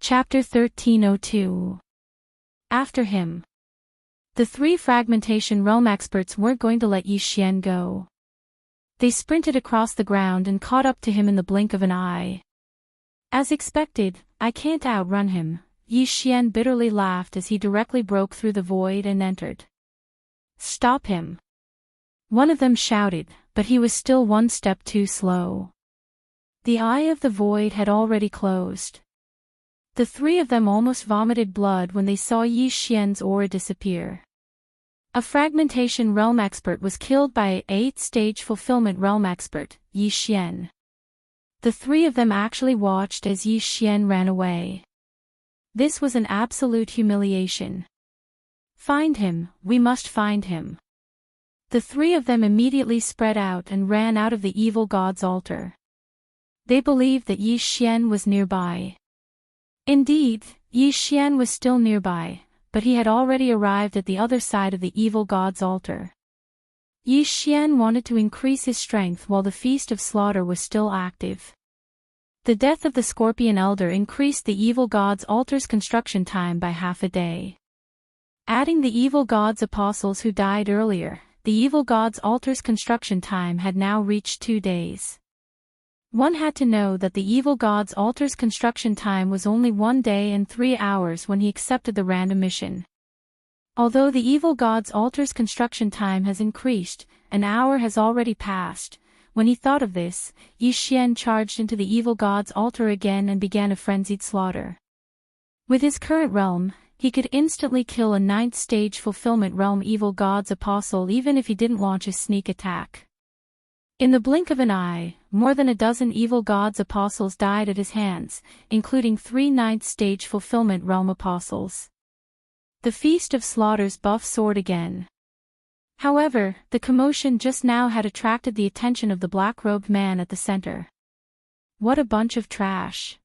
Chapter 1302. After him. The three fragmentation realm experts weren't going to let Yi Xian go. They sprinted across the ground and caught up to him in the blink of an eye. As expected, I can't outrun him, Yi Xian bitterly laughed as he directly broke through the void and entered. Stop him. One of them shouted, but he was still one step too slow. The eye of the void had already closed. The three of them almost vomited blood when they saw Yi Xian's aura disappear. A fragmentation realm expert was killed by an 8th-stage fulfillment realm expert, Yi Xian. The three of them actually watched as Yi Xian ran away. This was an absolute humiliation. Find him, we must find him. The three of them immediately spread out and ran out of the evil god's altar. They believed that Yi Xian was nearby. Indeed, Yi Xian was still nearby, but he had already arrived at the other side of the evil god's altar. Yi Xian wanted to increase his strength while the Feast of Slaughter was still active. The death of the Scorpion Elder increased the evil god's altar's construction time by half a day. Adding the evil god's apostles who died earlier, the evil god's altar's construction time had now reached 2 days. One had to know that the evil god's altar's construction time was only 1 day and 3 hours when he accepted the random mission. Although the evil god's altar's construction time has increased, an hour has already passed. When he thought of this, Yi Xian charged into the evil god's altar again and began a frenzied slaughter. With his current realm, he could instantly kill a 9th-stage fulfillment realm evil god's apostle even if he didn't launch a sneak attack. In the blink of an eye, more than a dozen evil god's apostles died at his hands, including 3 9th-stage fulfillment realm apostles. The Feast of Slaughter's buff soared again. However, the commotion just now had attracted the attention of the black-robed man at the center. What a bunch of trash.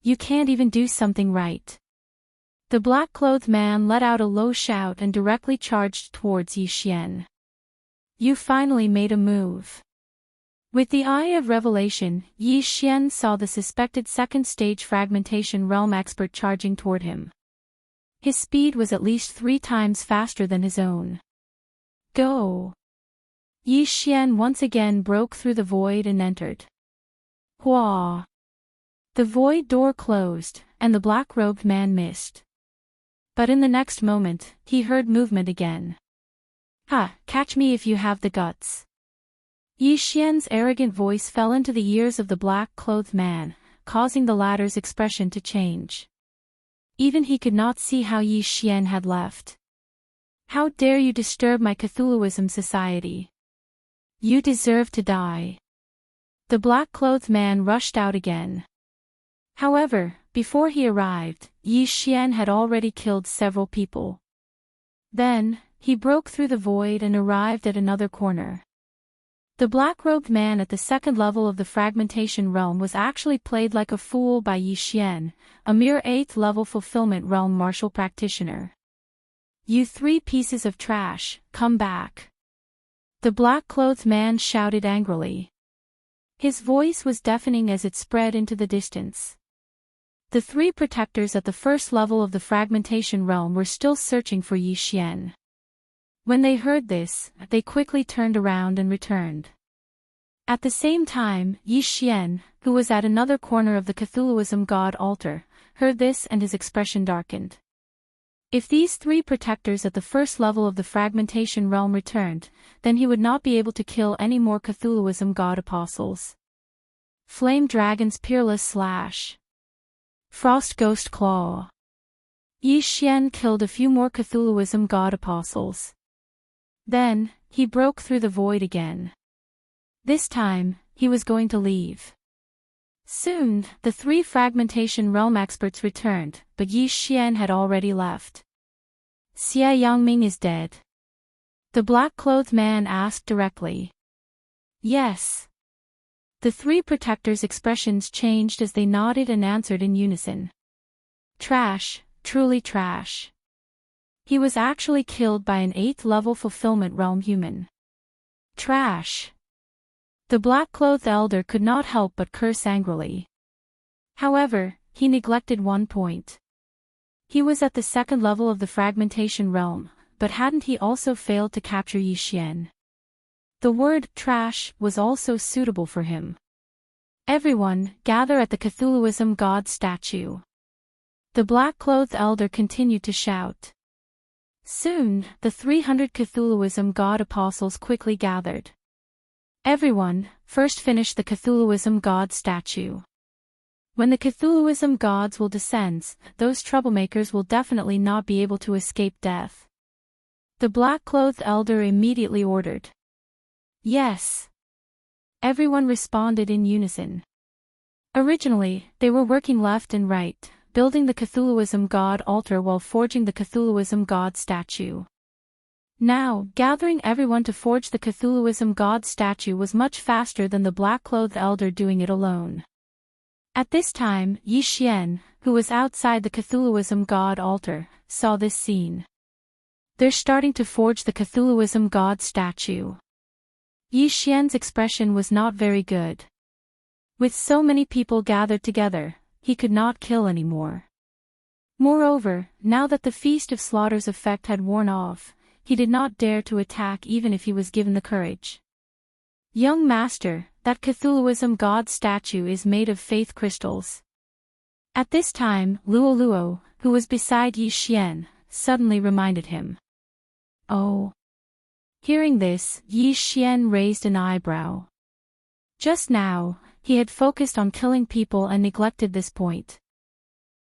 You can't even do something right. The black-clothed man let out a low shout and directly charged towards Yi Xian. You finally made a move. With the eye of revelation, Yi Xian saw the suspected 2nd-stage fragmentation realm expert charging toward him. His speed was at least 3 times faster than his own. Go! Yi Xian once again broke through the void and entered. Hua! The void door closed, and the black-robed man missed. But in the next moment, he heard movement again. Ha! Catch me if you have the guts. Yi Xian's arrogant voice fell into the ears of the black-clothed man, causing the latter's expression to change. Even he could not see how Yi Xian had left. How dare you disturb my Cthulhuism society? You deserve to die. The black-clothed man rushed out again. However, before he arrived, Yi Xian had already killed several people. Then, he broke through the void and arrived at another corner. The black-robed man at the 2nd level of the fragmentation realm was actually played like a fool by Yi Xian, a mere 8th-level fulfillment realm martial practitioner. You 3 pieces of trash, come back. The black-clothed man shouted angrily. His voice was deafening as it spread into the distance. The 3 protectors at the 1st level of the fragmentation realm were still searching for Yi Xian. When they heard this, they quickly turned around and returned. At the same time, Yi Xian, who was at another corner of the Cthulhuism god altar, heard this and his expression darkened. If these 3 protectors at the 1st level of the fragmentation realm returned, then he would not be able to kill any more Cthulhuism god apostles. Flame Dragon's Peerless Slash. Frost Ghost Claw. Yi Xian killed a few more Cthulhuism god apostles. Then, he broke through the void again. This time, he was going to leave. Soon, the 3 fragmentation realm experts returned, but Yi Xian had already left. Xia Yangming is dead. The black-clothed man asked directly. Yes. The 3 protectors' expressions changed as they nodded and answered in unison. Trash, truly trash. He was actually killed by an 8th-level fulfillment realm human. Trash. The black-clothed elder could not help but curse angrily. However, he neglected one point. He was at the second level of the fragmentation realm, but hadn't he also failed to capture Yi Xian? The word trash was also suitable for him. Everyone, gather at the Cthulhuism god statue. The black-clothed elder continued to shout. Soon, the 300 Cthulhuism god apostles quickly gathered. Everyone, first finish the Cthulhuism god statue. When the Cthulhuism gods will descend, those troublemakers will definitely not be able to escape death. The black-clothed elder immediately ordered. Yes. Everyone responded in unison. Originally, they were working left and right, building the Cthulhuism god altar while forging the Cthulhuism god statue. Now, gathering everyone to forge the Cthulhuism god statue was much faster than the black-clothed elder doing it alone. At this time, Yi Xian, who was outside the Cthulhuism god altar, saw this scene. They're starting to forge the Cthulhuism god statue. Yi Xian's expression was not very good. With so many people gathered together, he could not kill anymore. Moreover, now that the Feast of Slaughter's effect had worn off, he did not dare to attack even if he was given the courage. Young master, that Cthulhuism god statue is made of faith crystals. At this time, Luo, who was beside Yi Xian, suddenly reminded him. Oh. Hearing this, Yi Xian raised an eyebrow. Just now, he had focused on killing people and neglected this point.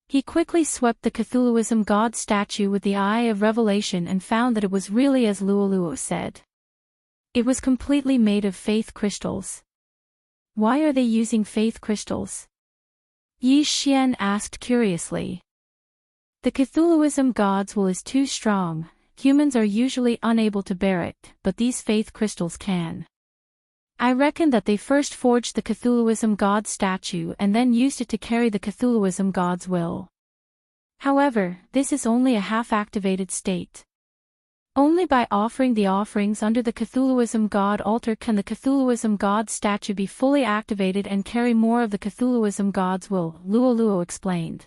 He quickly swept the Cthulhuism god statue with the eye of revelation and found that it was really as Luo said. It was completely made of faith crystals. Why are they using faith crystals? Yi Xian asked curiously. The Cthulhuism god's will is too strong, humans are usually unable to bear it, but these faith crystals can. I reckon that they first forged the Cthulhuism god statue and then used it to carry the Cthulhuism god's will. However, this is only a half-activated state. Only by offering the offerings under the Cthulhuism god altar can the Cthulhuism god statue be fully activated and carry more of the Cthulhuism god's will, Luo explained.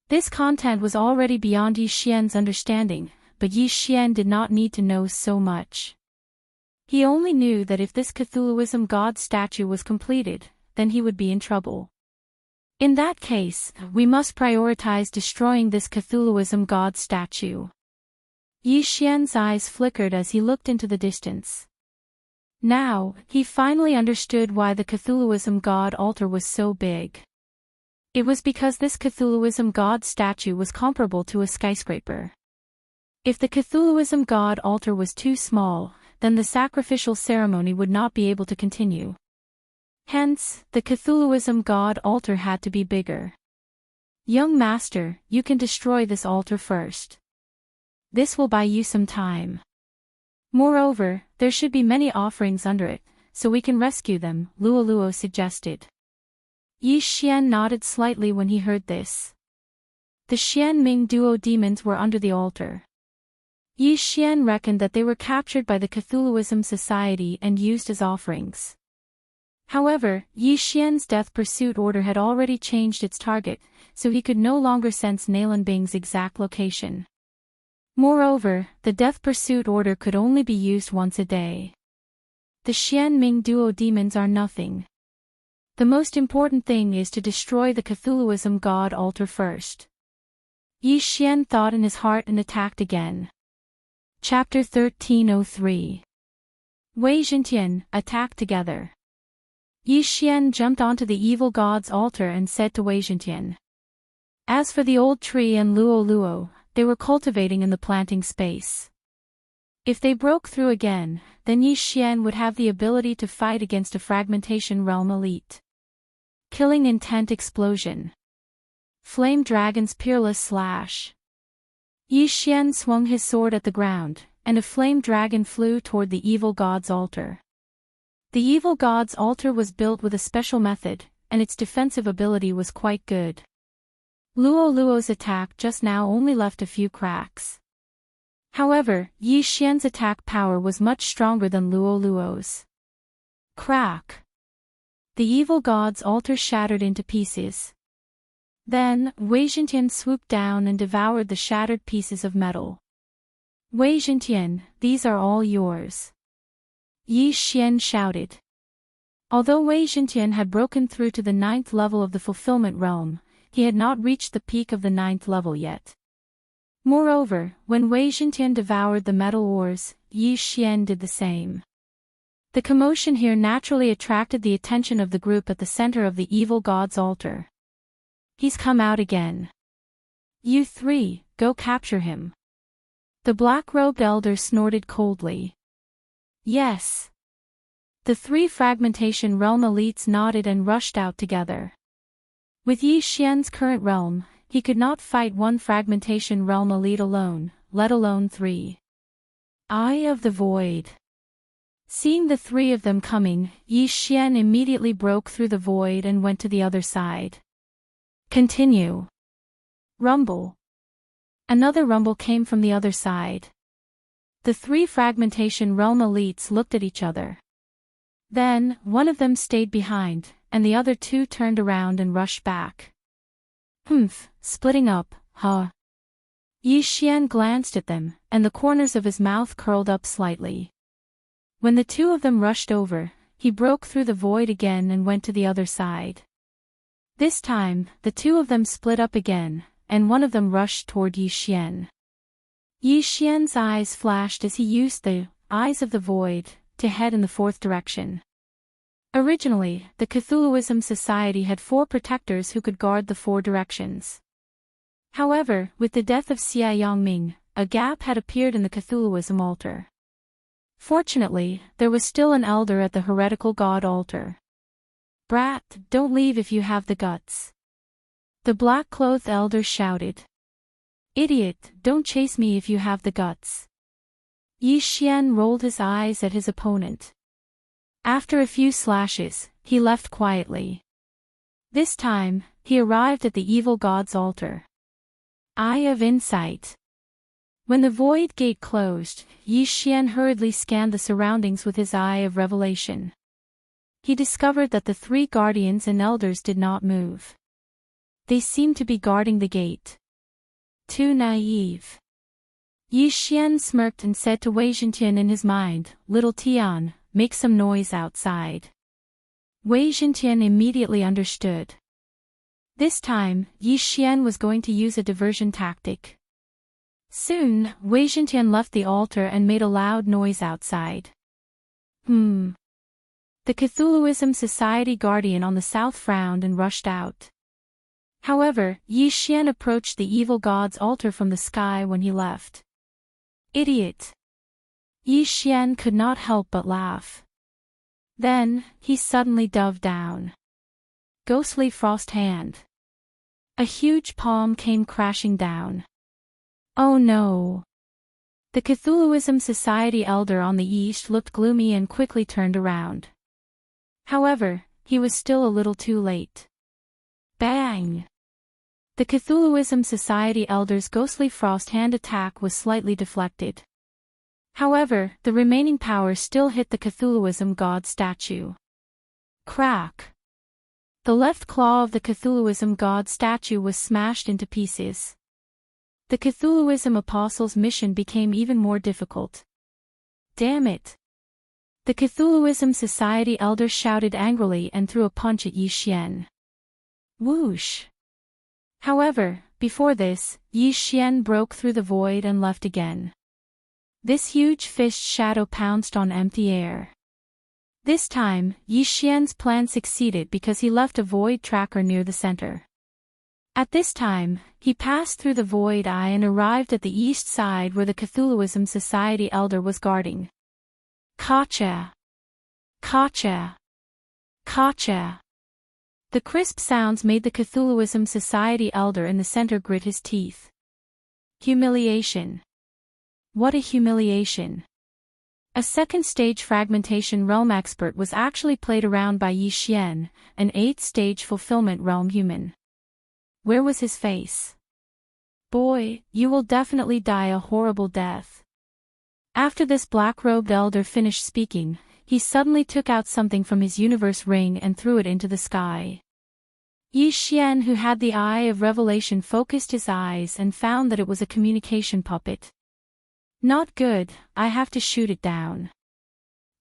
This content was already beyond Yi Xian's understanding, but Yi Xian did not need to know so much. He only knew that if this Cthulhuism god statue was completed, then he would be in trouble. In that case, we must prioritize destroying this Cthulhuism god statue. Yi Xian's eyes flickered as he looked into the distance. Now, he finally understood why the Cthulhuism god altar was so big. It was because this Cthulhuism god statue was comparable to a skyscraper. If the Cthulhuism god altar was too small, then the sacrificial ceremony would not be able to continue. Hence, the Cthulhuism god altar had to be bigger. Young master, you can destroy this altar first. This will buy you some time. Moreover, there should be many offerings under it, so we can rescue them, Luo suggested. Yi Xian nodded slightly when he heard this. The Xianming duo demons were under the altar. Yi Xian reckoned that they were captured by the Cthulhuism society and used as offerings. However, Yi Xian's death pursuit order had already changed its target, so he could no longer sense Nalanbing's exact location. Moreover, the death pursuit order could only be used once a day. The Xianming duo demons are nothing. The most important thing is to destroy the Cthulhuism god altar first. Yi Xian thought in his heart and attacked again. Chapter 1303. Wei Zhentian, attack together. Yi Xian jumped onto the evil god's altar and said to Wei Zhentian. As for the old tree and Luo, they were cultivating in the planting space. If they broke through again, then Yi Xian would have the ability to fight against a fragmentation realm elite. Killing intent explosion. Flame dragon's peerless slash. Yi Xian swung his sword at the ground, and a flame dragon flew toward the evil god's altar. The evil god's altar was built with a special method, and its defensive ability was quite good. Luo's attack just now only left a few cracks. However, Yi Xian's attack power was much stronger than Luo's. Crack! The evil god's altar shattered into pieces. Then, Wei Zhentian swooped down and devoured the shattered pieces of metal. Wei Zhentian, these are all yours. Yi Xian shouted. Although Wei Zhentian had broken through to the 9th level of the fulfillment realm, he had not reached the peak of the 9th level yet. Moreover, when Wei Zhentian devoured the metal ores, Yi Xian did the same. The commotion here naturally attracted the attention of the group at the center of the evil god's altar. He's come out again. You three, go capture him. The black-robed elder snorted coldly. Yes. The 3 fragmentation realm elites nodded and rushed out together. With Yi Xian's current realm, he could not fight 1 fragmentation realm elite alone, let alone 3. Eye of the Void. Seeing the 3 of them coming, Yi Xian immediately broke through the void and went to the other side. Continue. Rumble. Another rumble came from the other side. The 3 fragmentation realm elites looked at each other. Then, one of them stayed behind, and the other 2 turned around and rushed back. Splitting up, huh? Yi Xian glanced at them, and the corners of his mouth curled up slightly. When the 2 of them rushed over, he broke through the void again and went to the other side. This time, the 2 of them split up again, and one of them rushed toward Yi Xian. Yi Xian's eyes flashed as he used the eyes of the void to head in the 4th direction. Originally, the Cthulhuism Society had 4 protectors who could guard the 4 directions. However, with the death of Xia Yongming, a gap had appeared in the Cthulhuism altar. Fortunately, there was still an elder at the heretical god altar. Brat, don't leave if you have the guts. The black-clothed elder shouted. Idiot, don't chase me if you have the guts. Yi Xian rolled his eyes at his opponent. After a few slashes, he left quietly. This time, he arrived at the evil god's altar. Eye of Insight. When the void gate closed, Yi Xian hurriedly scanned the surroundings with his eye of revelation. He discovered that the 3 guardians and elders did not move. They seemed to be guarding the gate. Too naive. Yi Xian smirked and said to Wei Zhentian in his mind, Little Tian, make some noise outside. Wei Zhentian immediately understood. This time, Yi Xian was going to use a diversion tactic. Soon, Wei Zhentian left the altar and made a loud noise outside. The Cthulhuism Society guardian on the south frowned and rushed out. However, Yi Xian approached the evil god's altar from the sky when he left. Idiot! Yi Xian could not help but laugh. Then, he suddenly dove down. Ghostly frost hand. A huge palm came crashing down. Oh no! The Cthulhuism Society elder on the east looked gloomy and quickly turned around. However, he was still a little too late. Bang! The Cthulhuism Society elder's ghostly frost hand attack was slightly deflected. However, the remaining power still hit the Cthulhuism god statue. Crack! The left claw of the Cthulhuism god statue was smashed into pieces. The Cthulhuism apostle's mission became even more difficult. Damn it! The Cthulhuism Society elder shouted angrily and threw a punch at Yi Xian. Whoosh! However, before this, Yi Xian broke through the void and left again. This huge fist shadow pounced on empty air. This time, Yi Xian's plan succeeded because he left a void tracker near the center. At this time, he passed through the void eye and arrived at the east side where the Cthulhuism Society elder was guarding. Gotcha! Gotcha! Gotcha! The crisp sounds made the Cthulhuism Society elder in the center grit his teeth. Humiliation. What a humiliation. A second-stage fragmentation realm expert was actually played around by Yi Xian, an 8th-stage fulfillment realm human. Where was his face? Boy, you will definitely die a horrible death. After this black-robed elder finished speaking, he suddenly took out something from his universe ring and threw it into the sky. Yi Xian, who had the eye of revelation, focused his eyes and found that it was a communication puppet. Not good, I have to shoot it down.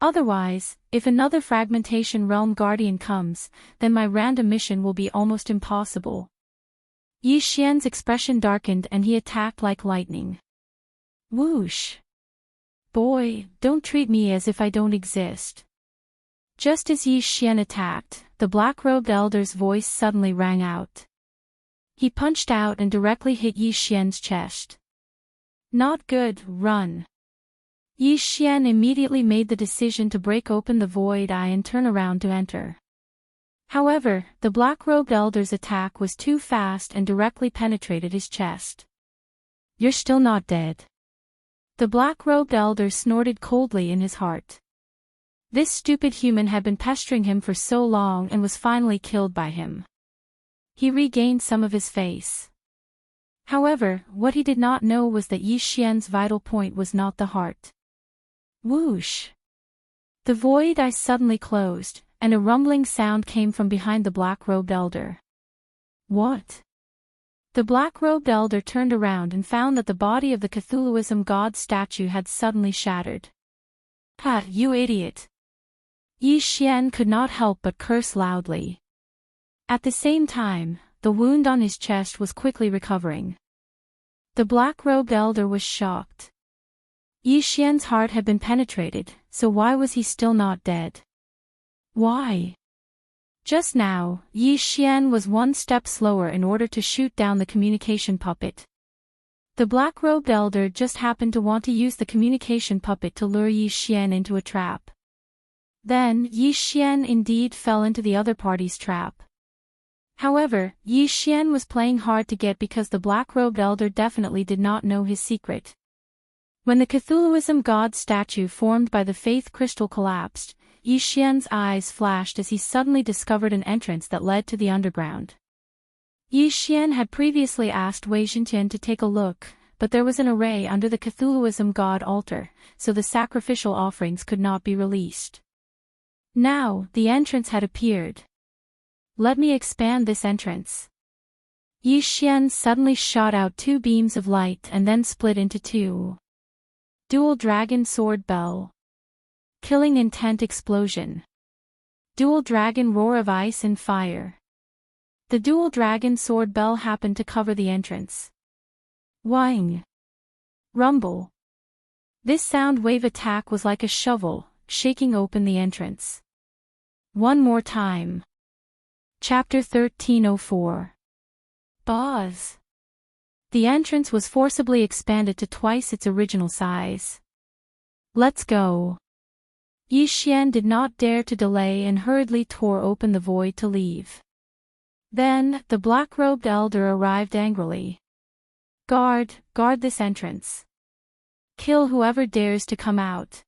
Otherwise, if another fragmentation realm guardian comes, then my random mission will be almost impossible. Yi Xian's expression darkened and he attacked like lightning. Whoosh! Boy, don't treat me as if I don't exist. Just as Yi Xian attacked, the black-robed elder's voice suddenly rang out. He punched out and directly hit Yi Xian's chest. Not good, run. Yi Xian immediately made the decision to break open the void eye and turn around to enter. However, the black-robed elder's attack was too fast and directly penetrated his chest. You're still not dead. The black-robed elder snorted coldly in his heart. This stupid human had been pestering him for so long and was finally killed by him. He regained some of his face. However, what he did not know was that Yi Xian's vital point was not the heart. Whoosh! The void eye suddenly closed, and a rumbling sound came from behind the black-robed elder. What? The black-robed elder turned around and found that the body of the Cthulhuism god statue had suddenly shattered. Ha, you idiot! Yi Xian could not help but curse loudly. At the same time, the wound on his chest was quickly recovering. The black-robed elder was shocked. Yi Xian's heart had been penetrated, so why was he still not dead? Why? Just now, Yi Xian was one step slower in order to shoot down the communication puppet. The black-robed elder just happened to want to use the communication puppet to lure Yi Xian into a trap. Then, Yi Xian indeed fell into the other party's trap. However, Yi Xian was playing hard to get because the black-robed elder definitely did not know his secret. When the Cthulhuism god statue formed by the faith crystal collapsed, Yi Xian's eyes flashed as he suddenly discovered an entrance that led to the underground. Yi Xian had previously asked Wei Xintian to take a look, but there was an array under the Cthulhuism god altar, so the sacrificial offerings could not be released. Now, the entrance had appeared. Let me expand this entrance. Yi Xian suddenly shot out two beams of light and then split into two. Dual Dragon Sword Bell. Killing Intent Explosion. Dual Dragon Roar of Ice and Fire. The Dual Dragon Sword Bell happened to cover the entrance. Whing. Rumble. This sound wave attack was like a shovel, shaking open the entrance. One more time. Chapter 1304. Buzz. The entrance was forcibly expanded to twice its original size. Let's go. Yi Xian did not dare to delay and hurriedly tore open the void to leave. Then, the black-robed elder arrived angrily. Guard this entrance. Kill whoever dares to come out.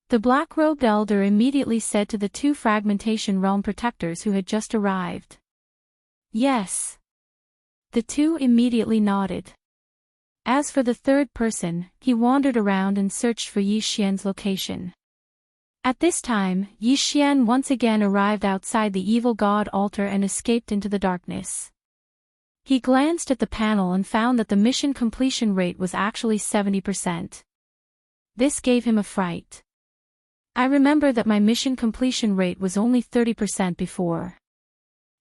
The black-robed elder immediately said to the two fragmentation realm protectors who had just arrived. Yes. The two immediately nodded. As for the third person, he wandered around and searched for Yi Xian's location. At this time, Yi Xian once again arrived outside the evil god altar and escaped into the darkness. He glanced at the panel and found that the mission completion rate was actually 70%. This gave him a fright. I remember that my mission completion rate was only 30% before.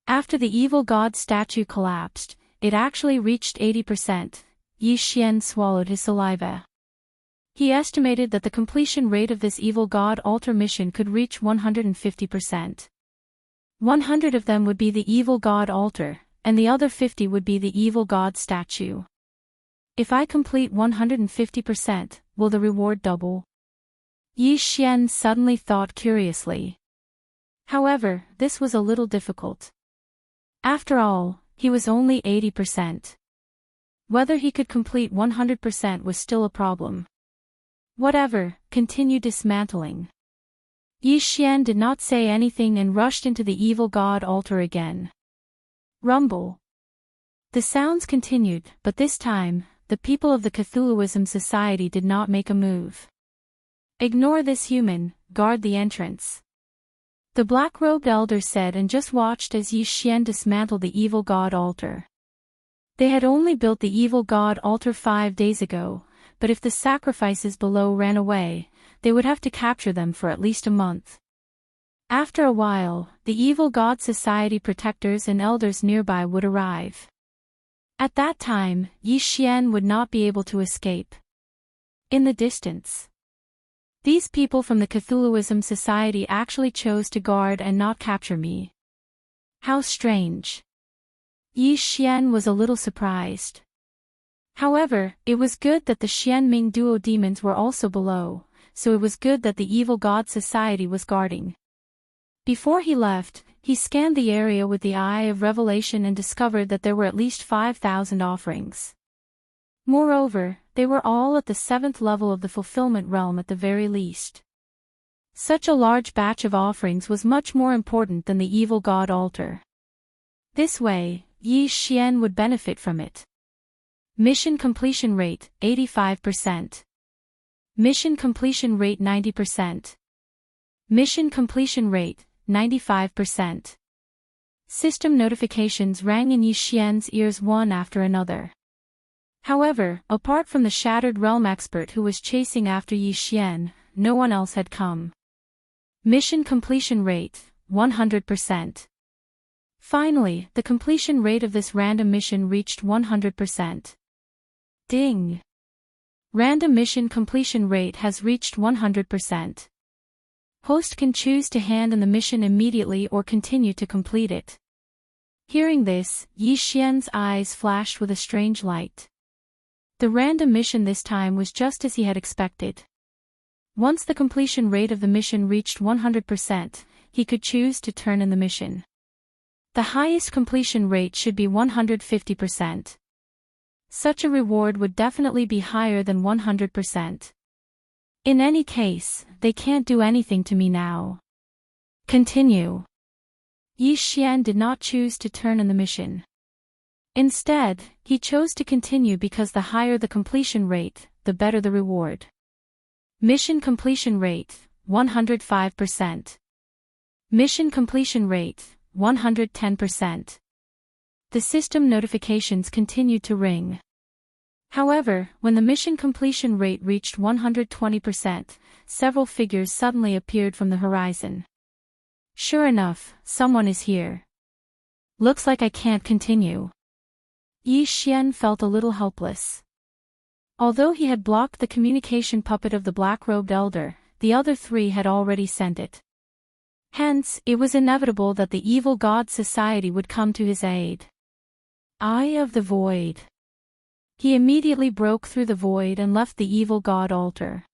After the evil god statue collapsed, it actually reached 80%. Yi Xian swallowed his saliva. He estimated that the completion rate of this evil god altar mission could reach 150%. 100 of them would be the evil god altar, and the other 50 would be the evil god statue. If I complete 150%, will the reward double? Yi Xian suddenly thought curiously. However, this was a little difficult. After all, he was only 80%. Whether he could complete 100% was still a problem. Whatever, continue dismantling. Yi Xian did not say anything and rushed into the evil god altar again. Rumble. The sounds continued, but this time, the people of the Cthulhuism Society did not make a move. Ignore this human, guard the entrance. The black-robed elder said, and just watched as Yi Xian dismantled the evil god altar. They had only built the evil god altar 5 days ago, but if the sacrifices below ran away, they would have to capture them for at least a month. After a while, the evil god society protectors and elders nearby would arrive. At that time, Yi Xian would not be able to escape. In the distance, these people from the Cthulhuism Society actually chose to guard and not capture me. How strange. Yi Xian was a little surprised. However, it was good that the Xianming duo demons were also below, so it was good that the evil god society was guarding. Before he left, he scanned the area with the eye of revelation and discovered that there were at least 5,000 offerings. Moreover, they were all at the 7th level of the fulfillment realm at the very least. Such a large batch of offerings was much more important than the evil god altar. This way, Yi Xian would benefit from it. Mission completion rate, 85%. Mission completion rate 90%. Mission completion rate, 95%. System notifications rang in Yi Xian's ears one after another. However, apart from the Shattered Realm expert who was chasing after Yi Xian, no one else had come. Mission completion rate, 100%. Finally, the completion rate of this random mission reached 100%. Ding! Random mission completion rate has reached 100%. Host can choose to hand in the mission immediately or continue to complete it. Hearing this, Yi Xian's eyes flashed with a strange light. The random mission this time was just as he had expected. Once the completion rate of the mission reached 100%, he could choose to turn in the mission. The highest completion rate should be 150%. Such a reward would definitely be higher than 100%. In any case, they can't do anything to me now. Continue. Yi Xian did not choose to turn in the mission. Instead, he chose to continue because the higher the completion rate, the better the reward. Mission completion rate, 105%. Mission completion rate, 110%. The system notifications continued to ring. However, when the mission completion rate reached 120%, several figures suddenly appeared from the horizon. Sure enough, someone is here. Looks like I can't continue. Yi Xian felt a little helpless. Although he had blocked the communication puppet of the black-robed elder, the other 3 had already sent it. Hence, it was inevitable that the evil god society would come to his aid. Eye of the Void. He immediately broke through the void and left the evil god altar.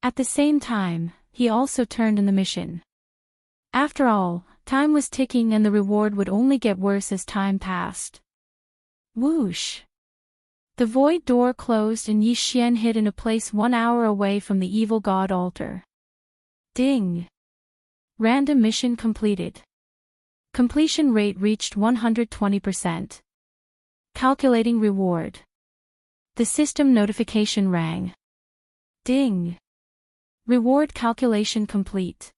At the same time, he also turned in the mission. After all, time was ticking and the reward would only get worse as time passed. Whoosh! The void door closed and Yi Xian hid in a place 1 hour away from the evil god altar. Ding! Random mission completed. Completion rate reached 120%. Calculating reward. The system notification rang. Ding! Reward calculation complete.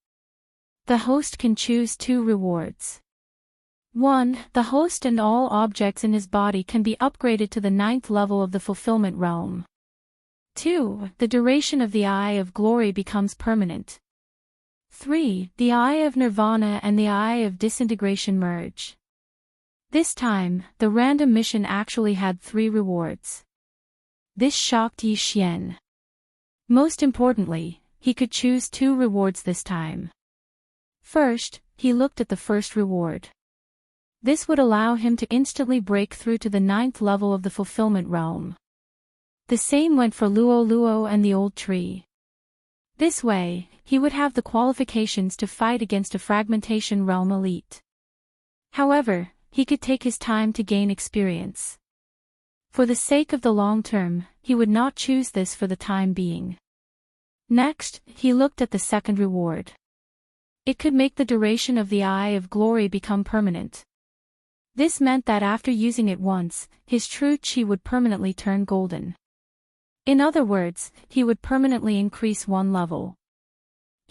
The host can choose 2 rewards. 1. The host and all objects in his body can be upgraded to the 9th level of the fulfillment realm. 2. The duration of the Eye of Glory becomes permanent. 3. The Eye of Nirvana and the Eye of Disintegration merge. This time, the random mission actually had 3 rewards. This shocked Yi Xian. Most importantly, he could choose 2 rewards this time. First, he looked at the first reward. This would allow him to instantly break through to the 9th level of the fulfillment realm. The same went for Luo Luo and the old tree. This way, he would have the qualifications to fight against a fragmentation realm elite. However, he could take his time to gain experience. For the sake of the long term, he would not choose this for the time being. Next, he looked at the second reward. It could make the duration of the Eye of Glory become permanent. This meant that after using it once, his true chi would permanently turn golden. In other words, he would permanently increase 1 level.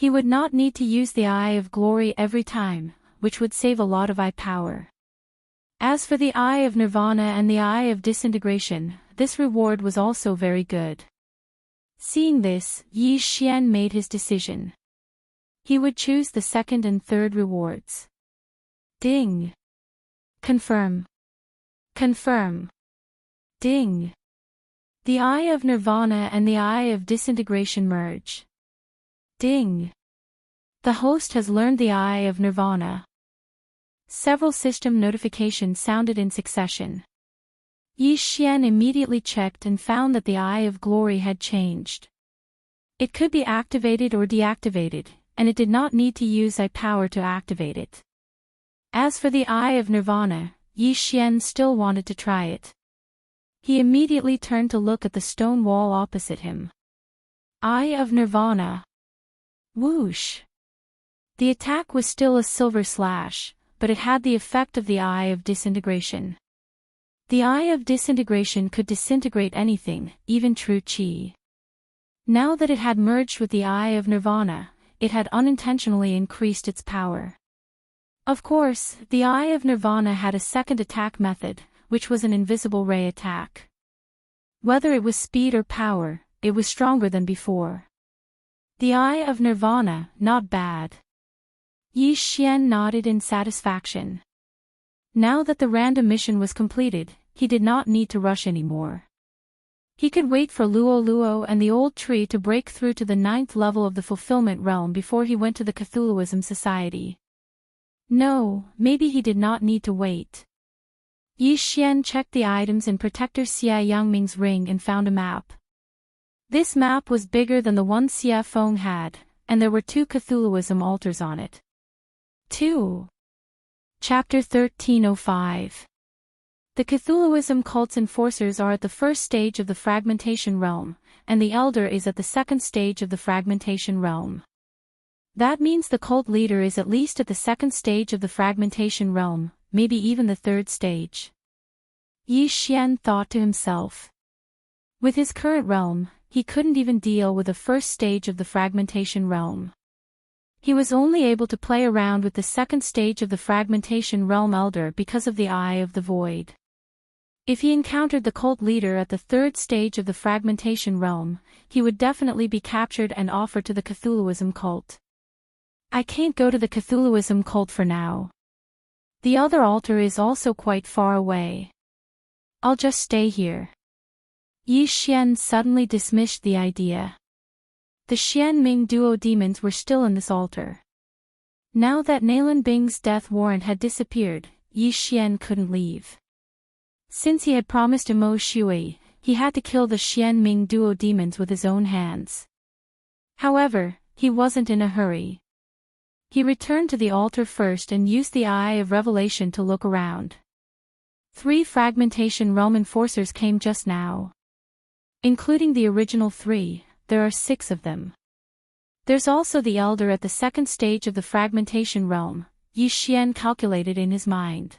He would not need to use the Eye of Glory every time, which would save a lot of eye power. As for the Eye of Nirvana and the Eye of Disintegration, this reward was also very good. Seeing this, Yi Xian made his decision. He would choose the second and third rewards. Ding. Confirm. Confirm. Ding. The Eye of Nirvana and the Eye of Disintegration merge. Ding. The host has learned the Eye of Nirvana. Several system notifications sounded in succession. Yi Xian immediately checked and found that the Eye of Glory had changed. It could be activated or deactivated, and it did not need to use eye power to activate it. As for the Eye of Nirvana, Yi Xian still wanted to try it. He immediately turned to look at the stone wall opposite him. Eye of Nirvana. Whoosh. The attack was still a silver slash, but it had the effect of the Eye of Disintegration. The Eye of Disintegration could disintegrate anything, even true chi. Now that it had merged with the Eye of Nirvana, it had unintentionally increased its power. Of course, the Eye of Nirvana had a second attack method, which was an invisible ray attack. Whether it was speed or power, it was stronger than before. The Eye of Nirvana, not bad. Yi Xian nodded in satisfaction. Now that the random mission was completed, he did not need to rush anymore. He could wait for Luo Luo and the old tree to break through to the 9th level of the fulfillment realm before he went to the Cthulhuism Society. No, maybe he did not need to wait. Yi Xian checked the items in Protector Xia Yangming's ring and found a map. This map was bigger than the one Xia Feng had, and there were 2 Cthulhuism altars on it. 2. Chapter 1305. The Cthulhuism cult's enforcers are at the first stage of the fragmentation realm, and the elder is at the second stage of the fragmentation realm. That means the cult leader is at least at the second stage of the fragmentation realm, maybe even the third stage. Yi Xian thought to himself. With his current realm, he couldn't even deal with the first stage of the fragmentation realm. He was only able to play around with the second stage of the fragmentation realm elder because of the Eye of the Void. If he encountered the cult leader at the third stage of the fragmentation realm, he would definitely be captured and offered to the Cthulhuism cult. I can't go to the Cthulhuism cult for now. The other altar is also quite far away. I'll just stay here. Yi Xian suddenly dismissed the idea. The Xianming duo demons were still in this altar. Now that Nalan Bing's death warrant had disappeared, Yi Xian couldn't leave. Since he had promised Mo Shui, he had to kill the Xianming duo demons with his own hands. However, he wasn't in a hurry. He returned to the altar first and used the Eye of Revelation to look around. 3 fragmentation realm enforcers came just now. Including the original 3, there are 6 of them. There's also the elder at the second stage of the fragmentation realm, Yi Xian calculated in his mind.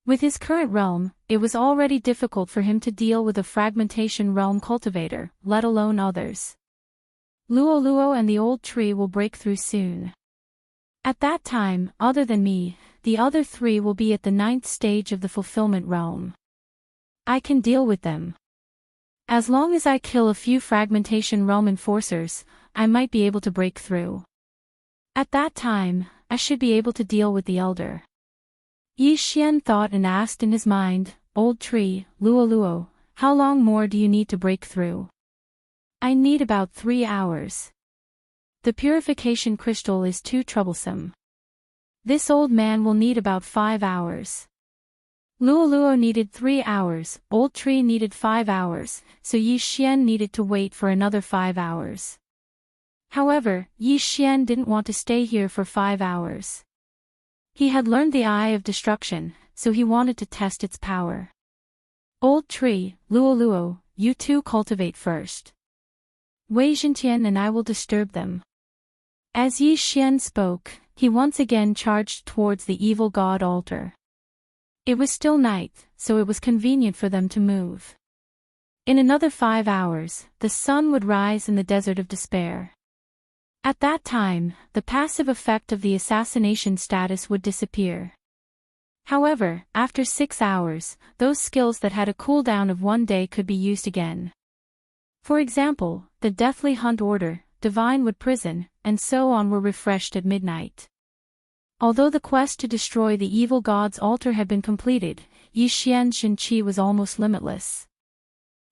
With his current realm, it was already difficult for him to deal with a fragmentation realm cultivator, let alone others. Luo Luo and the old tree will break through soon. At that time, other than me, the other 3 will be at the 9th stage of the fulfillment realm. I can deal with them. As long as I kill a few fragmentation realm enforcers, I might be able to break through. At that time, I should be able to deal with the elder. Yi Xian thought and asked in his mind, Old tree, Luo Luo, how long more do you need to break through? I need about 3 hours. The purification crystal is too troublesome. This old man will need about 5 hours. Luo Luo needed 3 hours, old tree needed 5 hours, so Yi Xian needed to wait for another 5 hours. However, Yi Xian didn't want to stay here for 5 hours. He had learned the Eye of Destruction, so he wanted to test its power. Old tree, Luo Luo, you 2 cultivate first. Wei Zhentian and I will disturb them. As Yi Xian spoke, he once again charged towards the evil god altar. It was still night, so it was convenient for them to move. In another 5 hours, the sun would rise in the desert of despair. At that time, the passive effect of the assassination status would disappear. However, after 6 hours, those skills that had a cooldown of 1 day could be used again. For example, the Deathly Hunt Order, Divine Wood Prison, and so on were refreshed at midnight. Although the quest to destroy the evil god's altar had been completed, Yi Xian's Xinqi was almost limitless.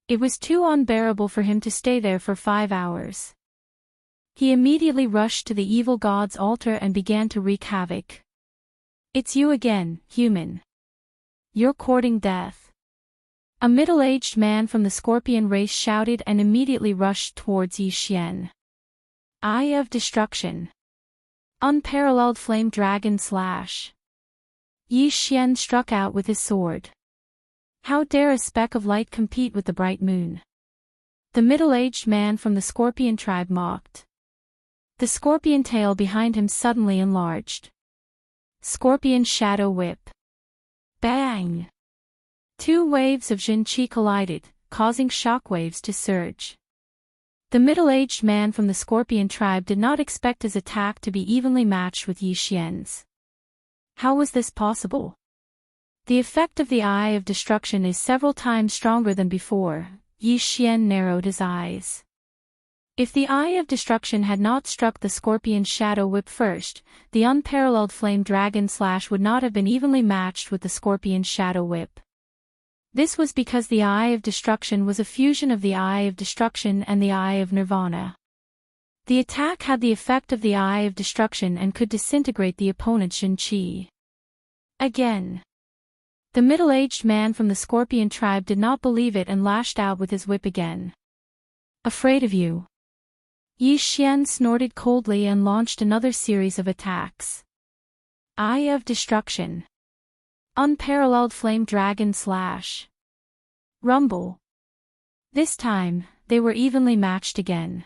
It was too unbearable for him to stay there for 5 hours. He immediately rushed to the evil god's altar and began to wreak havoc. "It's you again, human. You're courting death." A middle-aged man from the scorpion race shouted and immediately rushed towards Yi Xian. Eye of Destruction. Unparalleled Flame Dragon Slash. Yi Xian struck out with his sword. How dare a speck of light compete with the bright moon? The middle-aged man from the scorpion tribe mocked. The scorpion tail behind him suddenly enlarged. Scorpion Shadow Whip. Bang! 2 waves of Xinqi collided, causing shockwaves to surge. The middle-aged man from the scorpion tribe did not expect his attack to be evenly matched with Yi Xian's. How was this possible? The effect of the Eye of Destruction is several times stronger than before. Yi Xian narrowed his eyes. If the Eye of Destruction had not struck the Scorpion Shadow Whip first, the unparalleled Flame Dragon Slash would not have been evenly matched with the Scorpion Shadow Whip. This was because the Eye of Destruction was a fusion of the Eye of Destruction and the Eye of Nirvana. The attack had the effect of the Eye of Destruction and could disintegrate the opponent's Xinqi. Again. The middle-aged man from the Scorpion tribe did not believe it and lashed out with his whip again. "Afraid of you." Yi Xian snorted coldly and launched another series of attacks. Eye of Destruction. Unparalleled Flame Dragon Slash. Rumble. This time, they were evenly matched again.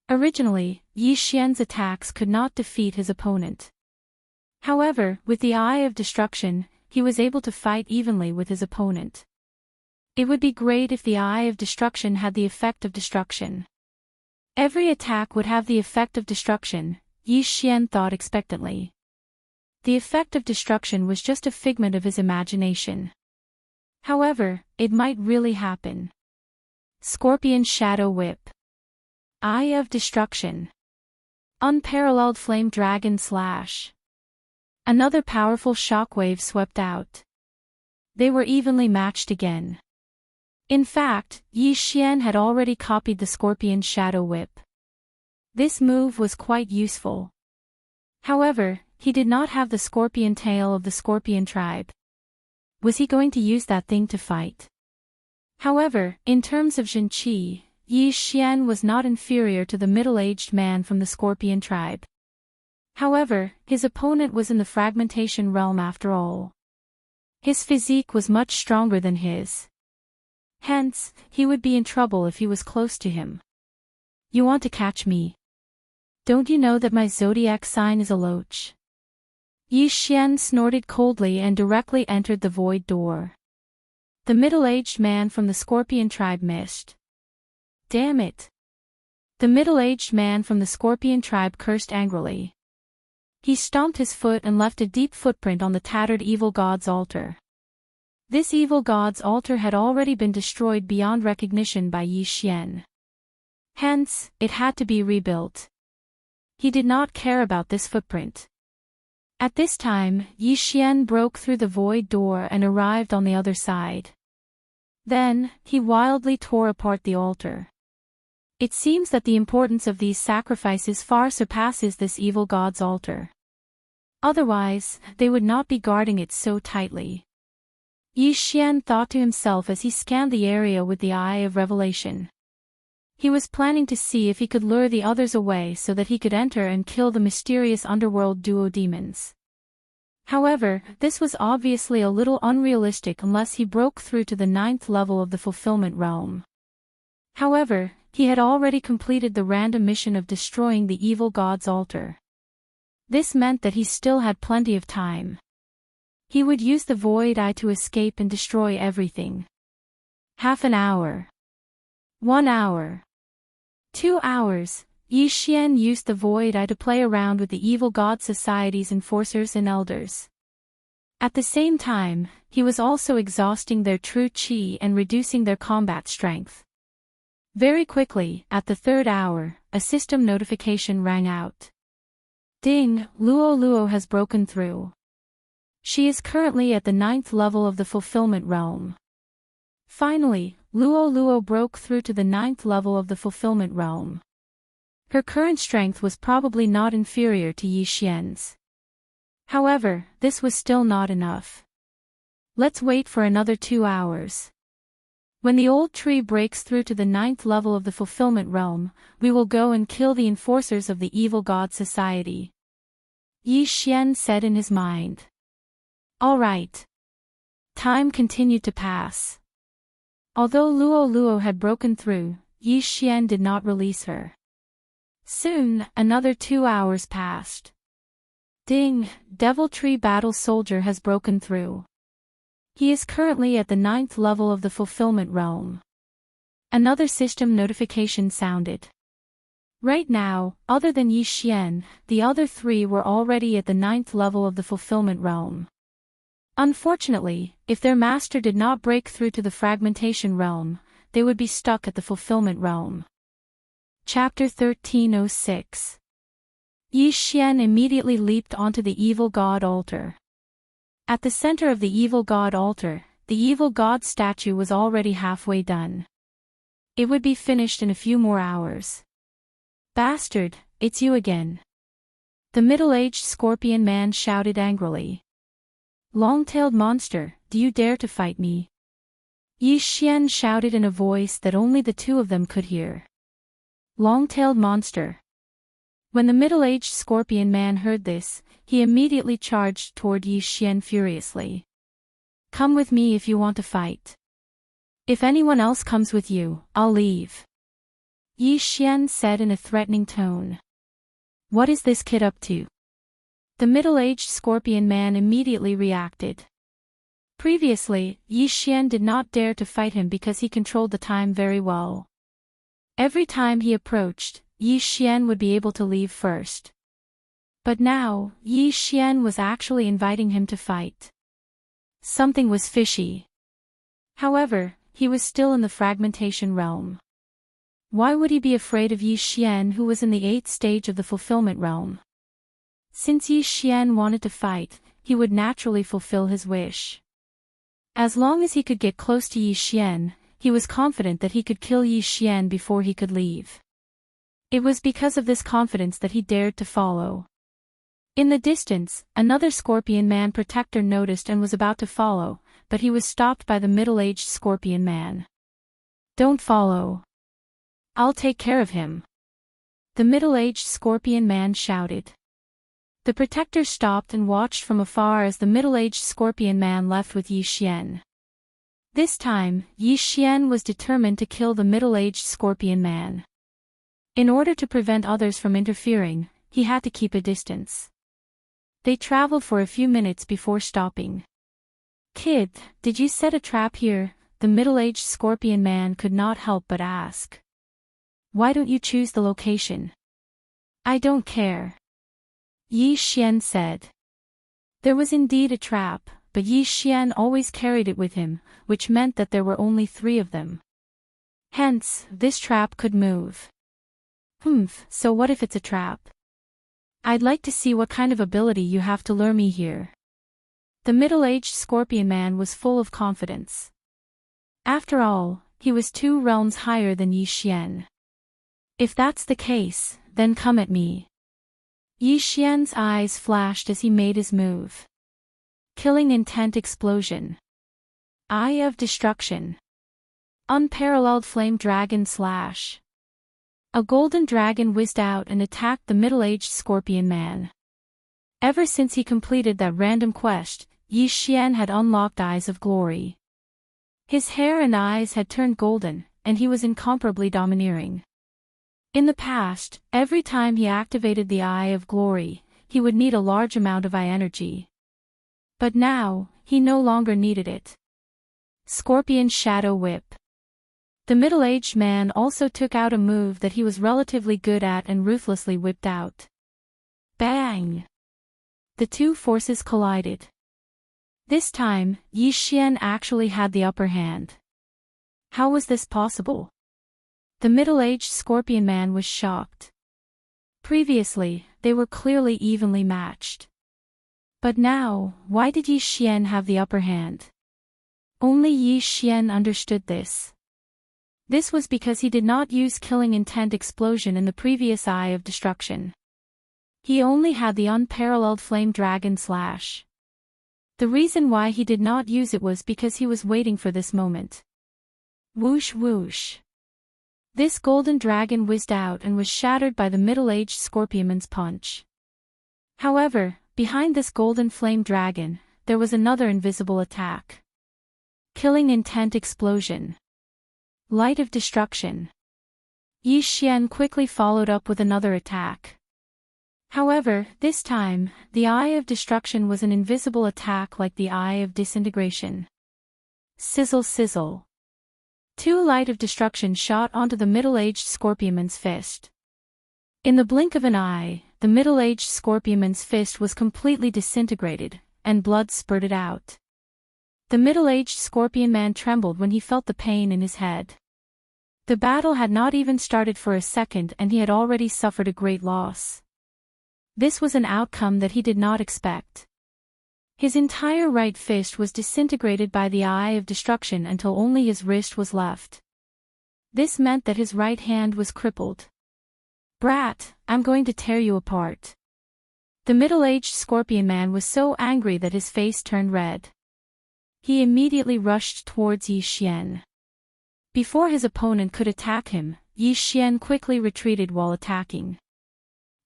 Originally, Yi Xian's attacks could not defeat his opponent. However, with the Eye of Destruction, he was able to fight evenly with his opponent. It would be great if the Eye of Destruction had the effect of destruction. Every attack would have the effect of destruction, Yi Xian thought expectantly. The effect of destruction was just a figment of his imagination. However, it might really happen. Scorpion Shadow Whip. Eye of Destruction. Unparalleled Flame Dragon Slash. Another powerful shockwave swept out. They were evenly matched again. In fact, Yi Xian had already copied the Scorpion Shadow Whip. This move was quite useful. However, he did not have the scorpion tail of the Scorpion tribe. Was he going to use that thing to fight? However, in terms of Xinqi, Yi Xian was not inferior to the middle-aged man from the Scorpion tribe. However, his opponent was in the fragmentation realm after all. His physique was much stronger than his. Hence, he would be in trouble if he was close to him. "You want to catch me? Don't you know that my zodiac sign is a loach?" Yi Xian snorted coldly and directly entered the void door. The middle-aged man from the Scorpion tribe missed. "Damn it!" The middle-aged man from the Scorpion tribe cursed angrily. He stomped his foot and left a deep footprint on the tattered evil god's altar. This evil god's altar had already been destroyed beyond recognition by Yi Xian. Hence, it had to be rebuilt. He did not care about this footprint. At this time, Yi Xian broke through the void door and arrived on the other side. Then, he wildly tore apart the altar. It seems that the importance of these sacrifices far surpasses this evil god's altar. Otherwise, they would not be guarding it so tightly. Yi Xian thought to himself as he scanned the area with the Eye of Revelation. He was planning to see if he could lure the others away so that he could enter and kill the mysterious underworld duo demons. However, this was obviously a little unrealistic unless he broke through to the 9th level of the fulfillment realm. However, he had already completed the random mission of destroying the evil god's altar. This meant that he still had plenty of time. He would use the Void Eye to escape and destroy everything. Half an hour. 1 hour. 2 hours. Yi Xian used the void eye to play around with the evil god society's enforcers and elders. At the same time, he was also exhausting their true qi and reducing their combat strength. Very quickly, at the 3rd hour, a system notification rang out. Ding, Luo Luo has broken through. She is currently at the 9th level of the fulfillment realm. Finally, Luo Luo broke through to the 9th level of the fulfillment realm. Her current strength was probably not inferior to Yi Xian's. However, this was still not enough. Let's wait for another 2 hours. When the old tree breaks through to the 9th level of the fulfillment realm, we will go and kill the enforcers of the evil god society. Yi Xian said in his mind. All right. Time continued to pass. Although Luo Luo had broken through, Yi Xian did not release her. Soon, another 2 hours passed. Ding, Devil Tree Battle Soldier has broken through. He is currently at the 9th level of the fulfillment realm. Another system notification sounded. Right now, other than Yi Xian, the other 3 were already at the 9th level of the fulfillment realm. Unfortunately, if their master did not break through to the fragmentation realm, they would be stuck at the fulfillment realm. Chapter 1306. Yi Xian immediately leaped onto the evil god altar. At the center of the evil god altar, the evil god statue was already halfway done. It would be finished in a few more hours. Bastard, it's you again. The middle-aged scorpion man shouted angrily. Long-tailed monster, do you dare to fight me? Yi Xian shouted in a voice that only the 2 of them could hear. Long-tailed monster. When the middle-aged scorpion man heard this, he immediately charged toward Yi Xian furiously. Come with me if you want to fight. If anyone else comes with you, I'll leave. Yi Xian said in a threatening tone. What is this kid up to? The middle-aged scorpion man immediately reacted. Previously, Yi Xian did not dare to fight him because he controlled the time very well. Every time he approached, Yi Xian would be able to leave first. But now, Yi Xian was actually inviting him to fight. Something was fishy. However, he was still in the fragmentation realm. Why would he be afraid of Yi Xian who was in the 8th stage of the fulfillment realm? Since Yi Xian wanted to fight, he would naturally fulfill his wish. As long as he could get close to Yi Xian, he was confident that he could kill Yi Xian before he could leave. It was because of this confidence that he dared to follow. In the distance, another scorpion man protector noticed and was about to follow, but he was stopped by the middle-aged scorpion man. Don't follow. I'll take care of him. The middle-aged scorpion man shouted. The protector stopped and watched from afar as the middle-aged scorpion man left with Yi Xian. This time, Yi Xian was determined to kill the middle-aged scorpion man. In order to prevent others from interfering, he had to keep a distance. They traveled for a few minutes before stopping. Kid, did you set a trap here? The middle-aged scorpion man could not help but ask. Why don't you choose the location? I don't care. Yi Xian said. There was indeed a trap, but Yi Xian always carried it with him, which meant that there were only 3 of them. Hence, this trap could move. So what if it's a trap? I'd like to see what kind of ability you have to lure me here. The middle-aged scorpion man was full of confidence. After all, he was 2 realms higher than Yi Xian. If that's the case, then come at me. Yi Xian's eyes flashed as he made his move. Killing intent explosion. Eye of destruction. Unparalleled flame dragon slash. A golden dragon whizzed out and attacked the middle-aged scorpion man. Ever since he completed that random quest, Yi Xian had unlocked Eyes of Glory. His hair and eyes had turned golden, and he was incomparably domineering. In the past, every time he activated the Eye of Glory, he would need a large amount of eye energy. But now, he no longer needed it. Scorpion Shadow Whip. The middle-aged man also took out a move that he was relatively good at and ruthlessly whipped out. Bang! The two forces collided. This time, Yi Xian actually had the upper hand. How was this possible? The middle-aged scorpion man was shocked. Previously, they were clearly evenly matched. But now, why did Yi Xian have the upper hand? Only Yi Xian understood this. This was because he did not use killing intent explosion in the previous Eye of Destruction. He only had the unparalleled flame dragon slash. The reason why he did not use it was because he was waiting for this moment. Whoosh whoosh. This golden dragon whizzed out and was shattered by the middle-aged scorpionman's punch. However, behind this golden flame dragon, there was another invisible attack. Killing intent explosion. Light of destruction. Yi Xian quickly followed up with another attack. However, this time, the Eye of Destruction was an invisible attack like the Eye of Disintegration. Sizzle sizzle. Two Light of Destruction shot onto the middle-aged scorpionman's fist. In the blink of an eye, the middle-aged scorpionman's fist was completely disintegrated, and blood spurted out. The middle-aged scorpion man trembled when he felt the pain in his head. The battle had not even started for a second and he had already suffered a great loss. This was an outcome that he did not expect. His entire right fist was disintegrated by the Eye of Destruction until only his wrist was left. This meant that his right hand was crippled. Brat, I'm going to tear you apart. The middle-aged scorpion man was so angry that his face turned red. He immediately rushed towards Yi Xian. Before his opponent could attack him, Yi Xian quickly retreated while attacking.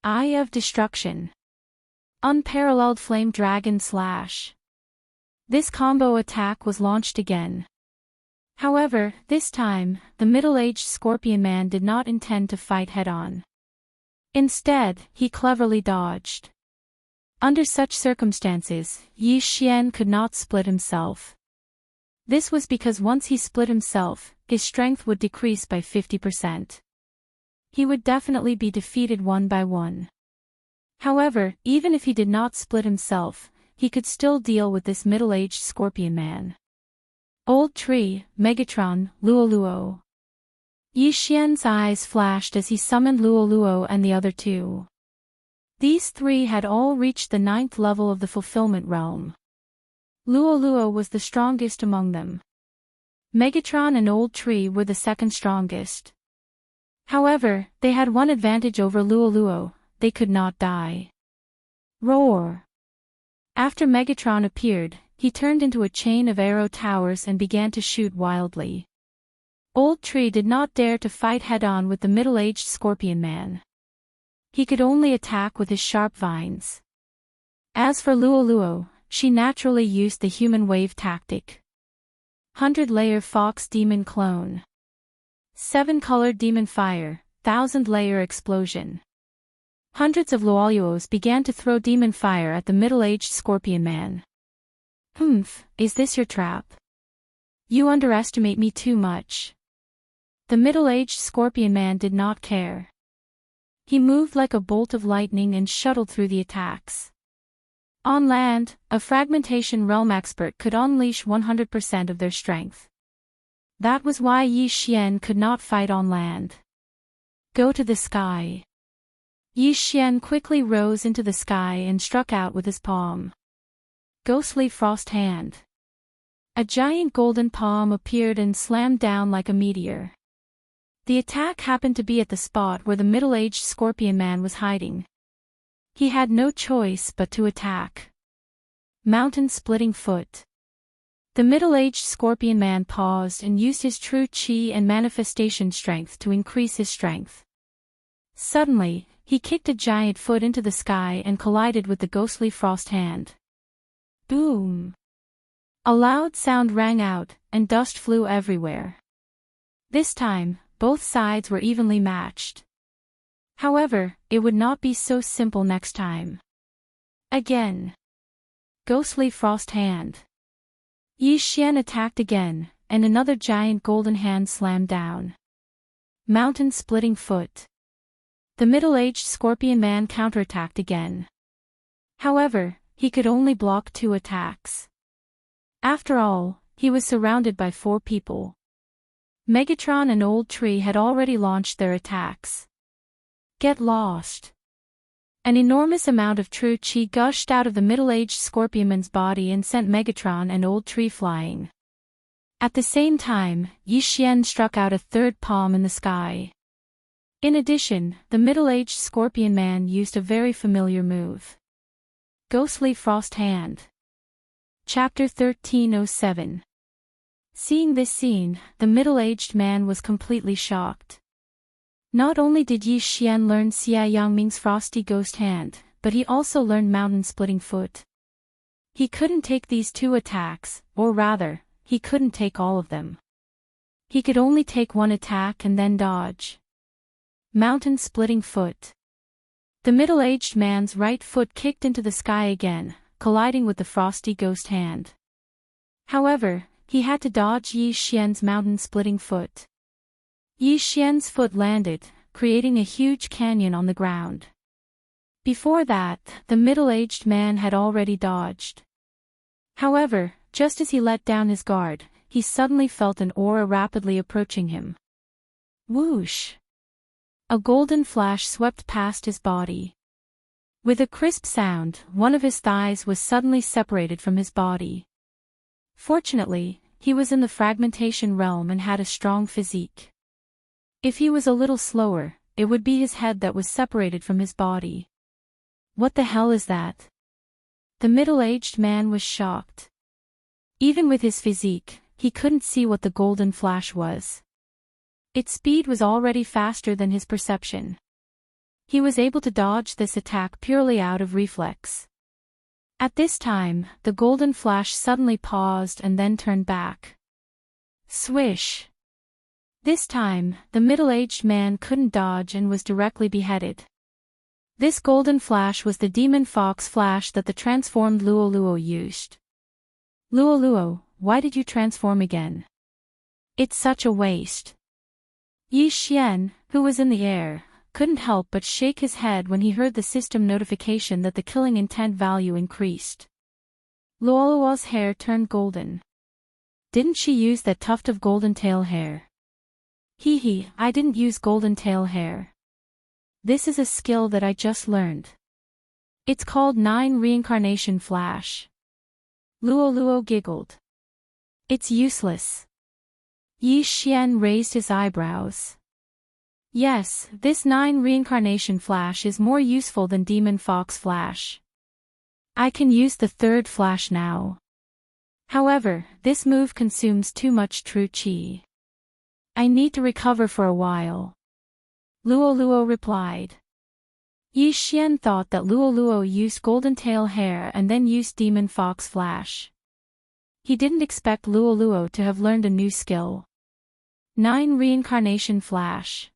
Eye of Destruction. Unparalleled Flame Dragon Slash. This combo attack was launched again. However, this time, the middle-aged scorpion man did not intend to fight head-on. Instead, he cleverly dodged. Under such circumstances, Yi Xian could not split himself. This was because once he split himself, his strength would decrease by 50%. He would definitely be defeated one by one. However, even if he did not split himself, he could still deal with this middle-aged scorpion man. Old Tree, Megatron, Luoluo. Yi Xian's eyes flashed as he summoned Luoluo and the other two. These three had all reached the 9th level of the Fulfillment Realm. Luoluo was the strongest among them. Megatron and Old Tree were the second strongest. However, they had one advantage over Luoluo: they could not die. Roar! After Megatron appeared, he turned into a chain of arrow towers and began to shoot wildly. Old Tree did not dare to fight head-on with the middle-aged scorpion man. He could only attack with his sharp vines. As for Luoluo, she naturally used the human wave tactic. 100-layer Fox Demon Clone. 7-colored Demon Fire, 1000-layer Explosion. Hundreds of Luoluos began to throw demon fire at the middle-aged scorpion man. Is this your trap? You underestimate me too much. The middle-aged scorpion man did not care. He moved like a bolt of lightning and shuttled through the attacks. On land, a fragmentation realm expert could unleash 100% of their strength. That was why Yi Xian could not fight on land. Go to the sky. Yi Xian quickly rose into the sky and struck out with his palm. Ghostly Frost Hand. A giant golden palm appeared and slammed down like a meteor. The attack happened to be at the spot where the middle-aged scorpion man was hiding. He had no choice but to attack. Mountain Splitting Foot. The middle-aged scorpion man paused and used his true chi and manifestation strength to increase his strength. Suddenly, he kicked a giant foot into the sky and collided with the ghostly frost hand. Boom! A loud sound rang out, and dust flew everywhere. This time, both sides were evenly matched. However, it would not be so simple next time. Again. Ghostly Frost Hand. Yi Xian attacked again, and another giant golden hand slammed down. Mountain-splitting foot. The middle-aged scorpion man counterattacked again. However, he could only block 2 attacks. After all, he was surrounded by 4 people. Megatron and Old Tree had already launched their attacks. Get lost. An enormous amount of true chi gushed out of the middle-aged scorpionman's body and sent Megatron and Old Tree flying. At the same time, Yi Xian struck out a 3rd palm in the sky. In addition, the middle-aged scorpion man used a very familiar move. Ghostly Frost Hand. Chapter 1307. Seeing this scene, the middle-aged man was completely shocked. Not only did Yi Xian learn Xia Yangming's Frosty Ghost Hand, but he also learned Mountain-Splitting Foot. He couldn't take these 2 attacks, or rather, he couldn't take all of them. He could only take 1 attack and then dodge. Mountain-Splitting Foot. The middle-aged man's right foot kicked into the sky again, colliding with the Frosty Ghost Hand. However, he had to dodge Yi Xian's Mountain-Splitting Foot. Yi Xian's foot landed, creating a huge canyon on the ground. Before that, the middle-aged man had already dodged. However, just as he let down his guard, he suddenly felt an aura rapidly approaching him. Whoosh! A golden flash swept past his body. With a crisp sound, one of his thighs was suddenly separated from his body. Fortunately, he was in the fragmentation realm and had a strong physique. If he was a little slower, it would be his head that was separated from his body. What the hell is that? The middle-aged man was shocked. Even with his physique, he couldn't see what the golden flash was. Its speed was already faster than his perception. He was able to dodge this attack purely out of reflex. At this time, the golden flash suddenly paused and then turned back. Swish! This time, the middle-aged man couldn't dodge and was directly beheaded. This golden flash was the demon fox flash that the transformed Luo Luo used. Luo Luo, why did you transform again? It's such a waste. Yi Xian, who was in the air, couldn't help but shake his head when he heard the system notification that the killing intent value increased. Luo Luo's hair turned golden. Didn't she use that tuft of golden tail hair? Hee hee, I didn't use golden tail hair. This is a skill that I just learned. It's called 9 Reincarnation Flash. Luo Luo giggled. It's useless. Yi Xian raised his eyebrows. Yes, this 9 Reincarnation Flash is more useful than Demon Fox Flash. I can use the 3rd flash now. However, this move consumes too much true chi. I need to recover for a while. Luo Luo replied. Yi Xian thought that Luo Luo used golden tail hair and then used Demon Fox Flash. He didn't expect Luo Luo to have learned a new skill. 9 Reincarnation Flash.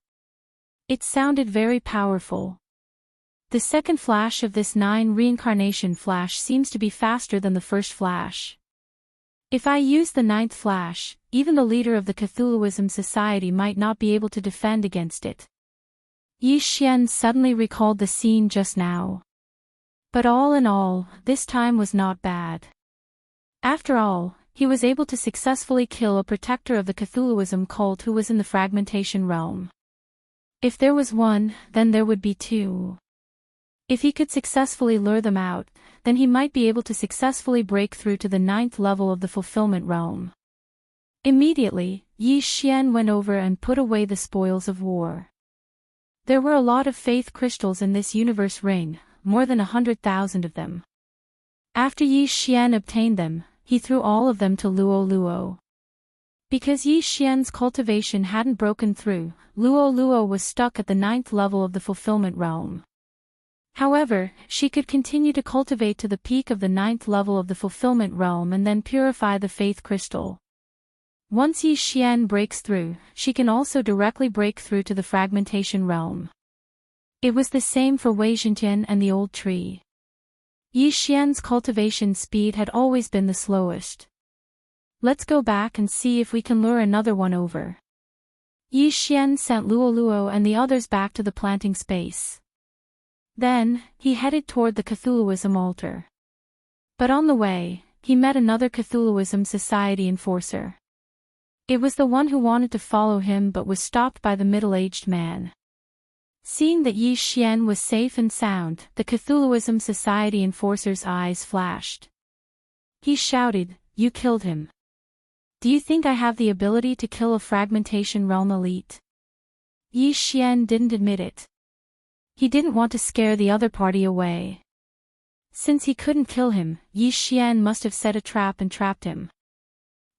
It sounded very powerful. The 2nd flash of this 9 Reincarnation Flash seems to be faster than the 1st flash. If I use the 9th flash, even the leader of the Cthulhuism Society might not be able to defend against it. Yi Xian suddenly recalled the scene just now. But all in all, this time was not bad. After all, he was able to successfully kill a protector of the Cthulhuism cult who was in the fragmentation realm. If there was one, then there would be 2. If he could successfully lure them out, then he might be able to successfully break through to the 9th level of the fulfillment realm. Immediately, Yi Xian went over and put away the spoils of war. There were a lot of faith crystals in this universe ring, more than 100,000 of them. After Yi Xian obtained them, he threw all of them to Luo Luo. Because Yi Xian's cultivation hadn't broken through, Luo Luo was stuck at the 9th level of the fulfillment realm. However, she could continue to cultivate to the peak of the 9th level of the fulfillment realm and then purify the faith crystal. Once Yi Xian breaks through, she can also directly break through to the fragmentation realm. It was the same for Wei Zhentian and the old tree. Yi Xian's cultivation speed had always been the slowest. Let's go back and see if we can lure another one over. Yi Xian sent Luoluo and the others back to the planting space. Then, he headed toward the Cthulhuism altar. But on the way, he met another Cthulhuism Society enforcer. It was the one who wanted to follow him but was stopped by the middle-aged man. Seeing that Yi Xian was safe and sound, the Cthulhuism Society enforcer's eyes flashed. He shouted, "You killed him. Do you think I have the ability to kill a fragmentation realm elite?" Yi Xian didn't admit it. He didn't want to scare the other party away. Since he couldn't kill him, Yi Xian must have set a trap and trapped him.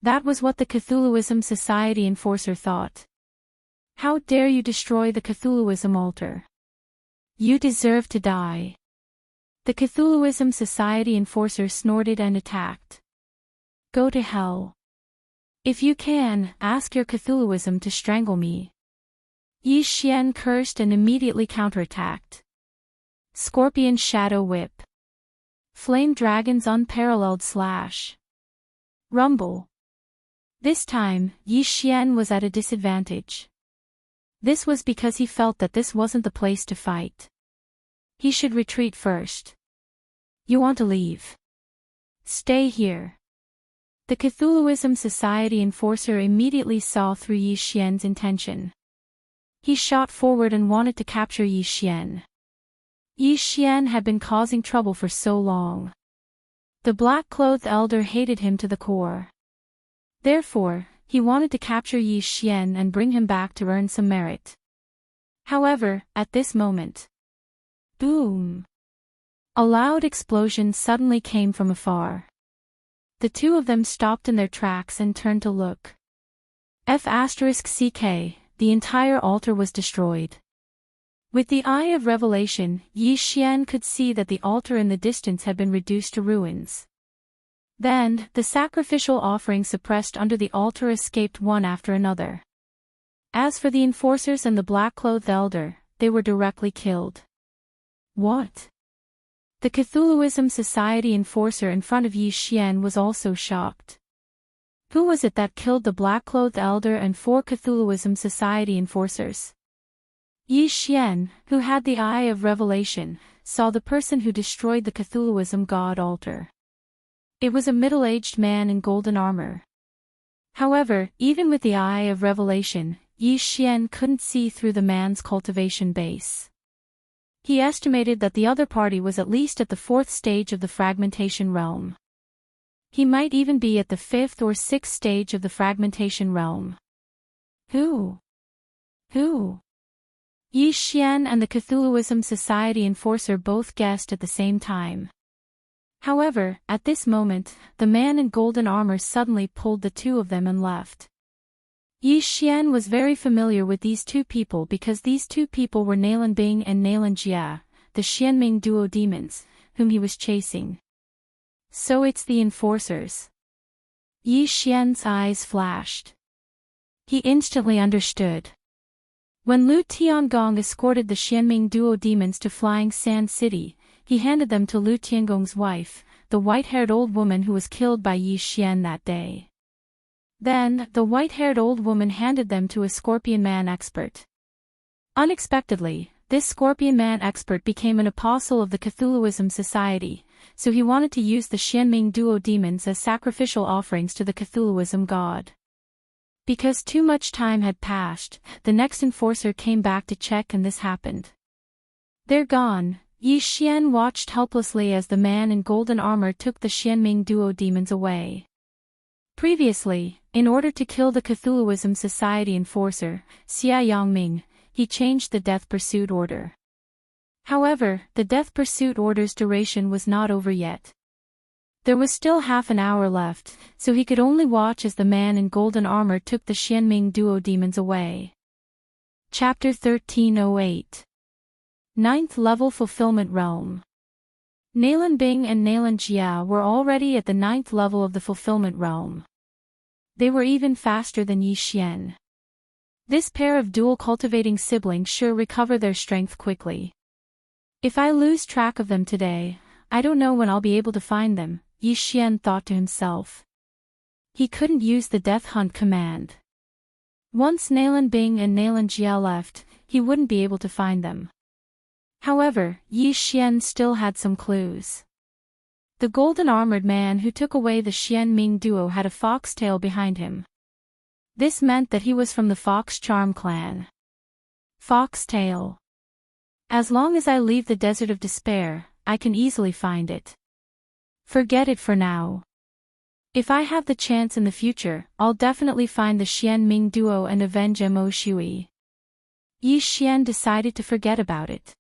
That was what the Cthulhuism Society enforcer thought. "How dare you destroy the Cthulhuism altar? You deserve to die." The Cthulhuism Society enforcer snorted and attacked. "Go to hell. If you can, ask your Cthulhuism to strangle me." Yi Xian cursed and immediately counterattacked. Scorpion Shadow Whip. Flame Dragon's unparalleled slash. Rumble. This time, Yi Xian was at a disadvantage. This was because he felt that this wasn't the place to fight. He should retreat first. "You want to leave? Stay here." The Cthulhuism Society enforcer immediately saw through Yi Xian's intention. He shot forward and wanted to capture Yi Xian. Yi Xian had been causing trouble for so long. The black-clothed elder hated him to the core. Therefore, he wanted to capture Yi Xian and bring him back to earn some merit. However, at this moment, boom! A loud explosion suddenly came from afar. The two of them stopped in their tracks and turned to look. *CK, the entire altar was destroyed. With the eye of revelation, Yi Xian could see that the altar in the distance had been reduced to ruins. Then, the sacrificial offerings suppressed under the altar escaped one after another. As for the enforcers and the black-clothed elder, they were directly killed. What? The Cthulhuism Society enforcer in front of Yi Xian was also shocked. Who was it that killed the black-clothed elder and 4 Cthulhuism Society enforcers? Yi Xian, who had the eye of revelation, saw the person who destroyed the Cthulhuism god altar. It was a middle-aged man in golden armor. However, even with the eye of revelation, Yi Xian couldn't see through the man's cultivation base. He estimated that the other party was at least at the 4th stage of the fragmentation realm. He might even be at the 5th or 6th stage of the fragmentation realm. Who? Yi Xian and the Cthulhuism Society enforcer both guessed at the same time. However, at this moment, the man in golden armor suddenly pulled the two of them and left. Yi Xian was very familiar with these two people because these two people were Nalan Bing and Nalan Jia, the Xianming duo demons, whom he was chasing. So it's the enforcers. Yi Xian's eyes flashed. He instantly understood. When Lu Tiangong escorted the Xianming duo demons to Flying Sand City, he handed them to Lu Tiangong's wife, the white-haired old woman who was killed by Yi Xian that day. Then, the white-haired old woman handed them to a Scorpion Man expert. Unexpectedly, this Scorpion Man expert became an apostle of the Cthulhuism Society, so he wanted to use the Xianming duo demons as sacrificial offerings to the Cthulhuism god. Because too much time had passed, the next enforcer came back to check and this happened. "They're gone." Yi Xian watched helplessly as the man in golden armor took the Xianming duo demons away. Previously, in order to kill the Cthulhuism Society enforcer, Xia Yangming, he changed the death pursuit order. However, the death pursuit order's duration was not over yet. There was still half an hour left, so he could only watch as the man in golden armor took the Xianming duo demons away. Chapter 1308. 9th Level Fulfillment Realm. Nalan Bing and Nalan Jia were already at the 9th level of the Fulfillment Realm. They were even faster than Yi Xian. This pair of dual-cultivating siblings sure recover their strength quickly. If I lose track of them today, I don't know when I'll be able to find them, Yi Xian thought to himself. He couldn't use the Death Hunt command. Once Nalan Bing and Nalan Jia left, he wouldn't be able to find them. However, Yi Xian still had some clues. The golden armored man who took away the Xian Ming duo had a foxtail behind him. This meant that he was from the Fox Charm clan. Foxtail. As long as I leave the Desert of Despair, I can easily find it. Forget it for now. If I have the chance in the future, I'll definitely find the Xian Ming duo and avenge Mo Shui. Yi Xian decided to forget about it.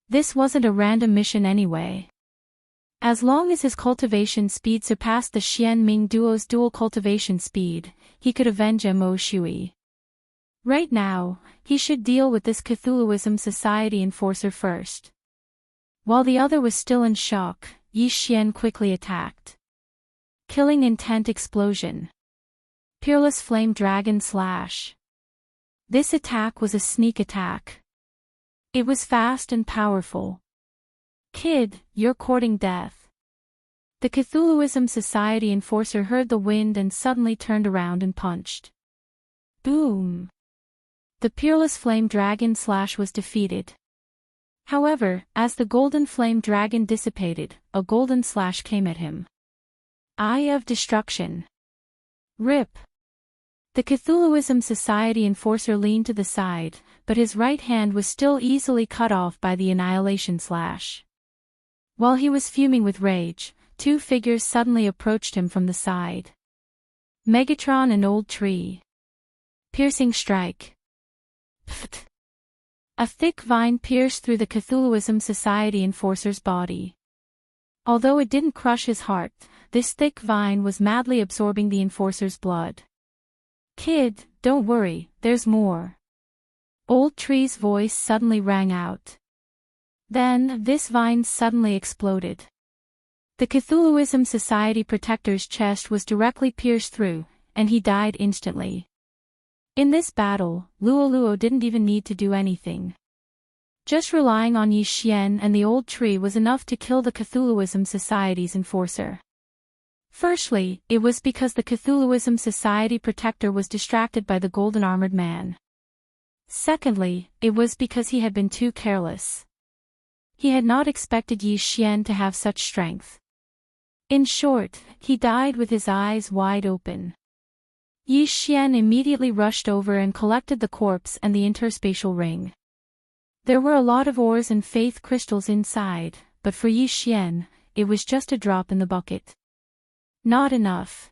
This wasn't a random mission anyway. As long as his cultivation speed surpassed the Xian Ming duo's dual cultivation speed, he could avenge Mo Shui. Right now, he should deal with this Cthulhuism Society enforcer first. While the other was still in shock, Yi Xian quickly attacked. Killing Intent Explosion. Peerless Flame Dragon Slash. This attack was a sneak attack. It was fast and powerful. Kid, you're courting death. The Cthulhuism Society enforcer heard the wind and suddenly turned around and punched. Boom! The Peerless Flame Dragon Slash was defeated. However, as the Golden Flame Dragon dissipated, a Golden Slash came at him. Eye of Destruction. RIP. The Cthulhuism Society enforcer leaned to the side, but his right hand was still easily cut off by the Annihilation Slash. While he was fuming with rage, two figures suddenly approached him from the side. Megatron and Old Tree. Piercing Strike. Pfft. A thick vine pierced through the Cthulhuism Society enforcer's body. Although it didn't crush his heart, this thick vine was madly absorbing the enforcer's blood. Kid, don't worry, there's more. Old Tree's voice suddenly rang out. Then, this vine suddenly exploded. The Cthulhuism Society protector's chest was directly pierced through, and he died instantly. In this battle, Luo didn't even need to do anything. Just relying on Yi Xian and the Old Tree was enough to kill the Cthulhuism Society's enforcer. Firstly, it was because the Cthulhuism Society protector was distracted by the golden armored man. Secondly, it was because he had been too careless. He had not expected Yi Xian to have such strength. In short, he died with his eyes wide open. Yi Xian immediately rushed over and collected the corpse and the interspatial ring. There were a lot of ores and faith crystals inside, but for Yi Xian, it was just a drop in the bucket. Not enough.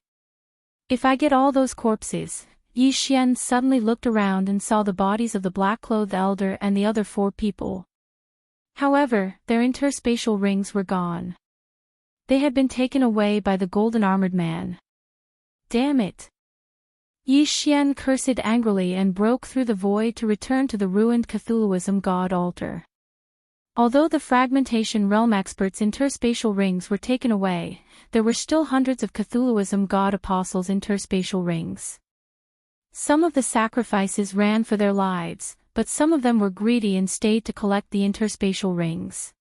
If I get all those corpses, Yi Xian suddenly looked around and saw the bodies of the black-clothed elder and the other 4 people. However, their interspatial rings were gone. They had been taken away by the golden armored man. Damn it! Yi Xian cursed angrily and broke through the void to return to the ruined Cthulhuism god altar. Although the fragmentation realm experts' interspatial rings were taken away, there were still hundreds of Cthulhuism god apostles' interspatial rings. Some of the sacrifices ran for their lives, but some of them were greedy and stayed to collect the interspatial rings.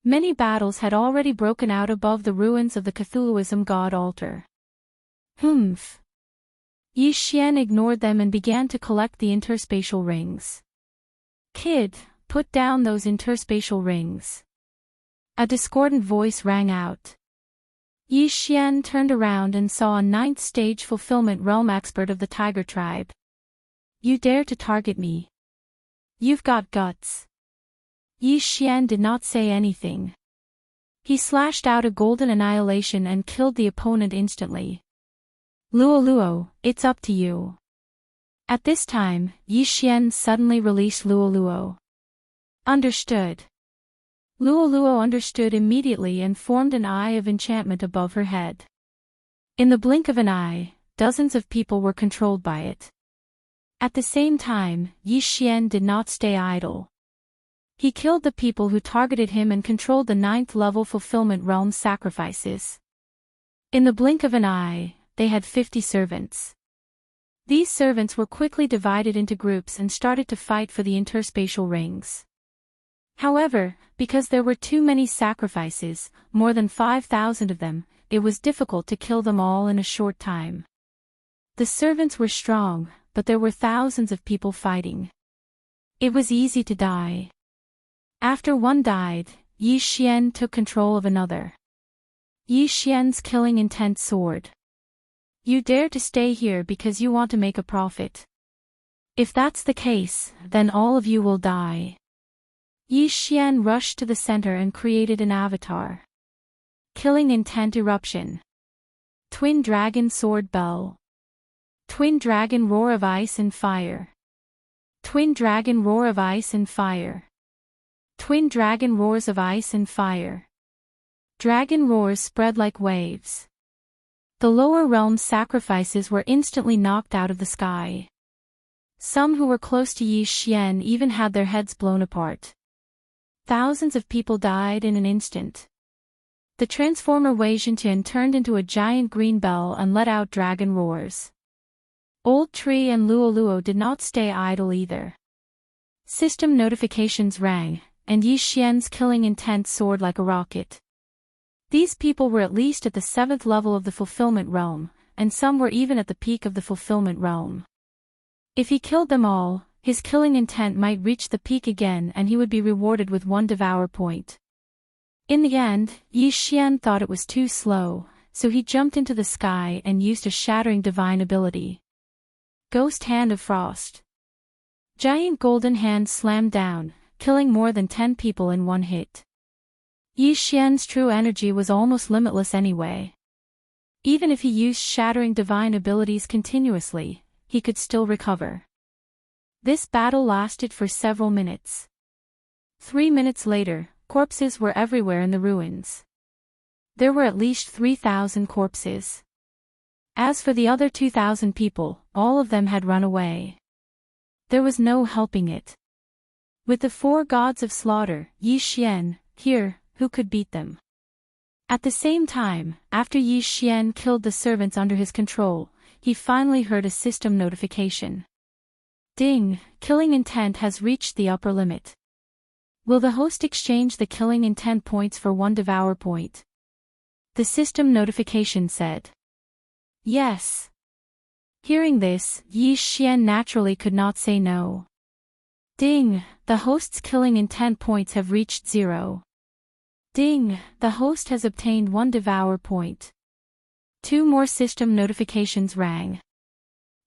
Many battles had already broken out above the ruins of the Cthulhuism god altar. Humph. Yi Xian ignored them and began to collect the interspatial rings. Kid, put down those interspatial rings. A discordant voice rang out. Yi Xian turned around and saw a 9th stage fulfillment realm expert of the Tiger tribe. You dare to target me? You've got guts. Yi Xian did not say anything. He slashed out a golden annihilation and killed the opponent instantly. Luo, it's up to you. At this time, Yi Xian suddenly released Luo. Understood. Luo understood immediately and formed an eye of enchantment above her head. In the blink of an eye, dozens of people were controlled by it. At the same time, Yi Xian did not stay idle. He killed the people who targeted him and controlled the 9th level fulfillment realm sacrifices. In the blink of an eye, they had 50 servants. These servants were quickly divided into groups and started to fight for the interspatial rings. However, because there were too many sacrifices, more than 5,000 of them, it was difficult to kill them all in a short time. The servants were strong, but there were thousands of people fighting. It was easy to die. After one died, Yi Xian took control of another. Yi Xian's killing intent soared. You dare to stay here because you want to make a profit. If that's the case, then all of you will die. Yi Xian rushed to the center and created an avatar. Killing intent eruption. Twin dragon sword bell. Twin dragon roar of ice and fire. Twin dragon roar of ice and fire. Twin dragon roars of ice and fire. Dragon roars spread like waves. The lower realm's sacrifices were instantly knocked out of the sky. Some who were close to Yi Xian even had their heads blown apart. Thousands of people died in an instant. The transformer Wei Zhentian turned into a giant green bell and let out dragon roars. Old Tree and Luo did not stay idle either. System notifications rang, and Yi Xian's killing intent soared like a rocket. These people were at least at the 7th level of the fulfillment realm, and some were even at the peak of the fulfillment realm. If he killed them all, his killing intent might reach the peak again and he would be rewarded with 1 Devourer point. In the end, Yi Xian thought it was too slow, so he jumped into the sky and used a shattering divine ability. Ghost Hand of Frost. Giant golden hand slammed down, killing more than 10 people in one hit. Yi Xian's true energy was almost limitless anyway. Even if he used shattering divine abilities continuously, he could still recover. This battle lasted for several minutes. 3 minutes later, corpses were everywhere in the ruins. There were at least 3,000 corpses. As for the other 2,000 people, all of them had run away. There was no helping it. With the 4 gods of slaughter, Yi Xian, here, who could beat them? At the same time, after Yi Xian killed the servants under his control, he finally heard a system notification. Ding, killing intent has reached the upper limit. Will the host exchange the killing intent points for 1 Devourer point? The system notification said. Yes. Hearing this, Yi Xian naturally could not say no. Ding, the host's killing intent points have reached 0. Ding, the host has obtained 1 Devourer point. 2 more system notifications rang.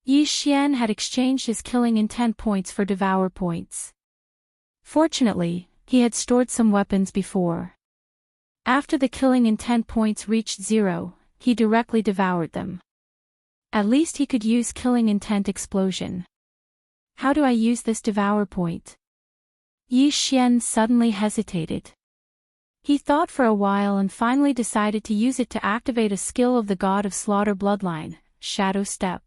Yi Xian had exchanged his killing intent points for Devourer points. Fortunately, he had stored some weapons before. After the killing intent points reached 0, he directly devoured them. At least he could use killing intent explosion. How do I use this Devourer point? Yi Xian suddenly hesitated. He thought for a while and finally decided to use it to activate a skill of the God of Slaughter bloodline, Shadow Step.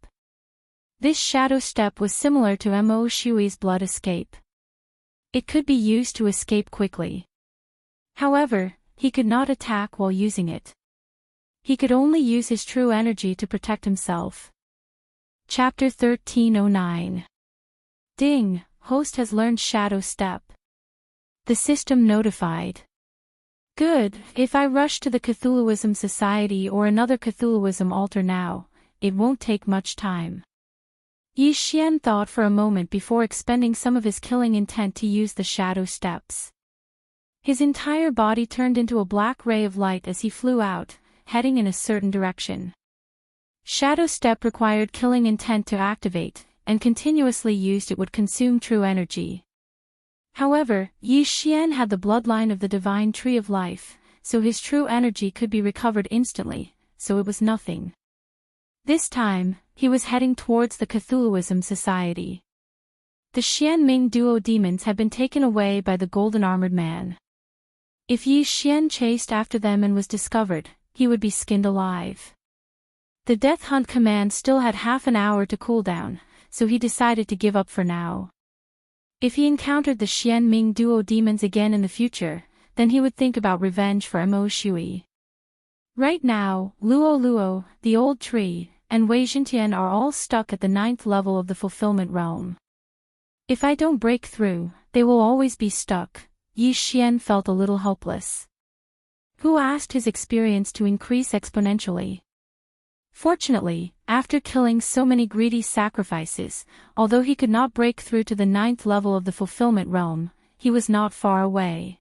This Shadow Step was similar to Mo Shui's Blood Escape. It could be used to escape quickly. However, he could not attack while using it. He could only use his true energy to protect himself. Chapter 1309. Ding, host has learned Shadow Step. The system notified. Good, if I rush to the Cthulhuism Society or another Cthulhuism altar now, it won't take much time. Yi Xian thought for a moment before expending some of his killing intent to use the Shadow Steps. His entire body turned into a black ray of light as he flew out, heading in a certain direction. Shadow Step required killing intent to activate, and continuously used it would consume true energy. However, Yi Xian had the bloodline of the Divine Tree of Life, so his true energy could be recovered instantly, so it was nothing. This time, he was heading towards the Cthulhuism Society. The Xianming duo demons had been taken away by the Golden Armored Man. If Yi Xian chased after them and was discovered, he would be skinned alive. The Death Hunt command still had half an hour to cool down, so he decided to give up for now. If he encountered the Xianming duo demons again in the future, then he would think about revenge for Mo Shui. Right now, Luo, the Old Tree, and Wei Zhentian are all stuck at the 9th level of the fulfillment realm. If I don't break through, they will always be stuck. Yi Xian felt a little hopeless. who asked his experience to increase exponentially. Fortunately, after killing so many greedy sacrifices, although he could not break through to the 9th level of the fulfillment realm, he was not far away.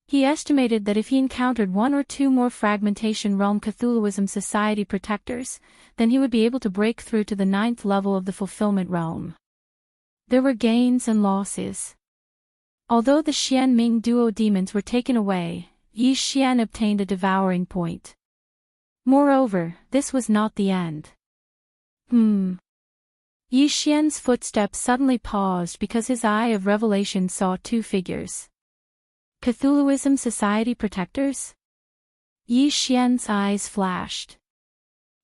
He estimated that if he encountered 1 or 2 more Fragmentation Realm Cthulhuism Society protectors, then he would be able to break through to the 9th level of the fulfillment realm. There were gains and losses. Although the Xian Ming duo demons were taken away, Yi Xian obtained a devouring point. Moreover, this was not the end. Yi Xian's footsteps suddenly paused because his eye of revelation saw 2 figures. Cthulhuism Society protectors? Yi Xian's eyes flashed.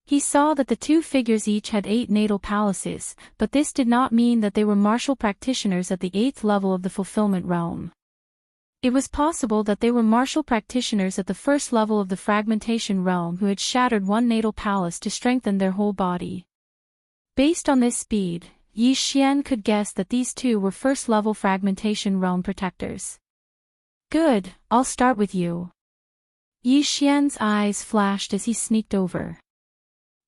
He saw that the 2 figures each had 8 natal palaces, but this did not mean that they were martial practitioners at the 8th level of the fulfillment realm. It was possible that they were martial practitioners at the 1st level of the fragmentation realm who had shattered 1 natal palace to strengthen their whole body. Based on this speed, Yi Xian could guess that these 2 were 1st level fragmentation realm protectors. Good, I'll start with you. Yi Xian's eyes flashed as he sneaked over.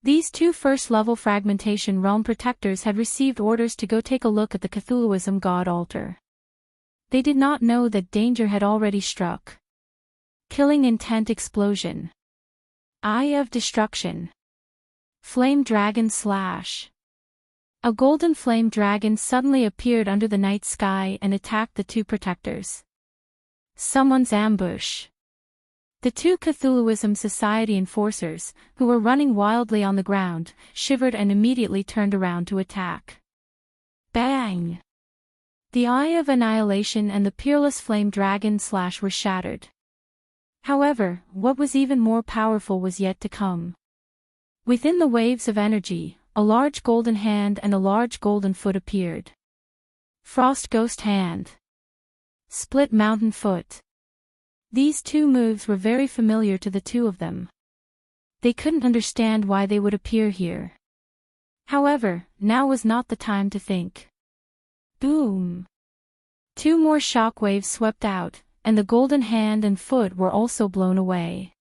These 2 1st-level fragmentation realm protectors had received orders to go take a look at the Cthulhuism god altar. They did not know that danger had already struck. Killing intent explosion. Eye of destruction. Flame dragon slash. A golden flame dragon suddenly appeared under the night sky and attacked the 2 protectors. Someone's ambush. The 2 Cthulhuism Society enforcers, who were running wildly on the ground, shivered and immediately turned around to attack. Bang! The Eye of Annihilation and the Peerless Flame Dragon slash were shattered. However, what was even more powerful was yet to come. Within the waves of energy, a large golden hand and a large golden foot appeared. Frost Ghost Hand. Split Mountain Foot. These 2 moves were very familiar to the 2 of them. They couldn't understand why they would appear here. However, now was not the time to think. Boom! 2 more shockwaves swept out, and the golden hand and foot were also blown away.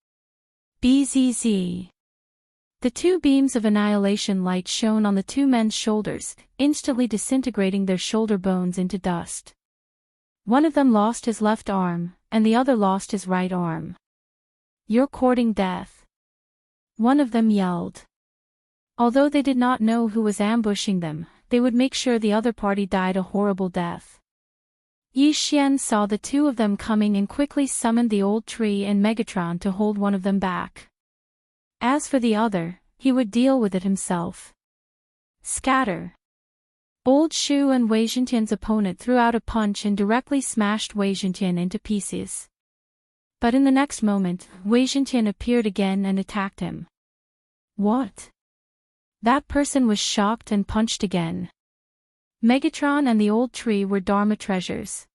Bzz. The 2 beams of annihilation light shone on the 2 men's shoulders, instantly disintegrating their shoulder bones into dust. One of them lost his left arm, and the other lost his right arm. You're courting death. One of them yelled. Although they did not know who was ambushing them, they would make sure the other party died a horrible death. Yi Xian saw the 2 of them coming and quickly summoned the old tree and Megatron to hold one of them back. As for the other, he would deal with it himself. Scatter. Old Shu and Wei Zhentian's opponent threw out a punch and directly smashed Wei Zhentian into pieces. But in the next moment, Wei Zhentian appeared again and attacked him. What? That person was shocked and punched again. Megatron and the old tree were Dharma treasures.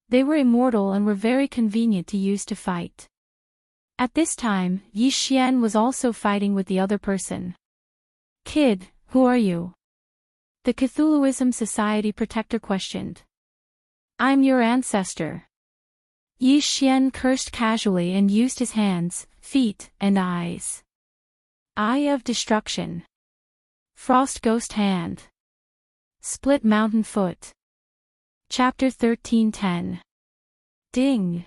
They were immortal and were very convenient to use to fight. At this time, Yi Xian was also fighting with the other person. Kid, who are you? The Cthulhuism Society protector questioned. I'm your ancestor. Yi Xian cursed casually and used his hands, feet, and eyes. Eye of Destruction. Frost Ghost Hand. Split Mountain Foot. Chapter 13:10. Ding.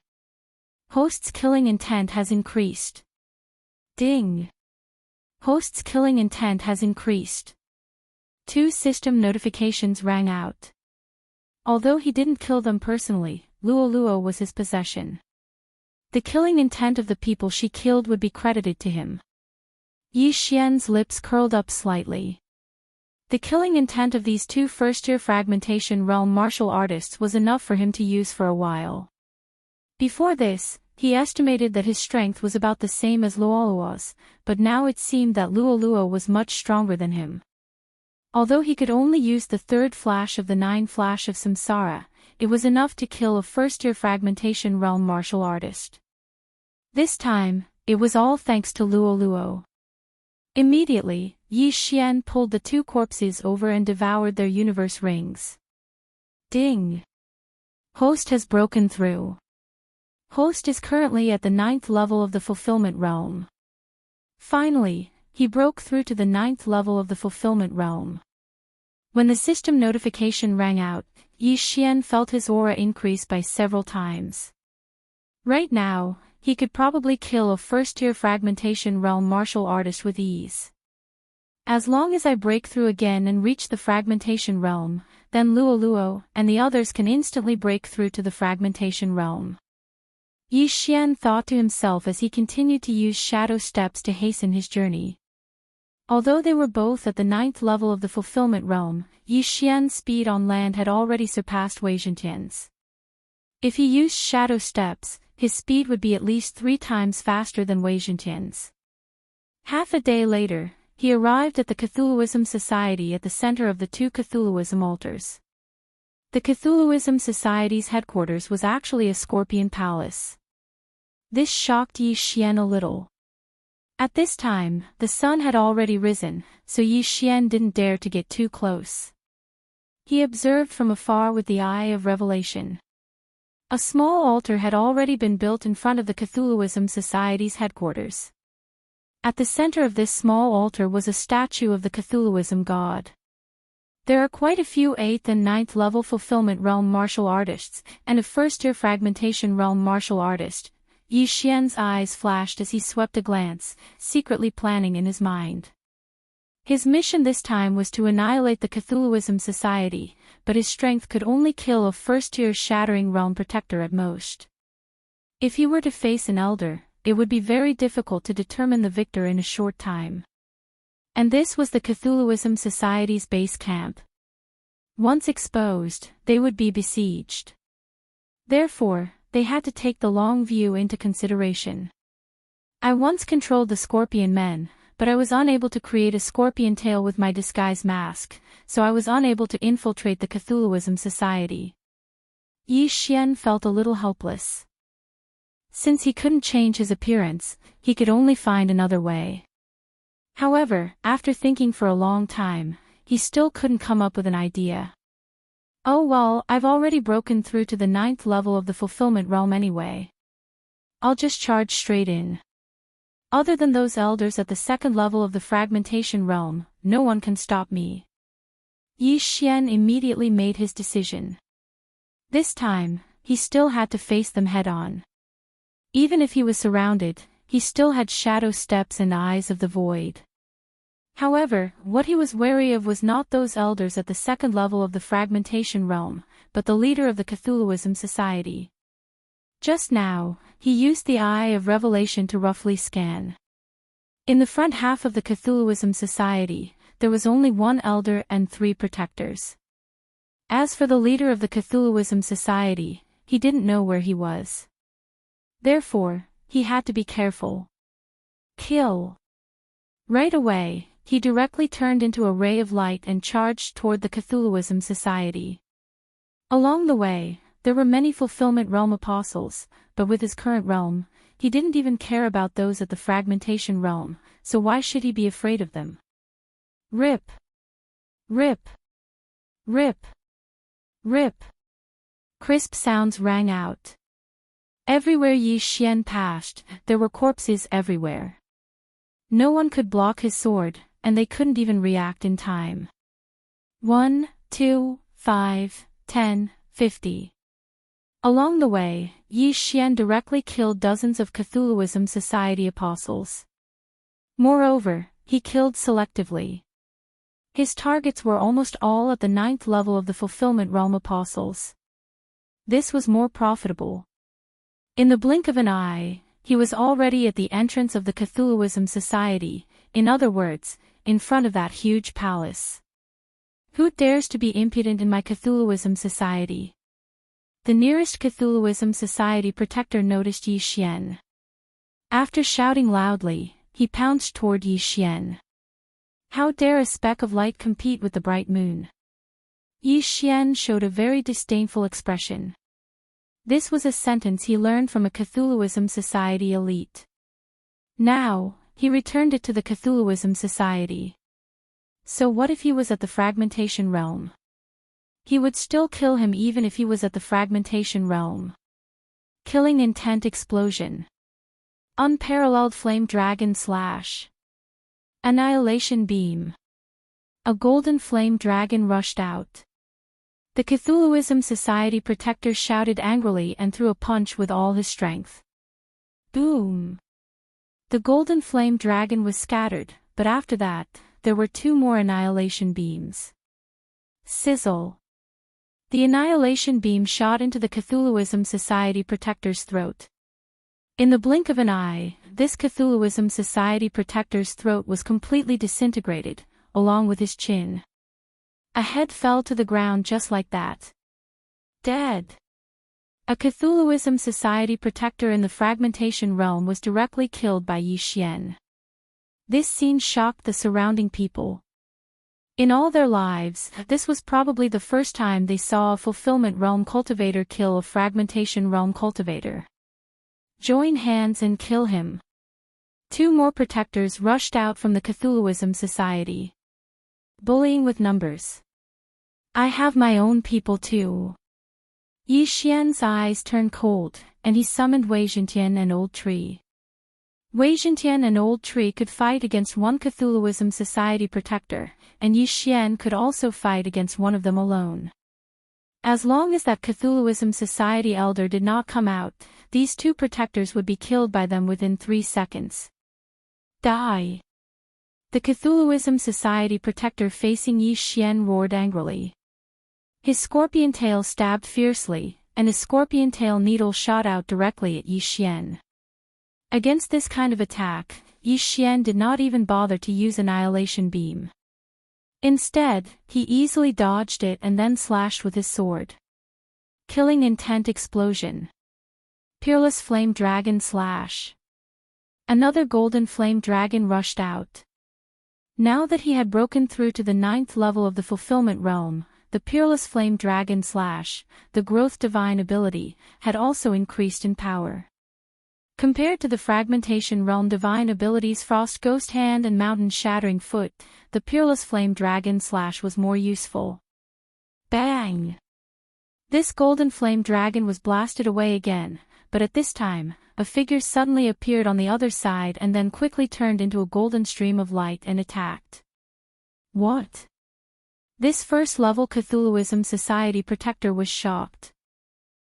Host's killing intent has increased. Ding. Host's killing intent has increased. 2 system notifications rang out. Although he didn't kill them personally, Luo was his possession. The killing intent of the people she killed would be credited to him. Yi Xian's lips curled up slightly. The killing intent of these 2 first-year fragmentation realm martial artists was enough for him to use for a while. Before this, he estimated that his strength was about the same as Luoluo's, but now it seemed that Luoluo was much stronger than him. Although he could only use the 3rd flash of the 9 flash of Samsara, it was enough to kill a first-year fragmentation realm martial artist. This time, it was all thanks to Luoluo. Immediately, Yi Xian pulled the 2 corpses over and devoured their universe rings. Ding! Host has broken through. Host is currently at the 9th level of the Fulfillment Realm. Finally, he broke through to the 9th level of the Fulfillment Realm. When the system notification rang out, Yi Xian felt his aura increase by several times. Right now, he could probably kill a first-tier Fragmentation Realm martial artist with ease. As long as I break through again and reach the Fragmentation Realm, then Luo Luo and the others can instantly break through to the Fragmentation Realm. Yi Xian thought to himself as he continued to use shadow steps to hasten his journey. Although they were both at the 9th level of the Fulfillment Realm, Yi Xian's speed on land had already surpassed Wei Zhentian's. If he used shadow steps, his speed would be at least 3 times faster than Wei Zhentian's. Half a day later, he arrived at the Cthulhuism Society at the center of the 2 Cthulhuism altars. The Cthulhuism Society's headquarters was actually a scorpion palace. This shocked Yi Xian a little. At this time, the sun had already risen, so Yi Xian didn't dare to get too close. He observed from afar with the eye of revelation. A small altar had already been built in front of the Cthulhuism Society's headquarters. At the center of this small altar was a statue of the Cthulhuism god. There are quite a few 8th and 9th level Fulfillment Realm martial artists, and a first-tier Fragmentation Realm martial artist. Yi Xian's eyes flashed as he swept a glance, secretly planning in his mind. His mission this time was to annihilate the Cthulhuism Society, but his strength could only kill a first-tier Shattering Realm Protector at most. If he were to face an elder, it would be very difficult to determine the victor in a short time. And this was the Cthulhuism Society's base camp. Once exposed, they would be besieged. Therefore, they had to take the long view into consideration. I once controlled the Scorpion Men, but I was unable to create a scorpion tail with my disguise mask, so I was unable to infiltrate the Cthulhuism Society. Yi Xian felt a little helpless. Since he couldn't change his appearance, he could only find another way. However, after thinking for a long time, he still couldn't come up with an idea. Oh well, I've already broken through to the 9th level of the Fulfillment Realm anyway. I'll just charge straight in. Other than those elders at the 2nd level of the Fragmentation Realm, no one can stop me. Yi Xian immediately made his decision. This time, he still had to face them head-on. Even if he was surrounded, he still had shadow steps and eyes of the void. However, what he was wary of was not those elders at the 2nd level of the Fragmentation Realm, but the leader of the Cthulhuism Society. Just now, he used the Eye of Revelation to roughly scan. In the front half of the Cthulhuism Society, there was only 1 elder and 3 protectors. As for the leader of the Cthulhuism Society, he didn't know where he was. Therefore, he had to be careful. Kill. Right away, he directly turned into a ray of light and charged toward the Cthulhuism Society. Along the way, there were many Fulfillment Realm apostles, but with his current realm, he didn't even care about those at the Fragmentation Realm, so why should he be afraid of them? Rip! Rip! Rip! Rip! Crisp sounds rang out. Everywhere Yi Xian passed, there were corpses everywhere. No one could block his sword, and they couldn't even react in time. 1, 2, 5, 10, 50. Along the way, Yi Xian directly killed dozens of Cthulhuism Society apostles. Moreover, he killed selectively. His targets were almost all at the 9th level of the Fulfillment Realm apostles. This was more profitable. In the blink of an eye, he was already at the entrance of the Cthulhuism Society, in other words, in front of that huge palace. Who dares to be impudent in my Cthulhuism Society? The nearest Cthulhuism Society protector noticed Yi Xian. After shouting loudly, he pounced toward Yi Xian. How dare a speck of light compete with the bright moon? Yi Xian showed a very disdainful expression. This was a sentence he learned from a Cthulhuism Society elite. Now, he returned it to the Cthulhuism Society. So what if he was at the Fragmentation Realm? He would still kill him even if he was at the Fragmentation Realm. Killing intent explosion. Unparalleled flame dragon slash. Annihilation beam. A golden flame dragon rushed out. The Cthulhuism Society protector shouted angrily and threw a punch with all his strength. Boom! The golden flame dragon was scattered, but after that, there were 2 more annihilation beams. Sizzle! The annihilation beam shot into the Cthulhuism Society protector's throat. In the blink of an eye, this Cthulhuism Society protector's throat was completely disintegrated, along with his chin. A head fell to the ground just like that. Dead. A Cthulhuism Society protector in the fragmentation realm was directly killed by Yi Xian. This scene shocked the surrounding people. In all their lives, this was probably the first time they saw a fulfillment realm cultivator kill a fragmentation realm cultivator. Join hands and kill him. 2 more protectors rushed out from the Cthulhuism Society. Bullying with numbers. I have my own people too. Yi Xian's eyes turned cold, and he summoned Wei Zhentian and Old Tree. Wei Zhentian and Old Tree could fight against one Cthulhuism Society protector, and Yi Xian could also fight against one of them alone. As long as that Cthulhuism Society elder did not come out, these 2 protectors would be killed by them within 3 seconds. Die! The Cthulhuism Society protector facing Yi Xian roared angrily. His scorpion tail stabbed fiercely, and his scorpion tail needle shot out directly at Yi Xian. Against this kind of attack, Yi Xian did not even bother to use Annihilation Beam. Instead, he easily dodged it and then slashed with his sword. Killing intent explosion. Peerless Flame Dragon slash. Another golden flame dragon rushed out. Now that he had broken through to the 9th level of the Fulfillment Realm, the Peerless Flame Dragon slash, the Growth Divine ability, had also increased in power. Compared to the Fragmentation Realm divine abilities Frost Ghost Hand and Mountain Shattering Foot, the Peerless Flame Dragon slash was more useful. Bang! This golden flame dragon was blasted away again, but at this time, a figure suddenly appeared on the other side and then quickly turned into a golden stream of light and attacked. What? This first-level Cthulhuism Society protector was shocked.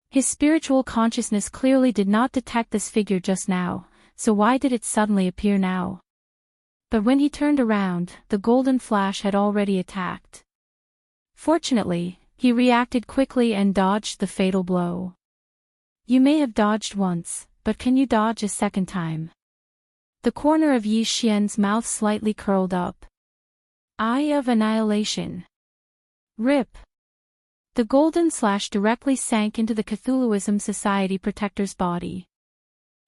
His spiritual consciousness clearly did not detect this figure just now, so why did it suddenly appear now? But when he turned around, the golden flash had already attacked. Fortunately, he reacted quickly and dodged the fatal blow. You may have dodged once, but can you dodge a second time? The corner of Yi Xian's mouth slightly curled up. Eye of Annihilation. Rip. The golden slash directly sank into the Cthulhuism Society protector's body.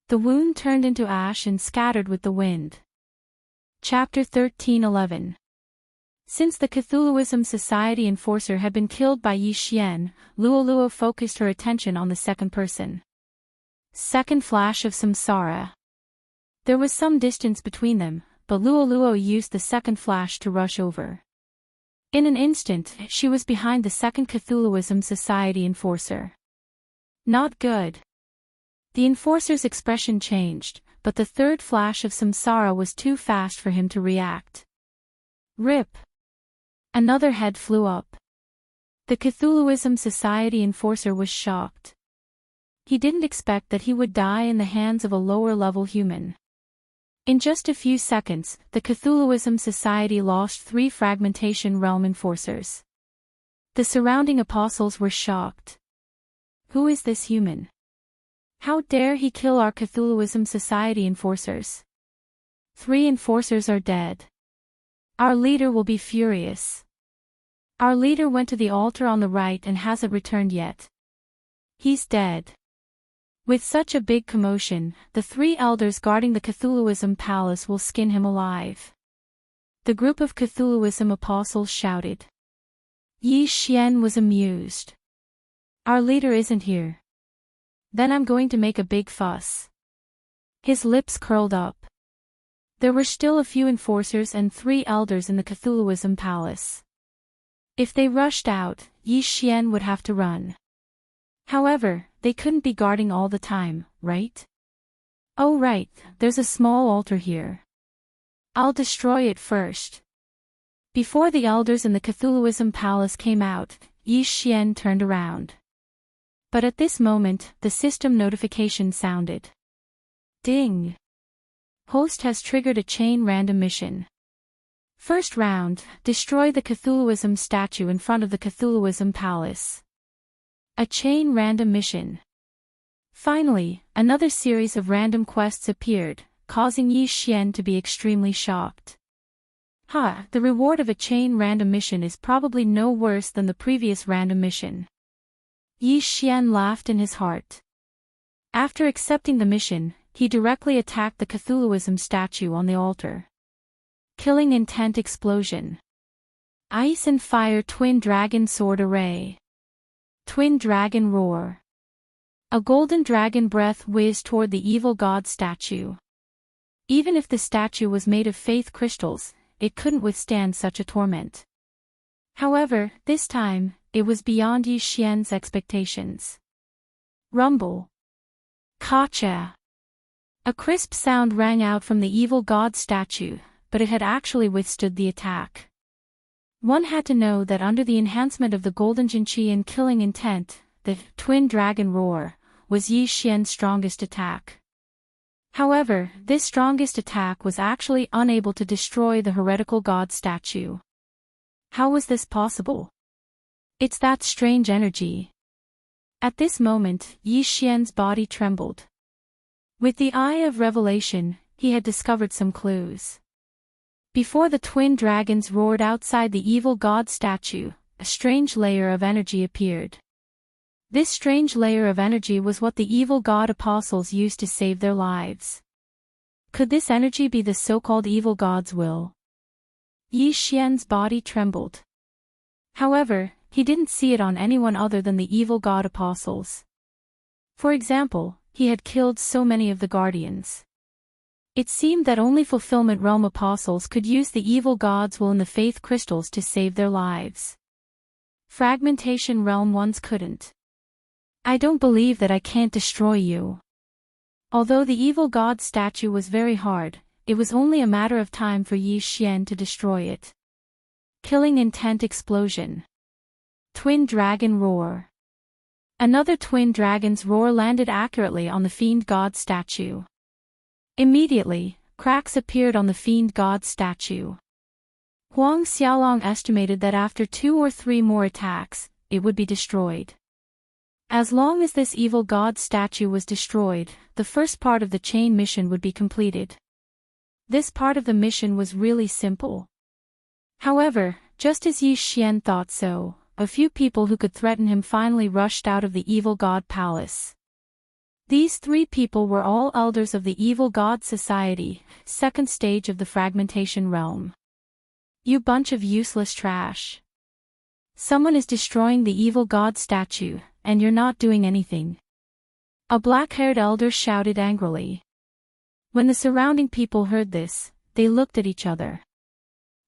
The wound turned into ash and scattered with the wind. Chapter 13:11. Since the Cthulhuism Society enforcer had been killed by Yi Xian, Luo focused her attention on the second person. Second flash of Samsara. There was some distance between them, but Luo used the second flash to rush over. In an instant, she was behind the second Cthulhuism Society enforcer. Not good. The enforcer's expression changed, but the third flash of Samsara was too fast for him to react. Rip. Another head flew up. The Cthulhuism Society enforcer was shocked. He didn't expect that he would die in the hands of a lower-level human. In just a few seconds, the Cthulhuism Society lost 3 Fragmentation Realm enforcers. The surrounding apostles were shocked. Who is this human? How dare he kill our Cthulhuism Society enforcers? 3 enforcers are dead. Our leader will be furious. Our leader went to the altar on the right and hasn't returned yet. He's dead. With such a big commotion, the 3 elders guarding the Cthulhuism palace will skin him alive. The group of Cthulhuism apostles shouted. Yi Xian was amused. Our leader isn't here. Then I'm going to make a big fuss. His lips curled up. There were still a few enforcers and 3 elders in the Cthulhuism palace. If they rushed out, Yi Xian would have to run. However, they couldn't be guarding all the time, right? Oh right, there's a small altar here. I'll destroy it first. Before the elders in the Cthulhuism palace came out, Yi Xian turned around. But at this moment, the system notification sounded. Ding! Host has triggered a chain random mission. First round, destroy the Cthulhuism statue in front of the Cthulhuism palace. A chain random mission. Finally, another series of random quests appeared, causing Yi Xian to be extremely shocked. The reward of a chain random mission is probably no worse than the previous random mission. Yi Xian laughed in his heart. After accepting the mission, he directly attacked the Cthulhuism statue on the altar. Killing intent explosion. Ice and fire twin dragon sword array. Twin dragon roar. A golden dragon breath whizzed toward the evil god statue. Even if the statue was made of faith crystals, it couldn't withstand such a torment. However, this time, it was beyond Yi Xian's expectations. Rumble. Kacha. A crisp sound rang out from the evil god statue, but it had actually withstood the attack. One had to know that under the enhancement of the golden jinqi and killing intent, the twin dragon roar was Yi Xian's strongest attack. However, this strongest attack was actually unable to destroy the heretical god statue. How was this possible? It's that strange energy. At this moment, Yi Xian's body trembled. With the eye of revelation, he had discovered some clues. Before the twin dragons roared outside the evil god statue, a strange layer of energy appeared. This strange layer of energy was what the evil god apostles used to save their lives. Could this energy be the so-called evil god's will? Yi Xian's body trembled. However, he didn't see it on anyone other than the evil god apostles. For example, he had killed so many of the guardians. It seemed that only Fulfillment Realm apostles could use the evil god's will in the faith crystals to save their lives. Fragmentation Realm ones couldn't. I don't believe that I can't destroy you. Although the evil god statue was very hard, it was only a matter of time for Yi Xian to destroy it. Killing intent explosion. Twin dragon roar. Another twin dragon's roar landed accurately on the fiend god statue. Immediately, cracks appeared on the fiend god statue. Huang Xiaolong estimated that after 2 or 3 more attacks, it would be destroyed. As long as this evil god statue was destroyed, the first part of the chain mission would be completed. This part of the mission was really simple. However, just as Yi Xian thought so, a few people who could threaten him finally rushed out of the evil god palace. These 3 people were all elders of the evil god society, second stage of the fragmentation realm. You bunch of useless trash. Someone is destroying the evil god statue, and you're not doing anything. A black-haired elder shouted angrily. When the surrounding people heard this, they looked at each other.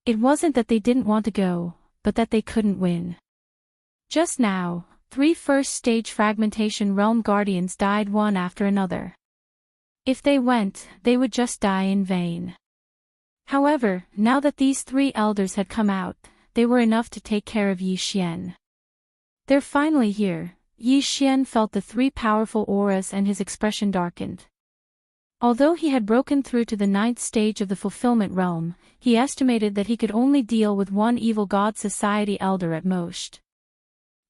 It wasn't that they didn't want to go, but that they couldn't win. Just now, 3 first-stage fragmentation realm guardians died one after another. If they went, they would just die in vain. However, now that these 3 elders had come out, they were enough to take care of Yi Xian. They're finally here. Yi Xian felt the 3 powerful auras and his expression darkened. Although he had broken through to the 9th stage of the fulfillment realm, he estimated that he could only deal with 1 evil god society elder at most.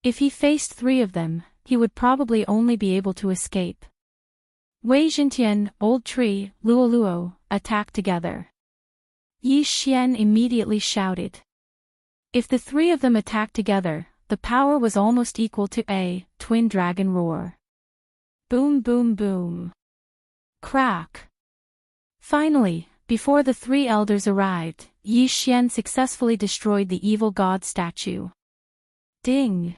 If he faced 3 of them, he would probably only be able to escape. Wei Jintian, Old Tree, Luoluo, attacked together. Yi Xian immediately shouted. If the 3 of them attacked together, the power was almost equal to a twin dragon roar. Boom boom boom. Crack. Finally, before the 3 elders arrived, Yi Xian successfully destroyed the evil god statue. Ding.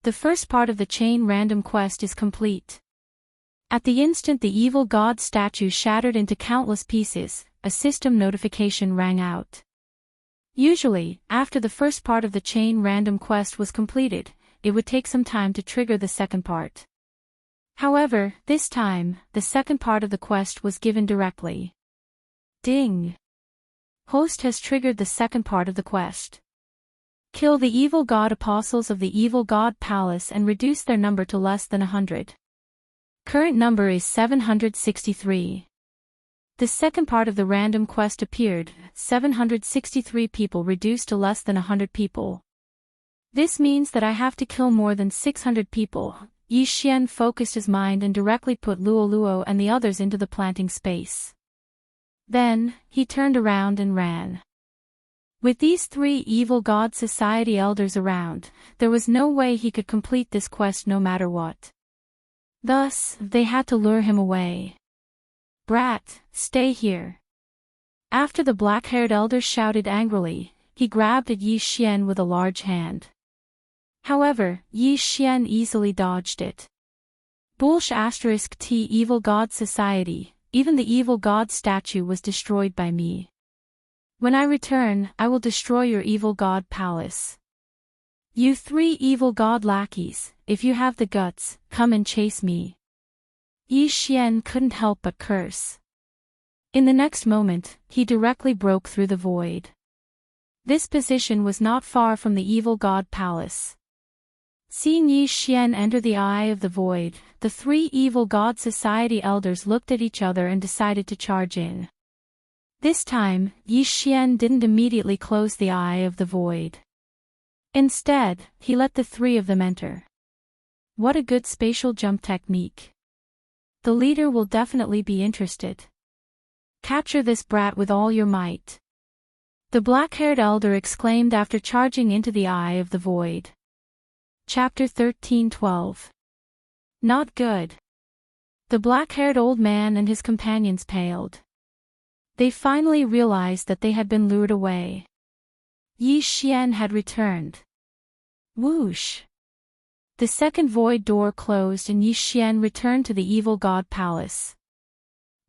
The first part of the chain random quest is complete. At the instant the evil god statue shattered into countless pieces, a system notification rang out. Usually, after the first part of the chain random quest was completed, it would take some time to trigger the second part. However, this time, the second part of the quest was given directly. Ding! Host has triggered the second part of the quest. Kill the evil god apostles of the evil god palace and reduce their number to less than 100. Current number is 763. The second part of the random quest appeared, 763 people reduced to less than 100 people. This means that I have to kill more than 600 people. Yi Xian focused his mind and directly put Luo Luo and the others into the planting space. Then, he turned around and ran. With these three evil god society elders around, there was no way he could complete this quest no matter what. Thus, they had to lure him away. Brat, stay here. After the black-haired elder shouted angrily, he grabbed at Yi Xian with a large hand. However, Yi Xian easily dodged it. *T Evil God Society, even the evil god statue was destroyed by me. When I return, I will destroy your evil god palace. You three evil god lackeys, if you have the guts, come and chase me. Yi Xian couldn't help but curse. In the next moment, he directly broke through the void. This position was not far from the evil god palace. Seeing Yi Xian enter the eye of the void, the three evil god society elders looked at each other and decided to charge in. This time, Yi Xian didn't immediately close the eye of the void. Instead, he let the three of them enter. What a good spatial jump technique. The leader will definitely be interested. Capture this brat with all your might. The black-haired elder exclaimed after charging into the eye of the void. Chapter 13:12. Not good. The black-haired old man and his companions paled. They finally realized that they had been lured away. Yi Xian had returned. Whoosh! The second void door closed and Yi Xian returned to the evil god palace.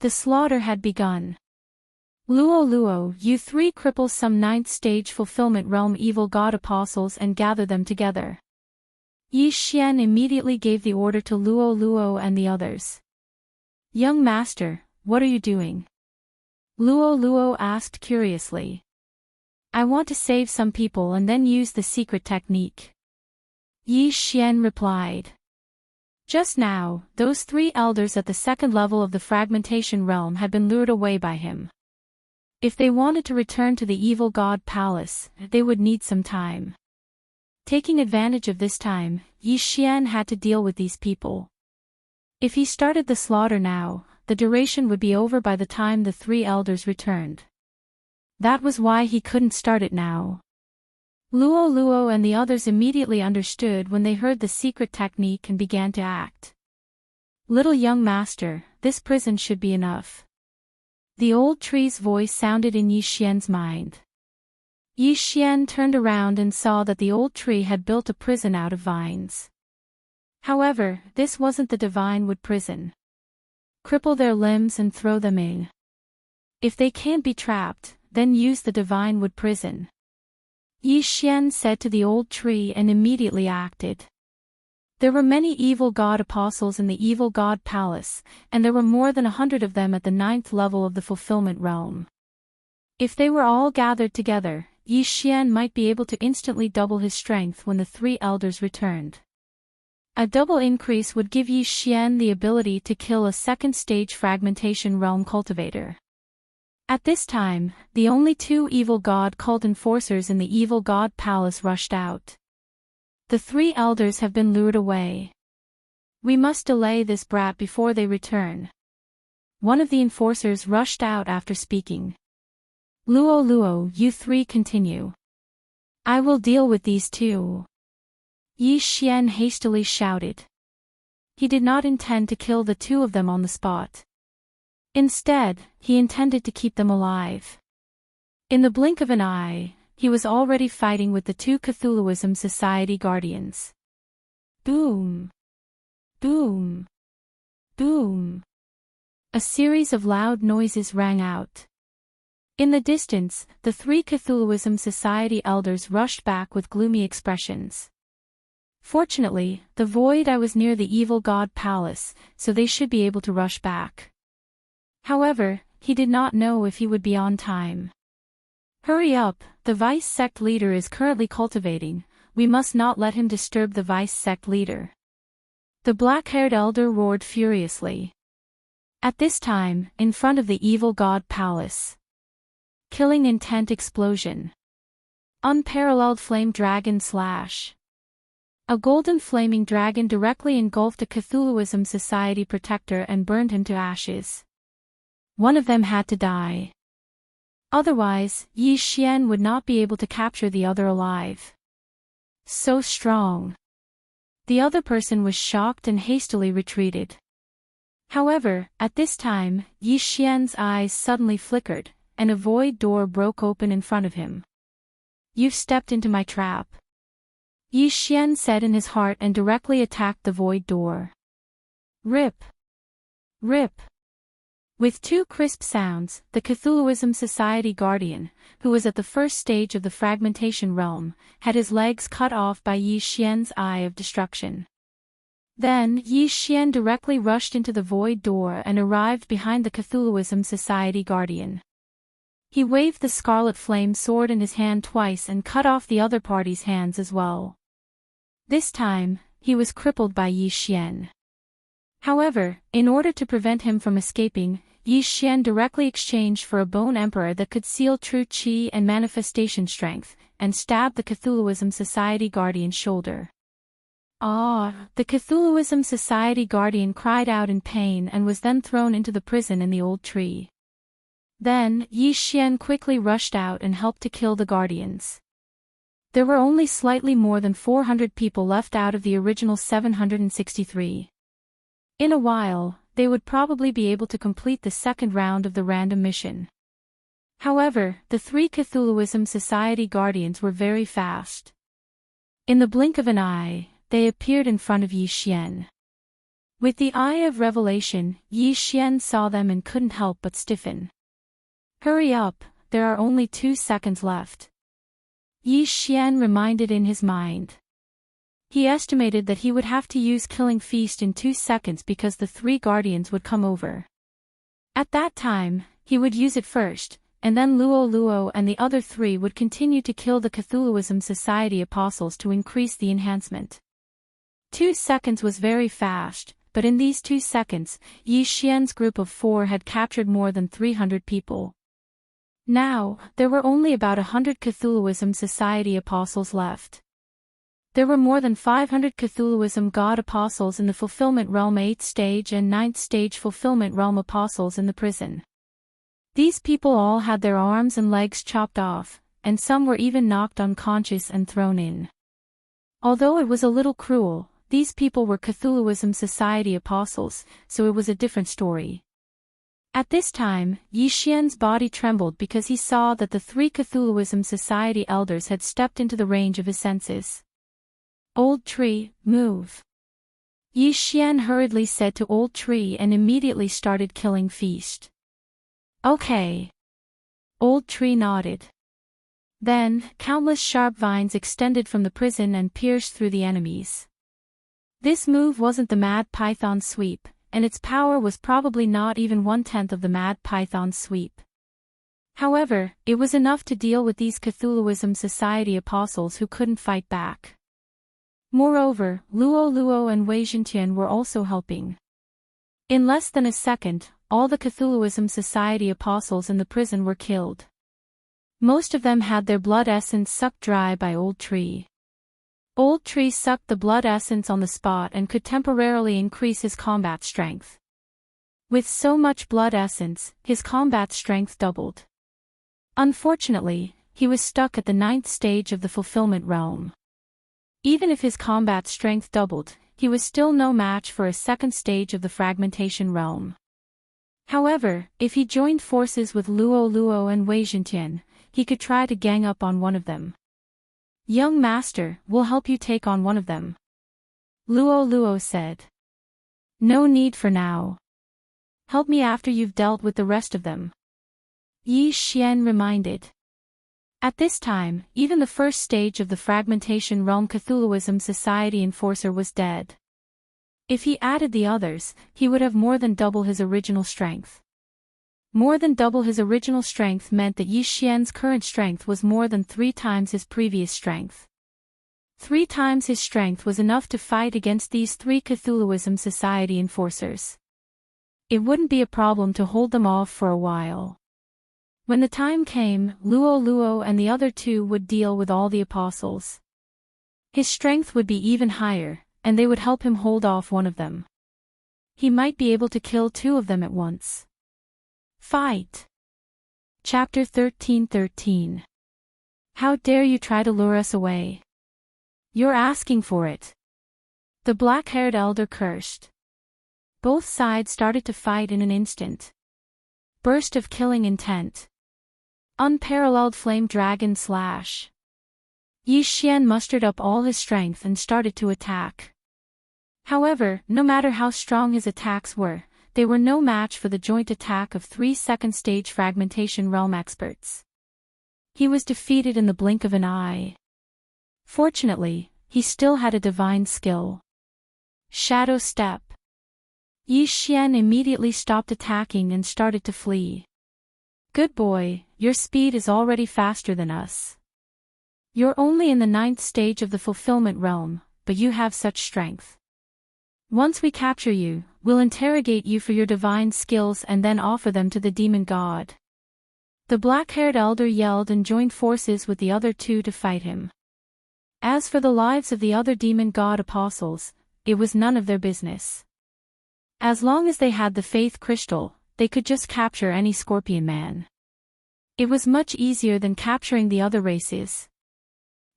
The slaughter had begun. Luo Luo, you three cripple some 9th stage fulfillment realm evil god apostles and gather them together. Yi Xian immediately gave the order to Luo Luo and the others. Young master, what are you doing? Luo Luo asked curiously. I want to save some people and then use the secret technique. Yi Xian replied. Just now, those three elders at the second level of the fragmentation realm had been lured away by him. If they wanted to return to the evil god palace, they would need some time. Taking advantage of this time, Yi Xian had to deal with these people. If he started the slaughter now, the duration would be over by the time the three elders returned. That was why he couldn't start it now. Luo Luo and the others immediately understood when they heard the secret technique and began to act. Little young master, this prison should be enough. The old tree's voice sounded in Yi Xian's mind. Yi Xian turned around and saw that the old tree had built a prison out of vines. However, this wasn't the divine wood prison. Cripple their limbs and throw them in. If they can't be trapped, then use the divine wood prison. Yi Xian said to the old tree and immediately acted. There were many evil god apostles in the evil god palace, and there were more than 100 of them at the 9th level of the fulfillment realm. If they were all gathered together, Yi Xian might be able to instantly double his strength when the three elders returned. A double increase would give Yi Xian the ability to kill a second-stage fragmentation realm cultivator. At this time, the only two evil god cult enforcers in the evil god palace rushed out. The three elders have been lured away. We must delay this brat before they return. One of the enforcers rushed out after speaking. Luo Luo, you three continue. I will deal with these two. Yi Xian hastily shouted. He did not intend to kill the two of them on the spot. Instead, he intended to keep them alive. In the blink of an eye, he was already fighting with the two Cthulhuism Society guardians. Boom! Boom! Boom! A series of loud noises rang out. In the distance, the three Cthulhuism Society elders rushed back with gloomy expressions. Fortunately, the void eye was near the evil god palace, so they should be able to rush back. However, he did not know if he would be on time. Hurry up, the vice sect leader is currently cultivating, we must not let him disturb the vice sect leader. The black-haired elder roared furiously. At this time, in front of the evil god palace. Killing intent explosion. Unparalleled flame dragon slash. A golden flaming dragon directly engulfed a Cthulhuism Society protector and burned him to ashes. One of them had to die. Otherwise, Yi Xian would not be able to capture the other alive. So strong. The other person was shocked and hastily retreated. However, at this time, Yi Xian's eyes suddenly flickered, and a void door broke open in front of him. You've stepped into my trap. Yi Xian said in his heart and directly attacked the void door. Rip! Rip! With two crisp sounds, the Cthulhuism Society Guardian, who was at the first stage of the fragmentation realm, had his legs cut off by Yi Xian's eye of destruction. Then Yi Xian directly rushed into the void door and arrived behind the Cthulhuism Society Guardian. He waved the scarlet flame sword in his hand twice and cut off the other party's hands as well. This time, he was crippled by Yi Xian. However, in order to prevent him from escaping, Yi Xian directly exchanged for a bone emperor that could seal true qi and manifestation strength, and stabbed the Cthulhuism Society Guardian's shoulder. Ah! The Cthulhuism Society Guardian cried out in pain and was then thrown into the prison in the old tree. Then, Yi Xian quickly rushed out and helped to kill the Guardians. There were only slightly more than 400 people left out of the original 763. In a while, they would probably be able to complete the second round of the random mission. However, the three Cthulhuism Society Guardians were very fast. In the blink of an eye, they appeared in front of Yi Xian. With the eye of revelation, Yi Xian saw them and couldn't help but stiffen. Hurry up, there are only 2 seconds left. Yi Xian reminded in his mind. He estimated that he would have to use Killing Feast in 2 seconds because the 3 guardians would come over. At that time, he would use it first, and then Luo Luo and the other 3 would continue to kill the Cthulhuism Society apostles to increase the enhancement. 2 seconds was very fast, but in these 2 seconds, Yi Xian's group of 4 had captured more than 300 people. Now, there were only about 100 Cthulhuism Society apostles left. There were more than 500 Cthulhuism God apostles in the Fulfillment Realm 8th stage and 9th stage Fulfillment Realm apostles in the prison. These people all had their arms and legs chopped off, and some were even knocked unconscious and thrown in. Although it was a little cruel, these people were Cthulhuism Society apostles, so it was a different story. At this time, Yi Xian's body trembled because he saw that the 3 Cthulhuism Society elders had stepped into the range of his senses. Old Tree, move. Yi Xian hurriedly said to Old Tree and immediately started Killing Feast. Okay. Old Tree nodded. Then, countless sharp vines extended from the prison and pierced through the enemies. This move wasn't the Mad Python sweep, and its power was probably not even 1/10 of the Mad Python sweep. However, it was enough to deal with these Cthulhuism Society apostles who couldn't fight back. Moreover, Luo Luo and Wei Zhentian were also helping. In less than a second, all the Cthulhuism Society apostles in the prison were killed. Most of them had their blood essence sucked dry by Old Tree. Old Tree sucked the blood essence on the spot and could temporarily increase his combat strength. With so much blood essence, his combat strength doubled. Unfortunately, he was stuck at the 9th stage of the Fulfillment Realm. Even if his combat strength doubled, he was still no match for a second stage of the Fragmentation Realm. However, if he joined forces with Luo Luo and Wei Zhentian, he could try to gang up on one of them. Young Master, we'll help you take on one of them. Luo Luo said. No need for now. Help me after you've dealt with the rest of them. Yi Xian reminded. At this time, even the first stage of the Fragmentation Realm Cthulhuism Society Enforcer was dead. If he added the others, he would have more than double his original strength. More than double his original strength meant that Yi Xian's current strength was more than 3 times his previous strength. 3 times his strength was enough to fight against these 3 Cthulhuism Society Enforcers. It wouldn't be a problem to hold them off for a while. When the time came, Luo and the other 2 would deal with all the apostles. His strength would be even higher, and they would help him hold off one of them. He might be able to kill 2 of them at once. Fight! Chapter 13:13. How dare you try to lure us away? You're asking for it. The black-haired elder cursed. Both sides started to fight in an instant. Burst of killing intent. Unparalleled flame dragon slash. Yi Xian mustered up all his strength and started to attack. However, no matter how strong his attacks were, they were no match for the joint attack of 3 second-stage Fragmentation Realm experts. He was defeated in the blink of an eye. Fortunately, he still had a divine skill. Shadow Step. Yi Xian immediately stopped attacking and started to flee. Good boy, your speed is already faster than us. You're only in the 9th stage of the Fulfillment Realm, but you have such strength. Once we capture you, we'll interrogate you for your divine skills and then offer them to the demon god. The black-haired elder yelled and joined forces with the other 2 to fight him. As for the lives of the other demon god apostles, it was none of their business. As long as they had the faith crystal, they could just capture any scorpion man. It was much easier than capturing the other races.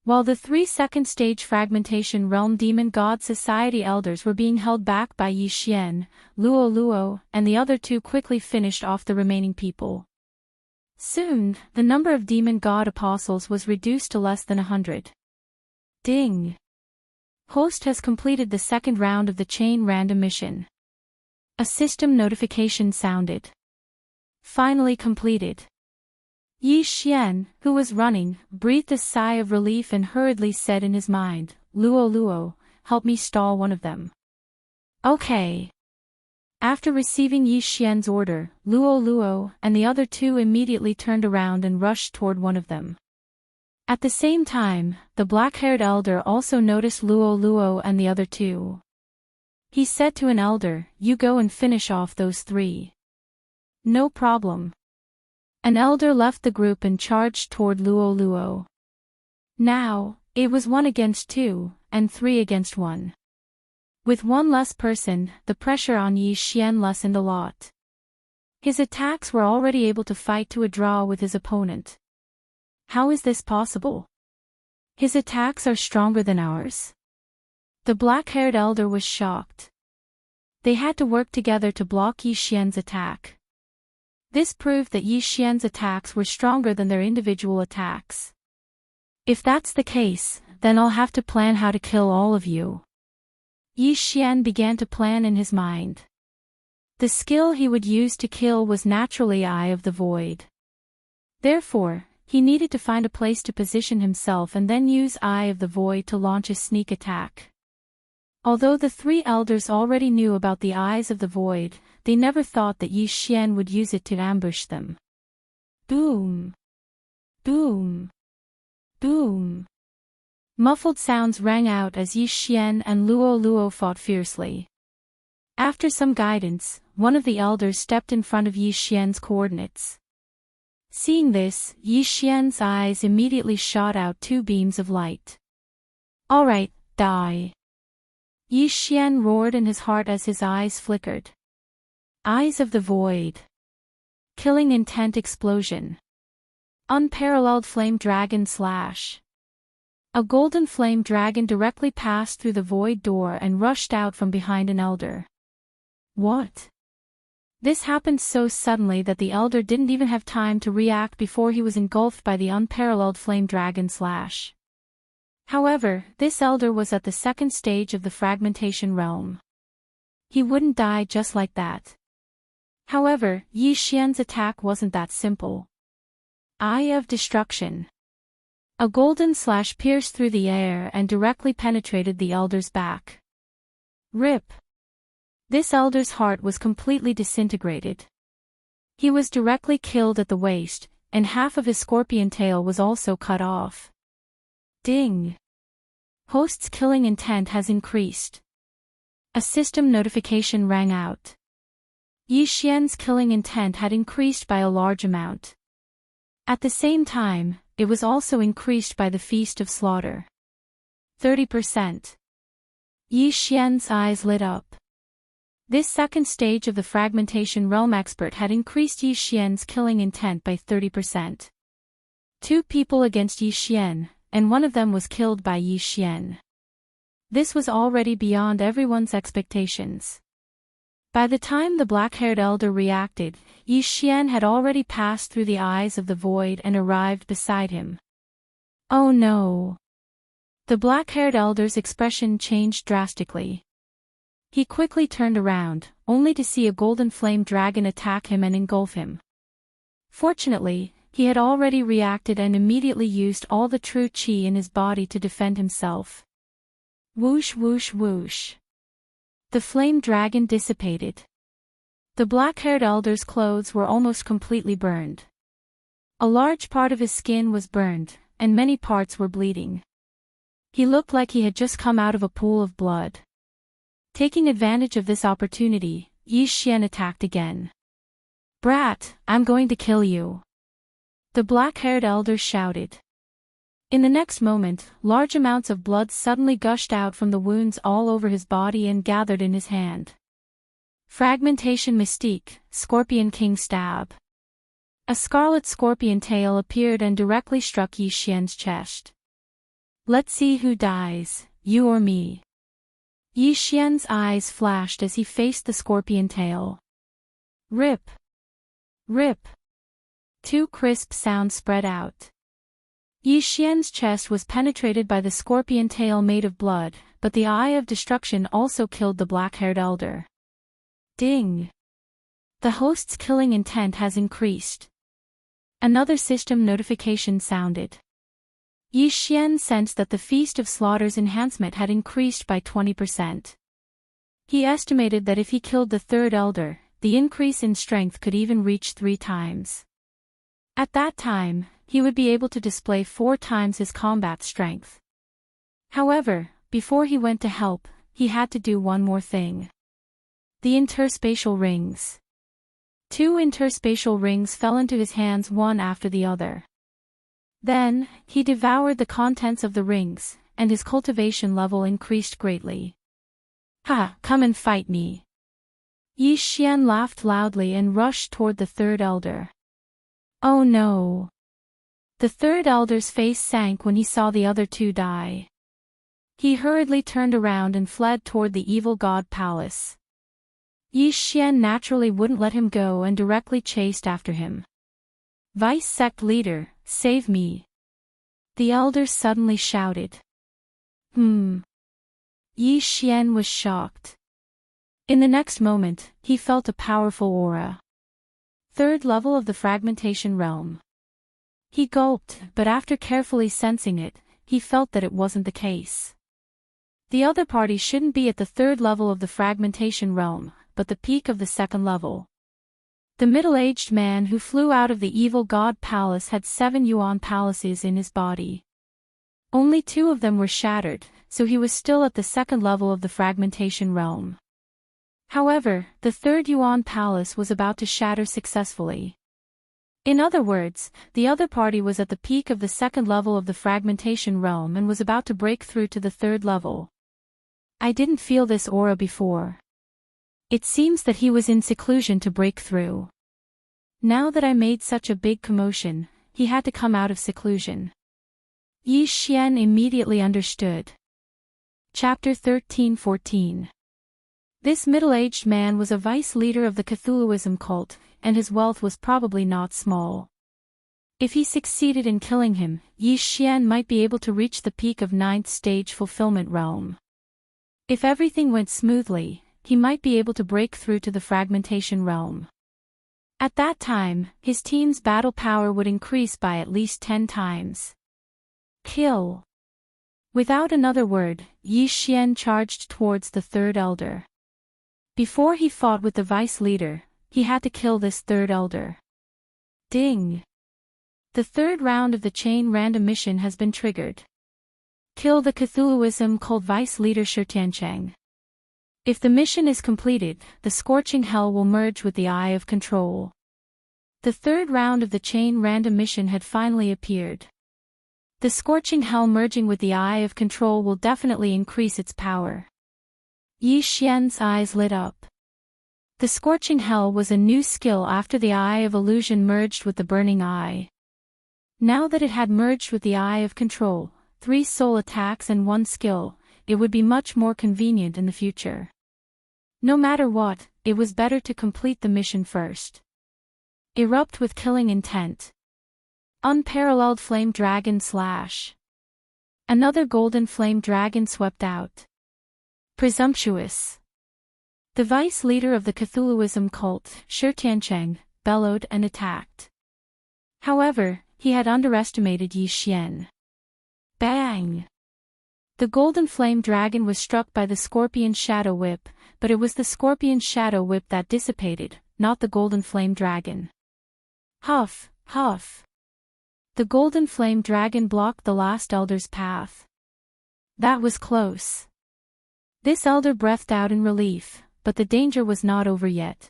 While the 3 second-stage Fragmentation Realm Demon God Society elders were being held back by Yi Xian, Luo and the other 2 quickly finished off the remaining people. Soon, the number of demon god apostles was reduced to less than 100. Ding! Host has completed the 2nd round of the chain random mission. A system notification sounded. Finally completed. Yi Xian, who was running, breathed a sigh of relief and hurriedly said in his mind, Luo, help me stall one of them. Okay. After receiving Yi Xian's order, Luo and the other 2 immediately turned around and rushed toward one of them. At the same time, the black-haired elder also noticed Luo and the other 2. He said to an elder, you go and finish off those 3. No problem. An elder left the group and charged toward Luo. Now, it was 1 against 2, and 3 against 1. With 1 less person, the pressure on Yi Xian lessened a lot. His attacks were already able to fight to a draw with his opponent. How is this possible? His attacks are stronger than ours. The black-haired elder was shocked. They had to work together to block Yi Xian's attack. This proved that Yi Xian's attacks were stronger than their individual attacks. If that's the case, then I'll have to plan how to kill all of you. Yi Xian began to plan in his mind. The skill he would use to kill was naturally Eye of the Void. Therefore, he needed to find a place to position himself and then use Eye of the Void to launch a sneak attack. Although the 3 elders already knew about the Eyes of the Void, they never thought that Yi Xian would use it to ambush them. Boom! Boom! Boom! Muffled sounds rang out as Yi Xian and Luo fought fiercely. After some guidance, one of the elders stepped in front of Yi Xian's coordinates. Seeing this, Yi Xian's eyes immediately shot out 2 beams of light. Alright, die! Yi Xian roared in his heart as his eyes flickered. Eyes of the Void. Killing intent explosion. Unparalleled flame dragon slash. A golden flame dragon directly passed through the void door and rushed out from behind an elder. What? This happened so suddenly that the elder didn't even have time to react before he was engulfed by the unparalleled flame dragon slash. However, this elder was at the 2nd stage of the Fragmentation Realm. He wouldn't die just like that. However, Yi Xian's attack wasn't that simple. Eye of Destruction. A golden slash pierced through the air and directly penetrated the elder's back. Rip. This elder's heart was completely disintegrated. He was directly killed at the waist, and half of his scorpion tail was also cut off. Ding. Host's killing intent has increased. A system notification rang out. Yi Xian's killing intent had increased by a large amount. At the same time, it was also increased by the Feast of Slaughter. 30%. Yi Xian's eyes lit up. This second stage of the fragmentation realm expert had increased Yi Xian's killing intent by 30%. 2 people against Yi Xian, and one of them was killed by Yi Xian. This was already beyond everyone's expectations. By the time the black-haired elder reacted, Yi Xian had already passed through the eyes of the void and arrived beside him. Oh no! The black-haired elder's expression changed drastically. He quickly turned around, only to see a golden flame dragon attack him and engulf him. Fortunately, he had already reacted and immediately used all the true qi in his body to defend himself. Whoosh whoosh whoosh. The flame dragon dissipated. The black-haired elder's clothes were almost completely burned. A large part of his skin was burned, and many parts were bleeding. He looked like he had just come out of a pool of blood. Taking advantage of this opportunity, Yi Xian attacked again. Brat, I'm going to kill you. The black-haired elder shouted. In the next moment, large amounts of blood suddenly gushed out from the wounds all over his body and gathered in his hand. Fragmentation Mystique, Scorpion King Stab. A scarlet scorpion tail appeared and directly struck Yi Xian's chest. Let's see who dies, you or me. Yi Xian's eyes flashed as he faced the scorpion tail. Rip. Rip. 2 crisp sounds spread out. Yi Xian's chest was penetrated by the scorpion tail made of blood, but the Eye of Destruction also killed the black-haired elder. Ding! The host's killing intent has increased. Another system notification sounded. Yi Xian sensed that the Feast of Slaughter's enhancement had increased by 20%. He estimated that if he killed the third elder, the increase in strength could even reach 3 times. At that time, he would be able to display 4 times his combat strength. However, before he went to help, he had to do one more thing. The interspatial rings. 2 interspatial rings fell into his hands one after the other. Then, he devoured the contents of the rings, and his cultivation level increased greatly. Ha, come and fight me. Yi Xian laughed loudly and rushed toward the third elder. Oh no. The third elder's face sank when he saw the other 2 die. He hurriedly turned around and fled toward the evil god palace. Yi Xian naturally wouldn't let him go and directly chased after him. Vice sect leader, save me. The elder suddenly shouted. Yi Xian was shocked. In the next moment, he felt a powerful aura. 3rd level of the fragmentation realm. He gulped, but after carefully sensing it, he felt that it wasn't the case. The other party shouldn't be at the 3rd level of the fragmentation realm, but the peak of the 2nd level. The middle-aged man who flew out of the evil god palace had 7 yuan palaces in his body. Only 2 of them were shattered, so he was still at the 2nd level of the fragmentation realm. However, the 3rd yuan palace was about to shatter successfully. In other words, the other party was at the peak of the 2nd level of the fragmentation realm and was about to break through to the 3rd level. I didn't feel this aura before. It seems that he was in seclusion to break through. Now that I made such a big commotion, he had to come out of seclusion. Yi Xian immediately understood. Chapter 13-14. This middle-aged man was a vice leader of the Cthulhuism cult, and his wealth was probably not small. If he succeeded in killing him, Yi Xian might be able to reach the peak of 9th stage fulfillment realm. If everything went smoothly, he might be able to break through to the fragmentation realm. At that time, his team's battle power would increase by at least 10 times. Kill. Without another word, Yi Xian charged towards the third elder. Before he fought with the vice leader, he had to kill this third elder. Ding. The third round of the chain random mission has been triggered. Kill the Cthulhuism cult vice leader Shirtiancheng. If the mission is completed, the scorching hell will merge with the Eye of Control. The third round of the chain random mission had finally appeared. The scorching hell merging with the Eye of Control will definitely increase its power. Yi Xian's eyes lit up. The scorching hell was a new skill after the Eye of Illusion merged with the burning eye. Now that it had merged with the Eye of Control, 3 soul attacks and 1 skill, it would be much more convenient in the future. No matter what, it was better to complete the mission first. Erupt with killing intent. Unparalleled flame dragon slash. Another golden flame dragon swept out. Presumptuous. The vice leader of the Cthulhuism cult, Shirtiancheng, bellowed and attacked. However, he had underestimated Yi Xian. Bang! The golden flame dragon was struck by the scorpion shadow whip, but it was the scorpion shadow whip that dissipated, not the golden flame dragon. Huff, huff. The golden flame dragon blocked the last elder's path. That was close. This elder breathed out in relief, but the danger was not over yet.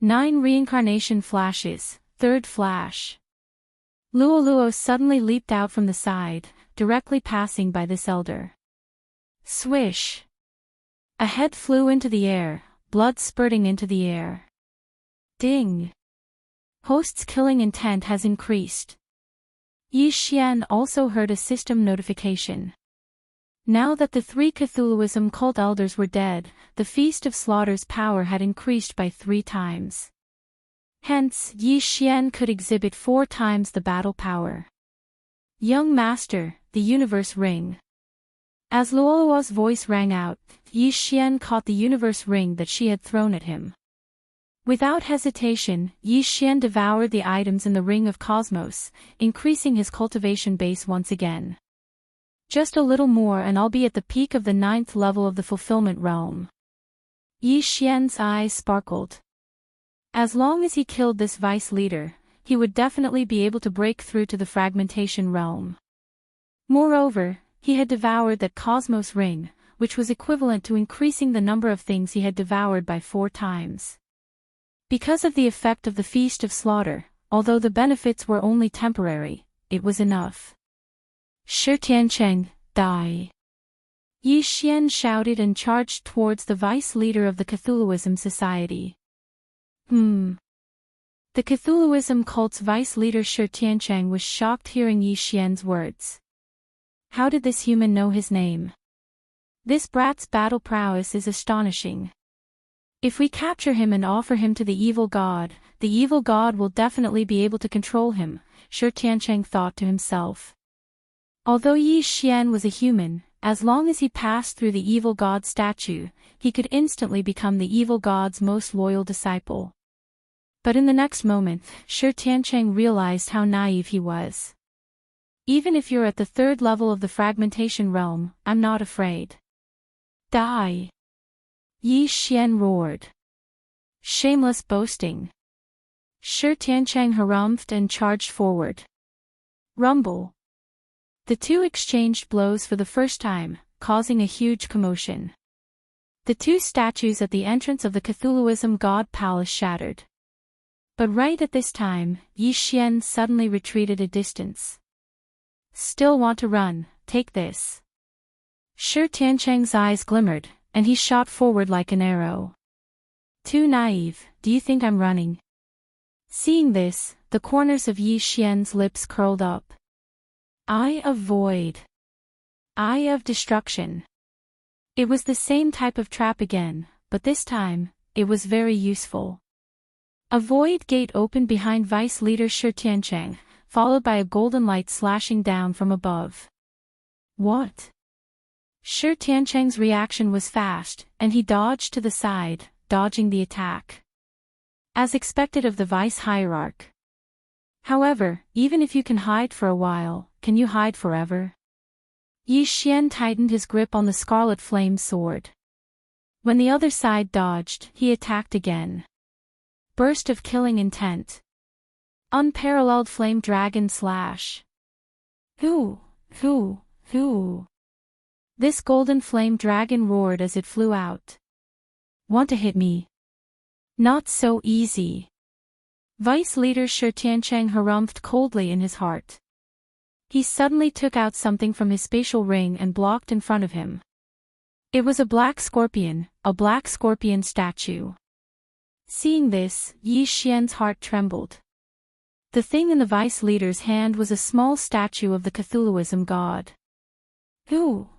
9 reincarnation flashes, third flash. Luoluo suddenly leaped out from the side, directly passing by this elder. Swish! A head flew into the air, blood spurting into the air. Ding! Host's killing intent has increased. Yi Xian also heard a system notification. Now that the 3 Cthulhuism cult elders were dead, the Feast of Slaughter's power had increased by 3 times. Hence, Yi Xian could exhibit 4 times the battle power. Young Master, the Universe Ring. As Luoluo's voice rang out, Yi Xian caught the Universe Ring that she had thrown at him. Without hesitation, Yi Xian devoured the items in the Ring of Cosmos, increasing his cultivation base once again. Just a little more and I'll be at the peak of the 9th level of the Fulfillment Realm. Yi Xian's eyes sparkled. As long as he killed this vice leader, he would definitely be able to break through to the Fragmentation Realm. Moreover, he had devoured that Cosmos Ring, which was equivalent to increasing the number of things he had devoured by 4 times. Because of the effect of the Feast of Slaughter, although the benefits were only temporary, it was enough. Shirtiancheng, die! Yi Xian shouted and charged towards the vice leader of the Cthulhuism Society. The Cthulhuism cult's vice leader Shirtiancheng was shocked hearing Yi Xian's words. How did this human know his name? This brat's battle prowess is astonishing. If we capture him and offer him to the evil god will definitely be able to control him, Shirtiancheng thought to himself. Although Yi Xian was a human, as long as he passed through the evil god statue, he could instantly become the evil god's most loyal disciple. But in the next moment, Shirtiancheng realized how naive he was. Even if you're at the 3rd level of the Fragmentation Realm, I'm not afraid. Die! Yi Xian roared. Shameless boasting. Shirtiancheng harumphed and charged forward. Rumble. The 2 exchanged blows for the first time, causing a huge commotion. The 2 statues at the entrance of the Cthulhuism god palace shattered. But right at this time, Yi Xian suddenly retreated a distance. Still want to run, take this. Shirtiancheng's eyes glimmered, and he shot forward like an arrow. Too naive, do you think I'm running? Seeing this, the corners of Yi Xian's lips curled up. Eye of Void. Eye of Destruction. It was the same type of trap again, but this time, it was very useful. A void gate opened behind Vice Leader Shirtiancheng, followed by a golden light slashing down from above. What? Shirtiancheng's reaction was fast, and he dodged to the side, dodging the attack. As expected of the Vice Hierarch. However, even if you can hide for a while, can you hide forever? Yi Xian tightened his grip on the scarlet flame sword. When the other side dodged, he attacked again. Burst of killing intent. Unparalleled flame dragon slash. Hoo! This golden flame dragon roared as it flew out. Want to hit me? Not so easy. Vice leader Shi Tiancheng harumphed coldly in his heart. He suddenly took out something from his spatial ring and blocked in front of him. It was a black scorpion statue. Seeing this, Yi Xian's heart trembled. The thing in the vice leader's hand was a small statue of the Cthulhuism god. Hoo!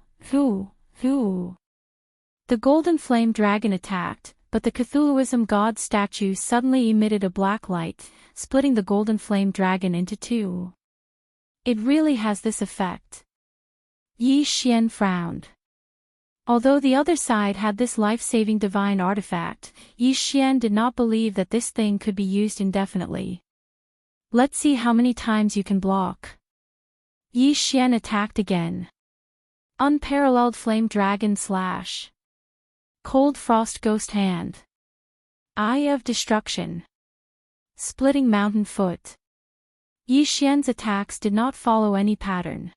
The golden flame dragon attacked, but the Cthulhuism god statue suddenly emitted a black light, splitting the golden flame dragon into two. It really has this effect. Yi Xian frowned. Although the other side had this life-saving divine artifact, Yi Xian did not believe that this thing could be used indefinitely. Let's see how many times you can block. Yi Xian attacked again. Unparalleled flame dragon slash. Cold frost ghost hand. Eye of destruction. Splitting mountain foot. Yi Xian's attacks did not follow any pattern.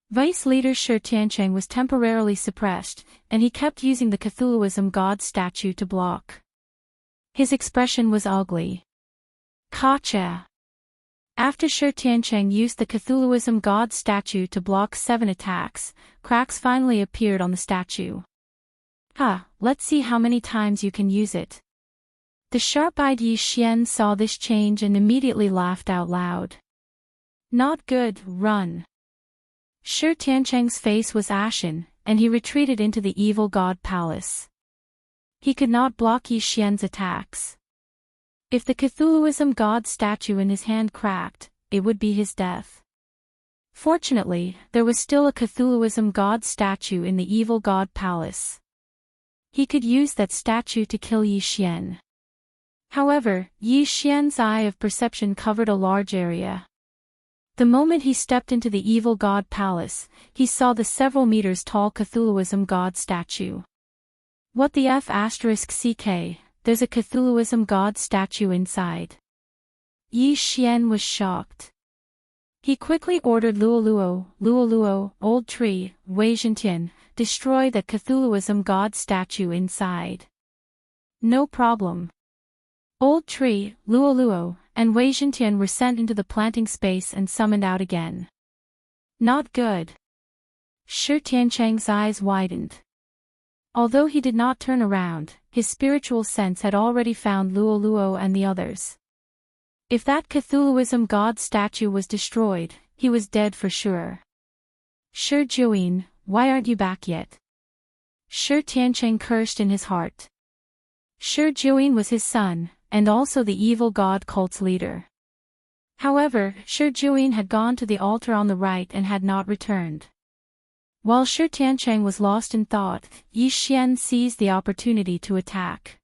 Vice leader Shi Tiancheng was temporarily suppressed, and he kept using the Cthulhuism god statue to block. His expression was ugly. Gotcha! After Shi Tiancheng used the Cthulhuism god statue to block 7 attacks, cracks finally appeared on the statue. Let's see how many times you can use it. The sharp-eyed Yi Xian saw this change and immediately laughed out loud. Not good, run. Shi Tiancheng's face was ashen, and he retreated into the evil god palace. He could not block Yi Xian's attacks. If the Cthulhuism god statue in his hand cracked, it would be his death. Fortunately, there was still a Cthulhuism god statue in the evil god palace. He could use that statue to kill Yi Xian. However, Yi Xian's eye of perception covered a large area. The moment he stepped into the evil god palace, he saw the several meters tall Cthulhuism god statue. What the F***ck? There's a Cthulhuism god statue inside. Yi Xian was shocked. He quickly ordered Luoluo, Old Tree, Wei Zhentian, destroy that Cthulhuism god statue inside. No problem. Old Tree, Luoluo, and Wei Zhentian were sent into the planting space and summoned out again. Not good. Shi Tiancheng's eyes widened. Although he did not turn around, his spiritual sense had already found Luoluo and the others. If that Cthulhuism god statue was destroyed, he was dead for sure. Shi Juyin, why aren't you back yet? Shi Tiancheng cursed in his heart. Shi Juyin was his son, and also the evil god cult's leader. However, Shi Juyin had gone to the altar on the right and had not returned. While Shi Tiancheng was lost in thought, Yi Xian seized the opportunity to attack.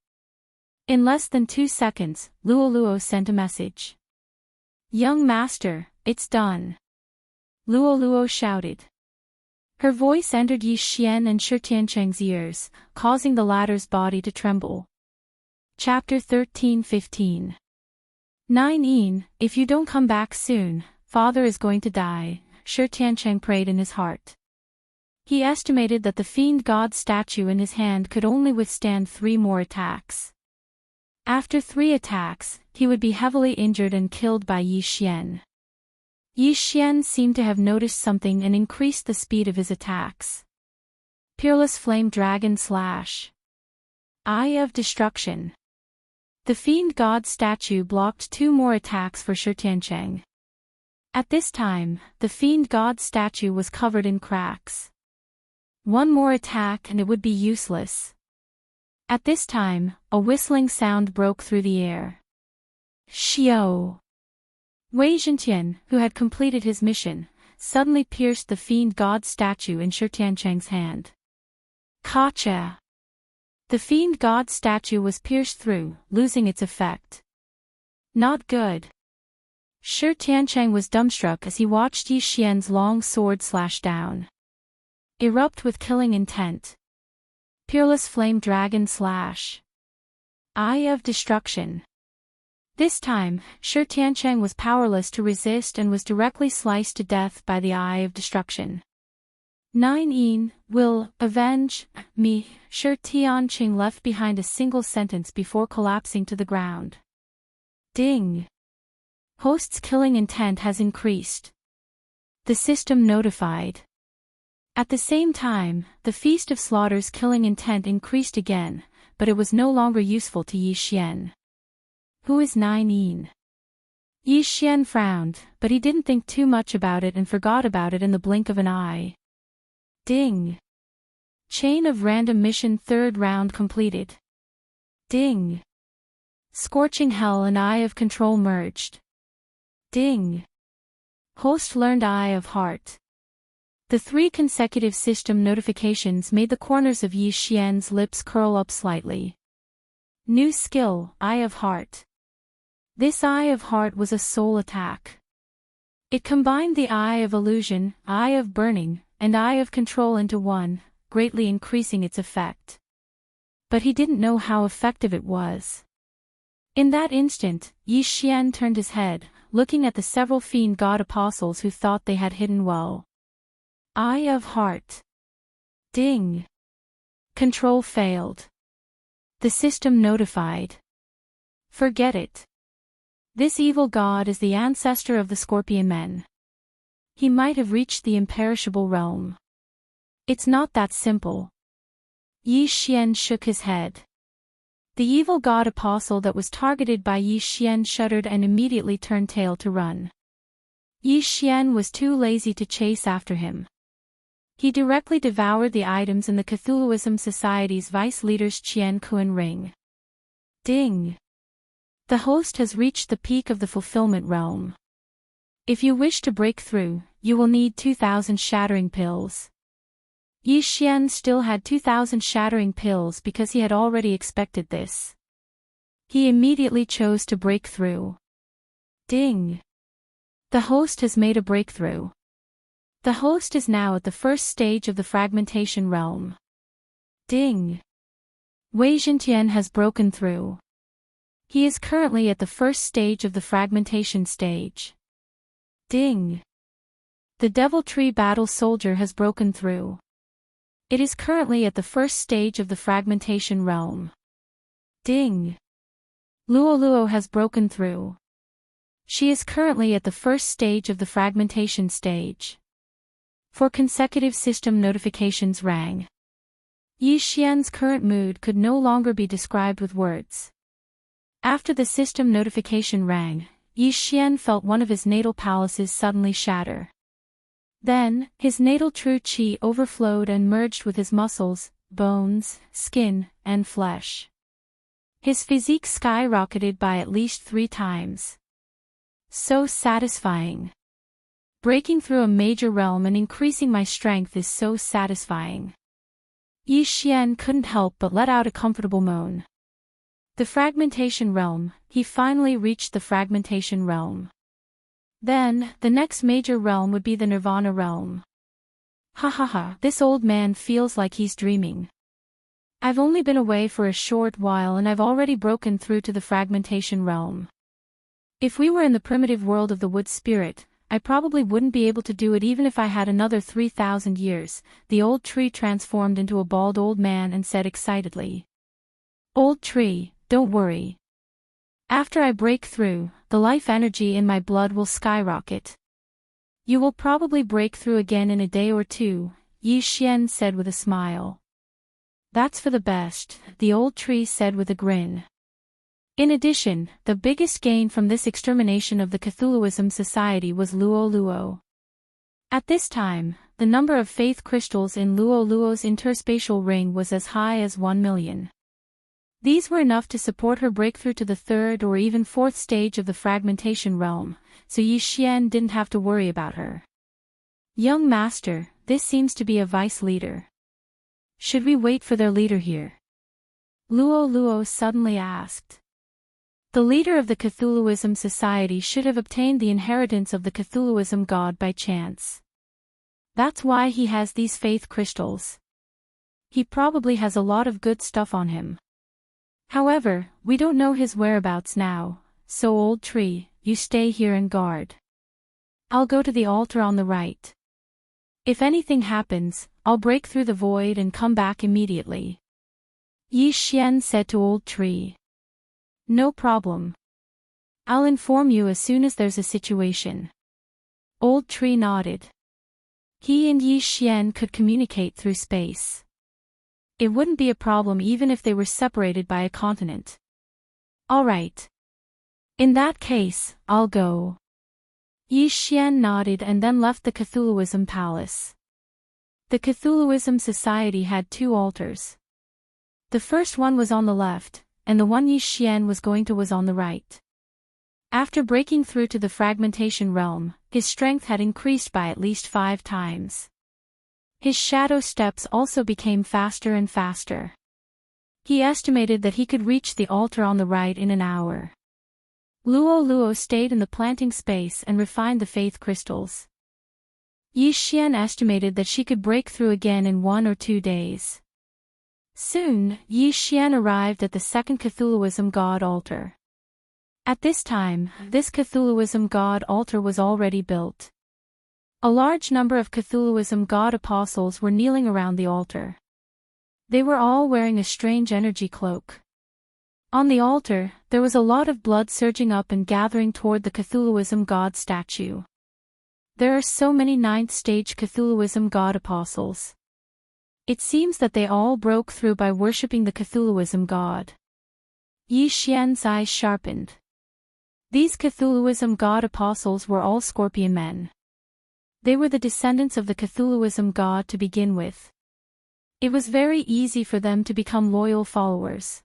In less than 2 seconds, Luoluo sent a message. Young master, it's done. Luoluo shouted. Her voice entered Yi Xian and Shi Tiancheng's ears, causing the latter's body to tremble. Chapter 13-15. 9 If you don't come back soon, father is going to die, Shi Tiancheng prayed in his heart. He estimated that the fiend god statue in his hand could only withstand 3 more attacks. After 3 attacks, he would be heavily injured and killed by Yi Xian. Yi Xian seemed to have noticed something and increased the speed of his attacks. Peerless Flame Dragon Slash. Eye of Destruction. The fiend god statue blocked 2 more attacks for Shi Tiancheng. At this time, the fiend god statue was covered in cracks. 1 more attack and it would be useless. At this time, a whistling sound broke through the air. Xiao! Wei Zhentian, who had completed his mission, suddenly pierced the fiend god statue in Shi Tiancheng's hand. Gotcha! The fiend god statue was pierced through, losing its effect. Not good. Shi Tiancheng was dumbstruck as he watched Yi Xian's long sword slash down. Erupt with killing intent. Peerless flame dragon slash. Eye of destruction. This time, Shi Tiancheng was powerless to resist and was directly sliced to death by the Eye of Destruction. 9 Yin will avenge me, Shi Tiancheng left behind a single sentence before collapsing to the ground. Ding. Host's killing intent has increased. The system notified. At the same time, the Feast of Slaughter's killing intent increased again, but it was no longer useful to Yi Xian. Who is 9 Yin? Yi Xian frowned, but he didn't think too much about it and forgot about it in the blink of an eye. Ding. Chain of random mission 3rd round completed. Ding. Scorching Hell and Eye of Control merged. Ding. Host learned Eye of Heart. The 3 consecutive system notifications made the corners of Yi Xian's lips curl up slightly. New skill, Eye of Heart. This Eye of Heart was a soul attack. It combined the Eye of Illusion, Eye of Burning, and Eye of Control into one, greatly increasing its effect. But he didn't know how effective it was. In that instant, Yi Xian turned his head, looking at the several fiend god apostles who thought they had hidden well. Eye of Heart. Ding. Control failed. The system notified. Forget it. This evil god is the ancestor of the Scorpion Men. He might have reached the imperishable realm. It's not that simple. Yi Xian shook his head. The evil god apostle that was targeted by Yi Xian shuddered and immediately turned tail to run. Yi Xian was too lazy to chase after him. He directly devoured the items in the Cthulhuism Society's vice leader's Qian Kuan ring. Ding. The host has reached the peak of the fulfillment realm. If you wish to break through, you will need 2,000 shattering pills. Yi Xian still had 2,000 shattering pills because he had already expected this. He immediately chose to break through. Ding. The host has made a breakthrough. The host is now at the first stage of the fragmentation realm. Ding. Wei Zhentian has broken through. He is currently at the first stage of the fragmentation stage. Ding. The Devil Tree Battle Soldier has broken through. It is currently at the first stage of the fragmentation realm. Ding. Luo Luo has broken through. She is currently at the first stage of the fragmentation stage. 4 consecutive system notifications rang. Yi Xian's current mood could no longer be described with words. After the system notification rang, Yi Xian felt one of his natal palaces suddenly shatter. Then, his natal true qi overflowed and merged with his muscles, bones, skin, and flesh. His physique skyrocketed by at least 3 times. So satisfying. Breaking through a major realm and increasing my strength is so satisfying. Yi Xian couldn't help but let out a comfortable moan. The fragmentation realm, he finally reached the fragmentation realm. Then, the next major realm would be the Nirvana realm. Ha ha ha, this old man feels like he's dreaming. I've only been away for a short while and I've already broken through to the fragmentation realm. If we were in the primitive world of the wood spirit, I probably wouldn't be able to do it even if I had another 3,000 years, the old tree transformed into a bald old man and said excitedly. Old tree, don't worry. After I break through, the life energy in my blood will skyrocket. You will probably break through again in a day or 2, Yi Xian said with a smile. That's for the best, the old tree said with a grin. In addition, the biggest gain from this extermination of the Cthulhuism Society was Luo Luo. At this time, the number of faith crystals in Luo Luo's interspatial ring was as high as 1 million. These were enough to support her breakthrough to the 3rd or even 4th stage of the fragmentation realm, so Yi Xian didn't have to worry about her. Young master, this seems to be a vice leader. Should we wait for their leader here? Luo Luo suddenly asked. The leader of the Cthulhuism Society should have obtained the inheritance of the Cthulhuism god by chance. That's why he has these faith crystals. He probably has a lot of good stuff on him. However, we don't know his whereabouts now, so old tree, you stay here and guard. I'll go to the altar on the right. If anything happens, I'll break through the void and come back immediately. Yi Xian said to Old Tree. No problem. I'll inform you as soon as there's a situation. Old Tree nodded. He and Yi Xian could communicate through space. It wouldn't be a problem even if they were separated by a continent. All right. In that case, I'll go. Yi Xian nodded and then left the Cthulhuism Palace. The Cthulhuism Society had 2 altars. The first one was on the left, and the one Yi Xian was going to was on the right. After breaking through to the fragmentation realm, his strength had increased by at least 5 times. His shadow steps also became faster and faster. He estimated that he could reach the altar on the right in an hour. Luo Luo stayed in the planting space and refined the faith crystals. Yi Xian estimated that she could break through again in 1 or 2 days. Soon, Yi Xian arrived at the second Cthulhuism god altar. At this time, this Cthulhuism god altar was already built. A large number of Cthulhuism god apostles were kneeling around the altar. They were all wearing a strange energy cloak. On the altar, there was a lot of blood surging up and gathering toward the Cthulhuism god statue. There are so many 9th stage Cthulhuism god apostles. It seems that they all broke through by worshipping the Cthulhuism god. Yi Xian's eyes sharpened. These Cthulhuism god apostles were all scorpion men. They were the descendants of the Cthulhuism god to begin with. It was very easy for them to become loyal followers.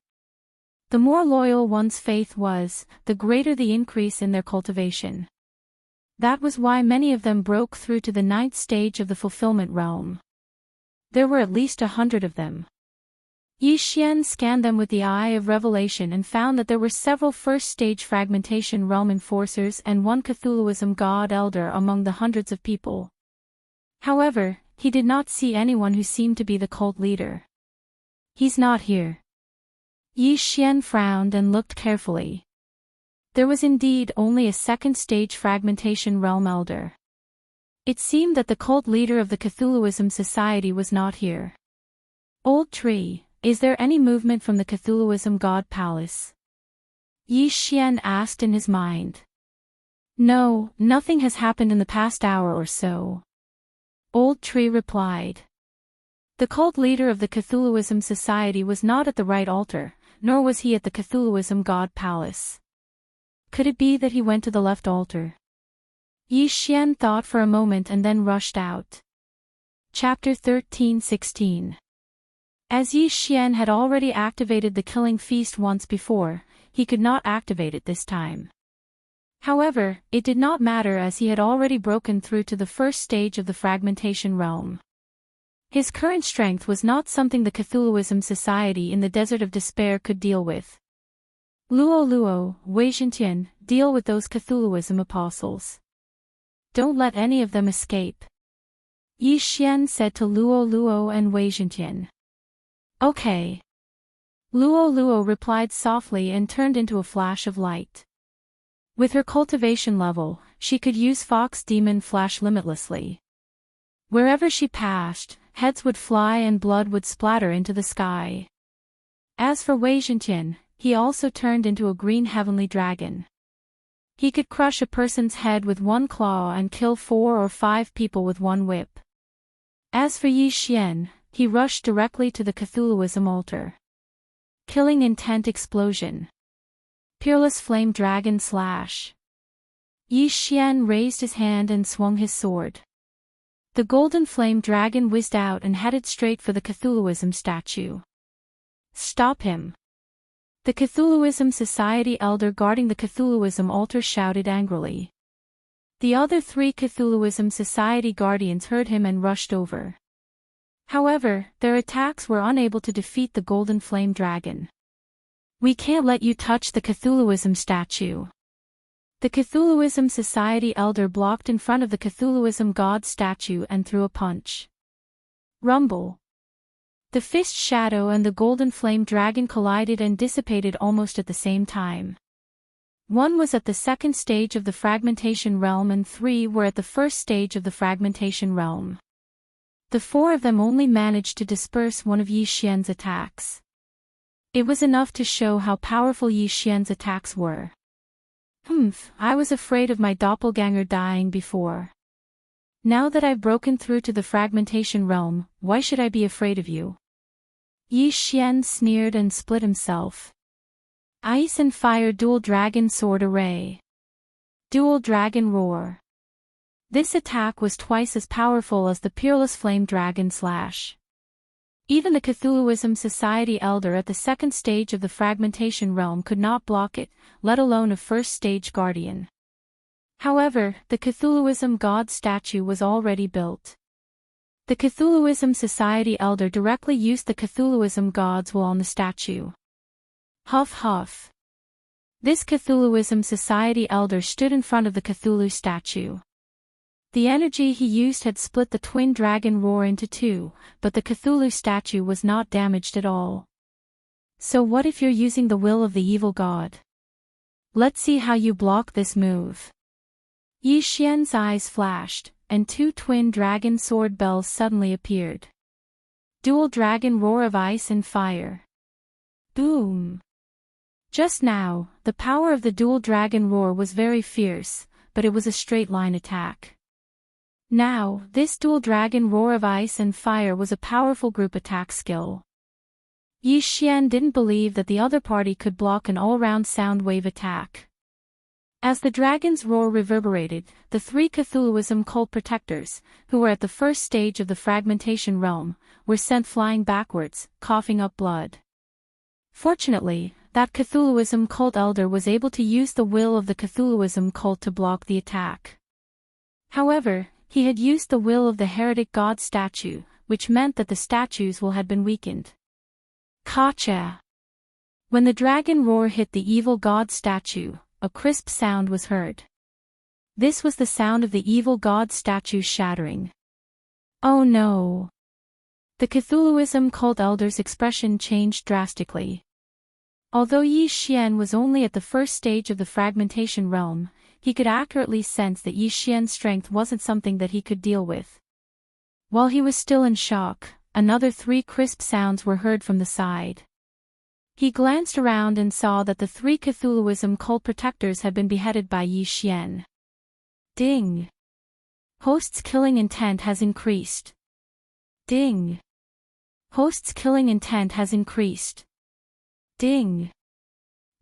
The more loyal one's faith was, the greater the increase in their cultivation. That was why many of them broke through to the 9th stage of the fulfillment realm. There were at least 100 of them. Yi Xian scanned them with the eye of revelation and found that there were several first-stage fragmentation realm enforcers and 1 Cthulhuism god elder among the hundreds of people. However, he did not see anyone who seemed to be the cult leader. He's not here. Yi Xian frowned and looked carefully. There was indeed only a second-stage fragmentation realm elder. It seemed that the cult leader of the Cthulhuism Society was not here. Old Tree, is there any movement from the Cthulhuism God Palace? Yi Xian asked in his mind. No, nothing has happened in the past hour or so. Old Tree replied. The cult leader of the Cthulhuism Society was not at the right altar, nor was he at the Cthulhuism God Palace. Could it be that he went to the left altar? Yi Xian thought for a moment and then rushed out. Chapter 13-16. As Yi Xian had already activated the killing feast once before, he could not activate it this time. However, it did not matter as he had already broken through to the first stage of the fragmentation realm. His current strength was not something the Cthulhuism Society in the Desert of Despair could deal with. Luo Luo, Wei Zhentian, deal with those Cthulhuism apostles. Don't let any of them escape. Yi Xian said to Luo Luo and Wei Zhentian. Okay. Luo Luo replied softly and turned into a flash of light. With her cultivation level, she could use Fox Demon Flash limitlessly. Wherever she passed, heads would fly and blood would splatter into the sky. As for Wei Zhentian, he also turned into a green heavenly dragon. He could crush a person's head with 1 claw and kill 4 or 5 people with 1 whip. As for Yi Xian, he rushed directly to the Cthulhuism altar. Killing Intent Explosion. Peerless Flame Dragon Slash. Yi Xian raised his hand and swung his sword. The golden flame dragon whizzed out and headed straight for the Cthulhuism statue. Stop him! The Cthulhuism Society elder guarding the Cthulhuism altar shouted angrily. The other 3 Cthulhuism Society guardians heard him and rushed over. However, their attacks were unable to defeat the golden flame dragon. We can't let you touch the Cthulhuism statue. The Cthulhuism Society elder blocked in front of the Cthulhuism god statue and threw a punch. Rumble. The fist shadow and the golden flame dragon collided and dissipated almost at the same time. One was at the second stage of the fragmentation realm and 3 were at the first stage of the fragmentation realm. The 4 of them only managed to disperse one of Yi Xian's attacks. It was enough to show how powerful Yi Xian's attacks were. I was afraid of my doppelganger dying before. Now that I've broken through to the fragmentation realm, why should I be afraid of you? Yi Xian sneered and split himself. Ice and Fire Dual Dragon Sword Array. Dual Dragon Roar. This attack was twice as powerful as the Peerless Flame Dragon Slash. Even the Cthulhuism Society elder at the second stage of the fragmentation realm could not block it, let alone a first stage guardian. However, the Cthulhuism god statue was already built. The Cthulhuism Society elder directly used the Cthulhuism god's will on the statue. Huff huff. This Cthulhuism Society elder stood in front of the Cthulhu statue. The energy he used had split the twin dragon roar into 2, but the Cthulhu statue was not damaged at all. So what if you're using the will of the evil god? Let's see how you block this move. Yi Xian's eyes flashed, and 2 twin dragon sword bells suddenly appeared. Dual dragon roar of ice and fire. Boom! Just now, the power of the dual dragon roar was very fierce, but it was a straight line attack. Now, this dual dragon roar of ice and fire was a powerful group attack skill. Yi Xian didn't believe that the other party could block an all-round sound wave attack. As the dragon's roar reverberated, the 3 Cthulhuism cult protectors, who were at the first stage of the fragmentation realm, were sent flying backwards, coughing up blood. Fortunately, that Cthulhuism cult elder was able to use the will of the Cthulhuism cult to block the attack. However, he had used the will of the heretic god statue, which meant that the statue's will had been weakened. Gotcha! When the dragon roar hit the evil god statue, a crisp sound was heard. This was the sound of the evil god statue shattering. Oh no! The Cthulhuism cult elder's expression changed drastically. Although Yi Xian was only at the first stage of the fragmentation realm, he could accurately sense that Yi Xian's strength wasn't something that he could deal with. While he was still in shock, another 3 crisp sounds were heard from the side. He glanced around and saw that the 3 Cthulhuism cult protectors had been beheaded by Yi Xian. Ding! Host's killing intent has increased. Ding! Host's killing intent has increased. Ding!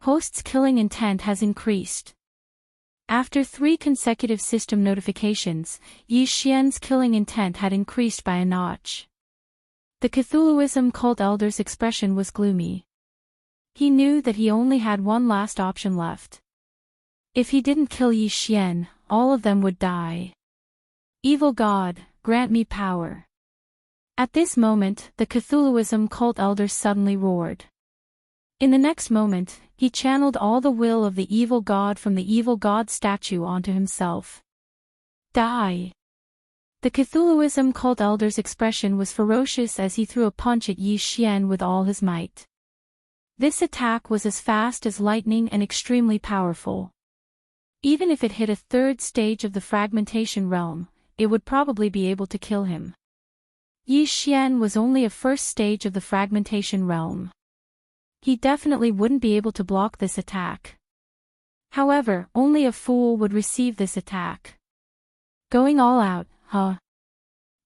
Host's killing intent has increased. After 3 consecutive system notifications, Yi Xian's killing intent had increased by a notch. The Cthulhuism cult elder's expression was gloomy. He knew that he only had one last option left. If he didn't kill Yi Xian, all of them would die. Evil God, grant me power. At this moment, the Cthulhuism cult elder suddenly roared. In the next moment, he channeled all the will of the evil god from the evil god statue onto himself. Die! The Cthulhuism cult elder's expression was ferocious as he threw a punch at Yi Xian with all his might. This attack was as fast as lightning and extremely powerful. Even if it hit a 3rd stage of the fragmentation realm, it would probably be able to kill him. Yi Xian was only a first stage of the fragmentation realm. He definitely wouldn't be able to block this attack. However, only a fool would receive this attack. Going all out, huh?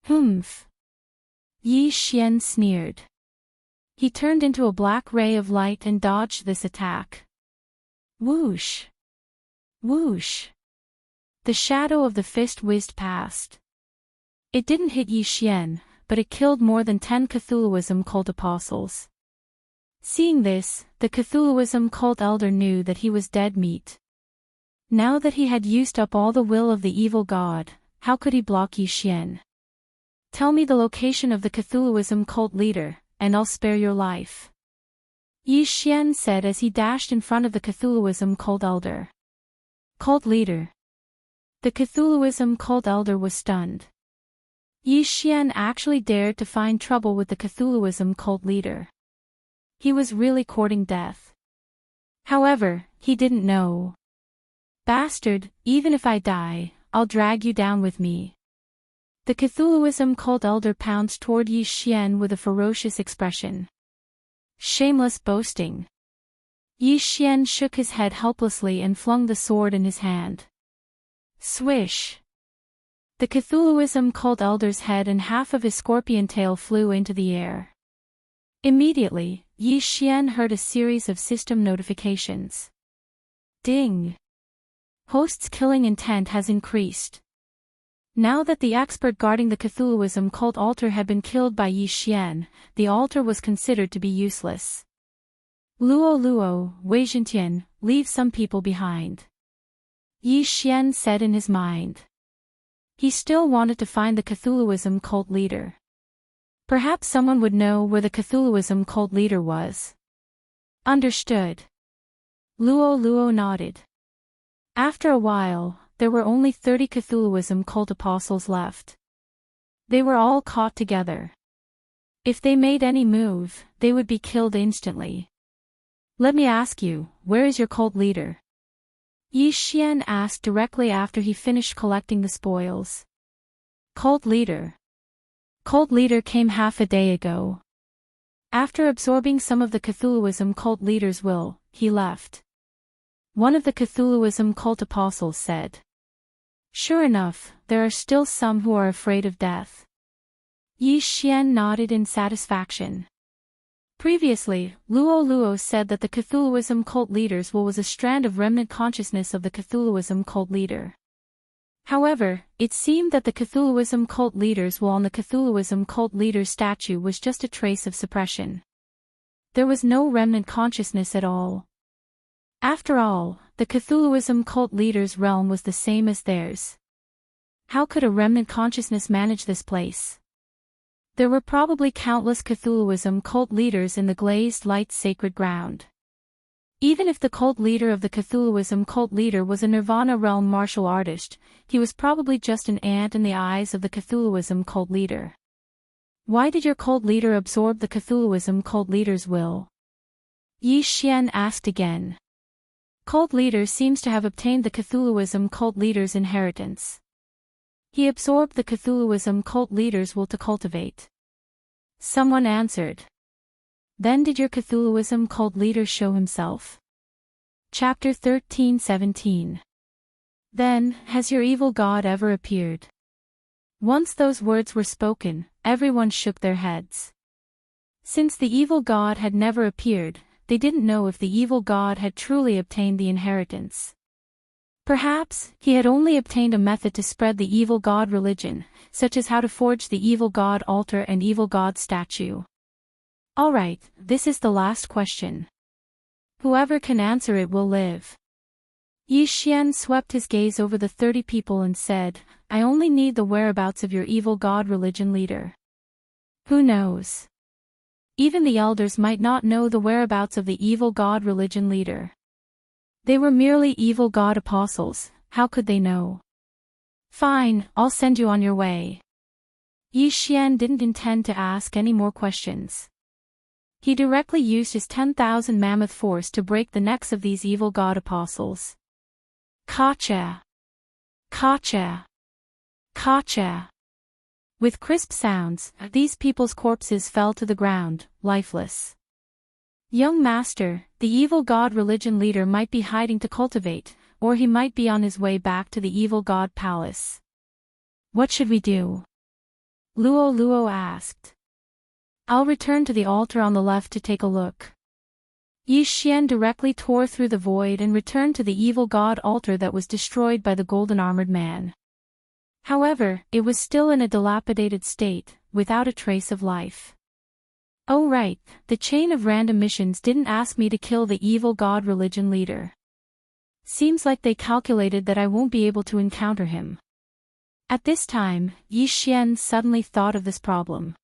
Humph. Yi Xian sneered. He turned into a black ray of light and dodged this attack. Whoosh! Whoosh! The shadow of the fist whizzed past. It didn't hit Yi Xian, but it killed more than 10 Cthulhuism cult apostles. Seeing this, the Cthulhuism cult elder knew that he was dead meat. Now that he had used up all the will of the evil god, how could he block Yi Xian? Tell me the location of the Cthulhuism cult leader, and I'll spare your life. Yi Xian said as he dashed in front of the Cthulhuism cult elder. Cult leader. The Cthulhuism cult elder was stunned. Yi Xian actually dared to find trouble with the Cthulhuism cult leader. He was really courting death. However, he didn't know. Bastard, even if I die, I'll drag you down with me. The Cthulhuism cult elder pounced toward Yi Xian with a ferocious expression. Shameless boasting. Yi Xian shook his head helplessly and flung the sword in his hand. Swish. The Cthulhuism cult elder's head and half of his scorpion tail flew into the air. Immediately, Yi Xian heard a series of system notifications. Ding. Host's killing intent has increased. Now that the expert guarding the Cthulhuism cult altar had been killed by Yi Xian, the altar was considered to be useless. Luo, Weijintian, leave some people behind. Yi Xian said in his mind. He still wanted to find the Cthulhuism cult leader. Perhaps someone would know where the Cthulhuism cult leader was. Understood. Luo nodded. After a while, there were only 30 Cthulhuism cult apostles left. They were all caught together. If they made any move, they would be killed instantly. Let me ask you, where is your cult leader? Yi Xian asked directly after he finished collecting the spoils. Cult leader. Cult leader came half a day ago. After absorbing some of the Cthulhuism cult leader's will, he left. One of the Cthulhuism cult apostles said. Sure enough, there are still some who are afraid of death. Yi Xian nodded in satisfaction. Previously, Luo said that the Cthulhuism cult leader's will was a strand of remnant consciousness of the Cthulhuism cult leader. However, it seemed that the Cthulhuism cult leader's will on the Cthulhuism cult leader's statue was just a trace of suppression. There was no remnant consciousness at all. After all, the Cthulhuism cult leader's realm was the same as theirs. How could a remnant consciousness manage this place? There were probably countless Cthulhuism cult leaders in the glazed light sacred ground. Even if the cult leader of the Cthulhuism cult leader was a Nirvana realm martial artist, he was probably just an ant in the eyes of the Cthulhuism cult leader. Why did your cult leader absorb the Cthulhuism cult leader's will? Yi Xian asked again. Cult leader seems to have obtained the Cthulhuism cult leader's inheritance. He absorbed the Cthulhuism cult leader's will to cultivate. Someone answered. Then did your Cthulhuism cult leader show himself? Chapter 13-17. Then, has your evil god ever appeared? Once those words were spoken, everyone shook their heads. Since the evil god had never appeared, they didn't know if the evil god had truly obtained the inheritance. Perhaps, he had only obtained a method to spread the evil god religion, such as how to forge the evil god altar and evil god statue. Alright, this is the last question. Whoever can answer it will live. Yi Xian swept his gaze over the 30 people and said, I only need the whereabouts of your evil god religion leader. Who knows? Even the elders might not know the whereabouts of the evil god religion leader. They were merely evil god apostles, how could they know? Fine, I'll send you on your way. Yi Xian didn't intend to ask any more questions. He directly used his 10,000 mammoth force to break the necks of these evil god apostles. Kacha! Kacha! Kacha! With crisp sounds, these people's corpses fell to the ground, lifeless. Young master, the evil god religion leader might be hiding to cultivate, or he might be on his way back to the evil god palace. What should we do? Luo asked. I'll return to the altar on the left to take a look. Yi Xian directly tore through the void and returned to the evil god altar that was destroyed by the golden armored man. However, it was still in a dilapidated state, without a trace of life. Oh right, the chain of random missions didn't ask me to kill the evil god religion leader. Seems like they calculated that I won't be able to encounter him. At this time, Yi Xian suddenly thought of this problem.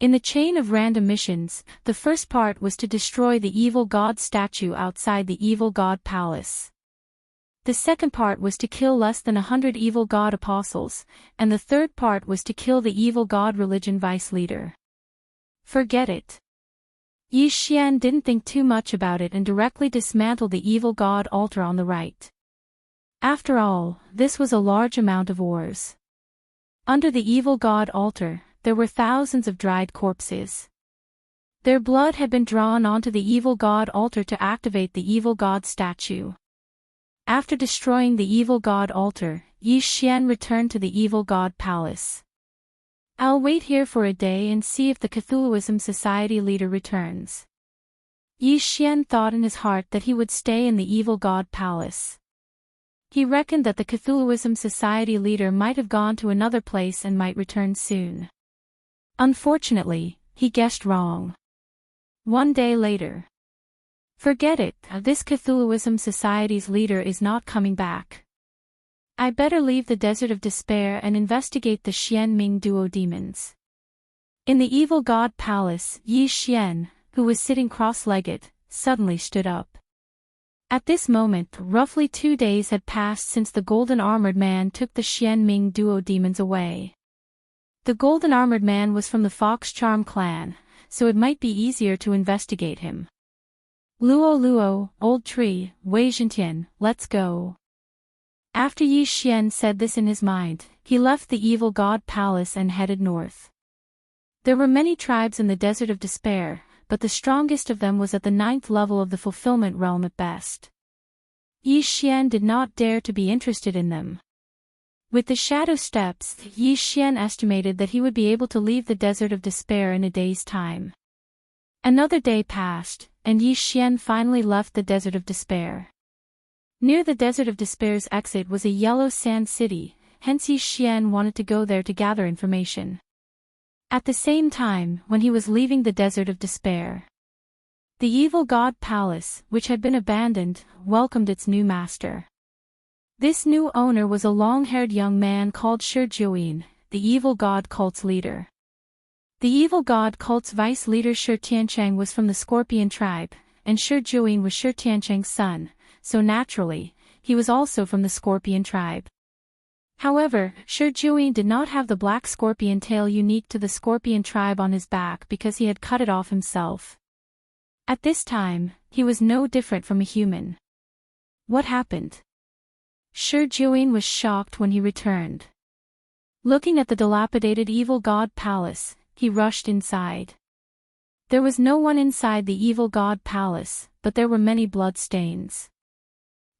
In the chain of random missions, the first part was to destroy the evil god statue outside the evil god palace. The second part was to kill less than 100 evil god apostles, and the third part was to kill the evil god religion vice leader. Forget it. Yi Xian didn't think too much about it and directly dismantled the evil god altar on the right. After all, this was a large amount of ores. Under the evil god altar, there were thousands of dried corpses. Their blood had been drawn onto the evil god altar to activate the evil god statue. After destroying the evil god altar, Yi Xian returned to the evil god palace. I'll wait here for a day and see if the Cthulhuism Society leader returns. Yi Xian thought in his heart that he would stay in the evil god palace. He reckoned that the Cthulhuism Society leader might have gone to another place and might return soon. Unfortunately, he guessed wrong. One day later. Forget it, this Cthulhuism Society's leader is not coming back. I better leave the Desert of Despair and investigate the Xianming duo demons. In the evil god palace, Yi Xian, who was sitting cross-legged, suddenly stood up. At this moment, roughly 2 days had passed since the golden armored man took the Xianming duo demons away. The golden armored man was from the Fox Charm clan, so it might be easier to investigate him. Luo Luo, old tree, Wei Zhentian, let's go. After Yi Xian said this in his mind, he left the evil god palace and headed north. There were many tribes in the Desert of Despair, but the strongest of them was at the 9th level of the Fulfillment Realm at best. Yi Xian did not dare to be interested in them. With the Shadow Steps, Yi Xian estimated that he would be able to leave the Desert of Despair in a day's time. Another day passed, and Yi Xian finally left the Desert of Despair. Near the Desert of Despair's exit was a yellow sand city, hence Yi Xian wanted to go there to gather information. At the same time, when he was leaving the Desert of Despair, the evil god palace, which had been abandoned, welcomed its new master. This new owner was a long-haired young man called Shi Jiuyin, the evil god cult's leader. The evil god cult's vice leader Shi Tiancheng was from the Scorpion tribe, and Shi Jiuyin was Shi Tiancheng's son, so naturally, he was also from the Scorpion tribe. However, Shi Jiuyin did not have the black scorpion tail unique to the Scorpion tribe on his back because he had cut it off himself. At this time, he was no different from a human. What happened? Shi Jiuyin was shocked when he returned. Looking at the dilapidated evil god palace, he rushed inside. There was no one inside the evil god palace, but there were many blood stains.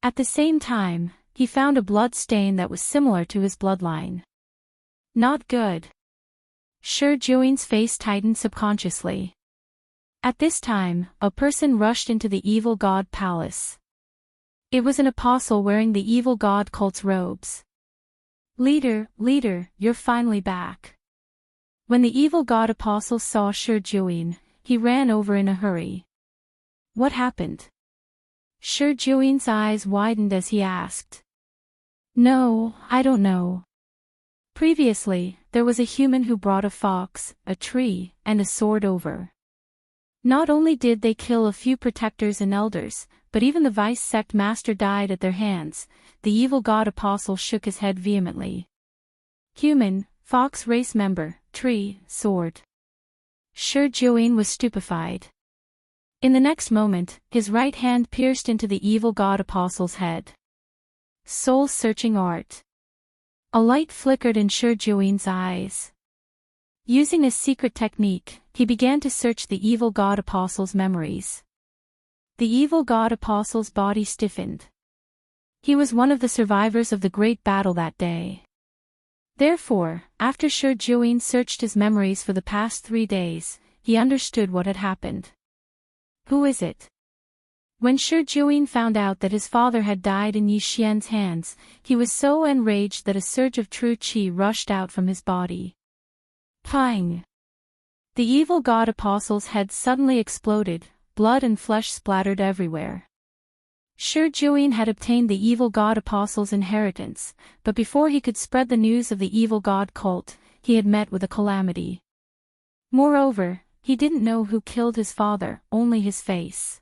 At the same time, he found a blood stain that was similar to his bloodline. Not good. Shi Jiuyin's face tightened subconsciously. At this time, a person rushed into the evil god palace. It was an apostle wearing the evil god cult's robes. Leader, you're finally back. When the evil god apostle saw Shi Jiuyin, he ran over in a hurry. What happened? Shi Jiuyin's eyes widened as he asked. No, I don't know. Previously, there was a human who brought a fox, a tree, and a sword over. Not only did they kill a few protectors and elders, but even the vice sect master died at their hands. The evil god apostle shook his head vehemently. Human, fox race member, tree, sword. Shi Jiuyin was stupefied. In the next moment, his right hand pierced into the evil god apostle's head. Soul-searching art. A light flickered in Shi Jiuyin's eyes. Using a secret technique, he began to search the evil god apostle's memories. The evil god apostle's body stiffened. He was one of the survivors of the great battle that day. Therefore, after Shi Jiuyin searched his memories for the past 3 days, he understood what had happened. Who is it? When Shi Jiuyin found out that his father had died in Yi Xian's hands, he was so enraged that a surge of true qi rushed out from his body. Pang! The evil god apostle's head suddenly exploded, blood and flesh splattered everywhere. Shi Jiuyin had obtained the evil god apostle's inheritance, but before he could spread the news of the evil god cult, he had met with a calamity. Moreover, he didn't know who killed his father, only his face.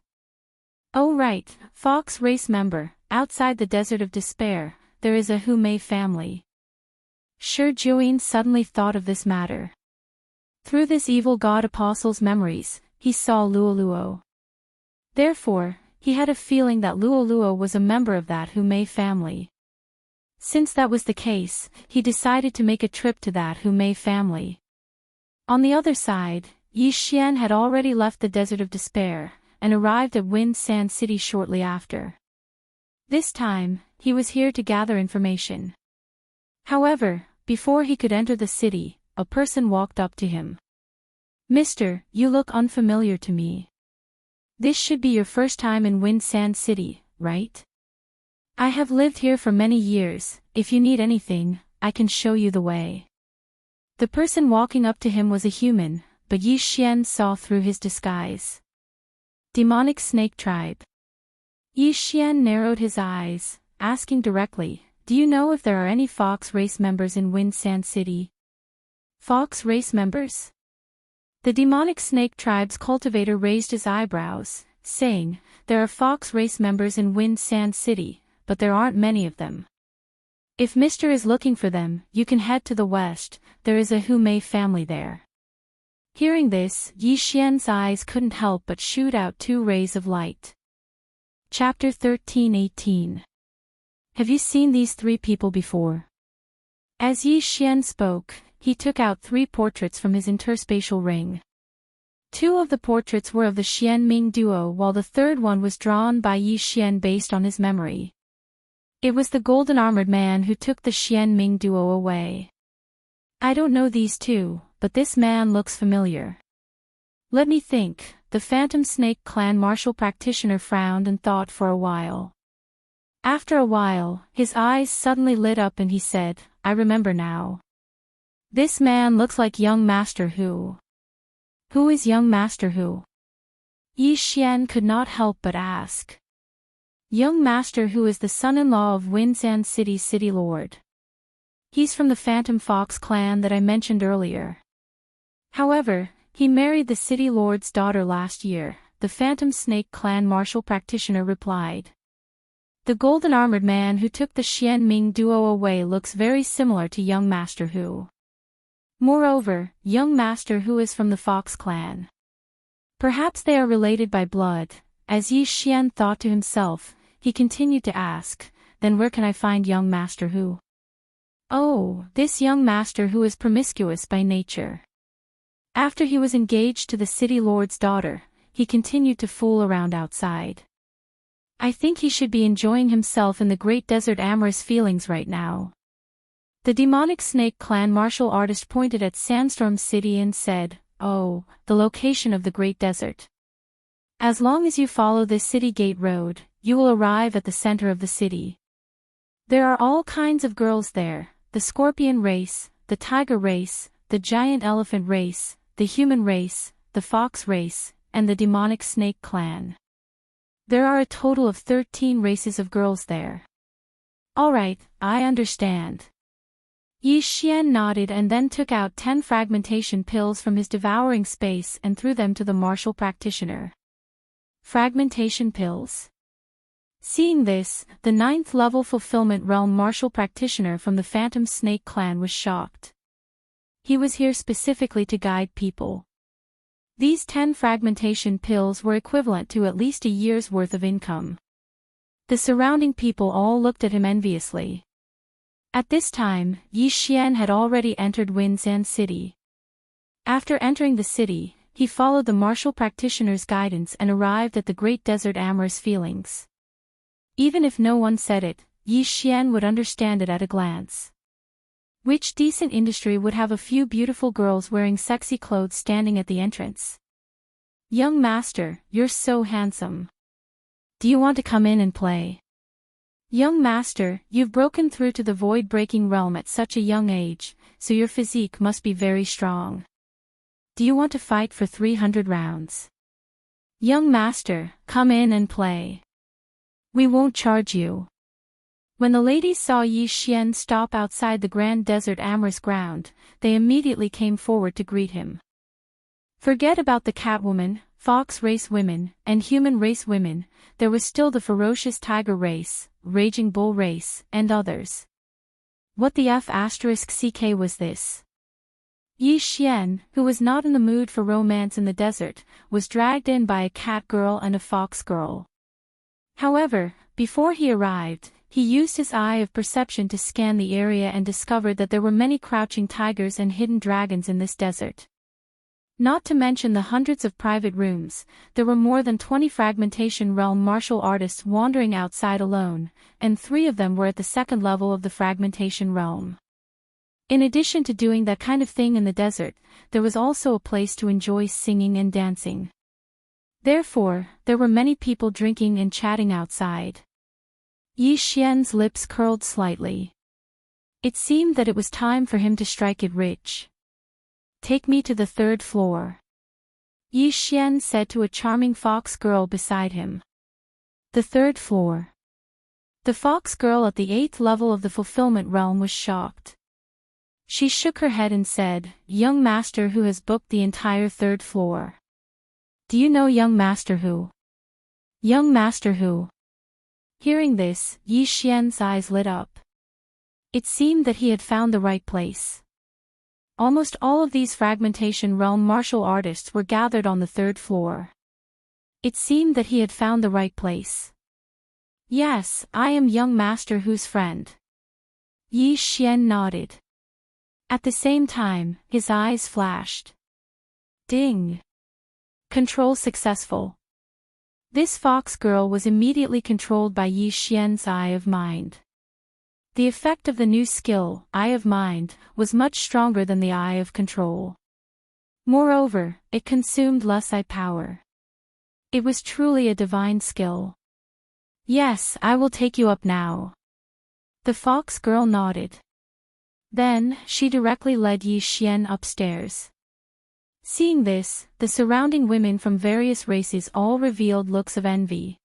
Oh right, Fox race member, outside the Desert of Despair, there is a Hume family. Sure, Joanne suddenly thought of this matter. Through this evil god apostle's memories, he saw Luoluo. Therefore, he had a feeling that Luoluo was a member of that Hume family. Since that was the case, he decided to make a trip to that Hume family. On the other side, Yi Xian had already left the Desert of Despair, and arrived at Wind Sand City shortly after. This time, he was here to gather information. However, before he could enter the city, a person walked up to him. "Mister, you look unfamiliar to me. This should be your first time in Wind Sand City, right? I have lived here for many years. If you need anything, I can show you the way." The person walking up to him was a human, but Yi Xian saw through his disguise. Demonic Snake Tribe. Yi Xian narrowed his eyes, asking directly, "Do you know if there are any Fox race members in Wind Sand City?" Fox race members? The Demonic Snake Tribe's cultivator raised his eyebrows, saying, "There are Fox race members in Wind Sand City, but there aren't many of them. If Mister is looking for them, you can head to the west, there is a Hume family there." Hearing this, Yi Xian's eyes couldn't help but shoot out 2 rays of light. Chapter 13:18. Have you seen these 3 people before? As Yi Xian spoke, he took out 3 portraits from his interspatial ring. 2 of the portraits were of the Xian Ming duo, while the third one was drawn by Yi Xian based on his memory. It was the golden-armored man who took the Xian Ming duo away. I don't know these 2, but this man looks familiar. Let me think. The Phantom Snake Clan martial practitioner frowned and thought for a while. After a while, his eyes suddenly lit up and he said, "I remember now. This man looks like young Master Hu." Who is young Master Hu? Yi Xian could not help but ask. Young Master Hu is the son-in-law of Windsand City's city lord. He's from the Phantom Fox clan that I mentioned earlier. However, he married the city lord's daughter last year, the Phantom Snake clan martial practitioner replied. The golden-armored man who took the Xian Ming duo away looks very similar to young Master Hu. Moreover, young Master Hu is from the Fox clan. Perhaps they are related by blood. As Yi Xian thought to himself, he continued to ask, "Then where can I find young Master Hu?" Oh, this young Master Hu is promiscuous by nature. After he was engaged to the city lord's daughter, he continued to fool around outside. I think he should be enjoying himself in the Great Desert amorous feelings right now. The demonic snake clan martial artist pointed at Sandstorm City and said, "Oh, the location of the Great Desert. As long as you follow this city gate road, you will arrive at the center of the city. There are all kinds of girls there, the scorpion race, the tiger race, the giant elephant race, the human race, the fox race, and the demonic snake clan. There are a total of 13 races of girls there." Alright, I understand. Yi Xian nodded and then took out 10 fragmentation pills from his devouring space and threw them to the martial practitioner. Fragmentation pills? Seeing this, the 9th level Fulfillment Realm martial practitioner from the Phantom Snake clan was shocked. He was here specifically to guide people. These 10 fragmentation pills were equivalent to at least a year's worth of income. The surrounding people all looked at him enviously. At this time, Yi Xian had already entered Windsand City. After entering the city, he followed the martial practitioner's guidance and arrived at the Great Desert amorous feelings. Even if no one said it, Yi Xian would understand it at a glance. Which decent industry would have a few beautiful girls wearing sexy clothes standing at the entrance? Young master, you're so handsome. Do you want to come in and play? Young master, you've broken through to the void-breaking realm at such a young age, so your physique must be very strong. Do you want to fight for 300 rounds? Young master, come in and play. We won't charge you. When the ladies saw Yi Xian stop outside the Grand Desert amorous ground, they immediately came forward to greet him. Forget about the Catwoman, Fox race women, and human race women, there was still the ferocious tiger race, raging bull race, and others. What the F***ck was this? Yi Xian, who was not in the mood for romance in the desert, was dragged in by a cat girl and a fox girl. However, before he arrived, he used his eye of perception to scan the area and discovered that there were many crouching tigers and hidden dragons in this desert. Not to mention the hundreds of private rooms, there were more than 20 Fragmentation Realm martial artists wandering outside alone, and 3 of them were at the second level of the Fragmentation Realm. In addition to doing that kind of thing in the desert, there was also a place to enjoy singing and dancing. Therefore, there were many people drinking and chatting outside. Yi Xian's lips curled slightly. It seemed that it was time for him to strike it rich. Take me to the 3rd floor. Yi Xian said to a charming fox girl beside him. The 3rd floor. The fox girl at the 8th level of the fulfillment realm was shocked. She shook her head and said, "Young master who has booked the entire 3rd floor. Do you know young master who? Young master who?" Hearing this, Yi Xian's eyes lit up. It seemed that he had found the right place. Almost all of these Fragmentation Realm martial artists were gathered on the 3rd floor. It seemed that he had found the right place. Yes, I am young master whose friend. Yi Xian nodded. At the same time, his eyes flashed. Ding! Control successful. This fox girl was immediately controlled by Yi Xian's eye of mind. The effect of the new skill, Eye of Mind, was much stronger than the Eye of Control. Moreover, it consumed less eye power. It was truly a divine skill. Yes, I will take you up now. The fox girl nodded. Then, she directly led Yi Xian upstairs. Seeing this, the surrounding women from various races all revealed looks of envy.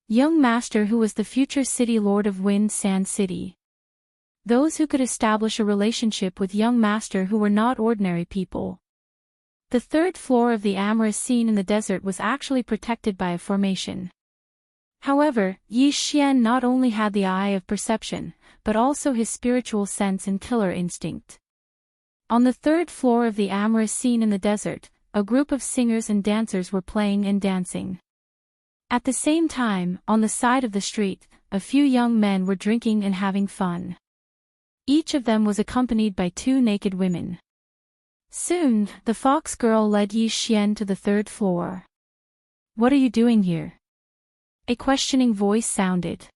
Young master who was the future city lord of Wind Sand City. Those who could establish a relationship with young master who were not ordinary people. The 3rd floor of the amorous scene in the desert was actually protected by a formation. However, Yi Xian not only had the eye of perception, but also his spiritual sense and killer instinct. On the 3rd floor of the amorous scene in the desert, a group of singers and dancers were playing and dancing. At the same time, on the side of the street, a few young men were drinking and having fun. Each of them was accompanied by 2 naked women. Soon, the fox girl led Yi Xian to the 3rd floor. What are you doing here? A questioning voice sounded.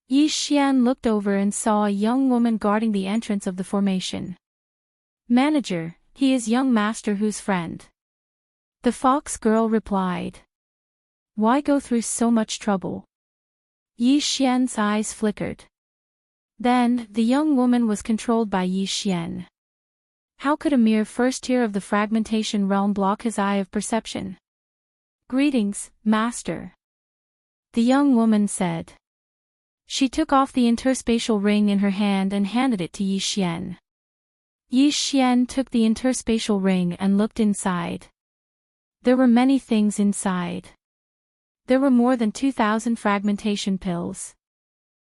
Yi Xian looked over and saw a young woman guarding the entrance of the formation. Manager, he is young master whose friend. The fox girl replied. Why go through so much trouble? Yi Xian's eyes flickered. Then, the young woman was controlled by Yi Xian. How could a mere first tier of the Fragmentation Realm block his eye of perception? Greetings, master. The young woman said. She took off the interspatial ring in her hand and handed it to Yi Xian. Yi Xian took the interspatial ring and looked inside. There were many things inside. There were more than 2,000 fragmentation pills.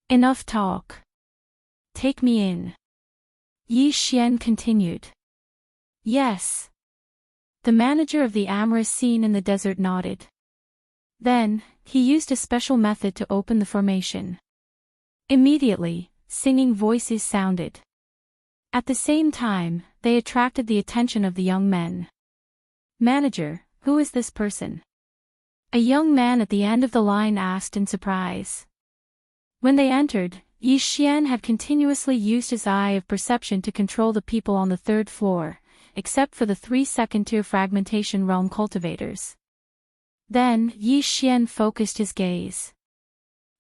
Enough talk. Take me in. Yi Xian continued. Yes. The manager of the amorous scene in the desert nodded. Then, he used a special method to open the formation. Immediately, singing voices sounded. At the same time, they attracted the attention of the young men. Manager, who is this person? A young man at the end of the line asked in surprise. When they entered, Yi Xian had continuously used his eye of perception to control the people on the 3rd floor, except for the 3 second-tier Fragmentation Realm cultivators. Then, Yi Xian focused his gaze.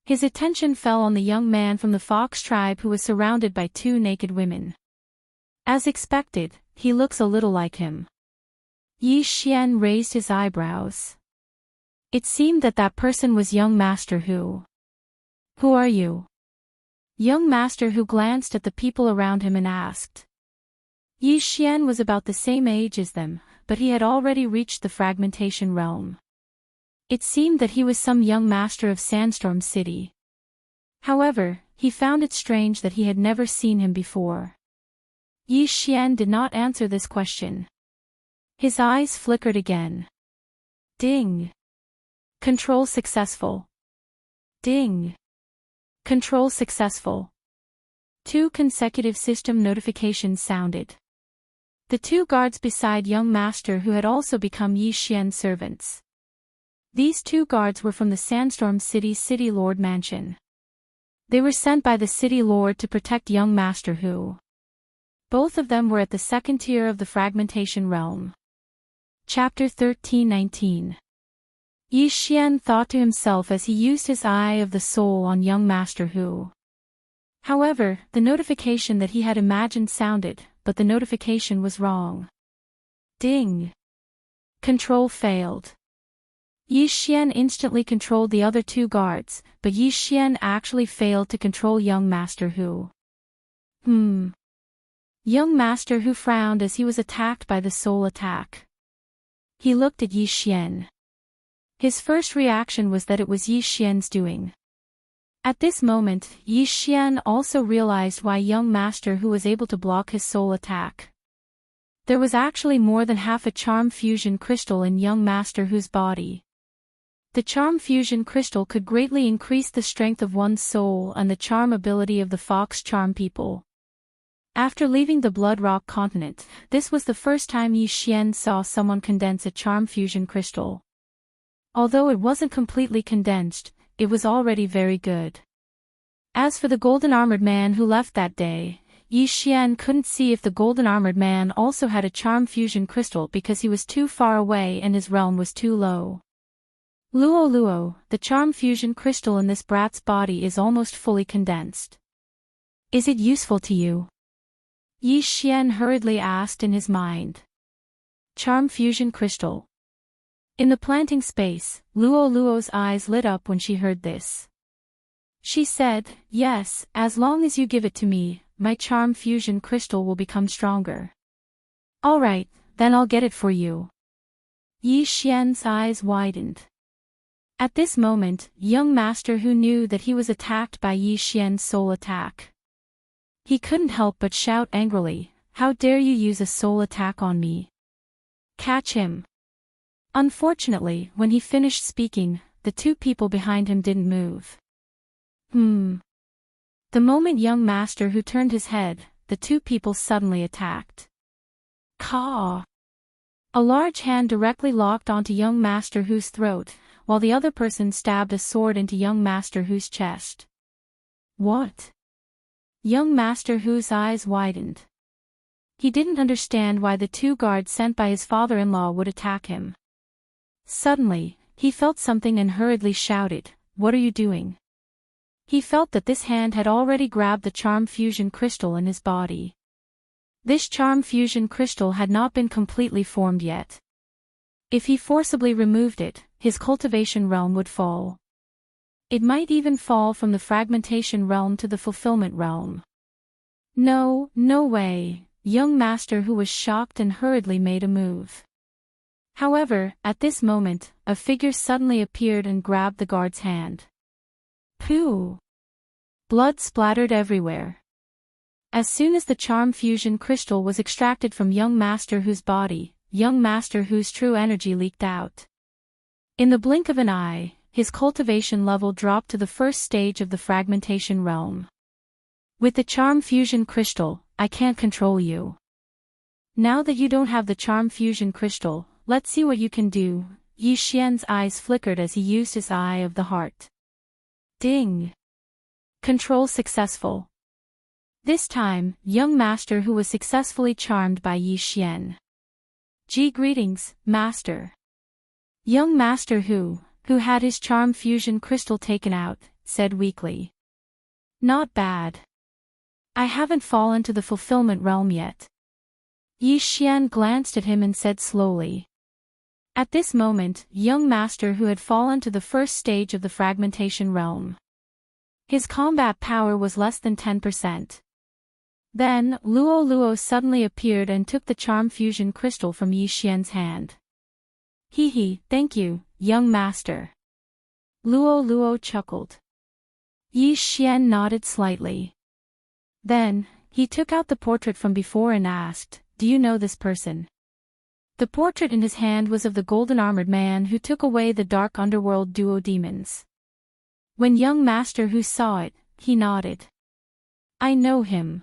His attention fell on the young man from the fox tribe who was surrounded by 2 naked women. As expected, he looks a little like him. Yi Xian raised his eyebrows. It seemed that that person was young master who. Who are you? Young master who glanced at the people around him and asked. Yi Xian was about the same age as them, but he had already reached the fragmentation realm. It seemed that he was some young master of Sandstorm City. However, he found it strange that he had never seen him before. Yi Xian did not answer this question. His eyes flickered again. Ding. Control successful. Ding. Control successful. 2 consecutive system notifications sounded. The 2 guards beside young master who had also become Yi Xian's servants. These 2 guards were from the Sandstorm City City Lord Mansion. They were sent by the City Lord to protect young master who. Both of them were at the 2nd tier of the fragmentation realm. Chapter 13:19. Yi Xian thought to himself as he used his Eye of the Soul on young master who. However, the notification that he had imagined sounded, but the notification was wrong. Ding. Control failed. Yi Xian instantly controlled the other 2 guards, but Yi Xian actually failed to control young master who. Young master who frowned as he was attacked by the soul attack. He looked at Yi Xian. His first reaction was that it was Yi Xian's doing. At this moment, Yi Xian also realized why young master who was able to block his soul attack. There was actually more than half a charm fusion crystal in young master whose body. The charm fusion crystal could greatly increase the strength of one's soul and the charm ability of the fox charm people. After leaving the Blood Rock continent, this was the first time Yi Xian saw someone condense a charm fusion crystal. Although it wasn't completely condensed, it was already very good. As for the golden armored man who left that day, Yi Xian couldn't see if the golden armored man also had a charm fusion crystal because he was too far away and his realm was too low. Luo, the charm fusion crystal in this brat's body is almost fully condensed. Is it useful to you? Yi Xian hurriedly asked in his mind. Charm fusion crystal. In the planting space, Luo's eyes lit up when she heard this. She said, yes, as long as you give it to me, my charm fusion crystal will become stronger. Alright, then I'll get it for you. Yi Xian's eyes widened. At this moment, young master who knew that he was attacked by Yi Xian's soul attack. He couldn't help but shout angrily, how dare you use a soul attack on me? Catch him. Unfortunately, when he finished speaking, the 2 people behind him didn't move. The moment young master who turned his head, the 2 people suddenly attacked. Caw! A large hand directly locked onto young master whose throat, while the other person stabbed a sword into young master whose chest. What? Young master whose eyes widened. He didn't understand why the 2 guards sent by his father-in-law would attack him. Suddenly, he felt something and hurriedly shouted, what are you doing? He felt that this hand had already grabbed the charm fusion crystal in his body. This charm fusion crystal had not been completely formed yet. If he forcibly removed it, his cultivation realm would fall. It might even fall from the fragmentation realm to the fulfillment realm. No way, young master who was shocked and hurriedly made a move. However, at this moment, a figure suddenly appeared and grabbed the guard's hand. Pooh! Blood splattered everywhere. As soon as the charm fusion crystal was extracted from young master whose body, young master whose true energy leaked out. In the blink of an eye, his cultivation level dropped to the 1st stage of the fragmentation realm. With the charm fusion crystal, I can't control you. Now that you don't have the charm fusion crystal, let's see what you can do. Yi Xian's eyes flickered as he used his Eye of the Heart. Ding! Control successful. This time, young master who was successfully charmed by Yi Xian. Greetings, master. Young master who had his charm fusion crystal taken out, said weakly. Not bad. I haven't fallen to the fulfillment realm yet. Yi Xian glanced at him and said slowly. At this moment, young master who had fallen to the 1st stage of the fragmentation realm. His combat power was less than 10%. Then, Luo Luo suddenly appeared and took the charm fusion crystal from Yi Xian's hand. Hee, thank you, young master. Luo Luo chuckled. Yi Xian nodded slightly. Then, he took out the portrait from before and asked, "Do you know this person?" The portrait in his hand was of the golden-armored man who took away the dark underworld duo demons. When young master Hu saw it, he nodded. "I know him.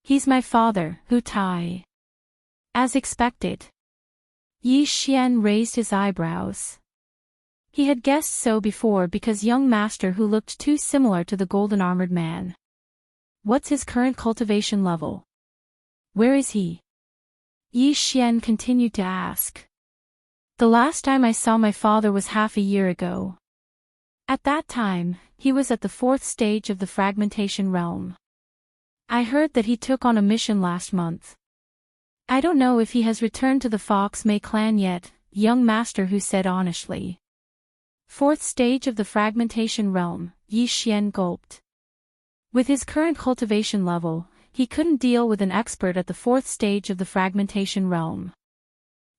He's my father, Hu Tai." As expected. Yi Xian raised his eyebrows. He had guessed so before because young master Hu looked too similar to the golden-armored man. What's his current cultivation level? Where is he? Yi Xian continued to ask. The last time I saw my father was half a year ago. At that time, he was at the 4th stage of the fragmentation realm. I heard that he took on a mission last month. I don't know if he has returned to the Fox Mei clan yet, young master Hu said honestly. 4th stage of the fragmentation realm, Yi Xian gulped. With his current cultivation level, he couldn't deal with an expert at the 4th stage of the fragmentation realm.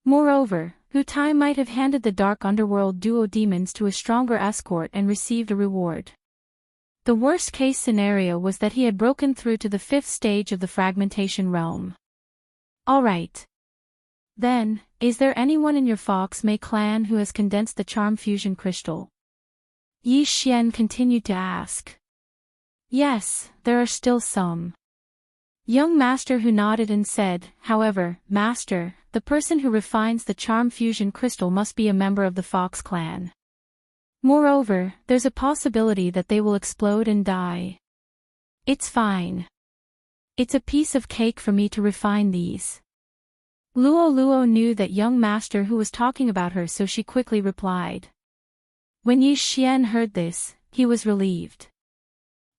Moreover, Hu Tai might have handed the dark underworld duo demons to a stronger escort and received a reward. The worst-case scenario was that he had broken through to the 5th stage of the fragmentation realm. Alright. Then, is there anyone in your Fox Mei clan who has condensed the charm fusion crystal? Yi Xian continued to ask. Yes, there are still some. Young master Hu nodded and said, however, master, the person who refines the charm fusion crystal must be a member of the Fox clan. Moreover, there's a possibility that they will explode and die. It's fine. It's a piece of cake for me to refine these. Luo Luo knew that young master Hu was talking about her, so she quickly replied. When Yi Xian heard this, he was relieved.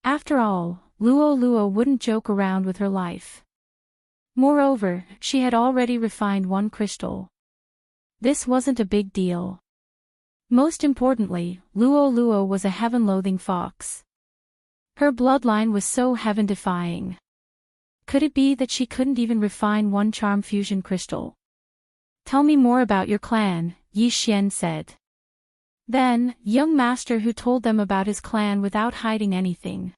After all, Luo Luo wouldn't joke around with her life. Moreover, she had already refined one crystal. This wasn't a big deal. Most importantly, Luo Luo was a heaven-loathing fox. Her bloodline was so heaven-defying. Could it be that she couldn't even refine one charm fusion crystal? Tell me more about your clan, Yi Xian said. Then, young master Hu told them about his clan without hiding anything.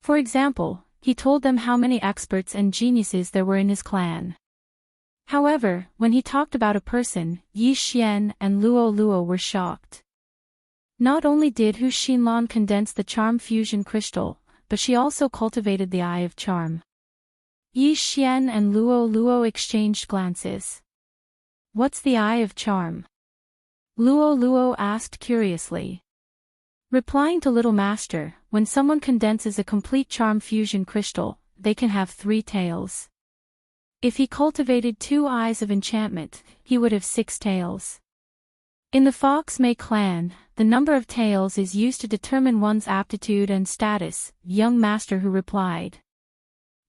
For example, he told them how many experts and geniuses there were in his clan. However, when he talked about a person, Yi Xian and Luo Luo were shocked. Not only did Hu Xinlan condense the charm fusion crystal, but she also cultivated the Eye of Charm. Yi Xian and Luo Luo exchanged glances. What's the Eye of Charm? Luo Luo asked curiously. Replying to Little Master, when someone condenses a complete charm fusion crystal, they can have 3 tails. If he cultivated 2 eyes of enchantment, he would have 6 tails. In the Fox Mei clan, the number of tails is used to determine one's aptitude and status, young master Hu replied.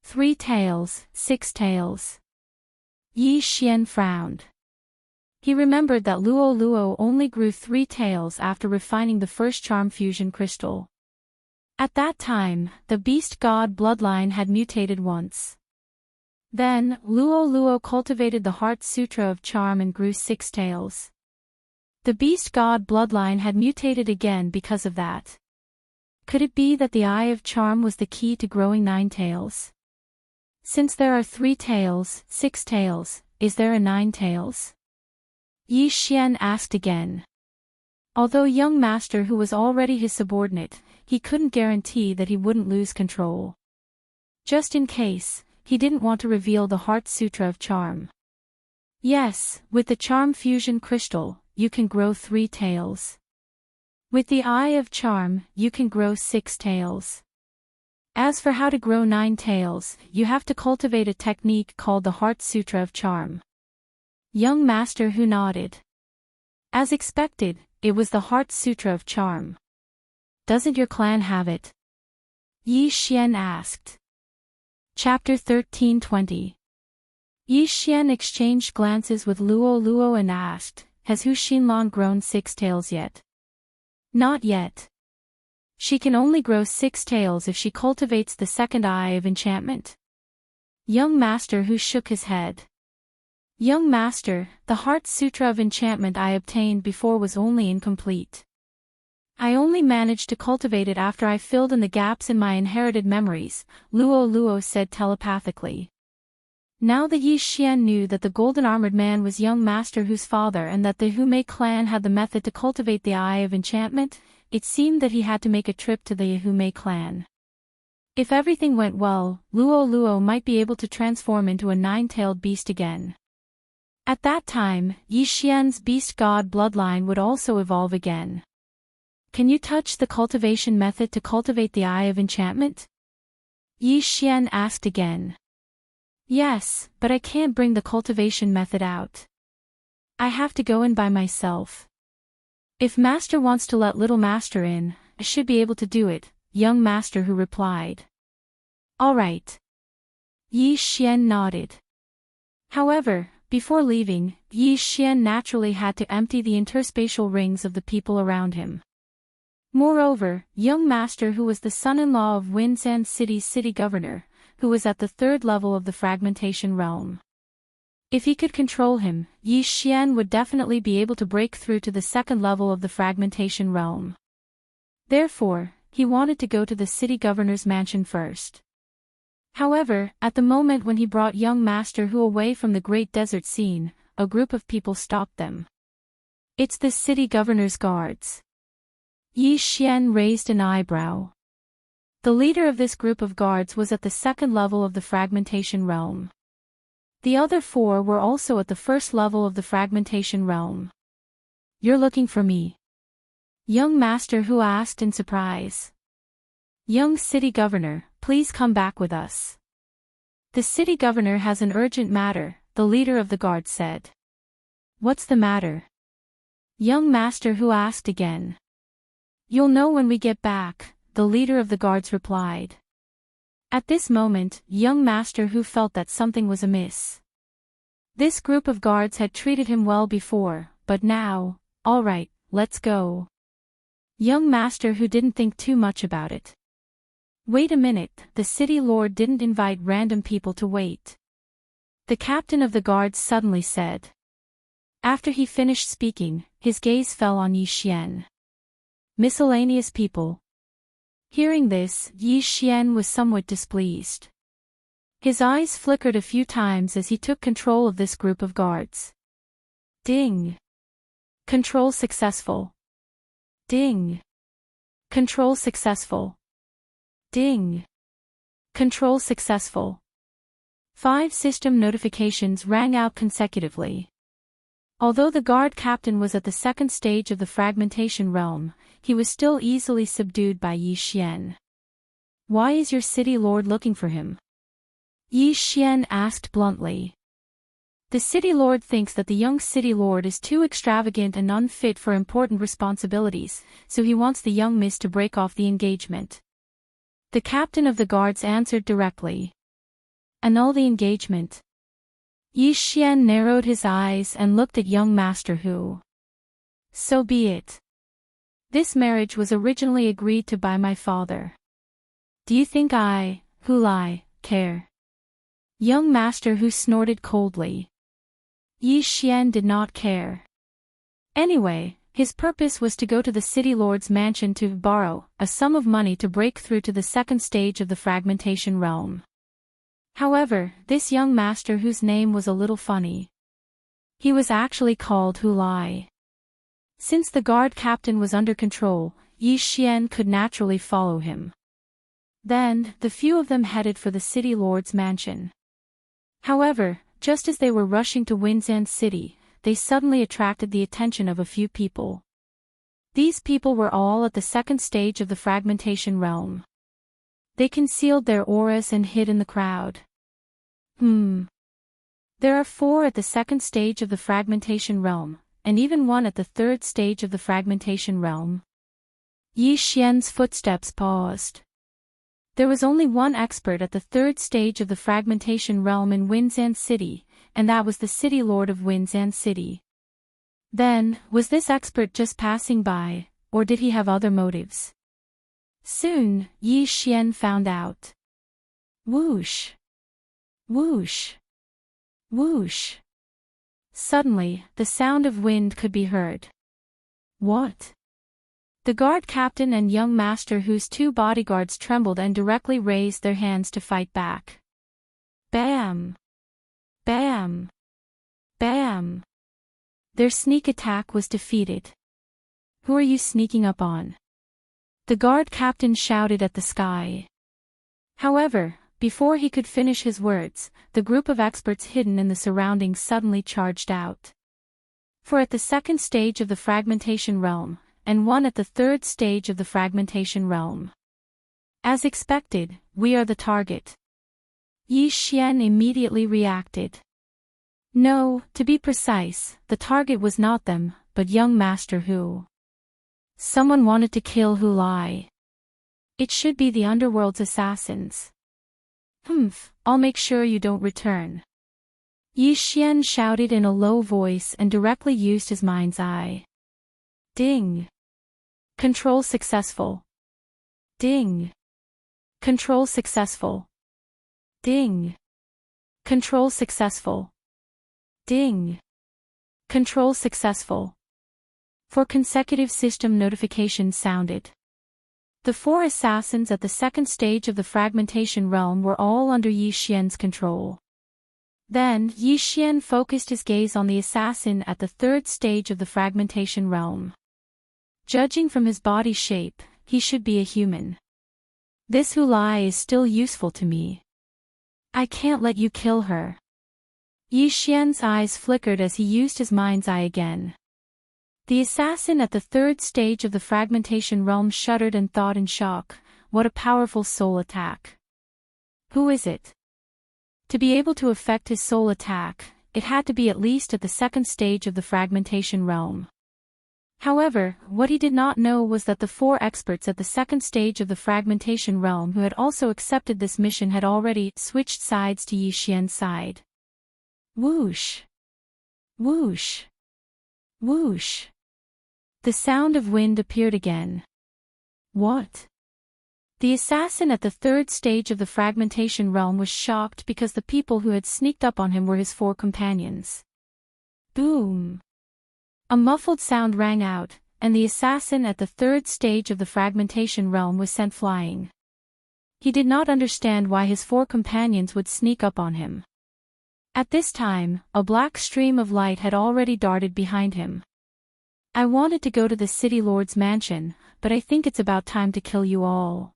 3 tails, 6 tails. Yi Xian frowned. He remembered that Luo Luo only grew 3 tails after refining the first charm fusion crystal. At that time, the beast god bloodline had mutated once. Then, Luo Luo cultivated the Heart Sutra of Charm and grew 6 tails. The beast god bloodline had mutated again because of that. Could it be that the Eye of Charm was the key to growing 9 tails? Since there are 3 tails, 6 tails, is there a 9 tails? Yi Xian asked again. Although young master Hu was already his subordinate, he couldn't guarantee that he wouldn't lose control. Just in case, he didn't want to reveal the Heart Sutra of Charm. Yes, with the Charm Fusion Crystal, you can grow 3 tails. With the Eye of Charm, you can grow 6 tails. As for how to grow 9 tails, you have to cultivate a technique called the Heart Sutra of Charm. Young master Hu nodded. As expected, it was the Heart Sutra of Charm. Doesn't your clan have it? Yi Xian asked. Chapter 13:20. Yi Xian exchanged glances with Luo Luo and asked, has Hu Xinlan grown 6 tails yet? Not yet. She can only grow 6 tails if she cultivates the second Eye of Enchantment. Young Master who shook his head. Young Master, the Heart Sutra of Enchantment I obtained before was only incomplete. I only managed to cultivate it after I filled in the gaps in my inherited memories, Luo Luo said telepathically. Now that Yi Xian knew that the golden-armored man was Young Master Hu's father and that the Humei clan had the method to cultivate the Eye of Enchantment, it seemed that he had to make a trip to the Humei clan. If everything went well, Luo Luo might be able to transform into a nine-tailed beast again. At that time, Yi Xian's beast god bloodline would also evolve again. Can you touch the cultivation method to cultivate the Eye of Enchantment? Yi Xian asked again. Yes, but I can't bring the cultivation method out. I have to go in by myself. If Master wants to let Little Master in, I should be able to do it, Young Master Hu replied. All right. Yi Xian nodded. However, before leaving, Yi Xian naturally had to empty the interspatial rings of the people around him. Moreover, Young Master Hu was the son-in-law of Winzan City's city governor, who was at the third level of the fragmentation realm. If he could control him, Yi Xian would definitely be able to break through to the second level of the fragmentation realm. Therefore, he wanted to go to the city governor's mansion first. However, at the moment when he brought Young Master Hu away from the great desert scene, a group of people stopped them. It's the city governor's guards. Yi Xian raised an eyebrow. The leader of this group of guards was at the second level of the fragmentation realm. The other four were also at the first level of the fragmentation realm. You're looking for me? Young Master Hu asked in surprise. Young City Governor, please come back with us. The city governor has an urgent matter, the leader of the guards said. What's the matter? Young Master Hu asked again. You'll know when we get back, the leader of the guards replied. At this moment, Young Master Hu felt that something was amiss. This group of guards had treated him well before, but now, all right, let's go. Young Master Hu didn't think too much about it. Wait a minute, the city lord didn't invite random people to wait. The captain of the guards suddenly said. After he finished speaking, his gaze fell on Yi Xian. Miscellaneous people. Hearing this, Yi Xian was somewhat displeased. His eyes flickered a few times as he took control of this group of guards. Ding! Control successful. Ding! Control successful. Ding! Control successful. 5 system notifications rang out consecutively. Although the guard captain was at the second stage of the fragmentation realm, he was still easily subdued by Yi Xian. Why is your city lord looking for him? Yi Xian asked bluntly. The city lord thinks that the young city lord is too extravagant and unfit for important responsibilities, so he wants the young miss to break off the engagement. The captain of the guards answered directly. Annul the engagement. Yi Xian narrowed his eyes and looked at Young Master Hu. So be it. This marriage was originally agreed to by my father. Do you think I, Hu Lai, care? Young Master Hu snorted coldly. Yi Xian did not care. Anyway, his purpose was to go to the city lord's mansion to borrow a sum of money to break through to the second stage of the fragmentation realm. However, this young master whose name was a little funny. He was actually called Hu Lai. Since the guard captain was under control, Yi Xian could naturally follow him. Then, the few of them headed for the city lord's mansion. However, just as they were rushing to Winzan City, they suddenly attracted the attention of a few people. These people were all at the second stage of the fragmentation realm. They concealed their auras and hid in the crowd. There are 4 at the second stage of the fragmentation realm, and even 1 at the third stage of the fragmentation realm. Yi Xian's footsteps paused. There was only 1 expert at the third stage of the fragmentation realm in Winzan City, and that was the city lord of Winzan City. Then, was this expert just passing by, or did he have other motives? Soon, Yi Xian found out. Whoosh! Whoosh! Whoosh! Suddenly, the sound of wind could be heard. What? The guard captain and young master, whose two bodyguards trembled and directly raised their hands to fight back. Bam! Bam! Bam! Their sneak attack was defeated. Who are you sneaking up on? The guard captain shouted at the sky. However, before he could finish his words, the group of experts hidden in the surroundings suddenly charged out. For at the second stage of the fragmentation realm, and one at the third stage of the fragmentation realm. As expected, we are the target. Yi Xian immediately reacted. No, to be precise, the target was not them, but young Master Hu. Someone wanted to kill Hu Lai. It should be the underworld's assassins. I'll make sure you don't return. Yi Xian shouted in a low voice and directly used his mind's eye. Ding! Control successful. Ding! Control successful. Ding! Control successful. Ding! Control successful. 4 consecutive system notifications sounded. The 4 assassins at the second stage of the fragmentation realm were all under Yi Xian's control. Then, Yi Xian focused his gaze on the assassin at the third stage of the fragmentation realm. Judging from his body shape, he should be a human. This Hu Lai is still useful to me. I can't let you kill her. Yi Xian's eyes flickered as he used his mind's eye again. The assassin at the third stage of the fragmentation realm shuddered and thought in shock, what a powerful soul attack. Who is it? To be able to effect his soul attack, it had to be at least at the second stage of the fragmentation realm. However, what he did not know was that the 4 experts at the second stage of the fragmentation realm who had also accepted this mission had already switched sides to Yi Xian's side. Whoosh! Whoosh! Whoosh! The sound of wind appeared again. What? The assassin at the third stage of the fragmentation realm was shocked because the people who had sneaked up on him were his 4 companions. Boom! A muffled sound rang out, and the assassin at the third stage of the fragmentation realm was sent flying. He did not understand why his 4 companions would sneak up on him. At this time, a black stream of light had already darted behind him. I wanted to go to the city lord's mansion, but I think it's about time to kill you all.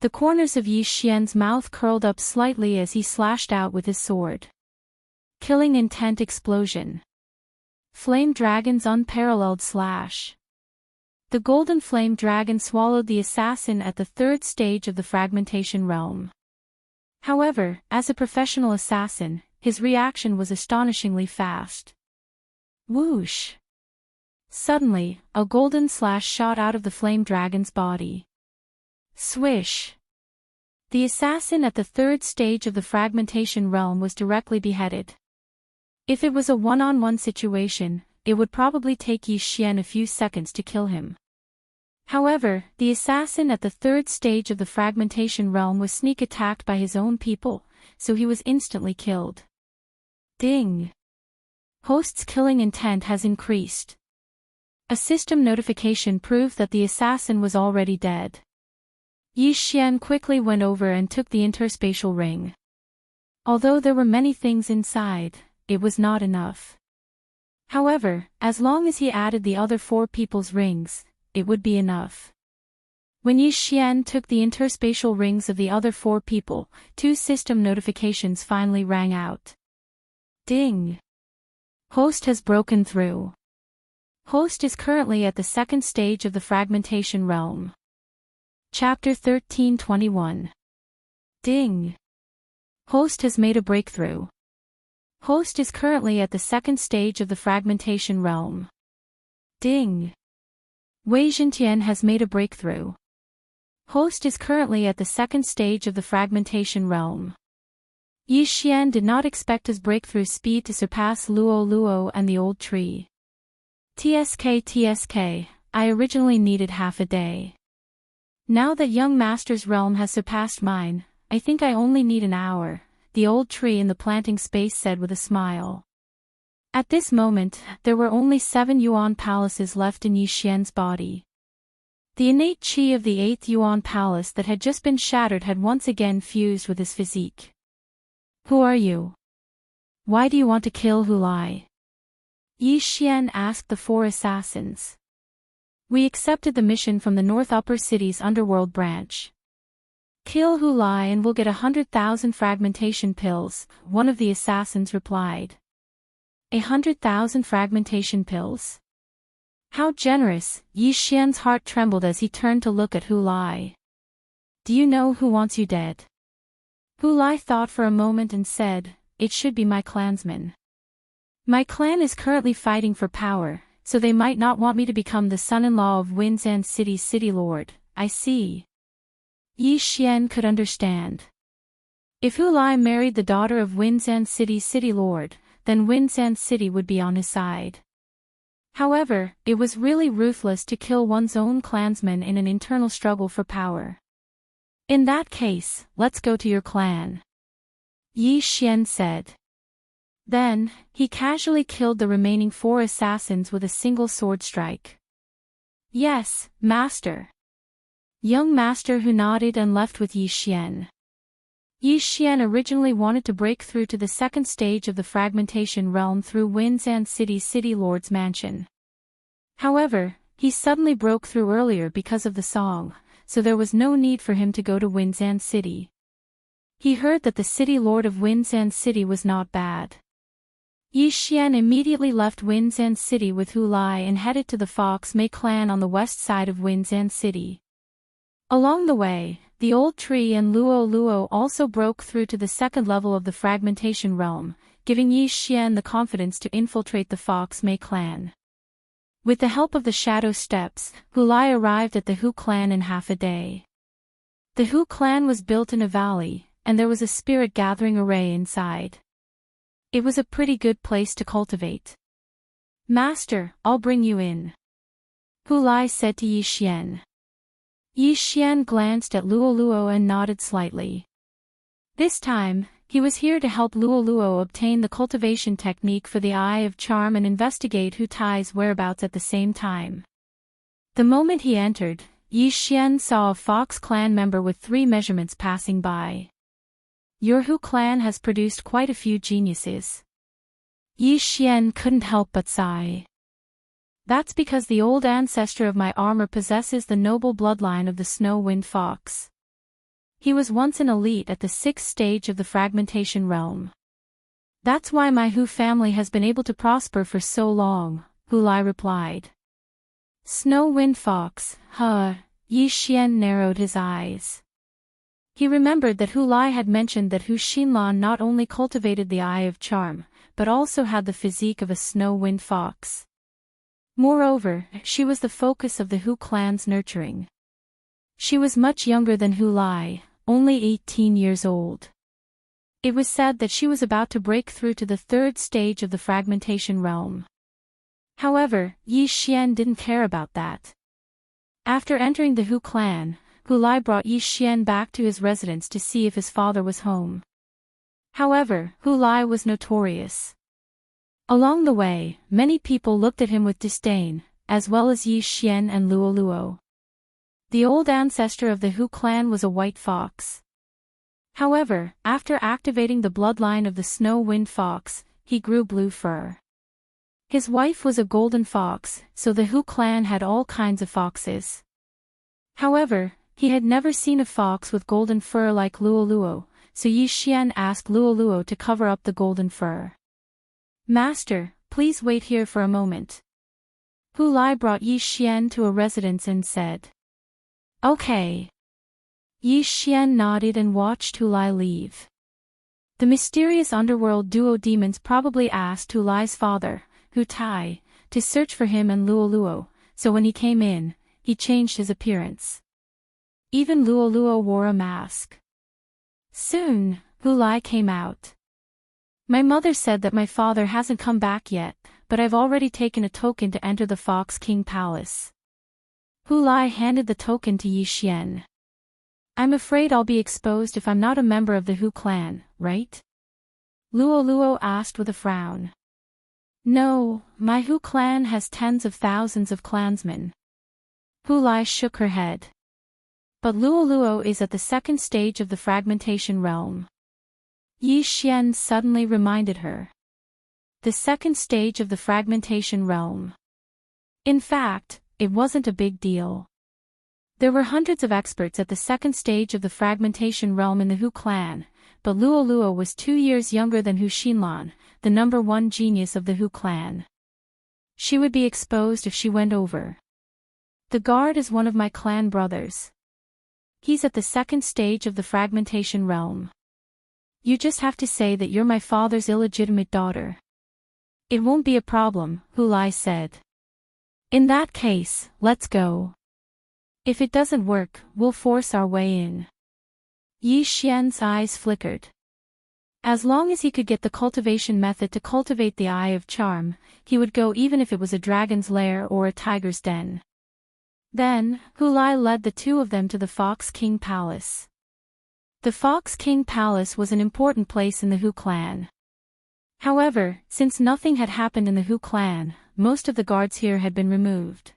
The corners of Yi Xian's mouth curled up slightly as he slashed out with his sword. Killing intent explosion. Flame dragon's unparalleled slash. The golden flame dragon swallowed the assassin at the third stage of the fragmentation realm. However, as a professional assassin, his reaction was astonishingly fast. Whoosh! Suddenly, a golden slash shot out of the flame dragon's body. Swish! The assassin at the third stage of the fragmentation realm was directly beheaded. If it was a one-on-one situation, it would probably take Yi Xian a few seconds to kill him. However, the assassin at the third stage of the fragmentation realm was sneak attacked by his own people, so he was instantly killed. Ding! Host's killing intent has increased. A system notification proved that the assassin was already dead. Yi Xian quickly went over and took the interspatial ring. Although there were many things inside, it was not enough. However, as long as he added the other 4 people's rings, it would be enough. When Yi Xian took the interspatial rings of the other 4 people, 2 system notifications finally rang out. Ding! Host has broken through. Host is currently at the second stage of the fragmentation realm. Chapter 13:21. Ding! Host has made a breakthrough. Host is currently at the second stage of the fragmentation realm. Ding! Wei Zhentian has made a breakthrough. Host is currently at the second stage of the fragmentation realm. Yi Xian did not expect his breakthrough speed to surpass Luo Luo and the old tree. TSK, I originally needed half a day. Now that young master's realm has surpassed mine, I think I only need an hour. the old tree in the planting space said with a smile. At this moment, there were only 7 Yuan palaces left in Yi Xian's body. The innate qi of the 8th Yuan palace that had just been shattered had once again fused with his physique. Who are you? Why do you want to kill Hu Lai? Yi Xian asked the 4 assassins. We accepted the mission from the North Upper City's underworld branch. Kill Hu Lai and we'll get 100,000 fragmentation pills, one of the assassins replied. 100,000 fragmentation pills? How generous! Yi Xian's heart trembled as he turned to look at Hu Lai. Do you know who wants you dead? Hu Lai thought for a moment and said, it should be my clansmen. My clan is currently fighting for power, so they might not want me to become the son-in-law of Winzan City's city lord. I see. Yi Xian could understand. If Hu Lai married the daughter of Winzan City's city lord, then Winzan City would be on his side. However, it was really ruthless to kill one's own clansmen in an internal struggle for power. In that case, let's go to your clan. Yi Xian said. Then, he casually killed the remaining 4 assassins with a single sword strike. Yes, master. Young master Hu nodded and left with Yi Xian. Yi Xian originally wanted to break through to the second stage of the fragmentation realm through Winzan City's city lord's mansion. However, he suddenly broke through earlier because of the song, so there was no need for him to go to Winzan City. He heard that the city lord of Winzan City was not bad. Yi Xian immediately left Winzan City with Hu Lai and headed to the Fox Mei clan on the west side of Winzan City. Along the way, the old tree and Luo Luo also broke through to the second level of the fragmentation realm, giving Yi Xian the confidence to infiltrate the Fox Mei clan. With the help of the shadow steps, Hu Lai arrived at the Hu clan in half a day. The Hu clan was built in a valley, and there was a spirit gathering array inside. It was a pretty good place to cultivate. Master, I'll bring you in. Hu Lai said to Yi Xian. Yi Xian glanced at Luo Luo and nodded slightly. This time, he was here to help Luo Luo obtain the cultivation technique for the Eye of Charm and investigate Hu Tai's whereabouts at the same time. The moment he entered, Yi Xian saw a Fox clan member with 3 measurements passing by. Your Hu clan has produced quite a few geniuses. Yi Xian couldn't help but sigh. That's because the old ancestor of my armor possesses the noble bloodline of the Snow-Wind Fox. He was once an elite at the 6th stage of the fragmentation realm. That's why my Hu family has been able to prosper for so long, Hu Lai replied. Snow-Wind Fox, huh? Yi Xian narrowed his eyes. He remembered that Hu Lai had mentioned that Hu Xinlan not only cultivated the Eye of Charm, but also had the physique of a Snow-Wind Fox. Moreover, she was the focus of the Hu clan's nurturing. She was much younger than Hu Lai, only 18 years old. It was said that she was about to break through to the 3rd stage of the fragmentation realm. However, Yi Xian didn't care about that. After entering the Hu clan, Hu Lai brought Yi Xian back to his residence to see if his father was home. However, Hu Lai was notorious. Along the way, many people looked at him with disdain, as well as Yi Xian and Luo Luo. The old ancestor of the Hu clan was a white fox. However, after activating the bloodline of the Snow-Wind Fox, he grew blue fur. His wife was a golden fox, so the Hu clan had all kinds of foxes. However, he had never seen a fox with golden fur like Luo Luo, so Yi Xian asked Luo Luo to cover up the golden fur. Master, please wait here for a moment. Hu Lai brought Yi Xian to a residence and said. Okay. Yi Xian nodded and watched Hu Lai leave. The mysterious underworld duo demons probably asked Hu Lai's father, Hu Tai, to search for him and Luo Luo, so when he came in, he changed his appearance. Even Luo Luo wore a mask. Soon, Hu Lai came out. My mother said that my father hasn't come back yet, but I've already taken a token to enter the Fox King Palace. Hu Lai handed the token to Yi Xian. I'm afraid I'll be exposed if I'm not a member of the Hu clan, right? Luo asked with a frown. No, my Hu clan has tens of thousands of clansmen. Hu Lai shook her head. But Luo is at the second stage of the fragmentation realm. Yi Xian suddenly reminded her. The second stage of the fragmentation realm. In fact, it wasn't a big deal. There were hundreds of experts at the second stage of the fragmentation realm in the Hu clan, but Luo was 2 years younger than Hu Xinlan, the number 1 genius of the Hu clan. She would be exposed if she went over. The guard is one of my clan brothers. He's at the second stage of the fragmentation realm. You just have to say that you're my father's illegitimate daughter. It won't be a problem, Hu Lai said. In that case, let's go. If it doesn't work, we'll force our way in. Yi Xian's eyes flickered. As long as he could get the cultivation method to cultivate the Eye of Charm, he would go even if it was a dragon's lair or a tiger's den. Then, Hu Lai led the two of them to the Fox King Palace. The Fox King Palace was an important place in the Hu clan. However, since nothing had happened in the Hu clan, most of the guards here had been removed.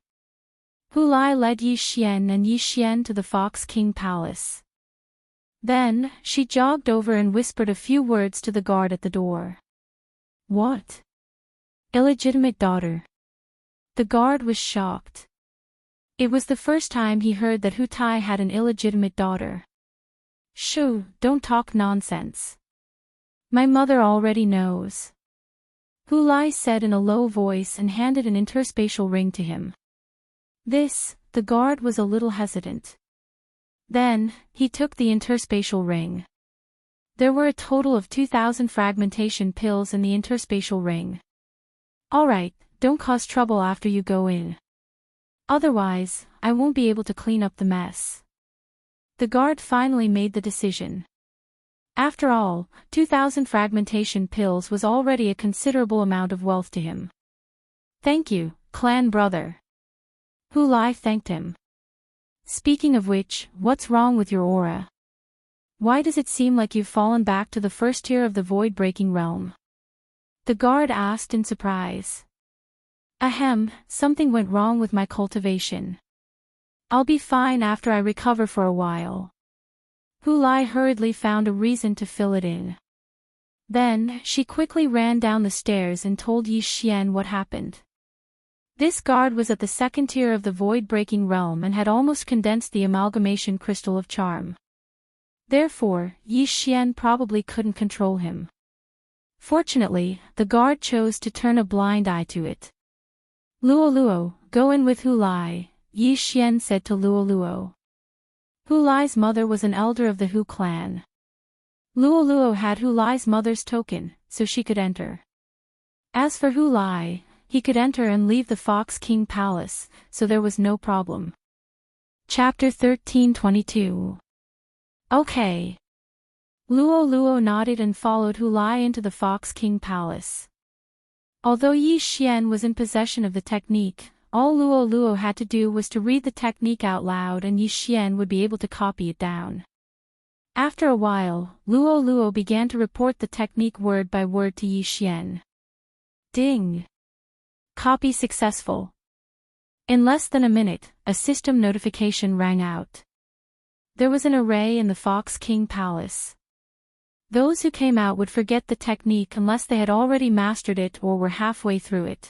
Hu Lai led Yi Xian and Yi Xian to the Fox King Palace. Then, she jogged over and whispered a few words to the guard at the door. What? Illegitimate daughter. The guard was shocked. It was the first time he heard that Hu Tai had an illegitimate daughter. Shoo, don't talk nonsense. My mother already knows. Hu Lai said in a low voice and handed an interspatial ring to him. The guard was a little hesitant. Then, he took the interspatial ring. There were a total of 2,000 fragmentation pills in the interspatial ring. Alright, don't cause trouble after you go in. Otherwise, I won't be able to clean up the mess. The guard finally made the decision. After all, 2,000 fragmentation pills was already a considerable amount of wealth to him. Thank you, clan brother. Hu Lai thanked him. Speaking of which, what's wrong with your aura? Why does it seem like you've fallen back to the first tier of the void-breaking realm? The guard asked in surprise. Ahem, something went wrong with my cultivation. I'll be fine after I recover for a while. Hu Lai hurriedly found a reason to fill it in. Then, she quickly ran down the stairs and told Yi Xian what happened. This guard was at the second tier of the void-breaking realm and had almost condensed the amalgamation crystal of charm. Therefore, Yi Xian probably couldn't control him. Fortunately, the guard chose to turn a blind eye to it. Luo, go in with Hu Lai, Yi Xian said to Luo. Hu Lai's mother was an elder of the Hu clan. Luo had Hu Lai's mother's token, so she could enter. As for Hu Lai, he could enter and leave the Fox King Palace, so there was no problem. Chapter 1322. Okay. Luo nodded and followed Hu Lai into the Fox King Palace. Although Yi Xian was in possession of the technique, all Luo had to do was to read the technique out loud and Yi Xian would be able to copy it down. After a while, Luo began to report the technique word by word to Yi Xian. Ding! Copy successful. In less than a minute, a system notification rang out. There was an array in the Fox King Palace. Those who came out would forget the technique unless they had already mastered it or were halfway through it.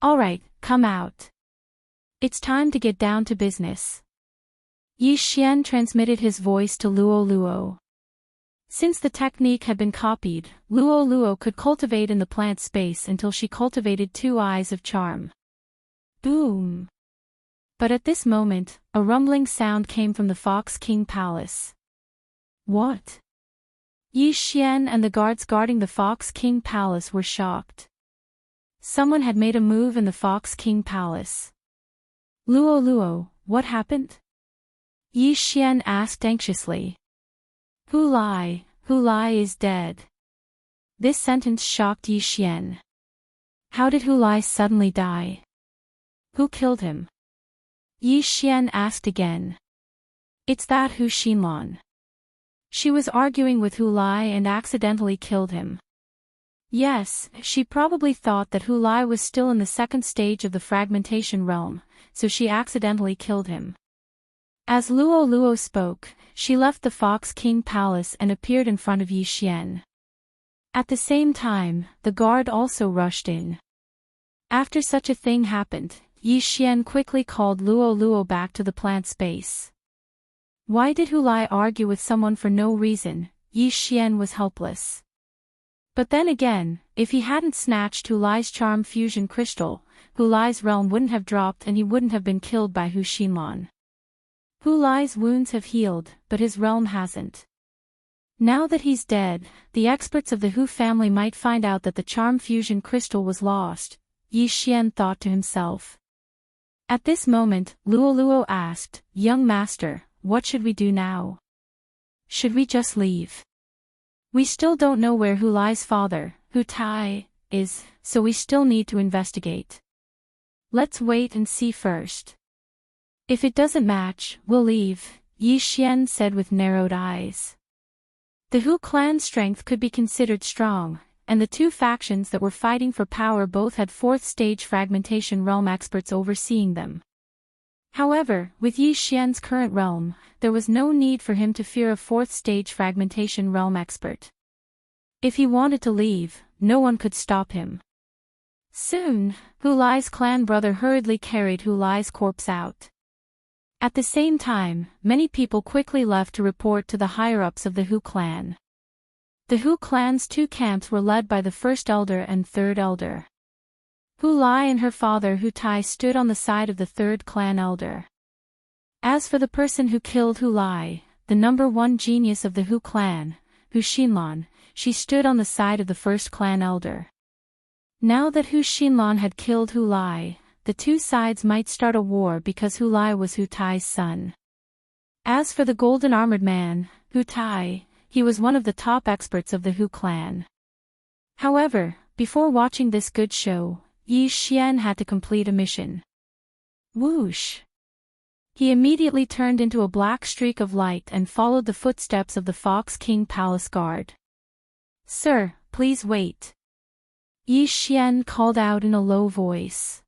Alright, come out. It's time to get down to business. Yi Xian transmitted his voice to Luo. Since the technique had been copied, Luo could cultivate in the plant space until she cultivated 2 eyes of charm. Boom! But at this moment, a rumbling sound came from the Fox King Palace. What? Yi Xian and the guards guarding the Fox King Palace were shocked. Someone had made a move in the Fox King Palace. Luo, what happened? Yi Xian asked anxiously. Hu Lai is dead. This sentence shocked Yi Xian. How did Hu Lai suddenly die? Who killed him? Yi Xian asked again. It's that Hu Xinlan. She was arguing with Hulai and accidentally killed him. Yes, she probably thought that Hulai was still in the second stage of the fragmentation realm, so she accidentally killed him. As Luo Luo spoke, she left the Fox King Palace and appeared in front of Yi Xian. At the same time, the guard also rushed in. After such a thing happened, Yi Xian quickly called Luo Luo back to the plant space. Why did Hulai argue with someone for no reason? Yi Xian was helpless. But then again, if he hadn't snatched Hulai's charm fusion crystal, Hulai's realm wouldn't have dropped and he wouldn't have been killed by Hu Xinlan. Hulai's wounds have healed, but his realm hasn't. Now that he's dead, the experts of the Hu family might find out that the charm fusion crystal was lost, Yi Xian thought to himself. At this moment, Luo Luo asked, "Young master, what should we do now? Should we just leave? We still don't know where Hulai's father, Hu Tai, is, so we still need to investigate. Let's wait and see first. If it doesn't match, we'll leave," Yi Xian said with narrowed eyes. The Hu clan's strength could be considered strong, and the two factions that were fighting for power both had fourth-stage fragmentation realm experts overseeing them. However, with Yi Xian's current realm, there was no need for him to fear a fourth-stage fragmentation realm expert. If he wanted to leave, no one could stop him. Soon, Hulai's clan brother hurriedly carried Hulai's corpse out. At the same time, many people quickly left to report to the higher-ups of the Hu clan. The Hu clan's two camps were led by the first elder and third elder. Hulai and her father Hu Tai stood on the side of the third clan elder. As for the person who killed Hulai, the number one genius of the Hu clan, Hu Xinlan, she stood on the side of the first clan elder. Now that Hu Xinlan had killed Hulai, the two sides might start a war because Hulai was Hu Tai's son. As for the golden-armored man, Hu Tai, he was one of the top experts of the Hu clan. However, before watching this good show, Yi Xian had to complete a mission. Whoosh! He immediately turned into a black streak of light and followed the footsteps of the Fox King Palace guard. "Sir, please wait," Yi Xian called out in a low voice.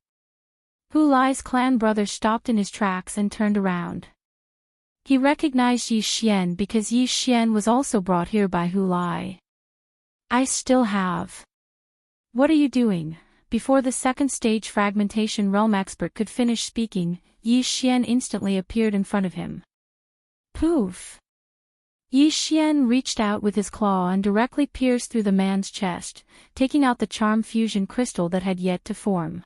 Hulai's clan brother stopped in his tracks and turned around. He recognized Yi Xian because Yi Xian was also brought here by Hulai. "I still have." "What are you doing?" Before the second stage fragmentation realm expert could finish speaking, Yi Xian instantly appeared in front of him. Poof! Yi Xian reached out with his claw and directly pierced through the man's chest, taking out the charm fusion crystal that had yet to form.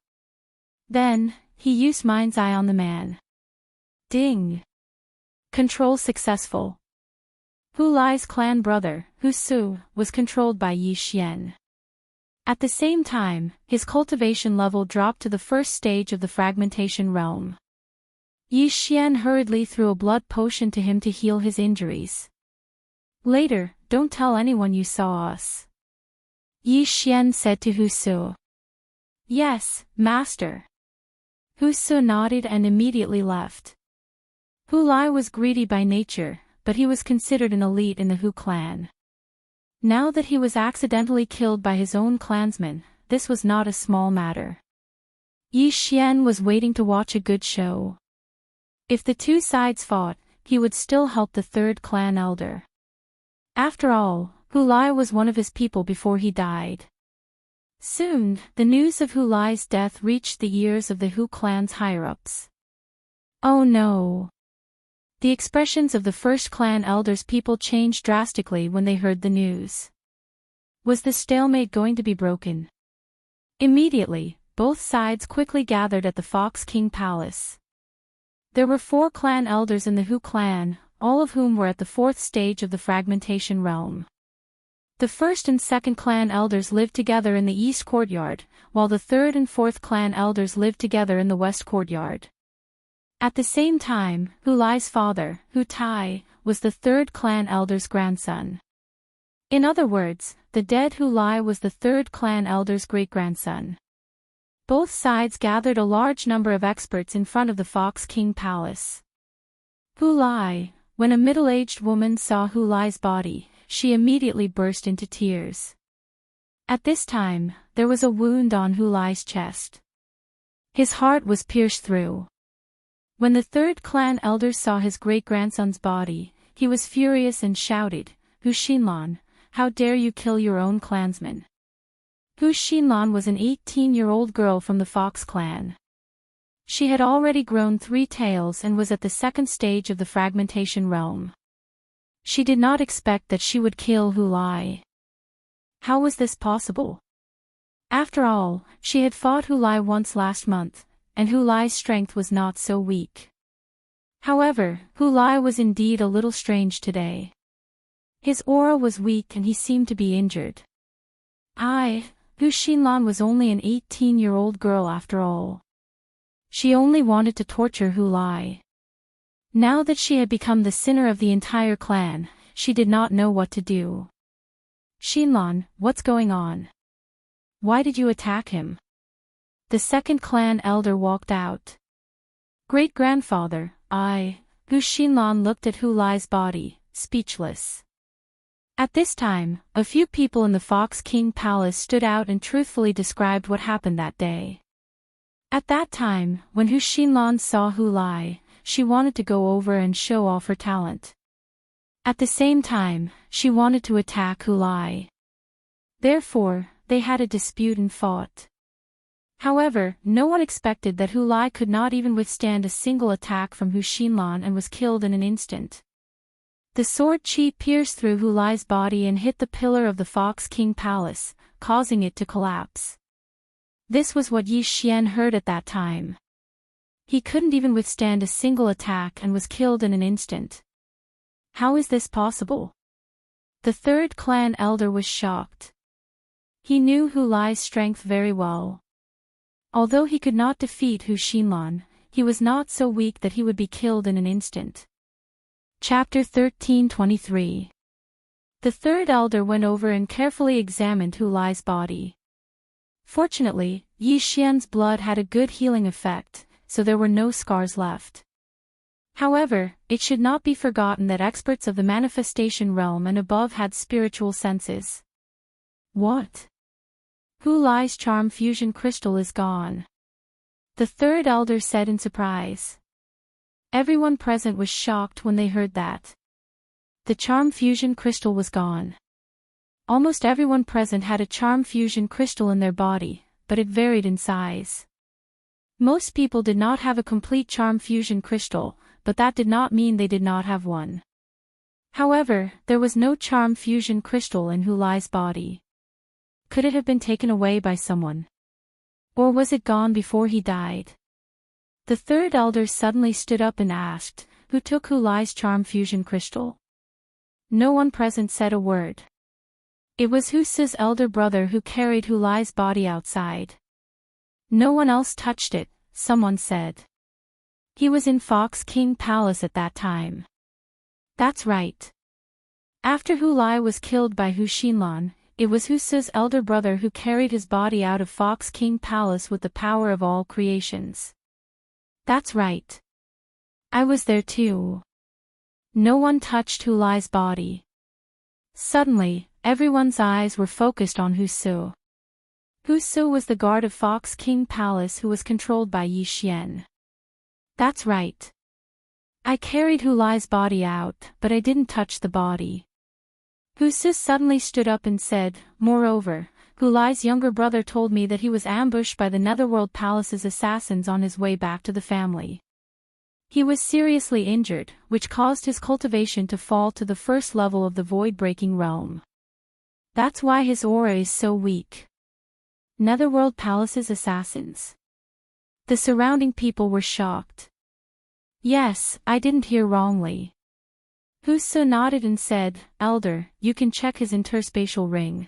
Then, he used Mind's Eye on the man. Ding! Control successful. Hulai's clan brother, Hu Su, was controlled by Yi Xian. At the same time, his cultivation level dropped to the first stage of the fragmentation realm. Yi Xian hurriedly threw a blood potion to him to heal his injuries. "Later, don't tell anyone you saw us," Yi Xian said to Hu Su. "Yes, master." Hu Su nodded and immediately left. Hulai was greedy by nature, but he was considered an elite in the Hu clan. Now that he was accidentally killed by his own clansmen, this was not a small matter. Yi Xian was waiting to watch a good show. If the two sides fought, he would still help the third clan elder. After all, Hulai was one of his people before he died. Soon, the news of Hulai's death reached the ears of the Hu clan's higher-ups. Oh no! The expressions of the first clan elder's people changed drastically when they heard the news. Was the stalemate going to be broken? Immediately, both sides quickly gathered at the Fox King Palace. There were 4 clan elders in the Hu clan, all of whom were at the 4th stage of the fragmentation realm. The first and second clan elders lived together in the east courtyard, while the third and fourth clan elders lived together in the west courtyard. At the same time, Hulai's father, Hu Tai, was the third clan elder's grandson. In other words, the dead Hulai was the third clan elder's great-grandson. Both sides gathered a large number of experts in front of the Fox King Palace. Hulai, When a middle-aged woman saw Hu Lai's body, she immediately burst into tears. At this time, there was a wound on Hu Lai's chest. His heart was pierced through. When the third clan elder saw his great-grandson's body, he was furious and shouted, "Hu Xinlan, how dare you kill your own clansman?" Hu Xinlan was an 18-year-old girl from the Fox clan. She had already grown 3 tails and was at the second stage of the fragmentation realm. She did not expect that she would kill Hu Lai. How was this possible? After all, she had fought Hu Lai once last month, and Hu Lai's strength was not so weak. However, Hu Lai was indeed a little strange today. His aura was weak and he seemed to be injured. Hu Xinlan was only an 18-year-old girl after all. She only wanted to torture Hu Lai. Now that she had become the sinner of the entire clan, she did not know what to do. "Xinlan, what's going on? Why did you attack him?" The second clan elder walked out. "Great-grandfather, Hu Xinlan looked at Hu Lai's body, speechless. At this time, a few people in the Fox King Palace stood out and truthfully described what happened that day. At that time, when Hu Xinlan saw Hu Lai, she wanted to go over and show off her talent. At the same time, she wanted to attack Hu Lai. Therefore, they had a dispute and fought. However, no one expected that Hu Lai could not even withstand a single attack from Hu Xinlan and was killed in an instant. The sword chi pierced through Hu Lai's body and hit the pillar of the Fox King Palace, causing it to collapse. This was what Yi Xian heard at that time. He couldn't even withstand a single attack and was killed in an instant. How is this possible? The third clan elder was shocked. He knew Hu Lai's strength very well. Although he could not defeat Hu Xinlan, he was not so weak that he would be killed in an instant. Chapter 13:23. The third elder went over and carefully examined Hu Lai's body. Fortunately, Yi Xian's blood had a good healing effect, so there were no scars left. However, it should not be forgotten that experts of the manifestation realm and above had spiritual senses. What? Hu Lai's charm fusion crystal is gone. The third elder said in surprise. Everyone present was shocked when they heard that. The charm fusion crystal was gone. Almost everyone present had a charm fusion crystal in their body, but it varied in size. Most people did not have a complete charm fusion crystal, but that did not mean they did not have one. However, there was no charm fusion crystal in Hu Lai's body. Could it have been taken away by someone? Or was it gone before he died? The third elder suddenly stood up and asked, "Who took Hu Lai's charm fusion crystal?" No one present said a word. It was Hu Si's elder brother who carried Hu Lai's body outside. No one else touched it, someone said. He was in Fox King Palace at that time. That's right. After Hu Lai was killed by Hu Xinlan, it was Hu Si's elder brother who carried his body out of Fox King Palace with the power of all creations. That's right. I was there too. No one touched Hu Lai's body. Suddenly, everyone's eyes were focused on Hu Si. Hu Si was the guard of Fox King Palace who was controlled by Yi Xian. That's right. I carried Hu Lai's body out, but I didn't touch the body. Hu Si suddenly stood up and said, "Moreover, Hu Lai's younger brother told me that he was ambushed by the Netherworld Palace's assassins on his way back to the family. He was seriously injured, which caused his cultivation to fall to the first level of the void-breaking realm. That's why his aura is so weak." Netherworld Palace's assassins. The surrounding people were shocked. Yes, I didn't hear wrongly. Hu Si nodded and said, "Elder, you can check his interspatial ring."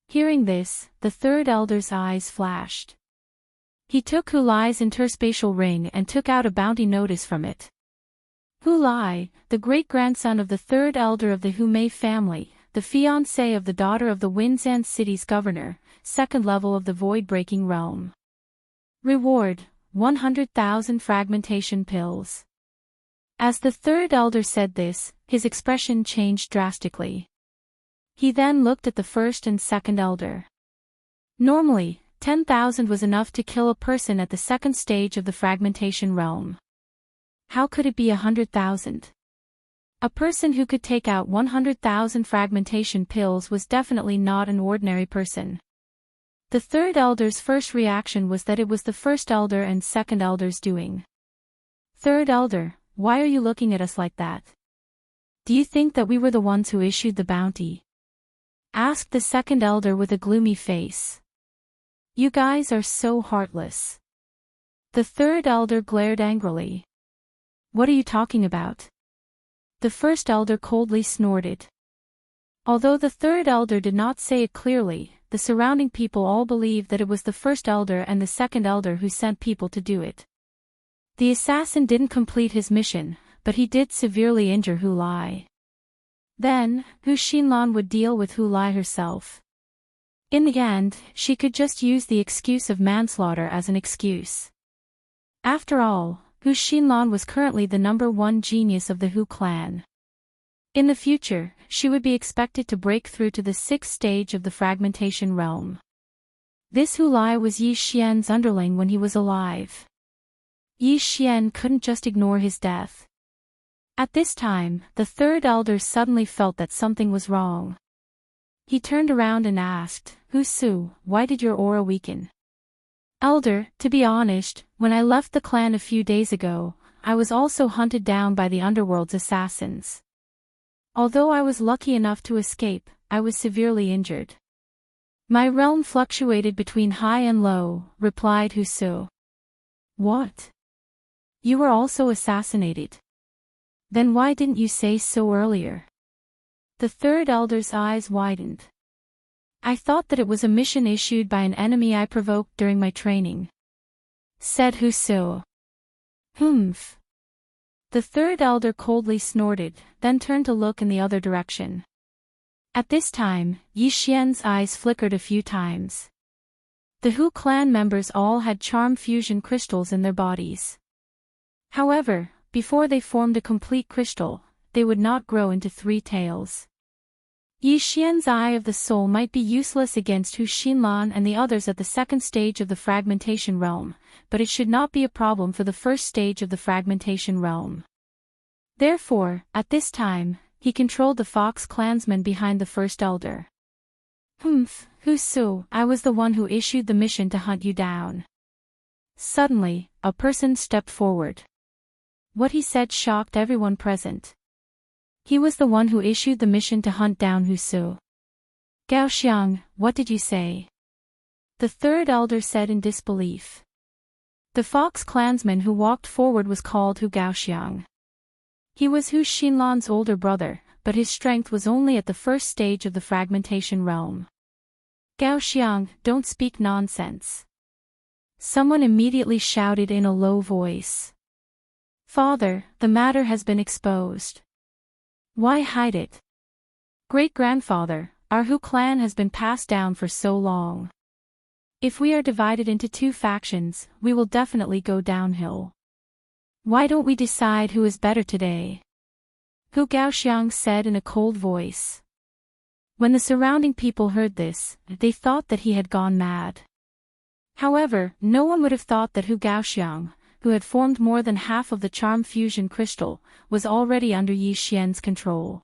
Hearing this, the third elder's eyes flashed. He took Hu Lai's interspatial ring and took out a bounty notice from it. Hu Lai, the great-grandson of the third elder of the Hu Mei family, the fiancé of the daughter of the Winzan city's governor, second level of the void-breaking realm. Reward, 100,000 fragmentation pills. As the third elder said this, his expression changed drastically. He then looked at the first and second elder. Normally, 10,000 was enough to kill a person at the second stage of the fragmentation realm. How could it be 100,000? A person who could take out 100,000 fragmentation pills was definitely not an ordinary person. The third elder's first reaction was that it was the first elder and second elder's doing. Third elder, why are you looking at us like that? Do you think that we were the ones who issued the bounty? Asked the second elder with a gloomy face. You guys are so heartless. The third elder glared angrily. What are you talking about? The first elder coldly snorted. Although the third elder did not say it clearly, the surrounding people all believed that it was the first elder and the second elder who sent people to do it. The assassin didn't complete his mission, but he did severely injure Hu Lai. Then, Hu Xinlan would deal with Hu Lai herself. In the end, she could just use the excuse of manslaughter as an excuse. After all, Hu Xinlan was currently the #1 genius of the Hu clan. In the future, she would be expected to break through to the 6th stage of the fragmentation realm. This Hu Lai was Yi Xian's underling when he was alive. Yi Xian couldn't just ignore his death. At this time, the third elder suddenly felt that something was wrong. He turned around and asked, Hu Su, why did your aura weaken? Elder, to be honest, when I left the clan a few days ago, I was also hunted down by the underworld's assassins. Although I was lucky enough to escape, I was severely injured. My realm fluctuated between high and low, replied Hu Su. What? You were also assassinated? Then why didn't you say so earlier? The third elder's eyes widened. I thought that it was a mission issued by an enemy I provoked during my training, said Hu Su. Humph. The third elder coldly snorted, then turned to look in the other direction. At this time, Yi Xian's eyes flickered a few times. The Hu clan members all had charm fusion crystals in their bodies. However, before they formed a complete crystal, they would not grow into 3 tails. Yi Xian's Eye of the Soul might be useless against Hu Xinlan and the others at the 2nd stage of the fragmentation realm, but it should not be a problem for the 1st stage of the fragmentation realm. Therefore, at this time, he controlled the Fox clansmen behind the first elder. Humph, Hu Su, I was the one who issued the mission to hunt you down. Suddenly, a person stepped forward. What he said shocked everyone present. He was the one who issued the mission to hunt down Hu Su. Gao Xiang, what did you say? The third elder said in disbelief. The Fox clansman who walked forward was called Hu Gaoxiang. He was Hu Xinlan's older brother, but his strength was only at the 1st stage of the fragmentation realm. Gaoxiang, don't speak nonsense. Someone immediately shouted in a low voice. Father, the matter has been exposed. Why hide it? Great-grandfather, our Hu clan has been passed down for so long. If we are divided into 2 factions, we will definitely go downhill. Why don't we decide who is better today? Hu Gaoxiang said in a cold voice. When the surrounding people heard this, they thought that he had gone mad. However, no one would have thought that Hu Gaoxiang, who had formed more than half of the charm fusion crystal, was already under Yi Xian's control.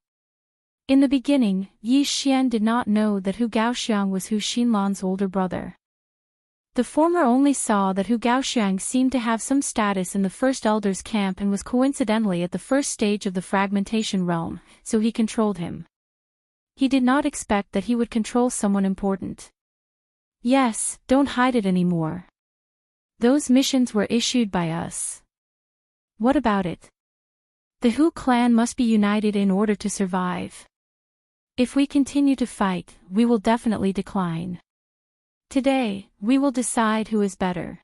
In the beginning, Yi Xian did not know that Hu Gaoxiang was Hu Xinlan's older brother. The former only saw that Hu Gaoxiang seemed to have some status in the first elder's camp and was coincidentally at the 1st stage of the fragmentation realm, so he controlled him. He did not expect that he would control someone important. Yes, don't hide it anymore. Those missions were issued by us. What about it? The Hu clan must be united in order to survive. If we continue to fight, we will definitely decline. Today, we will decide who is better.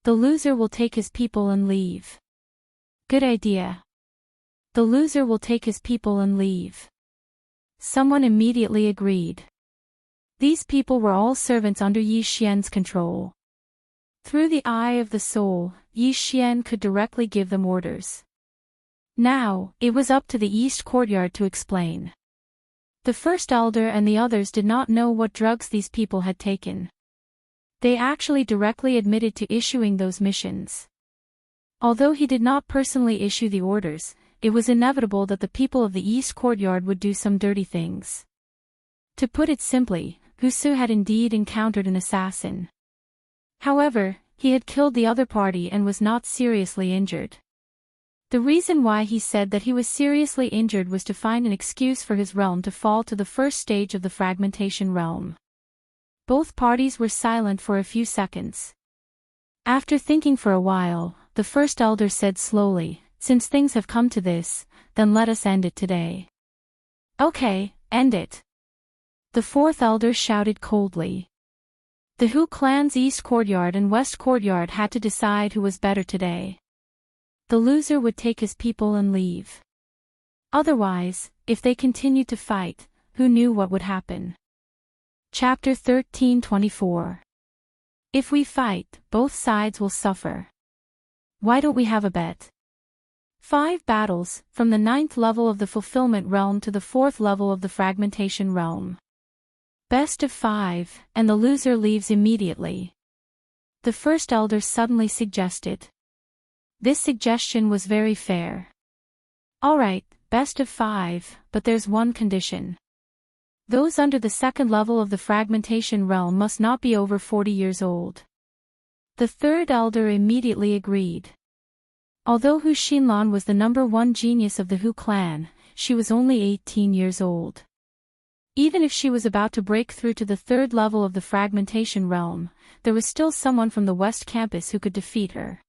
The loser will take his people and leave. Good idea. The loser will take his people and leave. Someone immediately agreed. These people were all servants under Yi Xian's control. Through the Eye of the Soul, Yi Xian could directly give them orders. Now, it was up to the East Courtyard to explain. The first elder and the others did not know what drugs these people had taken. They actually directly admitted to issuing those missions. Although he did not personally issue the orders, it was inevitable that the people of the East Courtyard would do some dirty things. To put it simply, Husu had indeed encountered an assassin. However, he had killed the other party and was not seriously injured. The reason why he said that he was seriously injured was to find an excuse for his realm to fall to the first stage of the fragmentation realm. Both parties were silent for a few seconds. After thinking for a while, the first elder said slowly, "Since things have come to this, then let us end it today." "Okay, end it." The fourth elder shouted coldly. The Hu clan's East Courtyard and West Courtyard had to decide who was better today. The loser would take his people and leave. Otherwise, if they continued to fight, who knew what would happen? Chapter 13:24. If we fight, both sides will suffer. Why don't we have a bet? 5 battles, from the 9th level of the fulfillment realm to the 4th level of the fragmentation realm. Best of 5, and the loser leaves immediately. The first elder suddenly suggested. This suggestion was very fair. Alright, best of 5, but there's one condition. Those under the 2nd level of the fragmentation realm must not be over 40 years old. The third elder immediately agreed. Although Hu Xinlan was the #1 genius of the Hu clan, she was only 18 years old. Even if she was about to break through to the 3rd level of the fragmentation realm, there was still someone from the West Campus who could defeat her.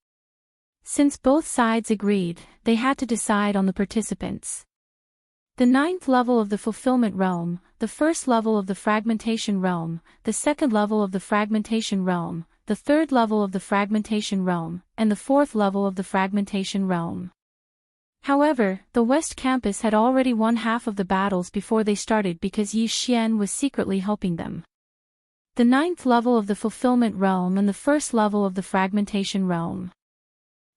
Since both sides agreed, they had to decide on the participants. The 9th level of the fulfillment realm, the 1st level of the fragmentation realm, the 2nd level of the fragmentation realm, the 3rd level of the fragmentation realm, and the 4th level of the fragmentation realm. However, the West Campus had already won half of the battles before they started because Yi Xian was secretly helping them. The 9th level of the fulfillment realm and the 1st level of the fragmentation realm.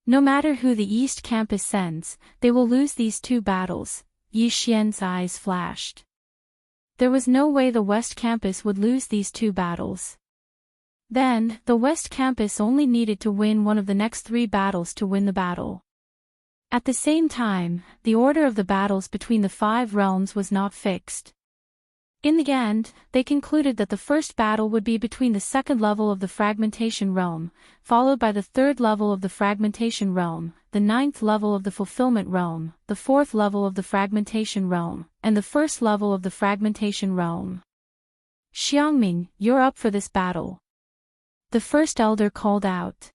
No matter who the East Campus sends, they will lose these 2 battles. Yi Xian's eyes flashed. There was no way the West Campus would lose these 2 battles. Then, the West Campus only needed to win one of the next 3 battles to win the battle. At the same time, the order of the battles between the 5 realms was not fixed. In the end, they concluded that the first battle would be between the 2nd level of the fragmentation realm, followed by the 3rd level of the fragmentation realm, the 9th level of the fulfillment realm, the 4th level of the fragmentation realm, and the 1st level of the fragmentation realm. "Xiangming, you're up for this battle." The first elder called out.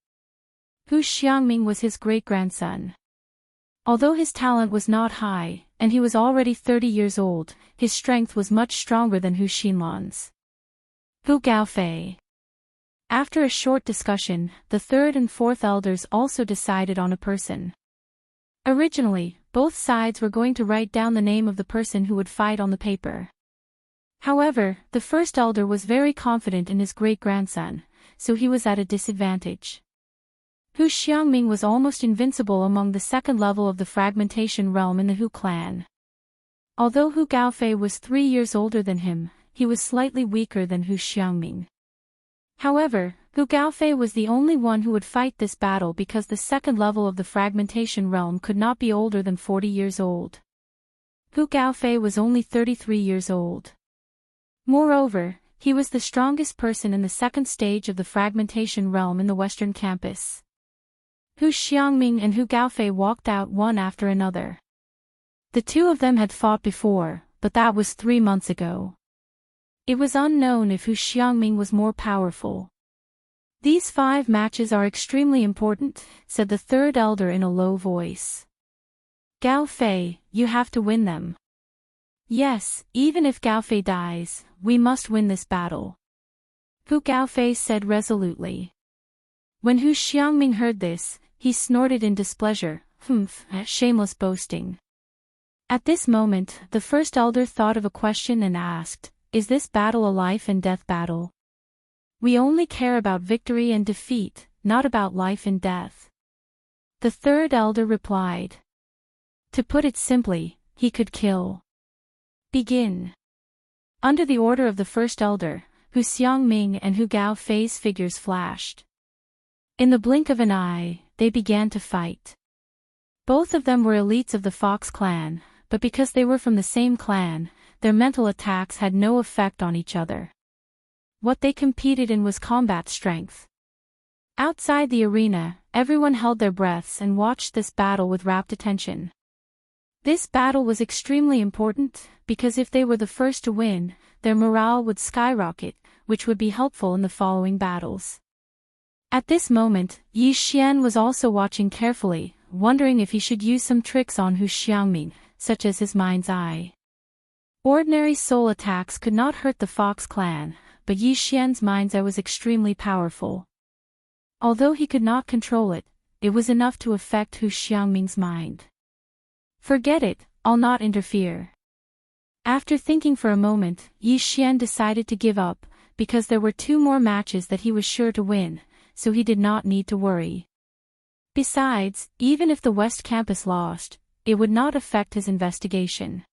Hu Xiangming was his great-grandson. Although his talent was not high, and he was already 30 years old, his strength was much stronger than Hu Xinlan's. Hu Gaofei. After a short discussion, the 3rd and 4th elders also decided on a person. Originally, both sides were going to write down the name of the person who would fight on the paper. However, the first elder was very confident in his great-grandson, so he was at a disadvantage. Hu Xiangming was almost invincible among the 2nd level of the fragmentation realm in the Hu clan. Although Hu Gaofei was 3 years older than him, he was slightly weaker than Hu Xiangming. However, Hu Gaofei was the only one who would fight this battle because the 2nd level of the fragmentation realm could not be older than 40 years old. Hu Gaofei was only 33 years old. Moreover, he was the strongest person in the 2nd stage of the fragmentation realm in the Western Campus. Hu Xiangming and Hu Gaofei walked out one after another. The 2 of them had fought before, but that was 3 months ago. It was unknown if Hu Xiangming was more powerful. "These 5 matches are extremely important," said the 3rd elder in a low voice. "Gaofei, you have to win them." "Yes, even if Gaofei dies, we must win this battle," Hu Gaofei said resolutely. When Hu Xiangming heard this, he snorted in displeasure. Shameless boasting." At this moment, the first elder thought of a question and asked, "Is this battle a life and death battle?" "We only care about victory and defeat, not about life and death," the 3rd elder replied. To put it simply, he could kill. Begin. Under the order of the first elder, Hu Xiangming and Hu Gaofei's figures flashed. In the blink of an eye, they began to fight. Both of them were elites of the Fox clan, but because they were from the same clan, their mental attacks had no effect on each other. What they competed in was combat strength. Outside the arena, everyone held their breaths and watched this battle with rapt attention. This battle was extremely important, because if they were the first to win, their morale would skyrocket, which would be helpful in the following battles. At this moment, Yi Xian was also watching carefully, wondering if he should use some tricks on Hu Xiangming, such as his mind's eye. Ordinary soul attacks could not hurt the Fox clan, but Yi Xian's mind's eye was extremely powerful. Although he could not control it, it was enough to affect Hu Xiangming's mind. Forget it, I'll not interfere. After thinking for a moment, Yi Xian decided to give up, because there were 2 more matches that he was sure to win, so he did not need to worry. Besides, even if the West Campus lost, it would not affect his investigation.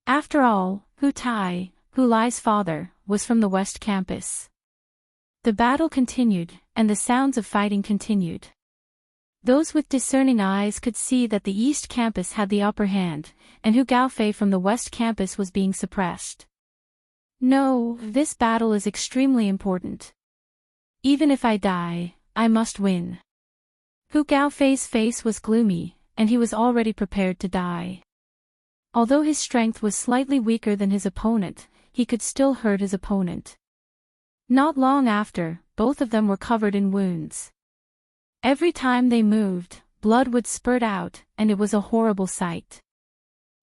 After all, Hu Tai, Hu Lai's father, was from the West Campus. The battle continued, and the sounds of fighting continued. Those with discerning eyes could see that the East Campus had the upper hand, and Hu Gaofei from the West Campus was being suppressed. No, this battle is extremely important. Even if I die, I must win. Hu Gaofei's face was gloomy, and he was already prepared to die. Although his strength was slightly weaker than his opponent, he could still hurt his opponent. Not long after, both of them were covered in wounds. Every time they moved, blood would spurt out, and it was a horrible sight.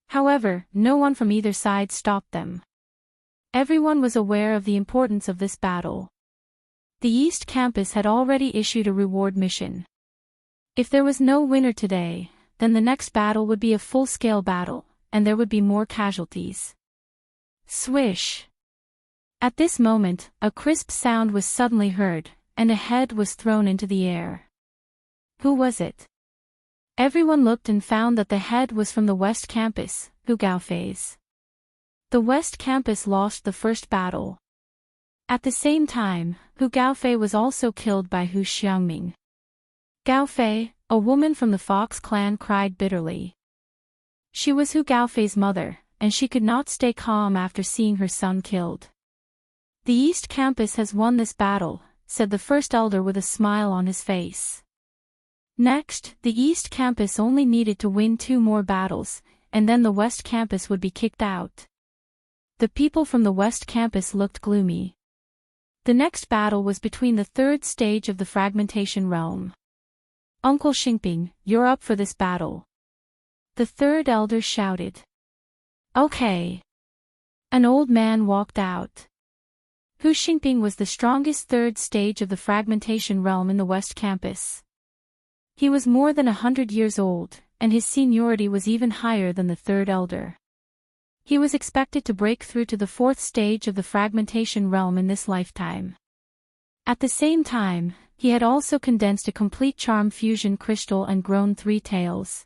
However, no one from either side stopped them. Everyone was aware of the importance of this battle. The East Campus had already issued a reward mission. If there was no winner today, then the next battle would be a full-scale battle, and there would be more casualties. Swish! At this moment, a crisp sound was suddenly heard, and a head was thrown into the air. Who was it? Everyone looked and found that the head was from the West Campus, Hu Gaofei's. The West Campus lost the first battle. At the same time, Hu Gaofei was also killed by Hu Xiangming. Gaofei, a woman from the Fox clan, cried bitterly. She was Hu Gaofei's mother, and she could not stay calm after seeing her son killed. The East Campus has won this battle, said the first elder with a smile on his face. Next, the East Campus only needed to win 2 more battles, and then the West Campus would be kicked out. The people from the West Campus looked gloomy. The next battle was between the 3rd stage of the fragmentation realm. Uncle Xingping, you're up for this battle. The 3rd elder shouted. Okay. An old man walked out. Hu Xingping was the strongest 3rd stage of the fragmentation realm in the West Campus. He was more than 100 years old, and his seniority was even higher than the 3rd elder. He was expected to break through to the 4th stage of the fragmentation realm in this lifetime. At the same time, he had also condensed a complete charm fusion crystal and grown 3 tails.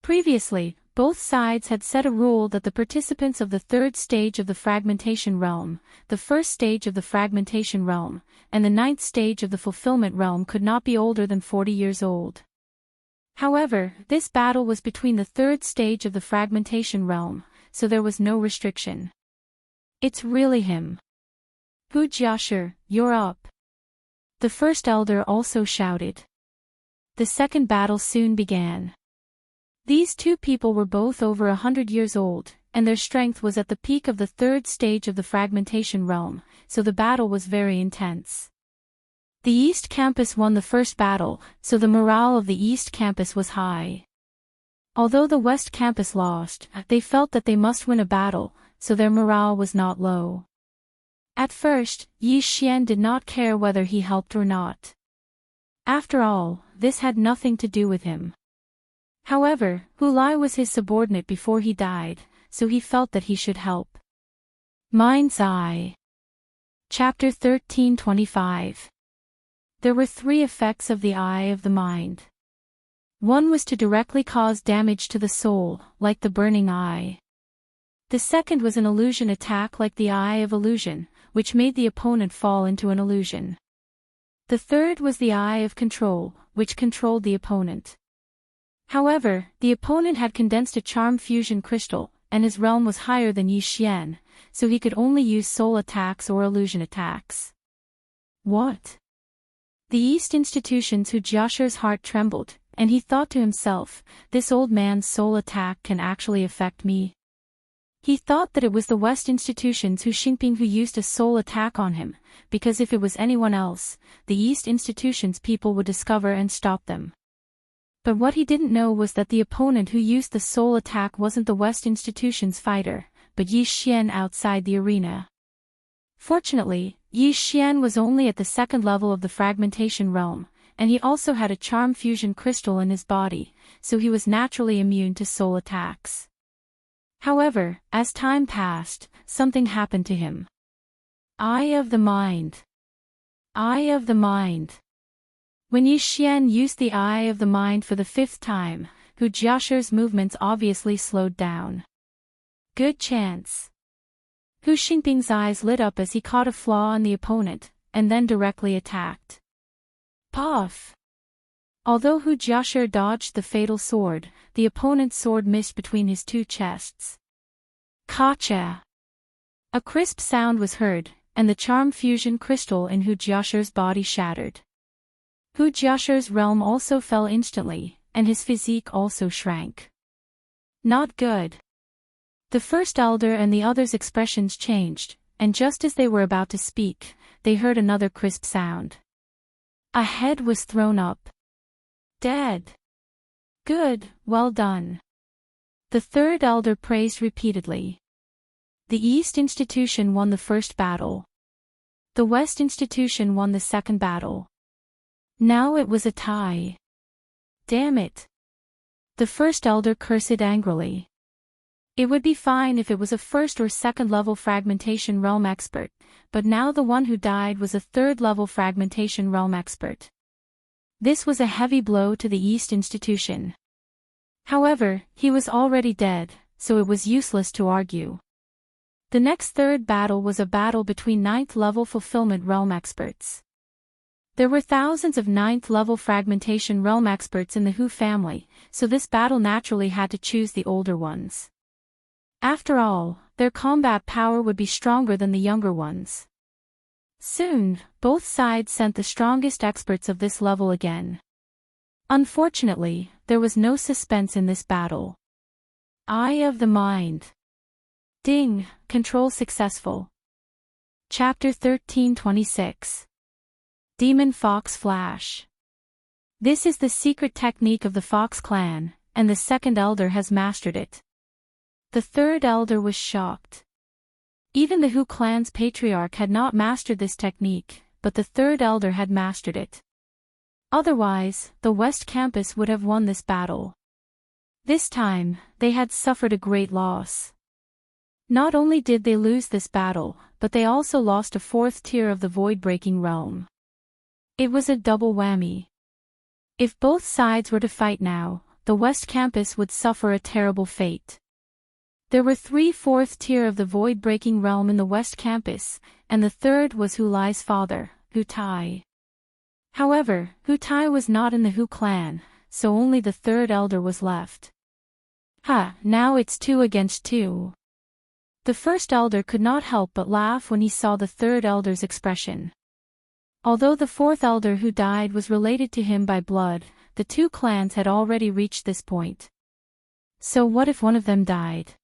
Previously, both sides had set a rule that the participants of the 3rd stage of the fragmentation realm, the 1st stage of the fragmentation realm, and the 9th stage of the fulfillment realm could not be older than 40 years old. However, this battle was between the 3rd stage of the fragmentation realm, so there was no restriction. It's really him. Hu Jiashi, you're up. The first elder also shouted. The second battle soon began. These 2 people were both over 100 years old, and their strength was at the peak of the 3rd stage of the fragmentation realm, so the battle was very intense. The East Campus won the first battle, so the morale of the East Campus was high. Although the West Campus lost, they felt that they must win a battle, so their morale was not low. At first, Yi Xian did not care whether he helped or not. After all, this had nothing to do with him. However, Hu Lai was his subordinate before he died, so he felt that he should help. Mind's Eye. Chapter 1325. There were 3 effects of the Eye of the Mind. One was to directly cause damage to the soul, like the burning eye. The second was an illusion attack like the Eye of Illusion, which made the opponent fall into an illusion. The third was the Eye of Control, which controlled the opponent. However, the opponent had condensed a charm fusion crystal, and his realm was higher than Yi Xian, so he could only use soul attacks or illusion attacks. What? The East institutions Hu Jiashi's heart trembled, and he thought to himself, this old man's soul attack can actually affect me. He thought that it was the West institutions Hu Xingping who used a soul attack on him, because if it was anyone else, the East institutions people would discover and stop them. But what he didn't know was that the opponent who used the soul attack wasn't the West institutions fighter, but Yi Xian outside the arena. Fortunately, Yi Xian was only at the second level of the fragmentation realm, and he also had a charm fusion crystal in his body, so he was naturally immune to soul attacks. However, as time passed, something happened to him. Eye of the Mind. Eye of the Mind. When Yi Xian used the Eye of the Mind for the 5th time, Hu Jiashi's movements obviously slowed down. Good chance. Hu Xingping's eyes lit up as he caught a flaw in the opponent, and then directly attacked. Puff! Although Hu Jiashi dodged the fatal sword, the opponent's sword missed between his two chests. Gotcha! A crisp sound was heard, and the charm fusion crystal in Hu Jiashi's body shattered. Hu Jiashi's realm also fell instantly, and his physique also shrank. Not good. The first elder and the others' expressions changed, and just as they were about to speak, they heard another crisp sound. A head was thrown up. Dead. Good, well done. The third elder praised repeatedly. The East institution won the first battle. The West institution won the second battle. Now it was a tie. Damn it. The first elder cursed angrily. It would be fine if it was a first or second level fragmentation realm expert, but now the one who died was a third level fragmentation realm expert. This was a heavy blow to the East institution. However, he was already dead, so it was useless to argue. The next third battle was a battle between 9th level fulfillment realm experts. There were thousands of 9th level fragmentation realm experts in the Hu family, so this battle naturally had to choose the older ones. After all, their combat power would be stronger than the younger ones. Soon, both sides sent the strongest experts of this level again. Unfortunately, there was no suspense in this battle. Eye of the Mind. Ding, control successful. Chapter 1326. Demon Fox Flash. This is the secret technique of the Fox clan, and the second elder has mastered it. The third elder was shocked. Even the Hu clan's patriarch had not mastered this technique, but the third elder had mastered it. Otherwise, the West Campus would have won this battle. This time, they had suffered a great loss. Not only did they lose this battle, but they also lost a 4th tier of the void-breaking realm. It was a double whammy. If both sides were to fight now, the West Campus would suffer a terrible fate. There were 3 4th tier of the void-breaking realm in the West Campus, and the third was Hu Lai's father, Hu Tai. However, Hu Tai was not in the Hu clan, so only the third elder was left. Now it's 2 against 2. The first elder could not help but laugh when he saw the third elder's expression. Although the 4th elder who died was related to him by blood, the 2 clans had already reached this point. So what if one of them died?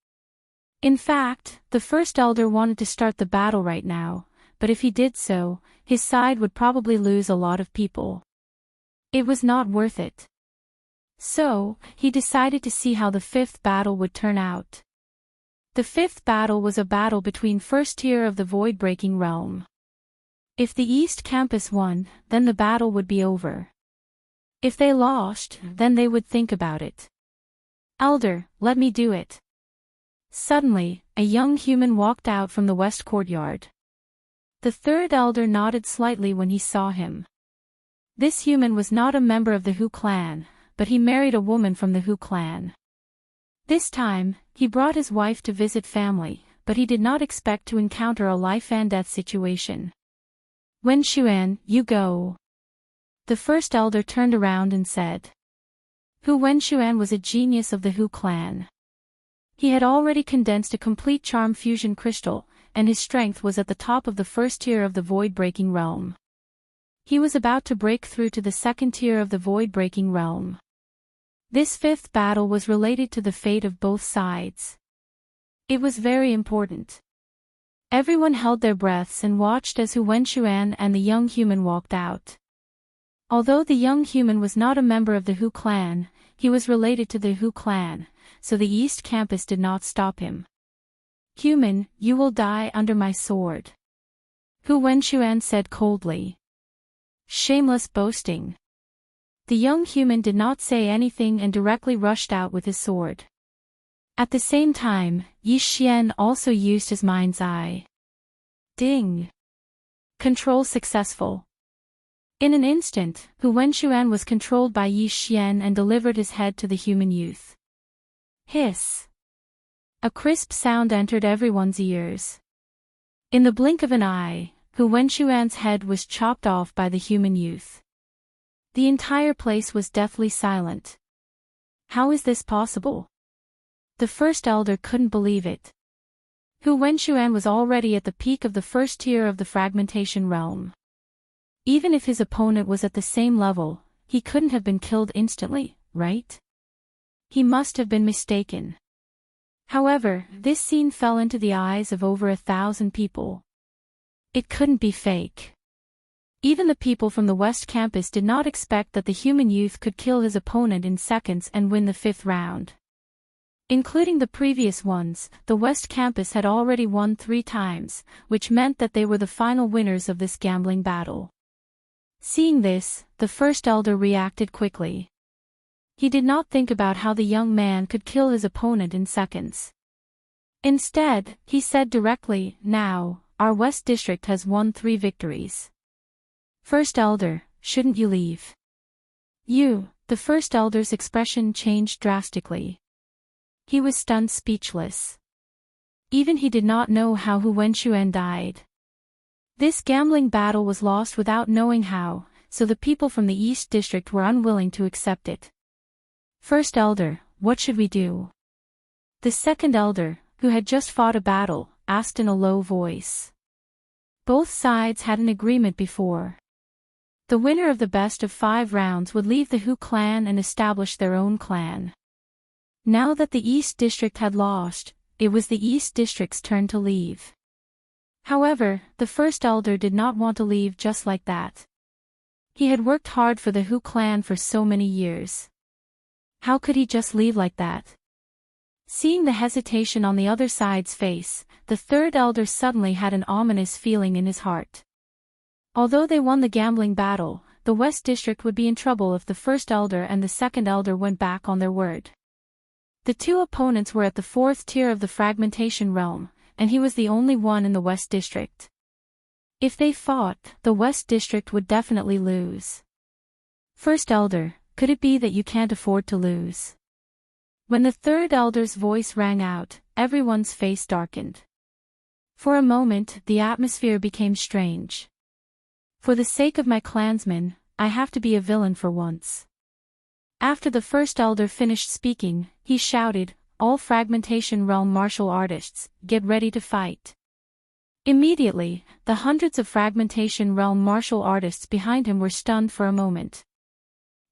In fact, the first elder wanted to start the battle right now, but if he did so, his side would probably lose a lot of people. It was not worth it. So, he decided to see how the 5th battle would turn out. The 5th battle was a battle between 1st tier of the void-breaking realm. If the East Campus won, then the battle would be over. If they lost, then they would think about it. Elder, let me do it. Suddenly, a young human walked out from the west courtyard. The third elder nodded slightly when he saw him. This human was not a member of the Hu clan, but he married a woman from the Hu clan. This time, he brought his wife to visit family, but he did not expect to encounter a life-and-death situation. Wen Xuan, you go. The first elder turned around and said. Wen Xuan was a genius of the Hu clan. He had already condensed a complete charm fusion crystal, and his strength was at the top of the first tier of the void-breaking realm. He was about to break through to the second tier of the void-breaking realm. This fifth battle was related to the fate of both sides. It was very important. Everyone held their breaths and watched as Wen Xuan and the young human walked out. Although the young human was not a member of the Hu clan, he was related to the Hu clan, so the East Campus did not stop him. Human, you will die under my sword. Wen Xuan said coldly. Shameless boasting. The young human did not say anything and directly rushed out with his sword. At the same time, Yi Xian also used his mind's eye. Ding! Control successful. In an instant, Wen Xuan was controlled by Yi Xian and delivered his head to the human youth. Hiss! A crisp sound entered everyone's ears. In the blink of an eye, Wen Xuan's head was chopped off by the human youth. The entire place was deathly silent. How is this possible? The first elder couldn't believe it. Wen Xuan was already at the peak of the first tier of the fragmentation realm. Even if his opponent was at the same level, he couldn't have been killed instantly, right? He must have been mistaken. However, this scene fell into the eyes of over 1,000 people. It couldn't be fake. Even the people from the West Campus did not expect that the human youth could kill his opponent in seconds and win the fifth round. Including the previous ones, the West Campus had already won 3 times, which meant that they were the final winners of this gambling battle. Seeing this, the first elder reacted quickly. He did not think about how the young man could kill his opponent in seconds. Instead, he said directly, now, our West District has won 3 victories. First elder, shouldn't you leave? The first elder's expression changed drastically. He was stunned speechless. Even he did not know how Wen Xuan died. This gambling battle was lost without knowing how, so the people from the East District were unwilling to accept it. First elder, what should we do? The second elder, who had just fought a battle, asked in a low voice. Both sides had an agreement before. The winner of the best of 5 rounds would leave the Hu clan and establish their own clan. Now that the East District had lost, it was the East District's turn to leave. However, the first elder did not want to leave just like that. He had worked hard for the Hu clan for so many years. How could he just leave like that? Seeing the hesitation on the other side's face, the third elder suddenly had an ominous feeling in his heart. Although they won the gambling battle, the West District would be in trouble if the first elder and the second elder went back on their word. The 2 opponents were at the 4th tier of the fragmentation realm, and he was the only one in the West District. If they fought, the West District would definitely lose. First elder, could it be that you can't afford to lose? When the third elder's voice rang out, everyone's face darkened. For a moment, the atmosphere became strange. For the sake of my clansmen, I have to be a villain for once. After the first elder finished speaking, he shouted, all fragmentation realm martial artists, get ready to fight. Immediately, the hundreds of fragmentation realm martial artists behind him were stunned for a moment.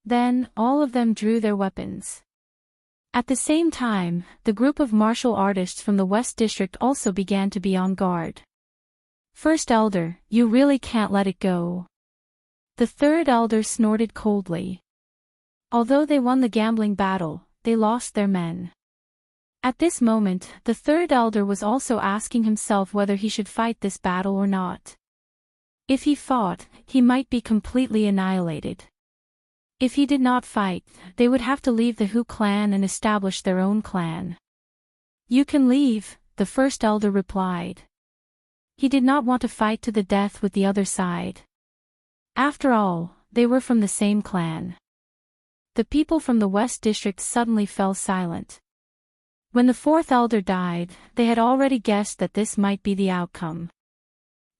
Then, all of them drew their weapons. At the same time, the group of martial artists from the West District also began to be on guard. First elder, you really can't let it go. The third elder snorted coldly. Although they won the gambling battle, they lost their men. At this moment, the third elder was also asking himself whether he should fight this battle or not. If he fought, he might be completely annihilated. If he did not fight, they would have to leave the Hu clan and establish their own clan. You can leave, the first elder replied. He did not want to fight to the death with the other side. After all, they were from the same clan. The people from the West District suddenly fell silent. When the fourth elder died, they had already guessed that this might be the outcome.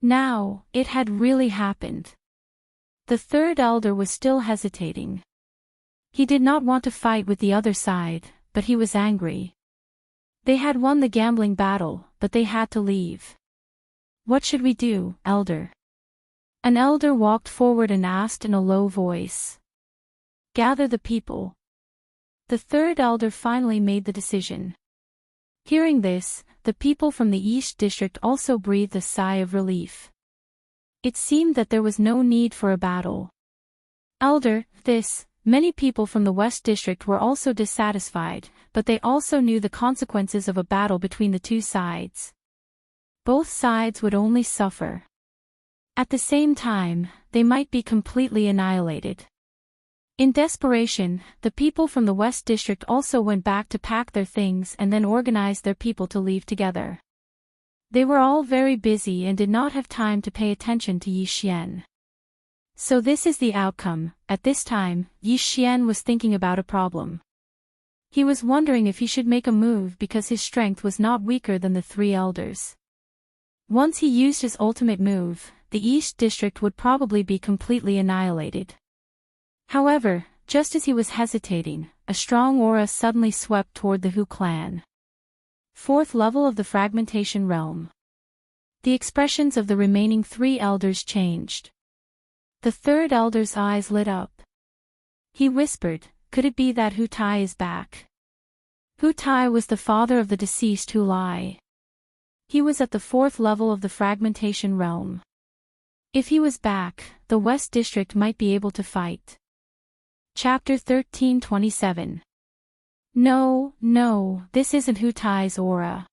Now, it had really happened. The third elder was still hesitating. He did not want to fight with the other side, but he was angry. They had won the gambling battle, but they had to leave. What should we do, elder? An elder walked forward and asked in a low voice. Gather the people. The third elder finally made the decision. Hearing this, the people from the East District also breathed a sigh of relief. It seemed that there was no need for a battle. Elder, many people from the West District were also dissatisfied, but they also knew the consequences of a battle between the two sides. Both sides would only suffer. At the same time, they might be completely annihilated. In desperation, the people from the West District also went back to pack their things and then organized their people to leave together. They were all very busy and did not have time to pay attention to Yi Xian. So this is the outcome. At this time, Yi Xian was thinking about a problem. He was wondering if he should make a move because his strength was not weaker than the three elders. Once he used his ultimate move, the East District would probably be completely annihilated. However, just as he was hesitating, a strong aura suddenly swept toward the Hu clan. Fourth level of the fragmentation realm. The expressions of the remaining three elders changed. The third elder's eyes lit up. He whispered, could it be that Hu Tai is back? Hu Tai was the father of the deceased Hu Lai. He was at the fourth level of the fragmentation realm. If he was back, the West District might be able to fight. Chapter 1327. No, this isn't Hu Tai's aura.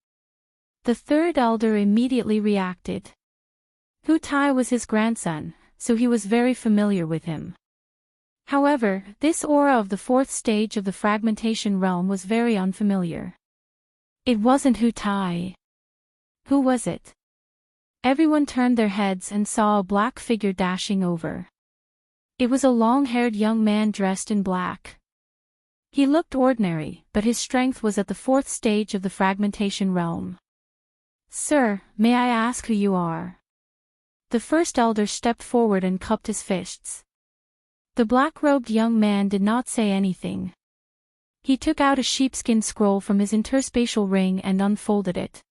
The third elder immediately reacted. Hu Tai was his grandson, so he was very familiar with him. However, this aura of the fourth stage of the fragmentation realm was very unfamiliar. It wasn't Hu Tai. Who was it? Everyone turned their heads and saw a black figure dashing over. It was a long-haired young man dressed in black. He looked ordinary, but his strength was at the fourth stage of the fragmentation realm. Sir, may I ask who you are? The first elder stepped forward and cupped his fists. The black-robed young man did not say anything. He took out a sheepskin scroll from his interspatial ring and unfolded it.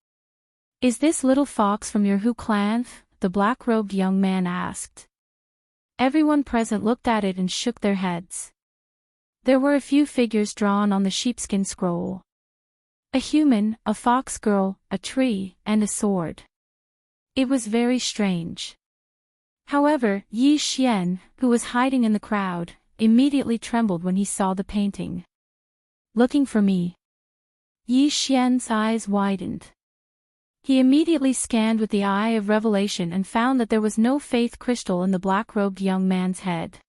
Is this little fox from your Hu clan? The black-robed young man asked. Everyone present looked at it and shook their heads. There were a few figures drawn on the sheepskin scroll. A human, a fox girl, a tree, and a sword. It was very strange. However, Yi Xian, who was hiding in the crowd, immediately trembled when he saw the painting. Looking for me? Yi Xian's eyes widened. He immediately scanned with the eye of revelation and found that there was no faith crystal in the black-robed young man's head.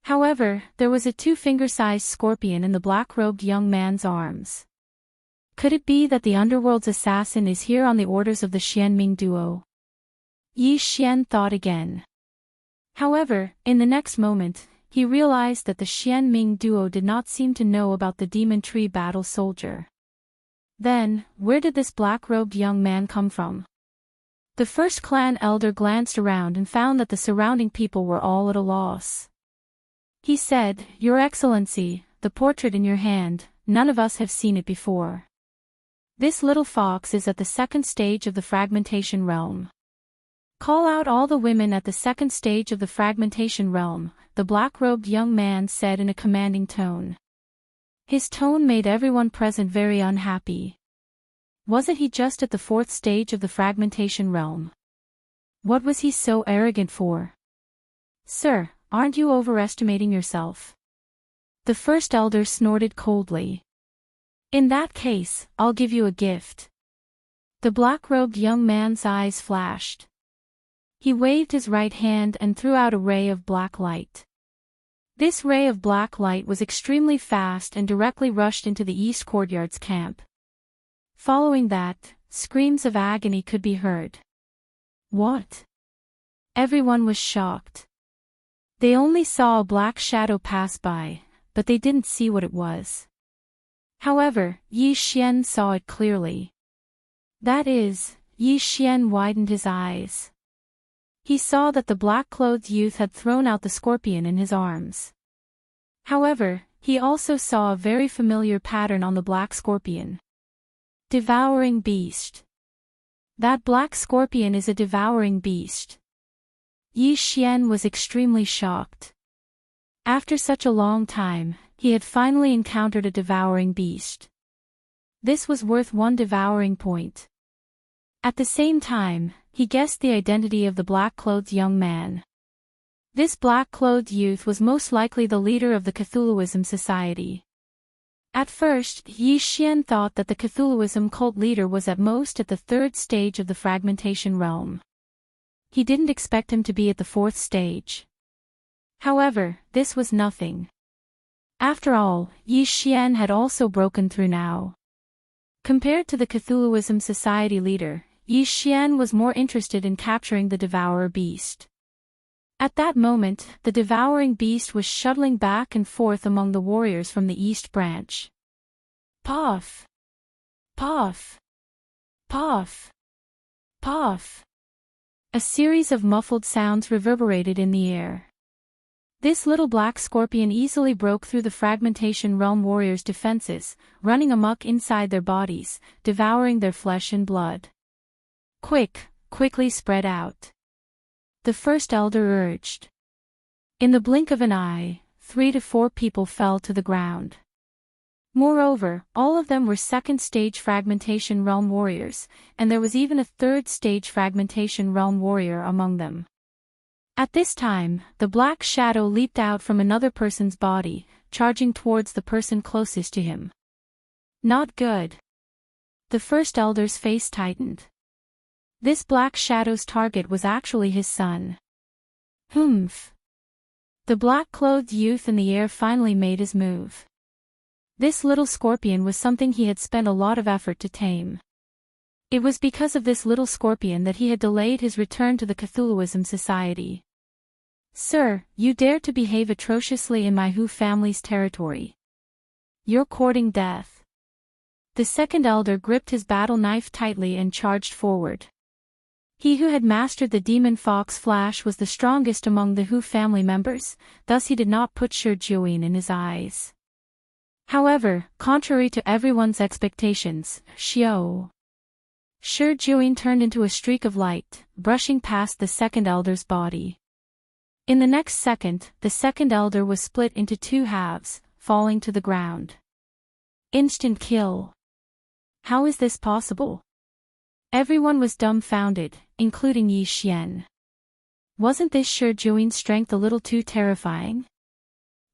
However, there was a two-finger-sized scorpion in the black-robed young man's arms. Could it be that the underworld's assassin is here on the orders of the Xianming duo? Yi Xian thought again. However, in the next moment, he realized that the Xianming duo did not seem to know about the demon tree battle soldier. Then, where did this black-robed young man come from? The first clan elder glanced around and found that the surrounding people were all at a loss. He said, Your Excellency, the portrait in your hand, none of us have seen it before. This little fox is at the second stage of the fragmentation realm. Call out all the women at the second stage of the fragmentation realm, the black-robed young man said in a commanding tone. His tone made everyone present very unhappy. Wasn't he just at the fourth stage of the fragmentation realm? What was he so arrogant for? Sir, aren't you overestimating yourself? The first elder snorted coldly. In that case, I'll give you a gift. The black-robed young man's eyes flashed. He waved his right hand and threw out a ray of black light. This ray of black light was extremely fast and directly rushed into the East Courtyard's camp. Following that, screams of agony could be heard. What? Everyone was shocked. They only saw a black shadow pass by, but they didn't see what it was. However, Yi Xian saw it clearly. That is, Yi Xian widened his eyes. He saw that the black-clothed youth had thrown out the scorpion in his arms. However, he also saw a very familiar pattern on the black scorpion. Devouring beast. That black scorpion is a devouring beast. Yi Xian was extremely shocked. After such a long time, he had finally encountered a devouring beast. This was worth 1 devouring point. At the same time, he guessed the identity of the black-clothed young man. This black-clothed youth was most likely the leader of the Cthulhuism Society. At first, Yi Xian thought that the Cthulhuism cult leader was at most at the 3rd stage of the fragmentation realm. He didn't expect him to be at the 4th stage. However, this was nothing. After all, Yi Xian had also broken through now. Compared to the Cthulhuism Society leader, Yi Xian was more interested in capturing the Devourer beast. At that moment, the devouring beast was shuttling back and forth among the warriors from the East Branch. Puff! Puff! Puff! Puff! A series of muffled sounds reverberated in the air. This little black scorpion easily broke through the fragmentation realm warriors' defenses, running amok inside their bodies, devouring their flesh and blood. Quickly spread out. The first elder urged. In the blink of an eye, 3 to 4 people fell to the ground. Moreover, all of them were 2nd stage fragmentation realm warriors, and there was even a 3rd stage fragmentation realm warrior among them. At this time, the black shadow leaped out from another person's body, charging towards the person closest to him. Not good. The first elder's face tightened. This black shadow's target was actually his son. Humph. The black-clothed youth in the air finally made his move. This little scorpion was something he had spent a lot of effort to tame. It was because of this little scorpion that he had delayed his return to the Cthulhuism Society. Sir, you dare to behave atrociously in my Hu family's territory. You're courting death. The second elder gripped his battle knife tightly and charged forward. He who had mastered the demon fox flash was the strongest among the Hu family members, thus he did not put Shi Juin in his eyes. However, contrary to everyone's expectations, Shi Juin turned into a streak of light, brushing past the second elder's body. In the next second, the second elder was split into 2 halves, falling to the ground. Instant kill. How is this possible? Everyone was dumbfounded, including Yi Xian. Wasn't this Shi Juin's strength a little too terrifying?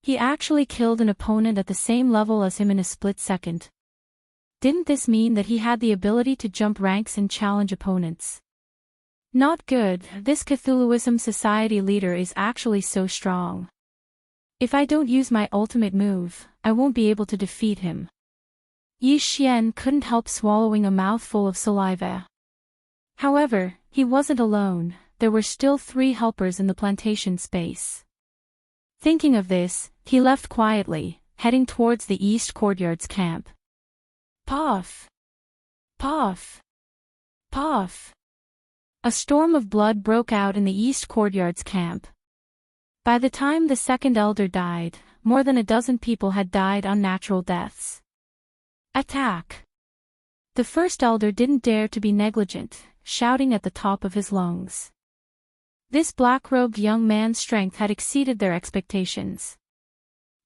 He actually killed an opponent at the same level as him in a split second. Didn't this mean that he had the ability to jump ranks and challenge opponents? Not good, this Cthulhuism Society leader is actually so strong. If I don't use my ultimate move, I won't be able to defeat him. Yi Xian couldn't help swallowing a mouthful of saliva. However, he wasn't alone, there were still 3 helpers in the plantation space. Thinking of this, he left quietly, heading towards the East Courtyard's camp. Puff! Puff! Puff! A storm of blood broke out in the East Courtyard's camp. By the time the second elder died, more than a dozen people had died unnatural deaths. Attack! The first elder didn't dare to be negligent, shouting at the top of his lungs. This black-robed young man's strength had exceeded their expectations.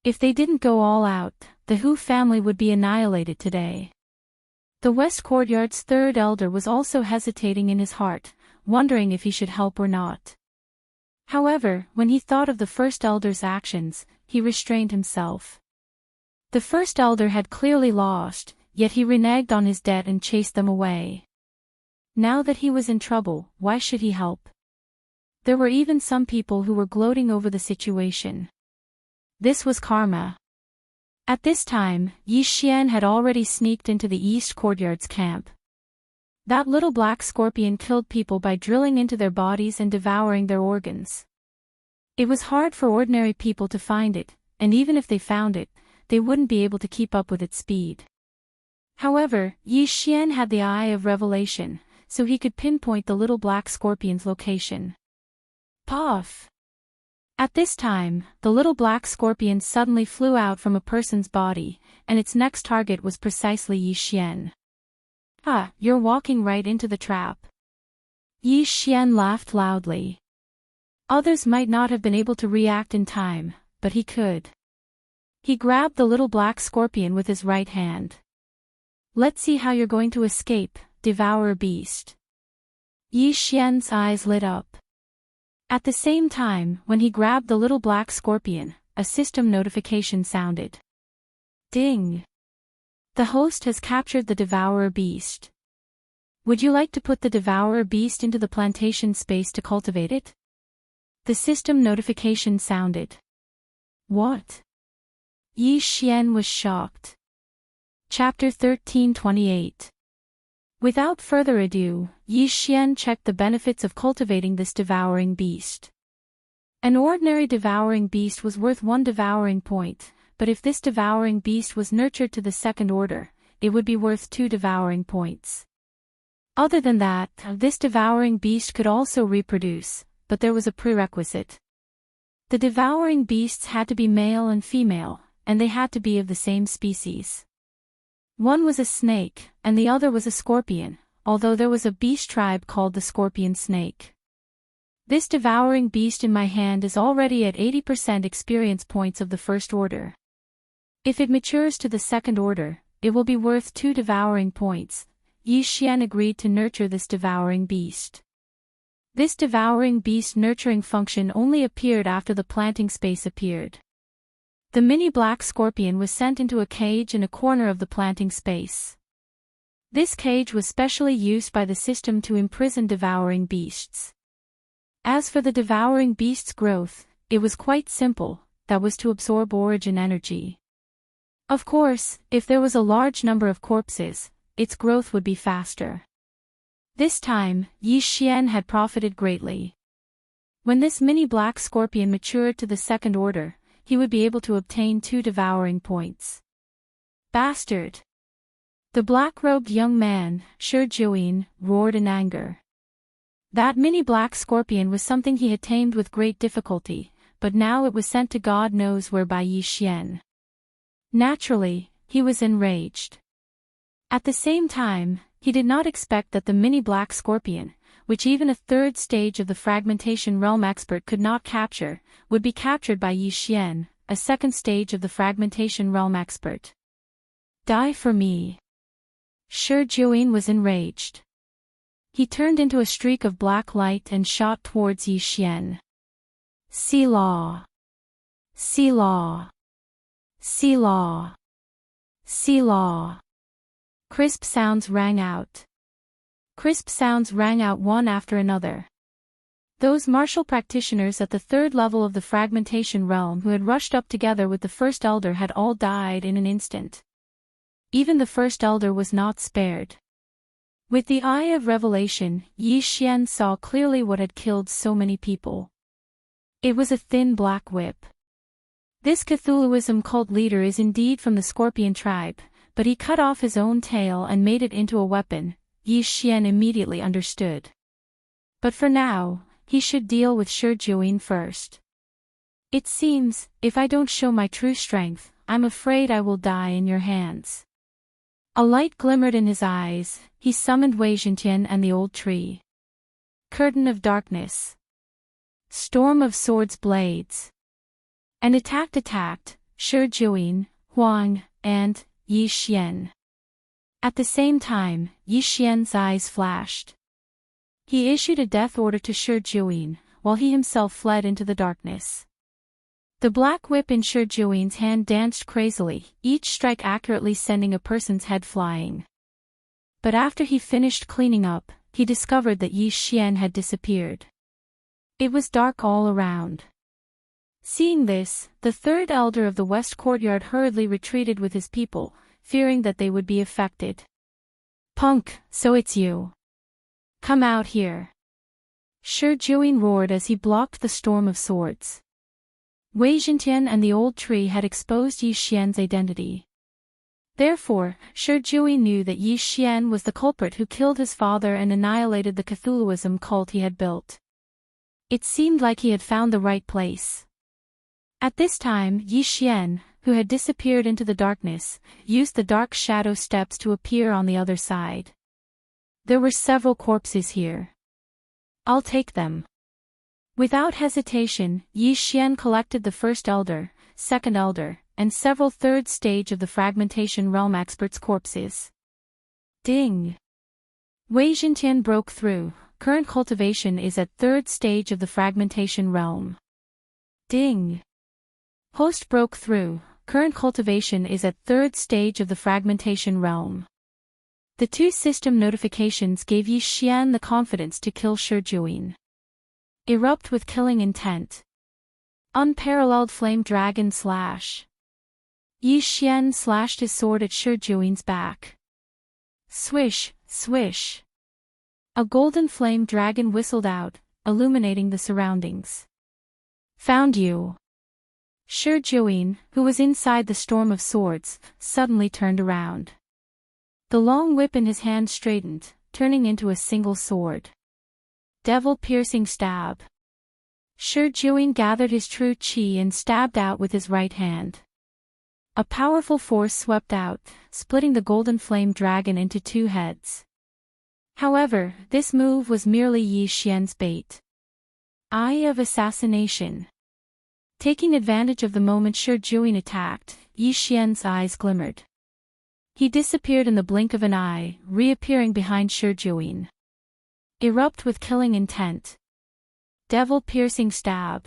If they didn't go all out, the Hu family would be annihilated today. The West Courtyard's 3rd elder was also hesitating in his heart, wondering if he should help or not. However, when he thought of the first elder's actions, he restrained himself. The first elder had clearly lost, yet he reneged on his debt and chased them away. Now that he was in trouble, why should he help? There were even some people who were gloating over the situation. This was karma. At this time, Yi Xian had already sneaked into the East Courtyard's camp. That little black scorpion killed people by drilling into their bodies and devouring their organs. It was hard for ordinary people to find it, and even if they found it, they wouldn't be able to keep up with its speed. However, Yi Xian had the eye of revelation, so he could pinpoint the little black scorpion's location. Puff! At this time, the little black scorpion suddenly flew out from a person's body, and its next target was precisely Yi Xian. "Ah, you're walking right into the trap." Yi Xian laughed loudly. Others might not have been able to react in time, but he could. He grabbed the little black scorpion with his right hand. "Let's see how you're going to escape, Devourer beast." Yi Xian's eyes lit up. At the same time, when he grabbed the little black scorpion, a system notification sounded. Ding! The host has captured the Devourer beast. Would you like to put the Devourer beast into the plantation space to cultivate it? The system notification sounded. What? Yi Xian was shocked. Chapter 13:28. Without further ado, Yi Xian checked the benefits of cultivating this devouring beast. An ordinary devouring beast was worth 1 devouring point, but if this devouring beast was nurtured to the second order, it would be worth 2 devouring points. Other than that, this devouring beast could also reproduce, but there was a prerequisite. The devouring beasts had to be male and female, and they had to be of the same species. One was a snake, and the other was a scorpion, although there was a beast tribe called the scorpion snake. This devouring beast in my hand is already at 80% experience points of the first order. If it matures to the second order, it will be worth 2 devouring points. Yi Xian agreed to nurture this devouring beast. This devouring beast nurturing function only appeared after the planting space appeared. The mini black scorpion was sent into a cage in a corner of the planting space. This cage was specially used by the system to imprison devouring beasts. As for the devouring beast's growth, it was quite simple, that was to absorb origin energy. Of course, if there was a large number of corpses, its growth would be faster. This time, Yi Xian had profited greatly. When this mini black scorpion matured to the second order, he would be able to obtain 2 devouring points. Bastard! The black-robed young man, Shi Juin, roared in anger. That mini black scorpion was something he had tamed with great difficulty, but now it was sent to God knows where by Yi Xian. Naturally, he was enraged. At the same time, he did not expect that the mini black scorpion, which even a third stage of the fragmentation realm expert could not capture, would be captured by Yi Xian, a second stage of the fragmentation realm expert. Die for me. Shi Juin was enraged. He turned into a streak of black light and shot towards Yi Xian. Selah. Selah. Selah. Selah. Crisp sounds rang out. Crisp sounds rang out one after another. Those martial practitioners at the third level of the fragmentation realm who had rushed up together with the first elder had all died in an instant. Even the first elder was not spared. With the eye of revelation, Yi Xian saw clearly what had killed so many people. It was a thin black whip. This Cthulhuism cult leader is indeed from the Scorpion tribe, but he cut off his own tail and made it into a weapon. Yi Xian immediately understood. But for now, he should deal with Shi Juin first. It seems, if I don't show my true strength, I'm afraid I will die in your hands. A light glimmered in his eyes, he summoned Wei Zhentian and the old tree. Curtain of darkness. Storm of swords blades. And attacked, Shi Juin, Huang, and Yi Xian. At the same time, Yi Xian's eyes flashed. He issued a death order to Shi Juin, while he himself fled into the darkness. The black whip in Shi Juin's hand danced crazily, each strike accurately sending a person's head flying. But after he finished cleaning up, he discovered that Yi Xian had disappeared. It was dark all around. Seeing this, the third elder of the west courtyard hurriedly retreated with his people, fearing that they would be affected. Punk, so it's you. Come out here. Shi Juin roared as he blocked the storm of swords. Wei Jintian and the old tree had exposed Yi Xian's identity. Therefore, Shi Jui knew that Yi Xian was the culprit who killed his father and annihilated the Cthulhuism cult he had built. It seemed like he had found the right place. At this time, Yi Xian, who had disappeared into the darkness, used the dark shadow steps to appear on the other side. There were several corpses here. I'll take them. Without hesitation, Yi Xian collected the first elder, second elder, and several third stage of the fragmentation realm experts' corpses. Ding! Wei Jintian broke through. Current cultivation is at third stage of the fragmentation realm. Ding! Host broke through. Current cultivation is at third stage of the fragmentation realm. The two system notifications gave Yi Xian the confidence to kill Shi Juin. Erupt with killing intent. Unparalleled flame dragon slash. Yi Xian slashed his sword at Shi Juin's back. Swish, swish. A golden flame dragon whistled out, illuminating the surroundings. Found you. Shi Juin, who was inside the storm of swords, suddenly turned around. The long whip in his hand straightened, turning into a single sword. Devil-piercing stab. Shi Juin gathered his true qi and stabbed out with his right hand. A powerful force swept out, splitting the golden flame dragon into two heads. However, this move was merely Yi Xian's bait. Eye of assassination. Taking advantage of the moment Shi Juin attacked, Yi Xian's eyes glimmered. He disappeared in the blink of an eye, reappearing behind Shi Juin. Erupt with killing intent. Devil-piercing stab.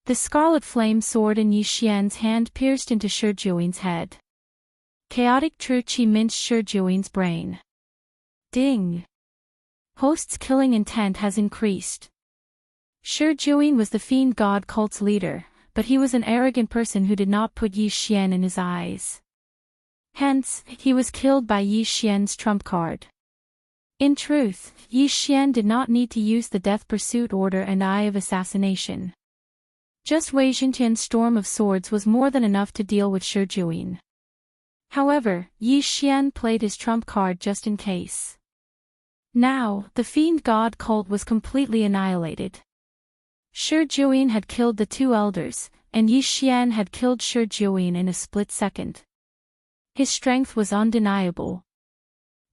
The scarlet flame sword in Yi Xian's hand pierced into Shi Juin's head. Chaotic true qi minced Shi Juin's brain. Ding! Host's killing intent has increased. Shi Juin was the fiend god cult's leader, but he was an arrogant person who did not put Yi Xian in his eyes. Hence, he was killed by Yi Xian's trump card. In truth, Yi Xian did not need to use the death pursuit order and eye of assassination. Just Wei Jintian's storm of swords was more than enough to deal with Shi Juin. However, Yi Xian played his trump card just in case. Now, the fiend god cult was completely annihilated. Shi Juin had killed the two elders, and Yi Xian had killed Shi Juin in a split second. His strength was undeniable.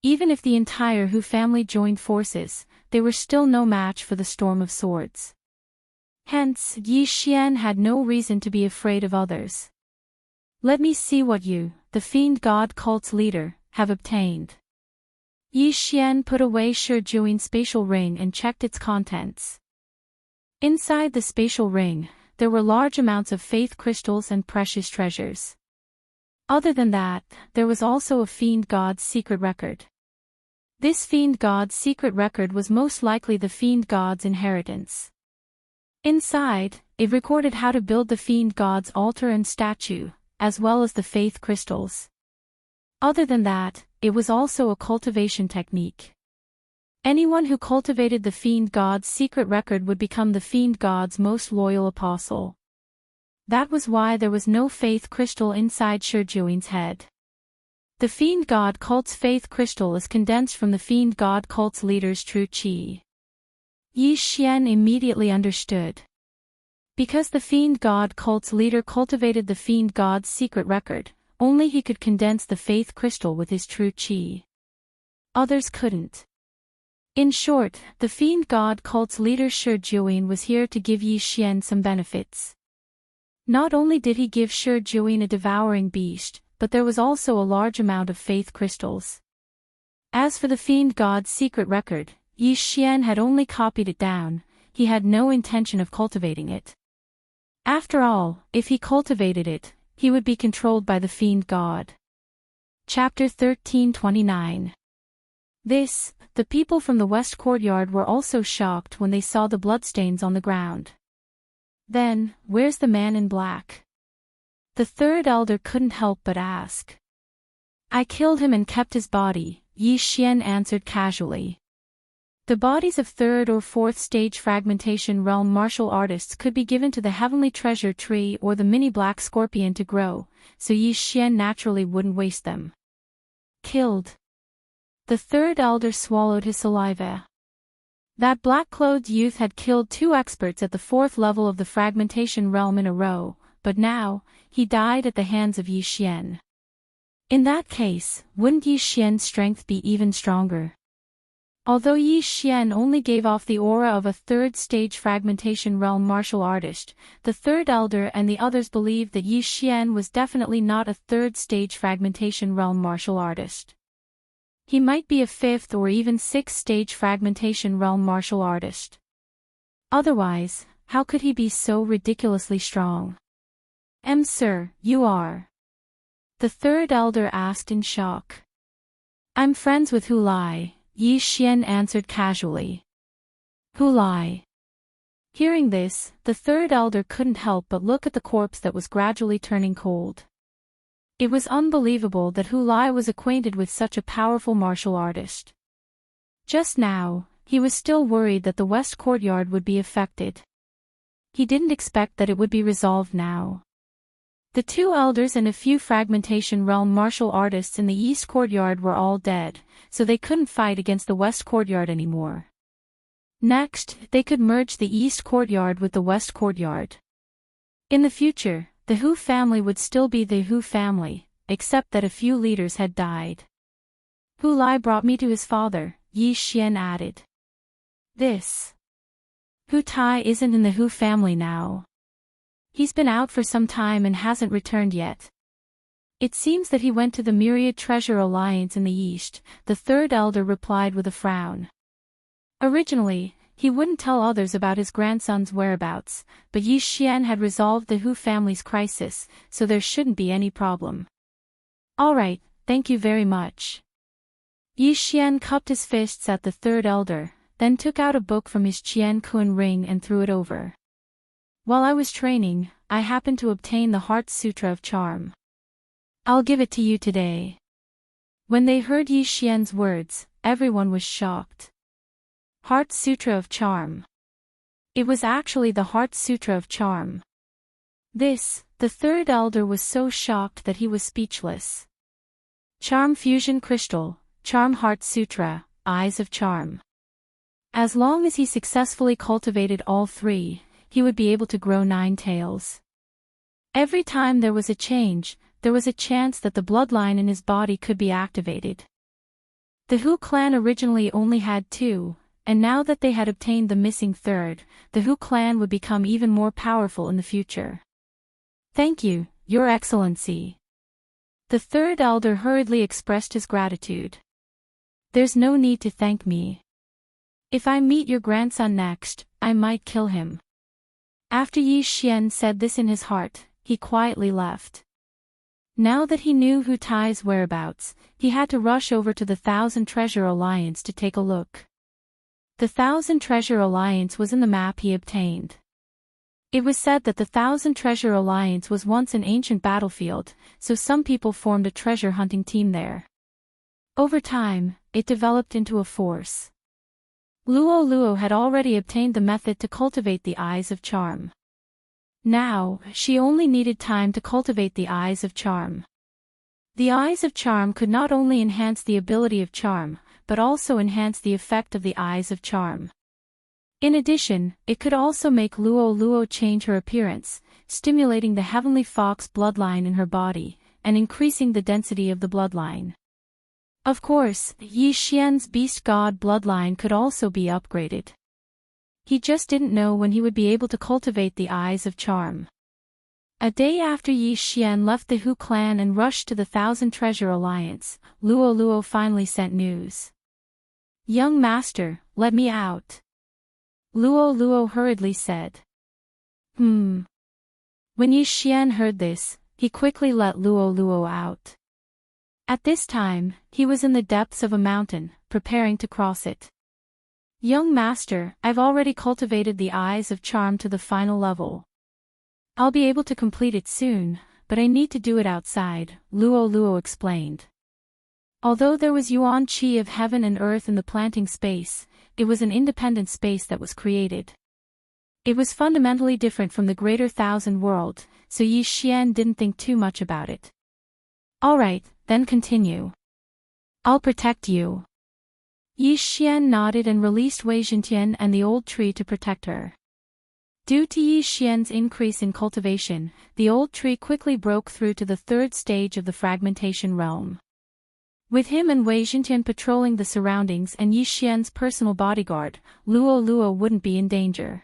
Even if the entire Hu family joined forces, they were still no match for the storm of swords. Hence, Yi Xian had no reason to be afraid of others. Let me see what you, the fiend god cult's leader, have obtained. Yi Xian put away Shi Juin's spatial ring and checked its contents. Inside the spatial ring, there were large amounts of faith crystals and precious treasures. Other than that, there was also a fiend god's secret record. This fiend god's secret record was most likely the fiend god's inheritance. Inside, it recorded how to build the fiend god's altar and statue, as well as the faith crystals. Other than that, it was also a cultivation technique. Anyone who cultivated the fiend god's secret record would become the fiend god's most loyal apostle. That was why there was no faith crystal inside Shi Juin's head. The fiend god cult's faith crystal is condensed from the fiend god cult's leader's true qi. Yi Xian immediately understood. Because the fiend god cult's leader cultivated the fiend god's secret record, only he could condense the faith crystal with his true qi. Others couldn't. In short, the fiend god cult's leader Shi Juin was here to give Yi Xian some benefits. Not only did he give Shi Juin a devouring beast, but there was also a large amount of faith crystals. As for the fiend god's secret record, Yi Xian had only copied it down, he had no intention of cultivating it. After all, if he cultivated it, he would be controlled by the fiend god. Chapter 1329. The people from the west courtyard were also shocked when they saw the bloodstains on the ground. Then, where's the man in black? The third elder couldn't help but ask. I killed him and kept his body, Yi Xian answered casually. The bodies of 3rd or 4th stage fragmentation realm martial artists could be given to the heavenly treasure tree or the mini black scorpion to grow, so Yi Xian naturally wouldn't waste them. Killed. The 3rd elder swallowed his saliva. That black-clothed youth had killed 2 experts at the 4th level of the fragmentation realm in a row, but now, he died at the hands of Yi Xian. In that case, wouldn't Yi Xian's strength be even stronger? Although Yi Xian only gave off the aura of a 3rd stage fragmentation realm martial artist, the 3rd elder and the others believed that Yi Xian was definitely not a 3rd stage fragmentation realm martial artist. He might be a 5th or even 6th stage fragmentation realm martial artist. Otherwise, how could he be so ridiculously strong? Sir, you are? The 3rd elder asked in shock. I'm friends with Hu Lai, Yi Xian answered casually. Hu Lai. Hearing this, the 3rd elder couldn't help but look at the corpse that was gradually turning cold. It was unbelievable that Hu Lai was acquainted with such a powerful martial artist. Just now, he was still worried that the West Courtyard would be affected. He didn't expect that it would be resolved now. The 2 elders and a few fragmentation realm martial artists in the East Courtyard were all dead, so they couldn't fight against the West Courtyard anymore. Next, they could merge the East Courtyard with the West Courtyard. In the future, the Hu family would still be the Hu family, except that a few leaders had died. Hu Lai brought me to his father, Yi Xian added. This Hu Tai isn't in the Hu family now. He's been out for some time and hasn't returned yet. It seems that he went to the Myriad Treasure Alliance in the East, the 3rd elder replied with a frown. Originally, he wouldn't tell others about his grandson's whereabouts, but Yi Xian had resolved the Hu family's crisis, so there shouldn't be any problem. Alright, thank you very much. Yi Xian cupped his fists at the 3rd elder, then took out a book from his Qian Kun ring and threw it over. While I was training, I happened to obtain the Heart Sutra of Charm. I'll give it to you today. When they heard Yi Xian's words, everyone was shocked. Heart Sutra of Charm. It was actually the Heart Sutra of Charm. This, the 3rd elder was so shocked that he was speechless. Charm Fusion Crystal, Charm Heart Sutra, Eyes of Charm. As long as he successfully cultivated all 3, he would be able to grow 9 tails. Every time there was a change, there was a chance that the bloodline in his body could be activated. The Hu clan originally only had 2, and now that they had obtained the missing 3rd, the Hu clan would become even more powerful in the future. Thank you, Your Excellency. The 3rd elder hurriedly expressed his gratitude. There's no need to thank me. If I meet your grandson next, I might kill him. After Yi Xian said this in his heart, he quietly left. Now that he knew Hu Tai's whereabouts, he had to rush over to the Thousand Treasure Alliance to take a look. The Thousand Treasure Alliance was in the map he obtained. It was said that the Thousand Treasure Alliance was once an ancient battlefield, so some people formed a treasure hunting team there. Over time, it developed into a force. Luo Luo had already obtained the method to cultivate the Eyes of Charm. Now, she only needed time to cultivate the Eyes of Charm. The Eyes of Charm could not only enhance the ability of charm, but also enhance the effect of the Eyes of Charm. In addition, it could also make Luo Luo change her appearance, stimulating the Heavenly Fox bloodline in her body, and increasing the density of the bloodline. Of course, Yi Xian's Beast God bloodline could also be upgraded. He just didn't know when he would be able to cultivate the Eyes of Charm. A day after Yi Xian left the Hu clan and rushed to the Thousand Treasure Alliance, Luo Luo finally sent news. Young master, let me out. Luo Luo hurriedly said. When Yi Xian heard this, he quickly let Luo Luo out. At this time, he was in the depths of a mountain, preparing to cross it. Young master, I've already cultivated the Eyes of Charm to the final level. I'll be able to complete it soon, but I need to do it outside, Luo Luo explained. Although there was Yuan Qi of heaven and earth in the planting space, it was an independent space that was created. It was fundamentally different from the Greater Thousand World, so Yi Xian didn't think too much about it. Alright, then continue. I'll protect you. Yi Xian nodded and released Wei Zhentian and the old tree to protect her. Due to Yi Xian's increase in cultivation, the old tree quickly broke through to the third stage of the fragmentation realm. With him and Wei Zhentian patrolling the surroundings and Yi Xian's personal bodyguard, Luo Luo wouldn't be in danger.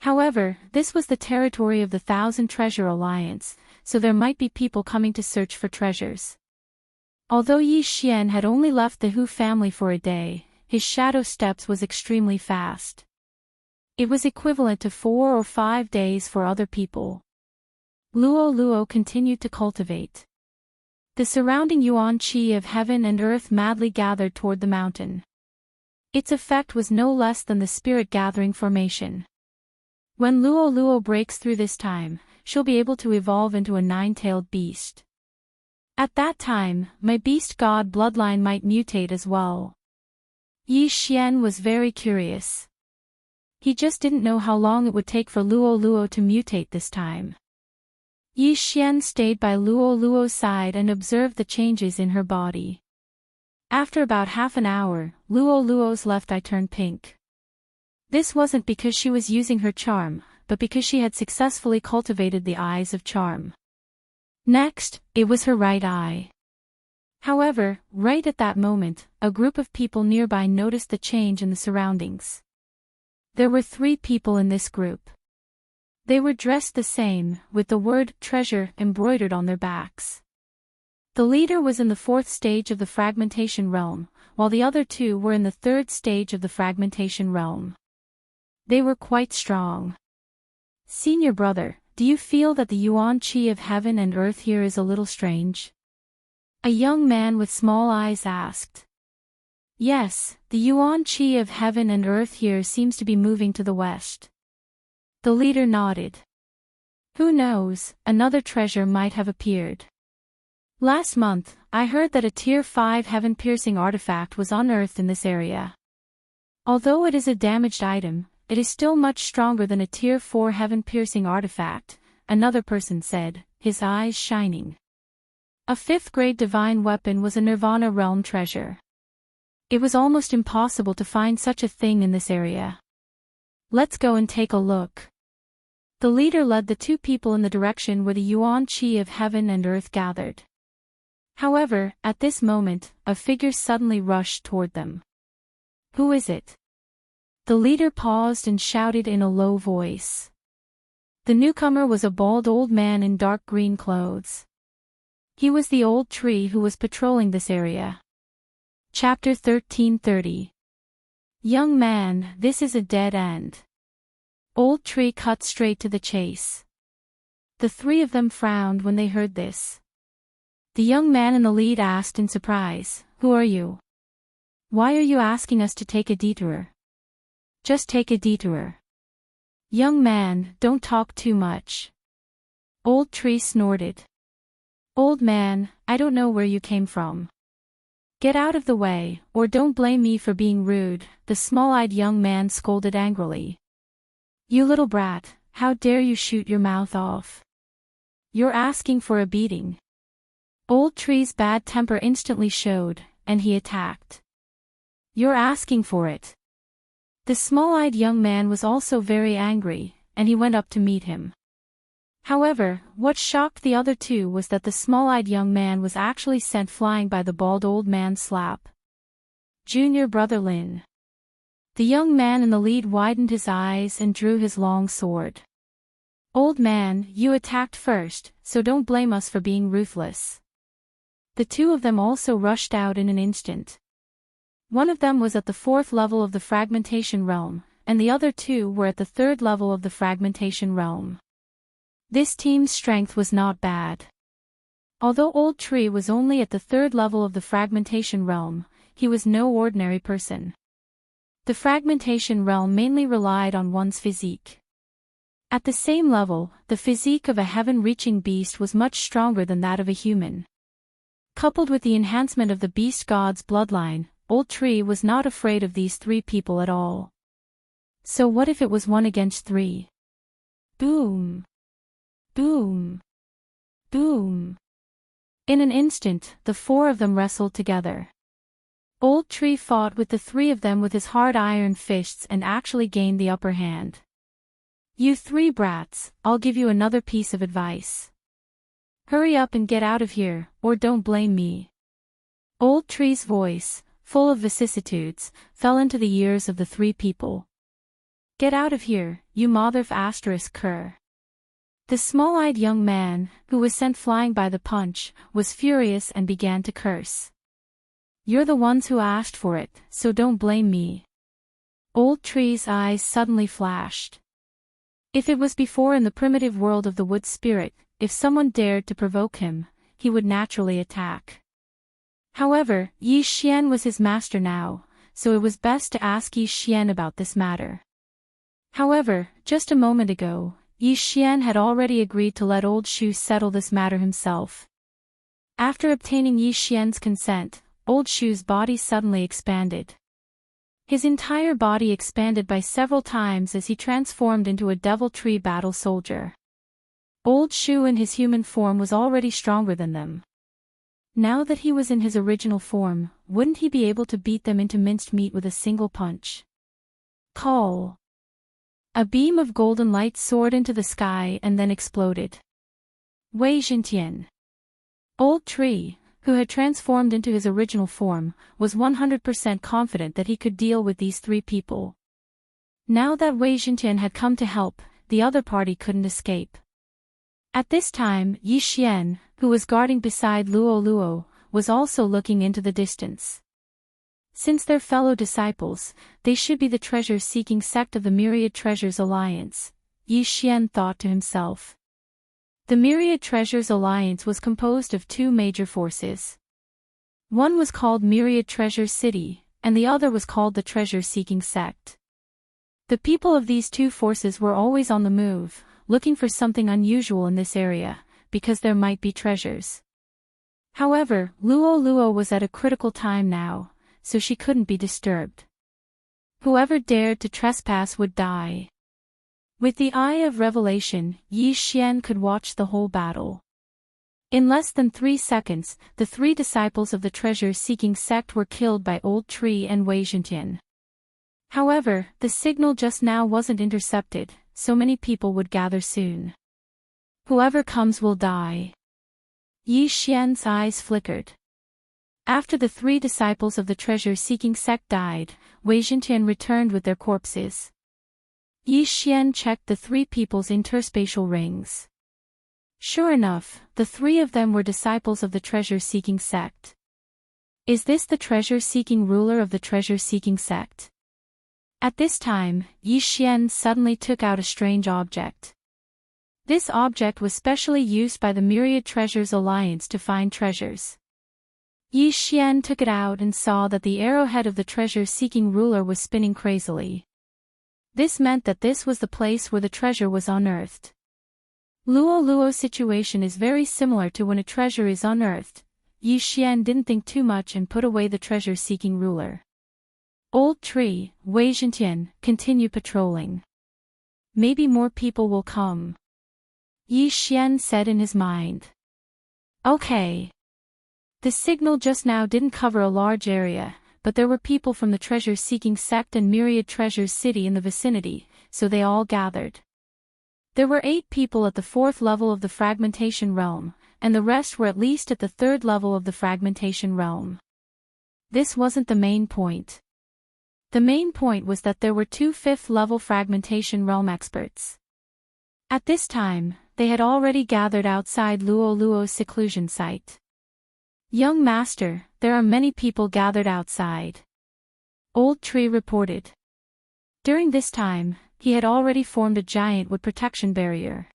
However, this was the territory of the Thousand Treasure Alliance, so there might be people coming to search for treasures. Although Yi Xian had only left the Hu family for a day, his shadow steps was extremely fast. It was equivalent to 4 or 5 days for other people. Luo Luo continued to cultivate. The surrounding yuan qi of heaven and earth madly gathered toward the mountain. Its effect was no less than the spirit gathering formation. When Luo Luo breaks through this time, she'll be able to evolve into a 9-tailed beast. At that time, my beast god bloodline might mutate as well. Yi Xian was very curious. He just didn't know how long it would take for Luo Luo to mutate this time. Yi Xian stayed by Luo Luo's side and observed the changes in her body. After about half an hour, Luo Luo's left eye turned pink. This wasn't because she was using her charm, but because she had successfully cultivated the eyes of charm. Next, it was her right eye. However, right at that moment, a group of people nearby noticed the change in the surroundings. There were 3 people in this group. They were dressed the same, with the word treasure embroidered on their backs. The leader was in the 4th stage of the fragmentation realm, while the other 2 were in the 3rd stage of the fragmentation realm. They were quite strong. Senior brother, do you feel that the yuan qi of heaven and earth here is a little strange? A young man with small eyes asked. Yes, the yuan qi of heaven and earth here seems to be moving to the west. The leader nodded. Who knows, another treasure might have appeared. Last month, I heard that a Tier 5 heaven-piercing artifact was unearthed in this area. Although it is a damaged item, it is still much stronger than a Tier 4 heaven-piercing artifact, another person said, his eyes shining. A 5th-grade divine weapon was a Nirvana realm treasure. It was almost impossible to find such a thing in this area. Let's go and take a look. The leader led the 2 people in the direction where the yuan qi of heaven and earth gathered. However, at this moment, a figure suddenly rushed toward them. Who is it? The leader paused and shouted in a low voice. The newcomer was a bald old man in dark green clothes. He was the old tree who was patrolling this area. Chapter 1330. Young man, this is a dead end. Old tree cut straight to the chase. The 3 of them frowned when they heard this. The young man in the lead asked in surprise, Who are you? Why are you asking us to take a detour? Just take a detour. Young man, don't talk too much. Old tree snorted. Old man, I don't know where you came from. Get out of the way, or don't blame me for being rude, the small-eyed young man scolded angrily. You little brat, how dare you shoot your mouth off? You're asking for a beating. Old tree's bad temper instantly showed, and he attacked. You're asking for it. The small-eyed young man was also very angry, and he went up to meet him. However, what shocked the other 2 was that the small-eyed young man was actually sent flying by the bald old man's slap. Junior brother Lin. The young man in the lead widened his eyes and drew his long sword. Old man, you attacked first, so don't blame us for being ruthless. The 2 of them also rushed out in an instant. One of them was at the 4th level of the fragmentation realm, and the other 2 were at the 3rd level of the fragmentation realm. This team's strength was not bad. Although Old Tree was only at the 3rd level of the fragmentation realm, he was no ordinary person. The fragmentation realm mainly relied on one's physique. At the same level, the physique of a heaven-reaching beast was much stronger than that of a human. Coupled with the enhancement of the beast god's bloodline, Old Tree was not afraid of these three people at all. So what if it was 1 against 3? Boom! Boom! Boom! In an instant, the 4 of them wrestled together. Old Tree fought with the 3 of them with his hard iron fists and actually gained the upper hand. You 3 brats, I'll give you another piece of advice. Hurry up and get out of here, or don't blame me. Old Tree's voice, full of vicissitudes, fell into the ears of the 3 people. Get out of here, you mother of asterisk cur. The small-eyed young man, who was sent flying by the punch, was furious and began to curse. You're the ones who asked for it, so don't blame me. Old Tree's eyes suddenly flashed. If it was before in the primitive world of the wood spirit, if someone dared to provoke him, he would naturally attack. However, Yi Xian was his master now, so it was best to ask Yi Xian about this matter. However, just a moment ago, Yi Xian had already agreed to let Old Shu settle this matter himself. After obtaining Yi Xian's consent, Old Shu's body suddenly expanded. His entire body expanded by several times as he transformed into a Devil Tree battle soldier. Old Shu in his human form was already stronger than them. Now that he was in his original form, wouldn't he be able to beat them into minced meat with a single punch? Call! A beam of golden light soared into the sky and then exploded. Wei Jintian. Old Tree, who had transformed into his original form, was 100% confident that he could deal with these 3 people. Now that Wei Jintian had come to help, the other party couldn't escape. At this time, Yi Xian, who was guarding beside Luo Luo, was also looking into the distance. Since they're fellow disciples, they should be the treasure-seeking sect of the Myriad Treasures Alliance, Yi Xian thought to himself. The Myriad Treasures Alliance was composed of 2 major forces. One was called Myriad Treasure City, and the other was called the Treasure-Seeking Sect. The people of these 2 forces were always on the move, looking for something unusual in this area, because there might be treasures. However, Luo Luo was at a critical time now, so she couldn't be disturbed. Whoever dared to trespass would die. With the eye of revelation, Yi Xian could watch the whole battle. In less than 3 seconds, the 3 disciples of the treasure-seeking sect were killed by Old Tree and Wei Jintian. However, the signal just now wasn't intercepted, so many people would gather soon. Whoever comes will die. Yi Xian's eyes flickered. After the 3 disciples of the treasure-seeking sect died, Wei Jintian returned with their corpses. Yi Xian checked the 3 people's interspatial rings. Sure enough, the 3 of them were disciples of the treasure-seeking sect. Is this the treasure-seeking ruler of the treasure-seeking sect? At this time, Yi Xian suddenly took out a strange object. This object was specially used by the Myriad Treasures Alliance to find treasures. Yi Xian took it out and saw that the arrowhead of the treasure-seeking ruler was spinning crazily. This meant that this was the place where the treasure was unearthed. Luo Luo's situation is very similar to when a treasure is unearthed. Yi Xian didn't think too much and put away the treasure-seeking ruler. Old Tree, Wei Jintian, continue patrolling. Maybe more people will come. Yi Xian said in his mind. Okay. The signal just now didn't cover a large area, but there were people from the treasure-seeking sect and Myriad Treasures City in the vicinity, so they all gathered. There were 8 people at the 4th level of the fragmentation realm, and the rest were at least at the 3rd level of the fragmentation realm. This wasn't the main point. The main point was that there were 2 5th-level fragmentation realm experts. At this time, they had already gathered outside Luo Luo's seclusion site. Young master, there are many people gathered outside. Old Tree reported. During this time, he had already formed a giant wood protection barrier.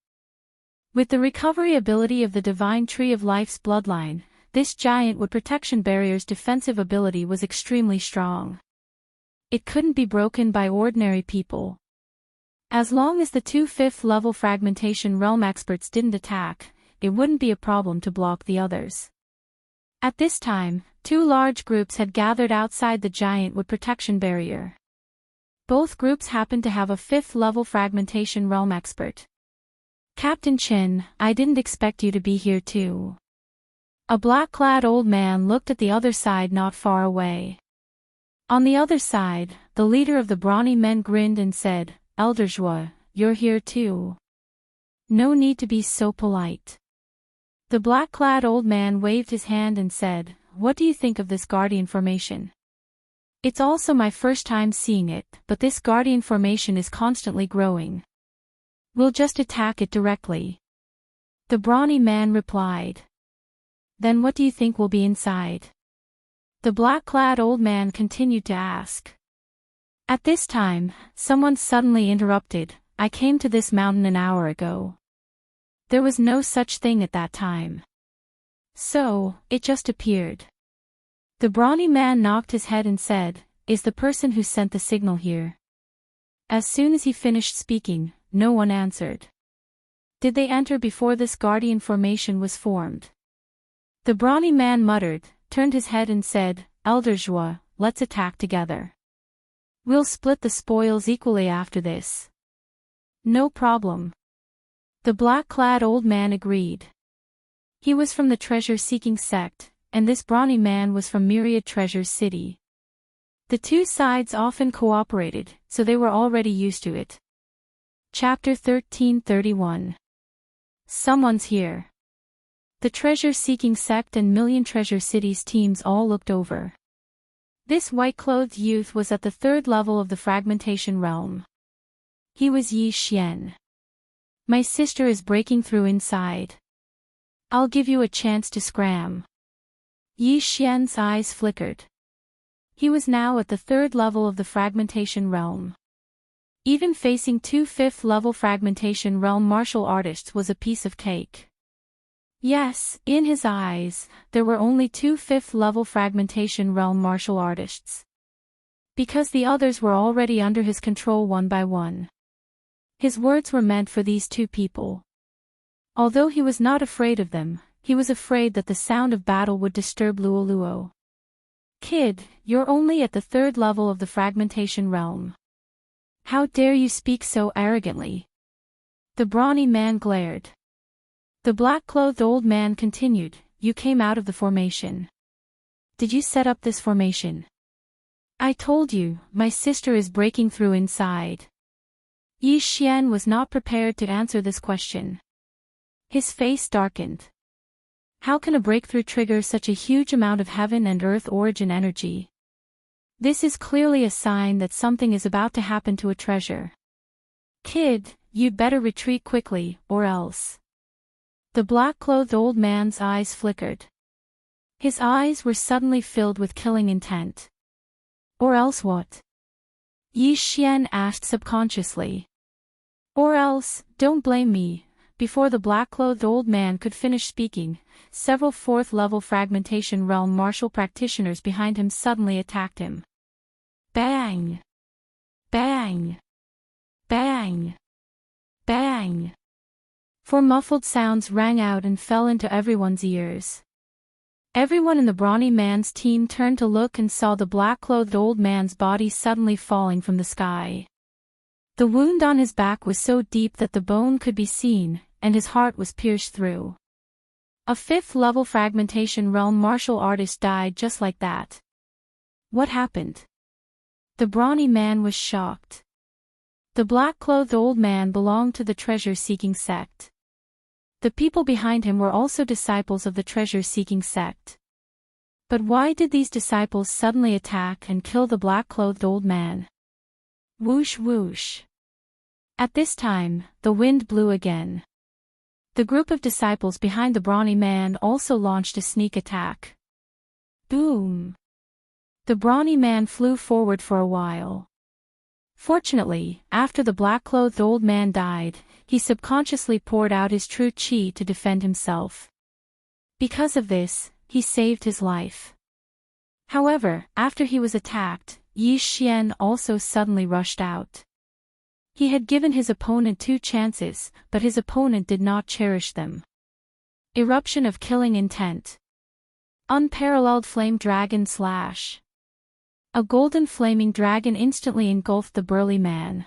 With the recovery ability of the Divine Tree of Life's bloodline, this giant wood protection barrier's defensive ability was extremely strong. It couldn't be broken by ordinary people. As long as the 2 5th-level fragmentation realm experts didn't attack, it wouldn't be a problem to block the others. At this time, two large groups had gathered outside the giant wood protection barrier. Both groups happened to have a 5th-level fragmentation realm expert. Captain Chin, I didn't expect you to be here too. A black-clad old man looked at the other side not far away. On the other side, the leader of the brawny men grinned and said, Elder Zhua, you're here too. No need to be so polite. The black-clad old man waved his hand and said, What do you think of this guardian formation? It's also my first time seeing it, but this guardian formation is constantly growing. We'll just attack it directly. The brawny man replied. Then what do you think will be inside? The black-clad old man continued to ask. At this time, someone suddenly interrupted, I came to this mountain an hour ago. There was no such thing at that time. So, it just appeared. The brawny man knocked his head and said, Is the person who sent the signal here? As soon as he finished speaking, no one answered. Did they enter before this guardian formation was formed? The brawny man muttered, turned his head and said, Elder Zhua, let's attack together. We'll split the spoils equally after this. No problem. The black-clad old man agreed. He was from the treasure-seeking sect, and this brawny man was from Myriad Treasures City. The two sides often cooperated, so they were already used to it. Chapter 1331. Someone's here. The treasure-seeking sect and Million Treasure Cities teams all looked over. This white-clothed youth was at the 3rd level of the fragmentation realm. He was Yi Xian. My sister is breaking through inside. I'll give you a chance to scram. Yi Xian's eyes flickered. He was now at the 3rd level of the fragmentation realm. Even facing 2 5th-level fragmentation realm martial artists was a piece of cake. Yes, in his eyes, there were only 2 5th-level fragmentation realm martial artists. Because the others were already under his control one by one. His words were meant for these two people. Although he was not afraid of them, he was afraid that the sound of battle would disturb Luoluo. Kid, you're only at the 3rd level of the fragmentation realm. How dare you speak so arrogantly? The brawny man glared. The black-clothed old man continued, You came out of the formation. Did you set up this formation? I told you, my sister is breaking through inside. Yi Xian was not prepared to answer this question. His face darkened. How can a breakthrough trigger such a huge amount of heaven and earth origin energy? This is clearly a sign that something is about to happen to a treasure. Kid, you'd better retreat quickly, or else. The black-clothed old man's eyes flickered. His eyes were suddenly filled with killing intent. Or else what? Yi Xian asked subconsciously. Or else, don't blame me. Before the black-clothed old man could finish speaking, several 4th-level fragmentation realm martial practitioners behind him suddenly attacked him. Bang! Bang! Bang! Bang! Four muffled sounds rang out and fell into everyone's ears. Everyone in the brawny man's team turned to look and saw the black-clothed old man's body suddenly falling from the sky. The wound on his back was so deep that the bone could be seen, and his heart was pierced through. A 5th-level fragmentation realm martial artist died just like that. What happened? The brawny man was shocked. The black-clothed old man belonged to the treasure-seeking sect. The people behind him were also disciples of the treasure-seeking sect. But why did these disciples suddenly attack and kill the black-clothed old man? Whoosh whoosh. At this time, the wind blew again. The group of disciples behind the brawny man also launched a sneak attack. Boom! The brawny man flew forward for a while. Fortunately, after the black-clothed old man died, he subconsciously poured out his true qi to defend himself. Because of this, he saved his life. However, after he was attacked, Yi Xian also suddenly rushed out. He had given his opponent 2 chances, but his opponent did not cherish them. Eruption of killing intent. Unparalleled flame dragon slash. A golden flaming dragon instantly engulfed the burly man.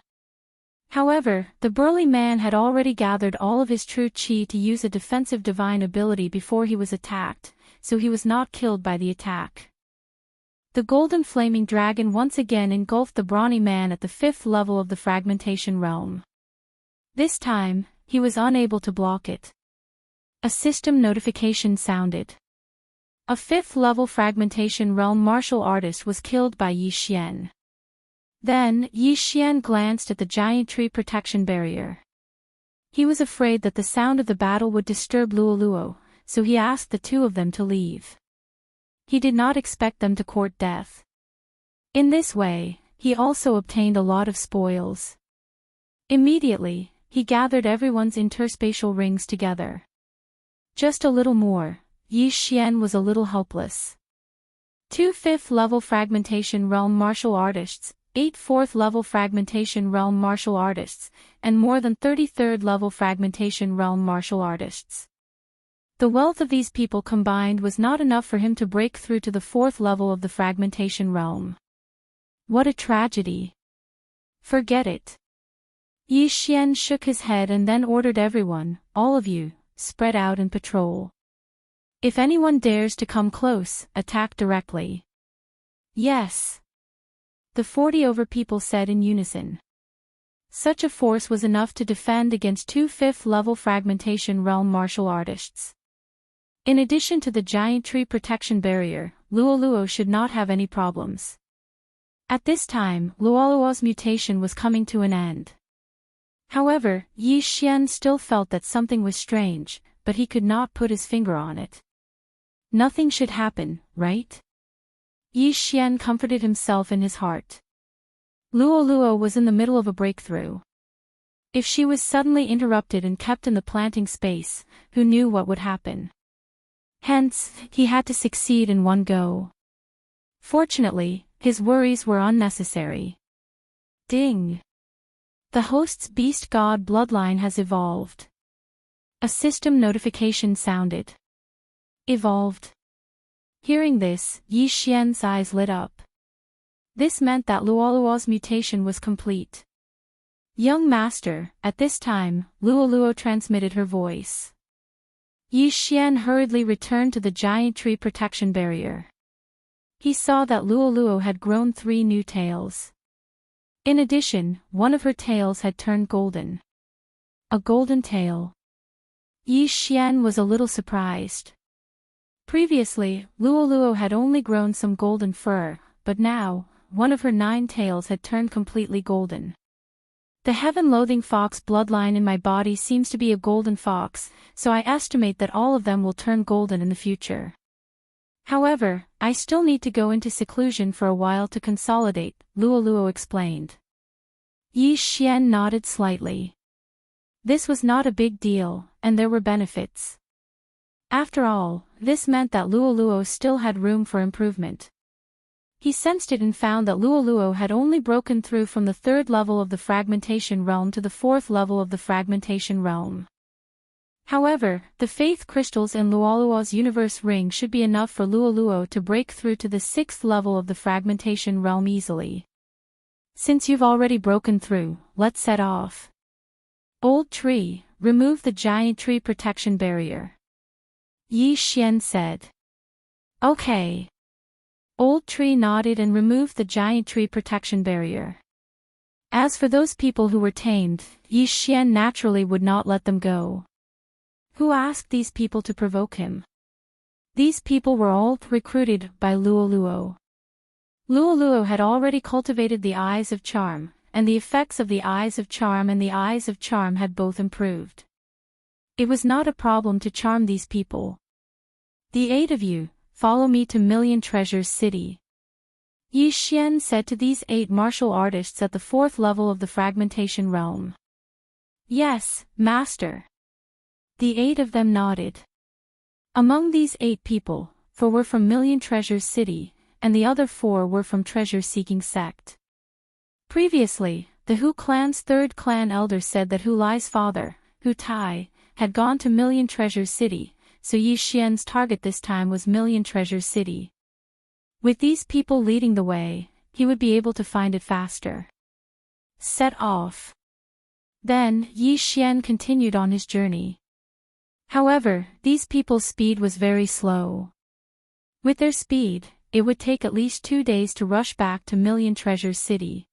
However, the burly man had already gathered all of his true chi to use a defensive divine ability before he was attacked, so he was not killed by the attack. The golden flaming dragon once again engulfed the brawny man at the 5th level of the fragmentation realm. This time, he was unable to block it. A system notification sounded. A 5th level fragmentation realm martial artist was killed by Yi Xian. Then, Yi Xian glanced at the giant tree protection barrier. He was afraid that the sound of the battle would disturb Luoluo, so he asked the two of them to leave. He did not expect them to court death. In this way, he also obtained a lot of spoils. Immediately, he gathered everyone's interspatial rings together. Just a little more, Yi Xian was a little helpless. 2 5th level fragmentation realm martial artists, 8 4th level fragmentation realm martial artists, and more than 33rd level fragmentation realm martial artists. The wealth of these people combined was not enough for him to break through to the 4th level of the fragmentation realm. What a tragedy. Forget it. Yi Xian shook his head and then ordered everyone, all of you, spread out and patrol. If anyone dares to come close, attack directly. Yes. The 40 over people said in unison. Such a force was enough to defend against 2 5th level fragmentation realm martial artists. In addition to the giant tree protection barrier, Luoluo should not have any problems. At this time, Luoluo's mutation was coming to an end. However, Yi Xian still felt that something was strange, but he could not put his finger on it. Nothing should happen, right? Yi Xian comforted himself in his heart. Luoluo was in the middle of a breakthrough. If she was suddenly interrupted and kept in the planting space, who knew what would happen? Hence, he had to succeed in one go. Fortunately, his worries were unnecessary. Ding! The host's beast god bloodline has evolved. A system notification sounded. Evolved. Hearing this, Yi Xian's eyes lit up. This meant that Luoluo's mutation was complete. Young master, at this time, Luoluo transmitted her voice. Yi Xian hurriedly returned to the giant tree protection barrier. He saw that Luoluo had grown 3 new tails. In addition, one of her tails had turned golden. A golden tail. Yi Xian was a little surprised. Previously, Luoluo had only grown some golden fur, but now, one of her 9 tails had turned completely golden. The heaven-loathing fox bloodline in my body seems to be a golden fox, so I estimate that all of them will turn golden in the future. However, I still need to go into seclusion for a while to consolidate, Luoluo explained. Yi Xian nodded slightly. This was not a big deal, and there were benefits. After all, this meant that Luoluo still had room for improvement. He sensed it and found that Luoluo had only broken through from the 3rd level of the fragmentation realm to the 4th level of the fragmentation realm. However, the faith crystals in Luoluo's universe ring should be enough for Luoluo to break through to the 6th level of the fragmentation realm easily. Since you've already broken through, let's set off. Old tree, remove the giant tree protection barrier. Yi Xian said. Okay. Old tree nodded and removed the giant tree protection barrier. As for those people who were tamed, Yi Xian naturally would not let them go. Who asked these people to provoke him? These people were all recruited by Luoluo. Luoluo had already cultivated the Eyes of Charm, and the effects of the Eyes of Charm and the Eyes of Charm had both improved. It was not a problem to charm these people. The 8 of you, follow me to Million Treasures City. Yi Xian said to these 8 martial artists at the 4th level of the fragmentation realm. Yes, master. The 8 of them nodded. Among these 8 people, 4 were from Million Treasures City, and the other 4 were from treasure-seeking sect. Previously, the Hu clan's 3rd clan elder said that Hu Lai's father, Hu Tai, had gone to Million Treasures City, so Yi Xian's target this time was Million Treasures City. With these people leading the way, he would be able to find it faster. Set off. Then, Yi Xian continued on his journey. However, these people's speed was very slow. With their speed, it would take at least 2 days to rush back to Million Treasures City.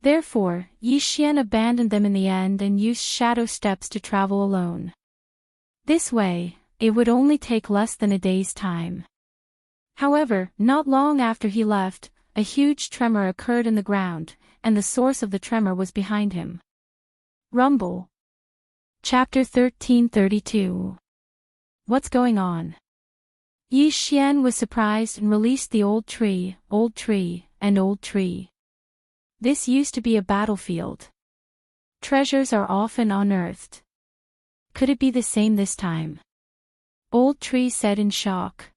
Therefore, Yi Xian abandoned them in the end and used shadow steps to travel alone. This way, it would only take less than a day's time. However, not long after he left, a huge tremor occurred in the ground, and the source of the tremor was behind him. Rumble. Chapter 1332. What's going on? Yi Xian was surprised and released the old tree, and old tree. This used to be a battlefield. Treasures are often unearthed. Could it be the same this time? Old tree said in shock.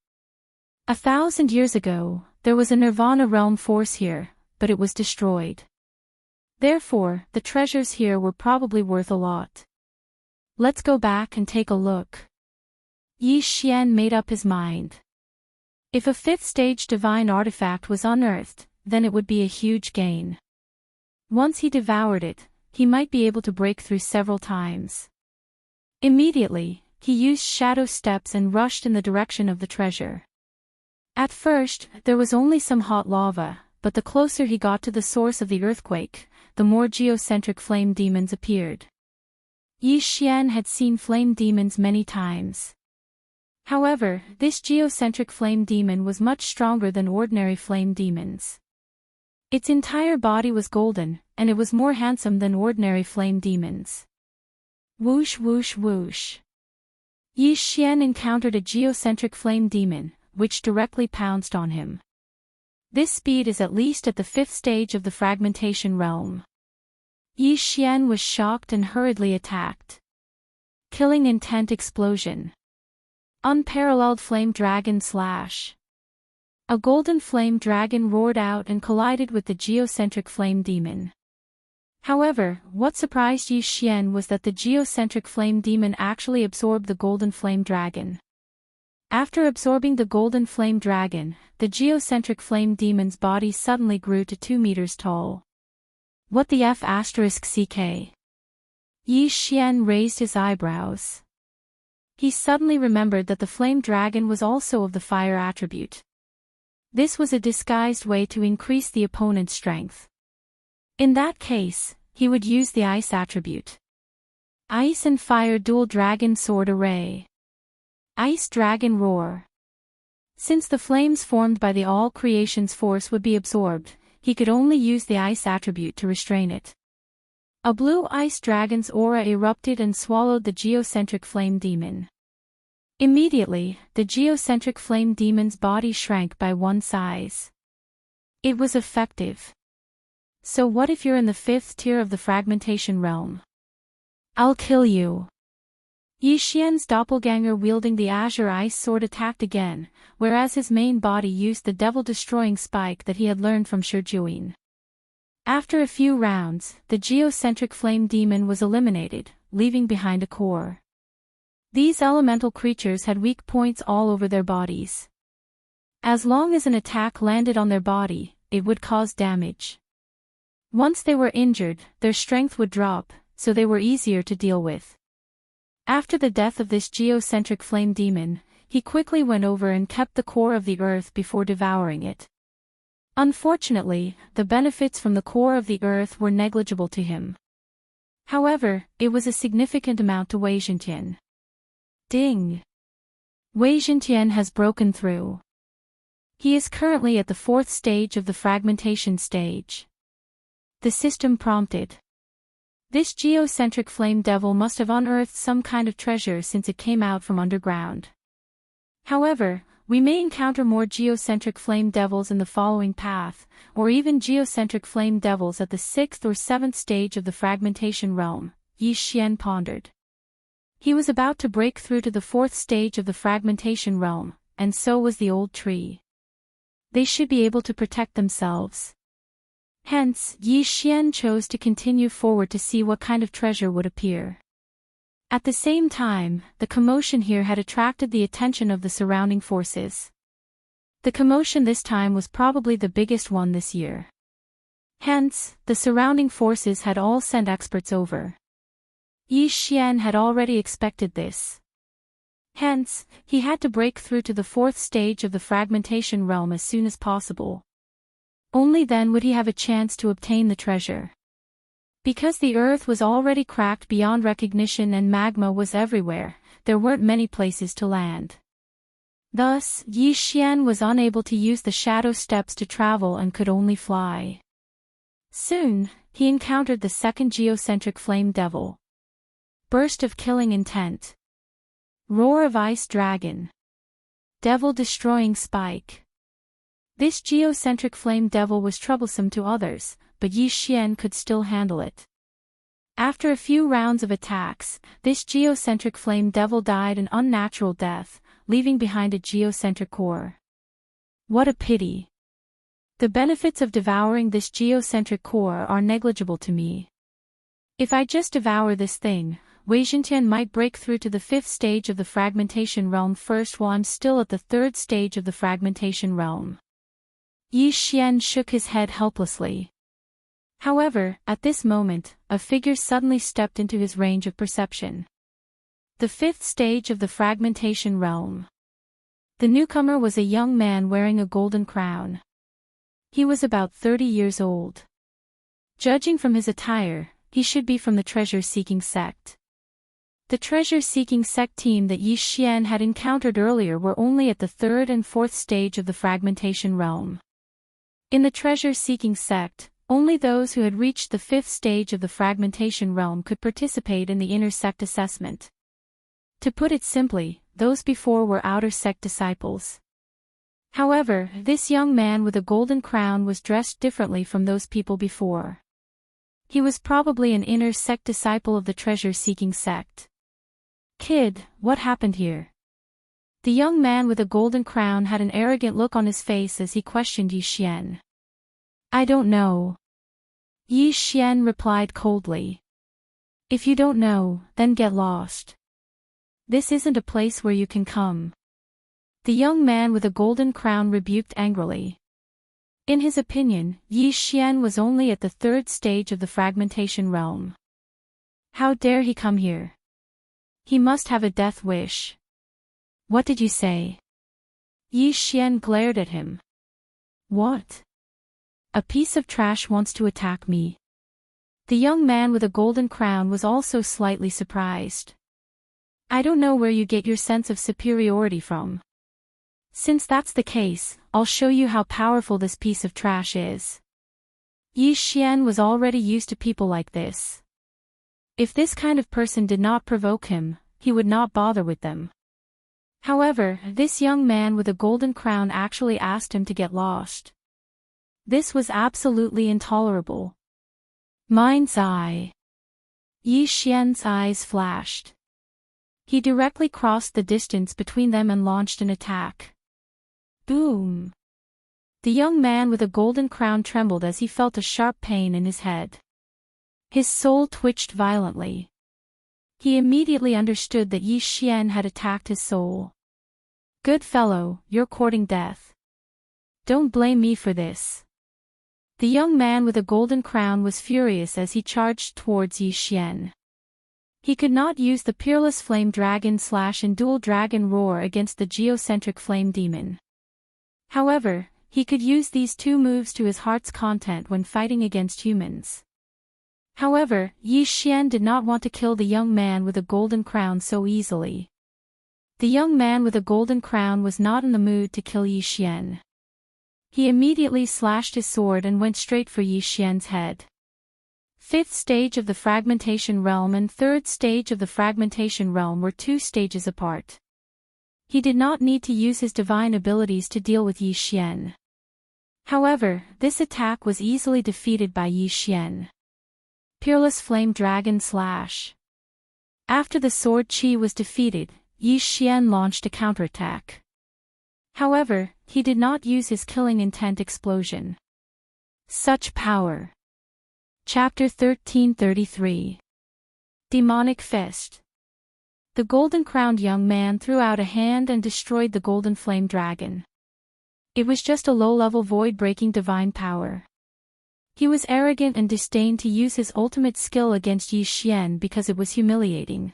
1,000 years ago, there was a Nirvana realm force here, but it was destroyed. Therefore, the treasures here were probably worth a lot. Let's go back and take a look. Yi Xian made up his mind. If a 5th stage divine artifact was unearthed, then it would be a huge gain. Once he devoured it, he might be able to break through several times. Immediately, he used shadow steps and rushed in the direction of the treasure. At first, there was only some hot lava, but the closer he got to the source of the earthquake, the more geocentric flame demons appeared. Yi Xian had seen flame demons many times. However, this geocentric flame demon was much stronger than ordinary flame demons. Its entire body was golden, and it was more handsome than ordinary flame demons. Whoosh whoosh whoosh. Yi Xian encountered a geocentric flame demon, which directly pounced on him. This speed is at least at the 5th stage of the fragmentation realm. Yi Xian was shocked and hurriedly attacked. Killing intent explosion. Unparalleled flame dragon slash. A golden flame dragon roared out and collided with the geocentric flame demon. However, what surprised Yi Xian was that the geocentric flame demon actually absorbed the golden flame dragon. After absorbing the golden flame dragon, the geocentric flame demon's body suddenly grew to 2 meters tall. What the F***ck? Yi Xian raised his eyebrows. He suddenly remembered that the flame dragon was also of the fire attribute. This was a disguised way to increase the opponent's strength. In that case, he would use the ice attribute. Ice and fire dual dragon sword array. Ice dragon roar. Since the flames formed by the all creation's force would be absorbed, he could only use the ice attribute to restrain it. A blue ice dragon's aura erupted and swallowed the geocentric flame demon. Immediately, the geocentric flame demon's body shrank by 1 size. It was effective. So what if you're in the 5th tier of the fragmentation realm? I'll kill you. Yi Xian's doppelganger wielding the azure ice sword attacked again, whereas his main body used the devil-destroying spike that he had learned from Shijuin. After a few rounds, the geocentric flame demon was eliminated, leaving behind a core. These elemental creatures had weak points all over their bodies. As long as an attack landed on their body, it would cause damage. Once they were injured, their strength would drop, so they were easier to deal with. After the death of this geocentric flame demon, he quickly went over and kept the core of the earth before devouring it. Unfortunately, the benefits from the core of the earth were negligible to him. However, it was a significant amount to Wei Zhentian. Ding! Wei Zhentian has broken through. He is currently at the 4th stage of the fragmentation stage. The system prompted. This geocentric flame devil must have unearthed some kind of treasure since it came out from underground. However, we may encounter more geocentric flame devils in the following path, or even geocentric flame devils at the 6th or 7th stage of the fragmentation realm, Yi Xian pondered. He was about to break through to the 4th stage of the fragmentation realm, and so was the old tree. They should be able to protect themselves. Hence, Yi Xian chose to continue forward to see what kind of treasure would appear. At the same time, the commotion here had attracted the attention of the surrounding forces. The commotion this time was probably the biggest one this year. Hence, the surrounding forces had all sent experts over. Yi Xian had already expected this. Hence, he had to break through to the fourth stage of the fragmentation realm as soon as possible. Only then would he have a chance to obtain the treasure. Because the earth was already cracked beyond recognition and magma was everywhere, there weren't many places to land. Thus, Yi Xian was unable to use the shadow steps to travel and could only fly. Soon, he encountered the second geocentric flame devil. Burst of killing intent. Roar of ice dragon. Devil destroying spike. This geocentric flame devil was troublesome to others, but Yi Xian could still handle it. After a few rounds of attacks, this geocentric flame devil died an unnatural death, leaving behind a geocentric core. What a pity. The benefits of devouring this geocentric core are negligible to me. If I just devour this thing, Wei Zhentian might break through to the fifth stage of the fragmentation realm first while I'm still at the third stage of the fragmentation realm. Yi Xian shook his head helplessly. However, at this moment, a figure suddenly stepped into his range of perception. The fifth stage of the fragmentation realm. The newcomer was a young man wearing a golden crown. He was about 30 years old. Judging from his attire, he should be from the treasure-seeking sect. The treasure-seeking sect team that Yi Xian had encountered earlier were only at the third and fourth stage of the fragmentation realm. In the treasure-seeking sect, only those who had reached the fifth stage of the fragmentation realm could participate in the inner sect assessment. To put it simply, those before were outer sect disciples. However, this young man with a golden crown was dressed differently from those people before. He was probably an inner sect disciple of the treasure-seeking sect. Kid, what happened here? The young man with a golden crown had an arrogant look on his face as he questioned Yi Xian. I don't know. Yi Xian replied coldly. If you don't know, then get lost. This isn't a place where you can come. The young man with a golden crown rebuked angrily. In his opinion, Yi Xian was only at the third stage of the fragmentation realm. How dare he come here? He must have a death wish. What did you say? Yi Xian glared at him. What? A piece of trash wants to attack me. The young man with a golden crown was also slightly surprised. I don't know where you get your sense of superiority from. Since that's the case, I'll show you how powerful this piece of trash is. Yi Xian was already used to people like this. If this kind of person did not provoke him, he would not bother with them. However, this young man with a golden crown actually asked him to get lost. This was absolutely intolerable. Mind's eye. Yi Xian's eyes flashed. He directly crossed the distance between them and launched an attack. Boom! The young man with a golden crown trembled as he felt a sharp pain in his head. His soul twitched violently. He immediately understood that Yi Xian had attacked his soul. Good fellow, you're courting death. Don't blame me for this. The young man with a golden crown was furious as he charged towards Yi Xian. He could not use the Peerless Flame Dragon / and Dual Dragon Roar against the Geocentric Flame Demon. However, he could use these two moves to his heart's content when fighting against humans. However, Yi Xian did not want to kill the young man with a golden crown so easily. The young man with a golden crown was not in the mood to kill Yi Xian. He immediately slashed his sword and went straight for Yi Xian's head. Fifth stage of the fragmentation realm and third stage of the fragmentation realm were 2 stages apart. He did not need to use his divine abilities to deal with Yi Xian. However, this attack was easily defeated by Yi Xian. Peerless Flame Dragon Slash. After the sword chi was defeated, Yi Xian launched a counterattack. However, he did not use his killing intent explosion. Such power. Chapter 1333. Demonic Fist. The golden-crowned young man threw out a hand and destroyed the golden flame dragon. It was just a low-level void-breaking divine power. He was arrogant and disdained to use his ultimate skill against Yi Xian because it was humiliating.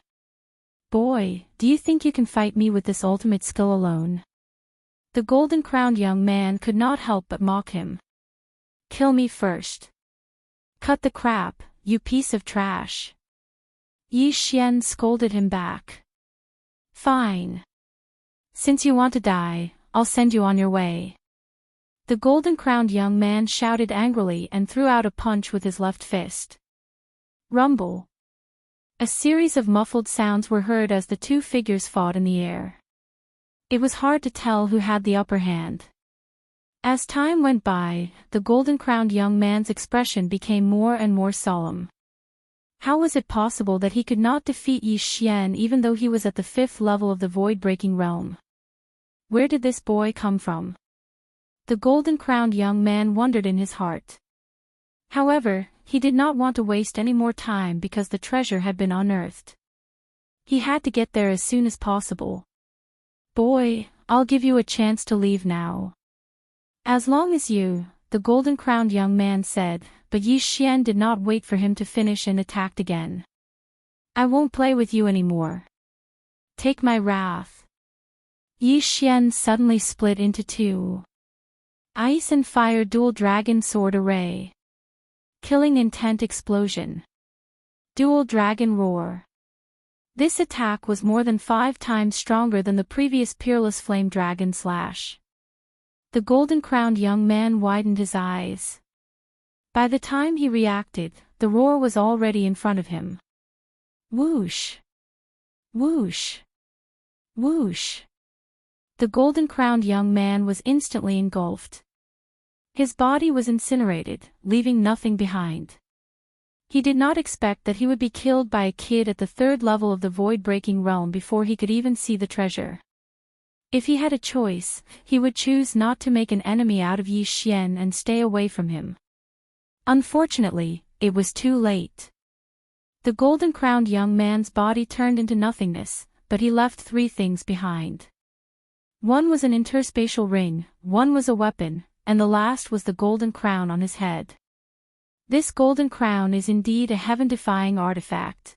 "Boy, do you think you can fight me with this ultimate skill alone?" The golden-crowned young man could not help but mock him. "Kill me first. Cut the crap, you piece of trash." Yi Xian scolded him back. "Fine. Since you want to die, I'll send you on your way." The golden-crowned young man shouted angrily and threw out a punch with his left fist. Rumble. A series of muffled sounds were heard as the two figures fought in the air. It was hard to tell who had the upper hand. As time went by, the golden-crowned young man's expression became more and more solemn. How was it possible that he could not defeat Yi Xian even though he was at the 5th level of the void-breaking realm? Where did this boy come from? The golden-crowned young man wondered in his heart. However, he did not want to waste any more time because the treasure had been unearthed. He had to get there as soon as possible. "Boy, I'll give you a chance to leave now." "As long as you," the golden-crowned young man said, but Yi Xian did not wait for him to finish and attacked again. "I won't play with you anymore. Take my wrath." Yi Xian suddenly split into two. Ice and Fire Dual Dragon Sword Array. Killing Intent Explosion. Dual Dragon Roar. This attack was more than 5 times stronger than the previous Peerless Flame Dragon Slash. The golden-crowned young man widened his eyes. By the time he reacted, the roar was already in front of him. Whoosh! Whoosh! Whoosh! The golden-crowned young man was instantly engulfed. His body was incinerated, leaving nothing behind. He did not expect that he would be killed by a kid at the 3rd level of the void-breaking realm before he could even see the treasure. If he had a choice, he would choose not to make an enemy out of Yi Xian and stay away from him. Unfortunately, it was too late. The golden-crowned young man's body turned into nothingness, but he left 3 things behind. One was an interspatial ring, one was a weapon, and the last was the golden crown on his head. This golden crown is indeed a heaven-defying artifact.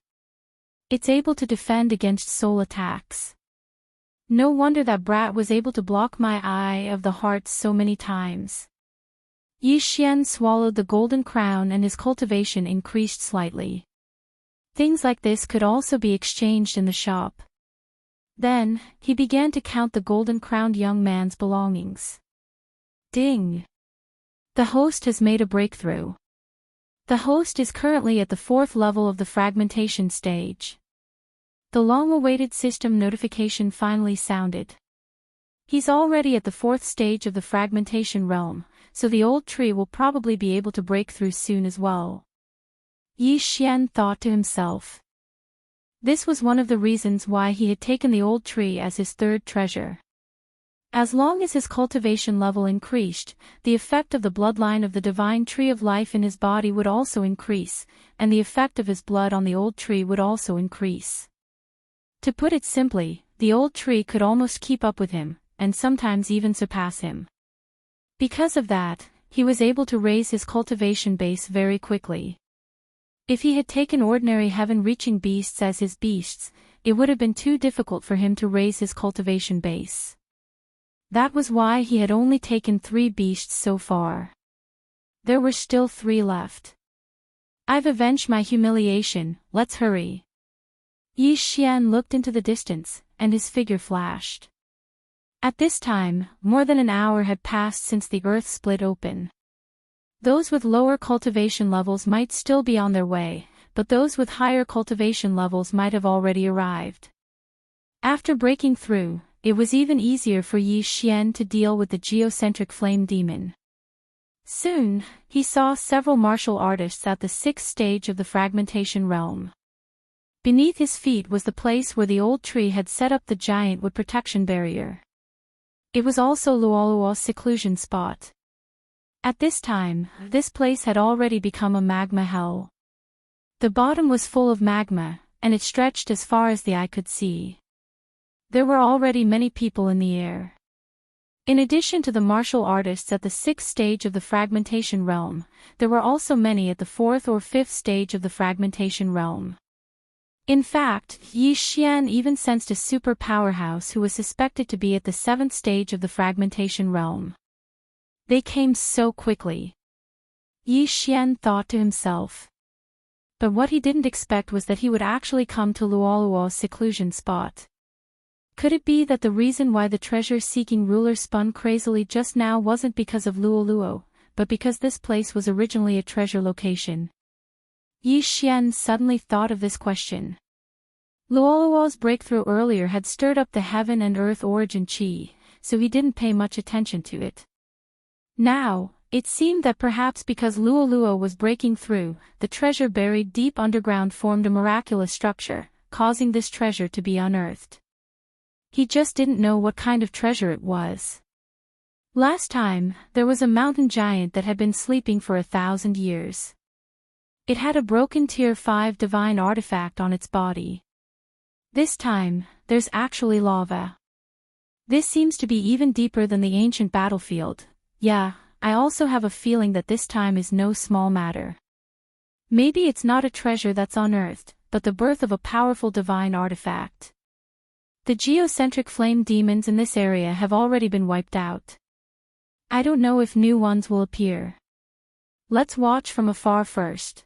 It's able to defend against soul attacks. No wonder that brat was able to block my eye of the heart so many times. Yi Xian swallowed the golden crown and his cultivation increased slightly. Things like this could also be exchanged in the shop. Then, he began to count the golden-crowned young man's belongings. Ding! The host has made a breakthrough. The host is currently at the 4th level of the fragmentation stage. The long-awaited system notification finally sounded. He's already at the 4th stage of the fragmentation realm, so the old tree will probably be able to break through soon as well. Yi Xian thought to himself. This was one of the reasons why he had taken the old tree as his 3rd treasure. As long as his cultivation level increased, the effect of the bloodline of the divine tree of life in his body would also increase, and the effect of his blood on the old tree would also increase. To put it simply, the old tree could almost keep up with him, and sometimes even surpass him. Because of that, he was able to raise his cultivation base very quickly. If he had taken ordinary heaven-reaching beasts as his beasts, it would have been too difficult for him to raise his cultivation base. That was why he had only taken 3 beasts so far. There were still 3 left. "I've avenged my humiliation, let's hurry." Yi Xian looked into the distance, and his figure flashed. At this time, more than an hour had passed since the earth split open. Those with lower cultivation levels might still be on their way, but those with higher cultivation levels might have already arrived. After breaking through, it was even easier for Yi Xian to deal with the geocentric flame demon. Soon, he saw several martial artists at the 6th stage of the fragmentation realm. Beneath his feet was the place where the old tree had set up the giant wood protection barrier. It was also Luoluo's seclusion spot. At this time, this place had already become a magma hell. The bottom was full of magma, and it stretched as far as the eye could see. There were already many people in the air. In addition to the martial artists at the 6th stage of the fragmentation realm, there were also many at the 4th or 5th stage of the fragmentation realm. In fact, Yi Xian even sensed a super powerhouse who was suspected to be at the 7th stage of the fragmentation realm. They came so quickly. Yi Xian thought to himself. But what he didn't expect was that he would actually come to Luoluo's seclusion spot. Could it be that the reason why the treasure-seeking ruler spun crazily just now wasn't because of Luoluo, but because this place was originally a treasure location? Yi Xian suddenly thought of this question. Luoluo's breakthrough earlier had stirred up the heaven and earth origin chi, so he didn't pay much attention to it. Now, it seemed that perhaps because Luoluo was breaking through, the treasure buried deep underground formed a miraculous structure, causing this treasure to be unearthed. He just didn't know what kind of treasure it was. Last time, there was a mountain giant that had been sleeping for 1,000 years. It had a broken Tier 5 divine artifact on its body. This time, there's actually lava. This seems to be even deeper than the ancient battlefield. Yeah, I also have a feeling that this time is no small matter. Maybe it's not a treasure that's unearthed, but the birth of a powerful divine artifact. The geocentric flame demons in this area have already been wiped out. I don't know if new ones will appear. Let's watch from afar first.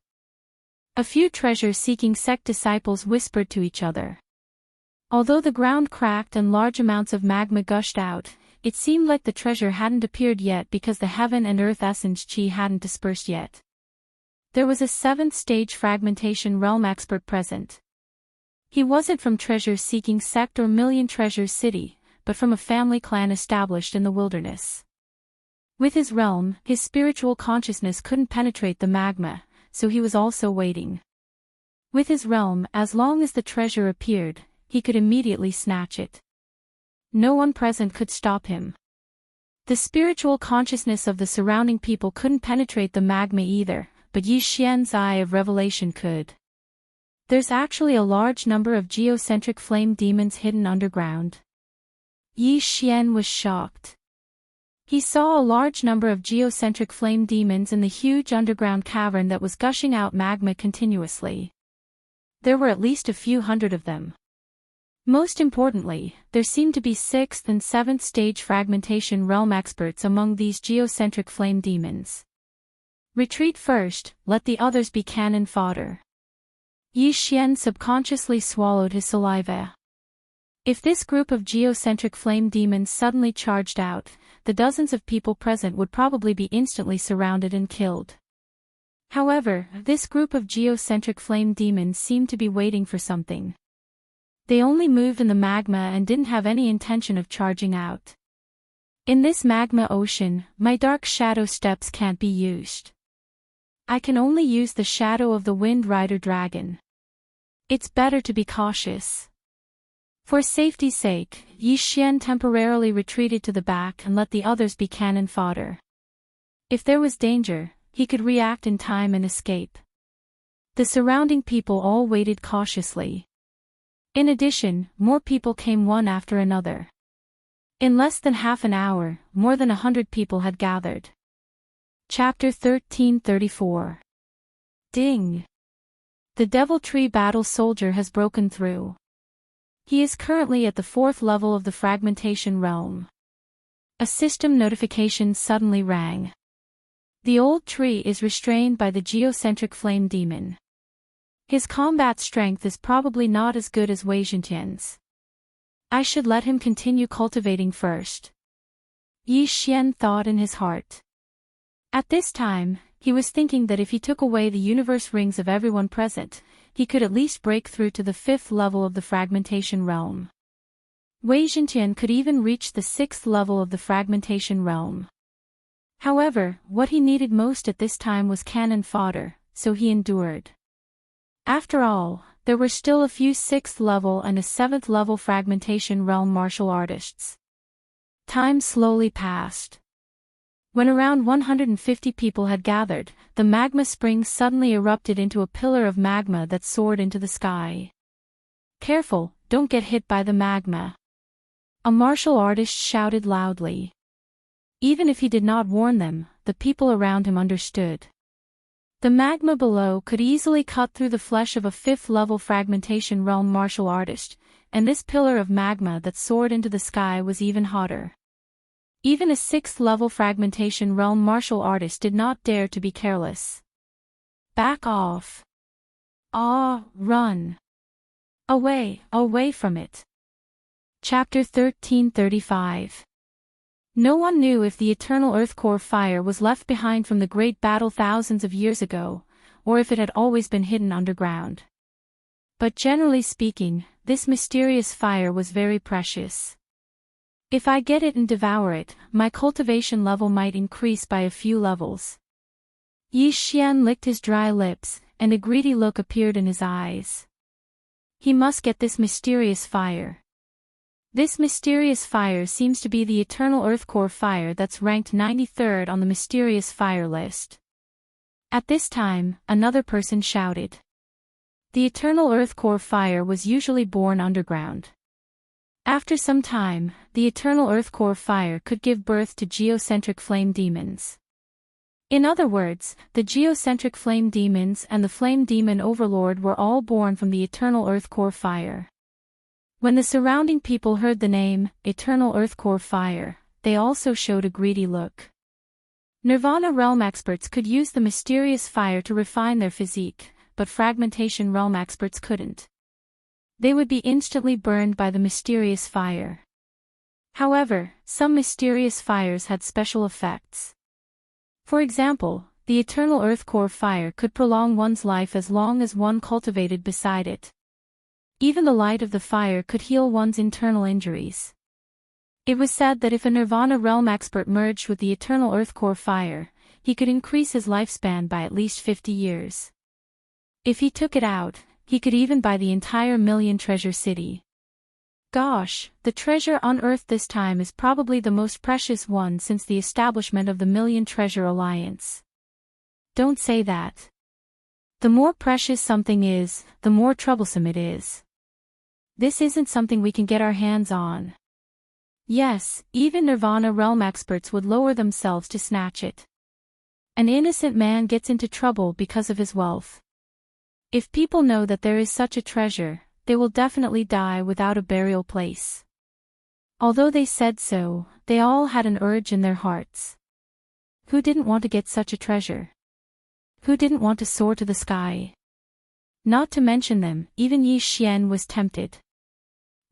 A few treasure-seeking sect disciples whispered to each other. Although the ground cracked and large amounts of magma gushed out, it seemed like the treasure hadn't appeared yet because the heaven and earth essence chi hadn't dispersed yet. There was a 7th stage fragmentation realm expert present. He wasn't from treasure-seeking sect or Million Treasures City, but from a family clan established in the wilderness. With his realm, his spiritual consciousness couldn't penetrate the magma, so he was also waiting. With his realm, as long as the treasure appeared, he could immediately snatch it. No one present could stop him. The spiritual consciousness of the surrounding people couldn't penetrate the magma either, but Yi Xian's eye of revelation could. There's actually a large number of geocentric flame demons hidden underground. Yi Xian was shocked. He saw a large number of geocentric flame demons in the huge underground cavern that was gushing out magma continuously. There were at least a few hundred of them. Most importantly, there seemed to be 6th and 7th stage fragmentation realm experts among these geocentric flame demons. Retreat first, let the others be cannon fodder. Yi Xian subconsciously swallowed his saliva. If this group of geocentric flame demons suddenly charged out, the dozens of people present would probably be instantly surrounded and killed. However, this group of geocentric flame demons seemed to be waiting for something. They only moved in the magma and didn't have any intention of charging out. In this magma ocean, my dark shadow steps can't be used. I can only use the shadow of the Wind Rider dragon. It's better to be cautious. For safety's sake, Yi Xian temporarily retreated to the back and let the others be cannon fodder. If there was danger, he could react in time and escape. The surrounding people all waited cautiously. In addition, more people came one after another. In less than half an hour, more than 100 people had gathered. Chapter 1334. Ding! The Devil Tree Battle Soldier has broken through. He is currently at the 4th level of the fragmentation realm. A system notification suddenly rang. The old tree is restrained by the geocentric flame demon. His combat strength is probably not as good as Wei Zhentian's. I should let him continue cultivating first. Yi Xian thought in his heart. At this time, he was thinking that if he took away the universe rings of everyone present, he could at least break through to the 5th level of the fragmentation realm. Wei Zhentian could even reach the 6th level of the fragmentation realm. However, what he needed most at this time was cannon fodder, so he endured. After all, there were still a few 6th level and a 7th level fragmentation realm martial artists. Time slowly passed. When around 150 people had gathered, the magma spring suddenly erupted into a pillar of magma that soared into the sky. Careful, don't get hit by the magma. A martial artist shouted loudly. Even if he did not warn them, the people around him understood. The magma below could easily cut through the flesh of a 5th-level fragmentation realm martial artist, and this pillar of magma that soared into the sky was even hotter. Even a 6th-level fragmentation realm martial artist did not dare to be careless. Back off. Run. Away from it. Chapter 1335. No one knew if the eternal earth core fire was left behind from the great battle thousands of years ago, or if it had always been hidden underground. But generally speaking, this mysterious fire was very precious. If I get it and devour it, my cultivation level might increase by a few levels. Yi Xian licked his dry lips, and a greedy look appeared in his eyes. He must get this mysterious fire. This mysterious fire seems to be the eternal earth core fire that's ranked 93rd on the mysterious fire list. At this time, another person shouted. The eternal earth core fire was usually born underground. After some time, the eternal earth core fire could give birth to geocentric flame demons. In other words, the geocentric flame demons and the flame demon overlord were all born from the eternal earth core fire. When the surrounding people heard the name, Eternal Earth Core Fire, they also showed a greedy look. Nirvana realm experts could use the mysterious fire to refine their physique, but fragmentation realm experts couldn't. They would be instantly burned by the mysterious fire. However, some mysterious fires had special effects. For example, the Eternal Earth Core Fire could prolong one's life as long as one cultivated beside it. Even the light of the fire could heal one's internal injuries. It was said that if a Nirvana realm expert merged with the Eternal Earth Core Fire, he could increase his lifespan by at least 50 years. If he took it out, he could even buy the entire Million Treasure City. Gosh, the treasure unearthed this time is probably the most precious one since the establishment of the Million Treasure Alliance. Don't say that. The more precious something is, the more troublesome it is. This isn't something we can get our hands on. Yes, even Nirvana realm experts would lower themselves to snatch it. An innocent man gets into trouble because of his wealth. If people know that there is such a treasure, they will definitely die without a burial place. Although they said so, they all had an urge in their hearts. Who didn't want to get such a treasure? Who didn't want to soar to the sky? Not to mention them, even Yi Xian was tempted.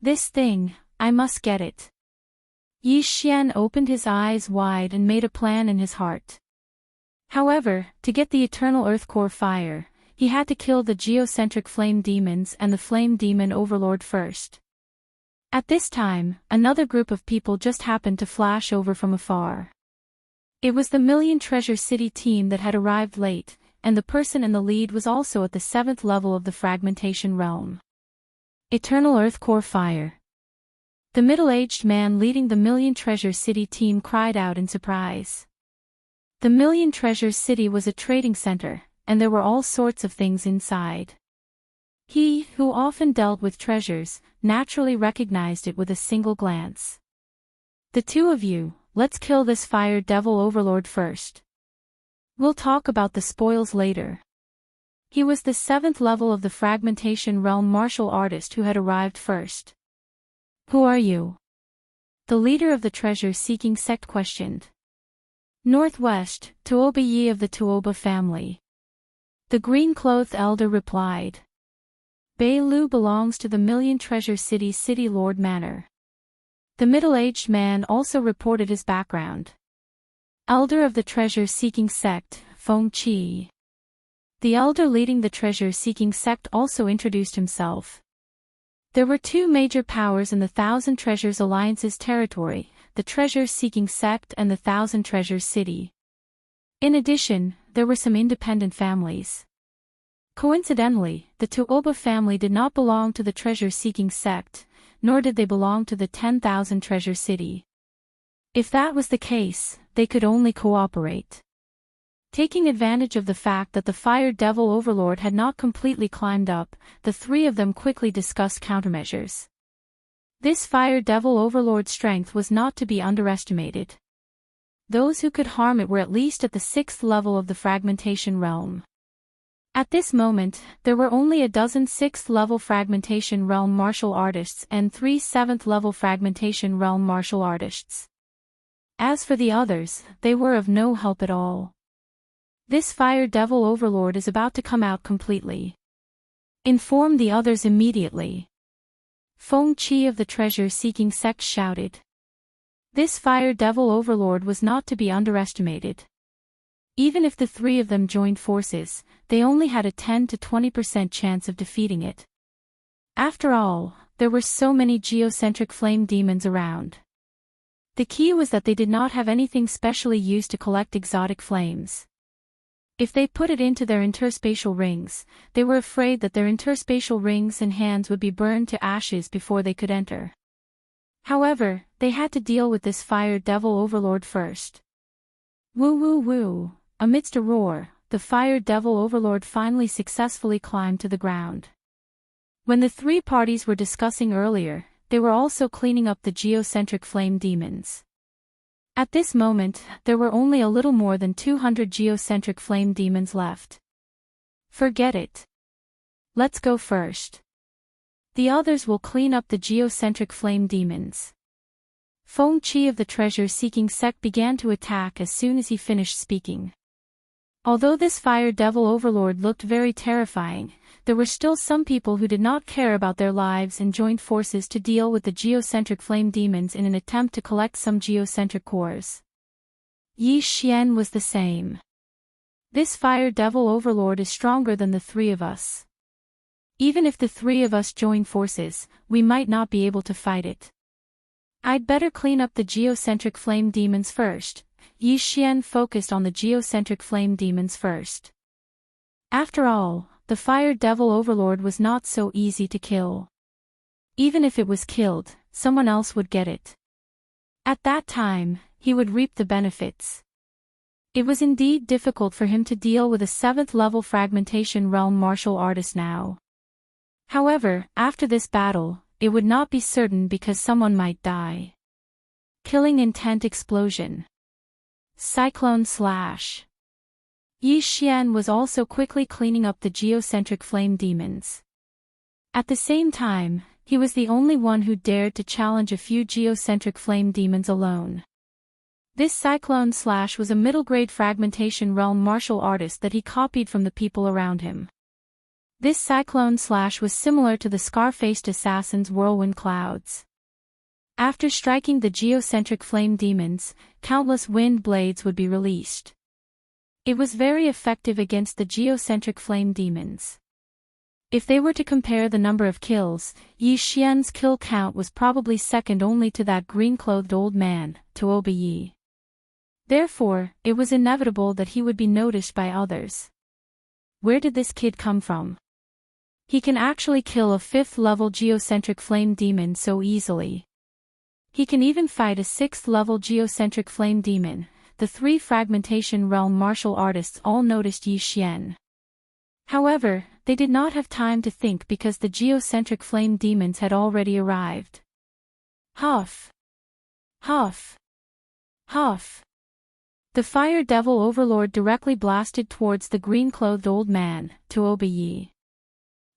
This thing, I must get it. Yi Xian opened his eyes wide and made a plan in his heart. However, to get the Eternal Earth Core Fire, he had to kill the geocentric flame demons and the flame demon overlord first. At this time, another group of people just happened to flash over from afar. It was the Million Treasure City team that had arrived late, and the person in the lead was also at the 7th level of the fragmentation realm. Eternal Earth Core Fire. The middle-aged man leading the Million Treasure City team cried out in surprise. The Million Treasure City was a trading center, and there were all sorts of things inside. He, who often dealt with treasures, naturally recognized it with a single glance. The two of you, let's kill this fire devil overlord first. We'll talk about the spoils later. He was the 7th level of the fragmentation realm martial artist who had arrived first. Who are you? The leader of the treasure-seeking sect questioned. Northwest, Tuoba Yi of the Tuoba family. The green-clothed elder replied. Bei Lu belongs to the Million Treasure City Lord Manor. The middle-aged man also reported his background. Elder of the treasure-seeking sect, Feng Qi. The elder leading the treasure-seeking sect also introduced himself. There were two major powers in the Thousand Treasures Alliance's territory, the treasure-seeking sect and the Thousand Treasures City. In addition, there were some independent families. Coincidentally, the Tuoba family did not belong to the treasure-seeking sect, nor did they belong to the 10,000 Treasure City. If that was the case, they could only cooperate. Taking advantage of the fact that the Fire Devil Overlord had not completely climbed up, the three of them quickly discussed countermeasures. This Fire Devil Overlord's strength was not to be underestimated. Those who could harm it were at least at the 6th level of the fragmentation realm. At this moment, there were only a dozen 6th-level fragmentation realm martial artists and 3 7th-level fragmentation realm martial artists. As for the others, they were of no help at all. This Fire Devil Overlord is about to come out completely. Inform the others immediately. Feng Qi of the treasure-seeking sect shouted. This Fire Devil Overlord was not to be underestimated. Even if the three of them joined forces, they only had a 10 to 20% chance of defeating it. After all, there were so many geocentric flame demons around. The key was that they did not have anything specially used to collect exotic flames. If they put it into their interspatial rings, they were afraid that their interspatial rings and hands would be burned to ashes before they could enter. However, they had to deal with this Fire Devil Overlord first. Woo woo woo, amidst a roar, the Fire Devil Overlord finally successfully climbed to the ground. When the three parties were discussing earlier, they were also cleaning up the geocentric flame demons. At this moment, there were only a little more than 200 geocentric flame demons left. Forget it. Let's go first. The others will clean up the geocentric flame demons. Feng Qi of the treasure-seeking sect began to attack as soon as he finished speaking. Although this Fire Devil Overlord looked very terrifying, there were still some people who did not care about their lives and joined forces to deal with the geocentric flame demons in an attempt to collect some geocentric cores. Yi Xian was the same. This Fire Devil Overlord is stronger than the three of us. Even if the three of us join forces, we might not be able to fight it. I'd better clean up the geocentric flame demons first. Yi Xian focused on the geocentric flame demons first. After all, the Fire Devil Overlord was not so easy to kill. Even if it was killed, someone else would get it. At that time, he would reap the benefits. It was indeed difficult for him to deal with a 7th-level fragmentation realm martial artist now. However, after this battle, it would not be certain because someone might die. Killing intent explosion. Cyclone slash. Yi Xian was also quickly cleaning up the geocentric flame demons. At the same time, he was the only one who dared to challenge a few geocentric flame demons alone. This Cyclone slash was a middle-grade fragmentation realm martial artist that he copied from the people around him. This Cyclone slash was similar to the scar-faced assassin's whirlwind clouds. After striking the geocentric flame demons, countless wind blades would be released. It was very effective against the geocentric flame demons. If they were to compare the number of kills, Yi Xian's kill count was probably second only to that green-clothed old man, Tuoba Yi. Therefore, it was inevitable that he would be noticed by others. Where did this kid come from? He can actually kill a 5th-level geocentric flame demon so easily. He can even fight a 6th-level geocentric flame demon. The three fragmentation realm martial artists all noticed Yi Xian. However, they did not have time to think because the geocentric flame demons had already arrived. Huff! Huff! Huff! The Fire Devil Overlord directly blasted towards the green-clothed old man, Tuoba Yi.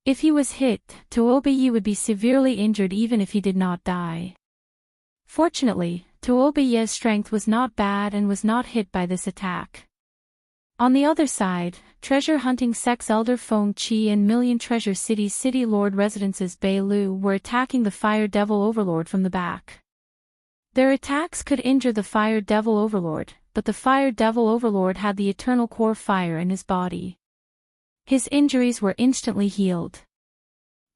If he was hit, Tuoba Yi would be severely injured even if he did not die. Fortunately, Tuoba Yi's strength was not bad and was not hit by this attack. On the other side, treasure-hunting sect's elder Feng Qi and Million Treasure City's City Lord Residence's Bei Lu were attacking the Fire Devil Overlord from the back. Their attacks could injure the Fire Devil Overlord, but the Fire Devil Overlord had the eternal core fire in his body. His injuries were instantly healed.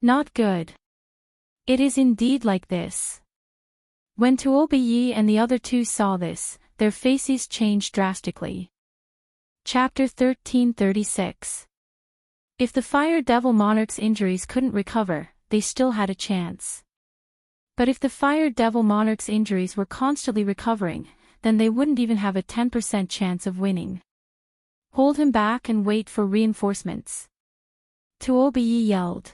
Not good. It is indeed like this. When Tuoba Yi and the other two saw this, their faces changed drastically. Chapter 1336. If the Fire Devil Monarch's injuries couldn't recover, they still had a chance. But if the Fire Devil Monarch's injuries were constantly recovering, then they wouldn't even have a 10% chance of winning. Hold him back and wait for reinforcements. Tuobi yelled.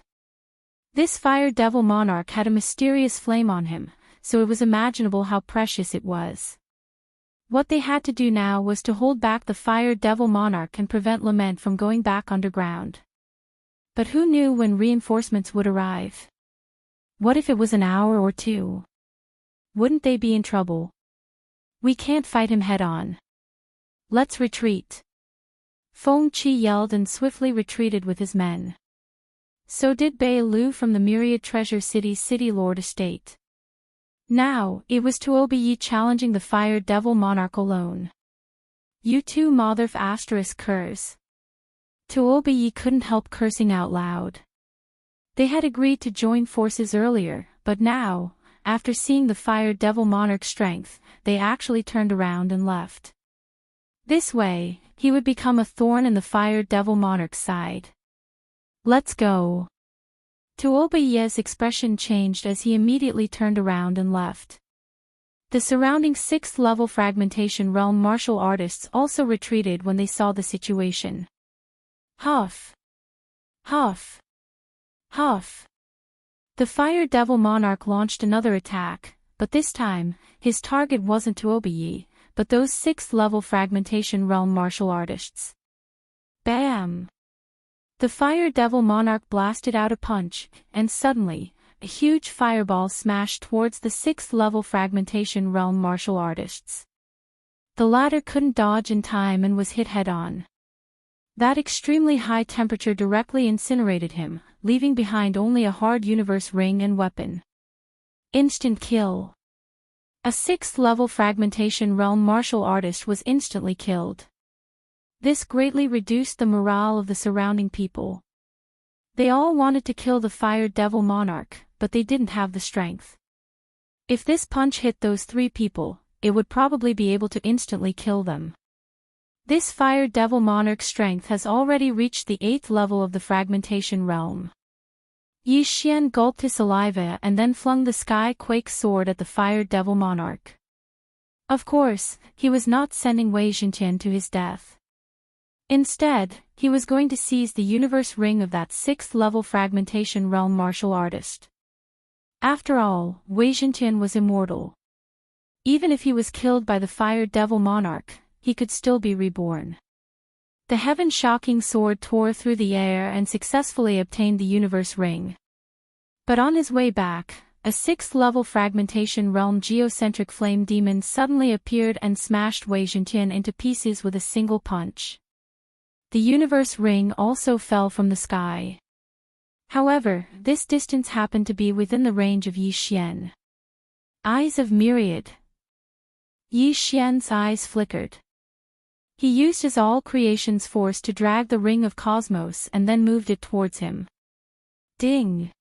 This fire devil monarch had a mysterious flame on him, so it was imaginable how precious it was. What they had to do now was to hold back the fire devil monarch and prevent Lament from going back underground. But who knew when reinforcements would arrive? What if it was an hour or two? Wouldn't they be in trouble? We can't fight him head-on. Let's retreat. Feng Qi yelled and swiftly retreated with his men. So did Bai Lu from the Myriad Treasure City's City Lord estate. Now, it was Tuobi challenging the Fire Devil Monarch alone. You two motherf asterisk curse. Tuobi couldn't help cursing out loud. They had agreed to join forces earlier, but now, after seeing the Fire Devil Monarch's strength, they actually turned around and left. This way, he would become a thorn in the Fire Devil Monarch's side. Let's go. Tuobi's expression changed as he immediately turned around and left. The surrounding 6th-level Fragmentation Realm martial artists also retreated when they saw the situation. Huff! Huff! Huff! The Fire Devil Monarch launched another attack, but this time, his target wasn't Tuobi, but those 6th-level Fragmentation Realm martial artists. Bam! The Fire Devil Monarch blasted out a punch, and suddenly, a huge fireball smashed towards the 6th-level Fragmentation Realm martial artists. The latter couldn't dodge in time and was hit head-on. That extremely high temperature directly incinerated him, leaving behind only a hard universe ring and weapon. Instant kill. A 6th-level Fragmentation Realm martial artist was instantly killed. This greatly reduced the morale of the surrounding people. They all wanted to kill the Fire Devil Monarch, but they didn't have the strength. If this punch hit those 3 people, it would probably be able to instantly kill them. This Fire Devil Monarch's strength has already reached the 8th level of the Fragmentation Realm. Yi Xian gulped his saliva and then flung the Sky Quake sword at the Fire Devil Monarch. Of course, he was not sending Wei Zhentian to his death. Instead, he was going to seize the universe ring of that 6th-level Fragmentation Realm martial artist. After all, Wei Zhentian was immortal. Even if he was killed by the Fire Devil Monarch, he could still be reborn. The heaven-shocking sword tore through the air and successfully obtained the universe ring. But on his way back, a 6th-level Fragmentation Realm geocentric flame demon suddenly appeared and smashed Wei Zhentian into pieces with a single punch. The universe ring also fell from the sky. However, this distance happened to be within the range of Yi Xian. Eyes of Myriad. Yi Xian's eyes flickered. He used his all creation's force to drag the ring of cosmos and then moved it towards him. Ding!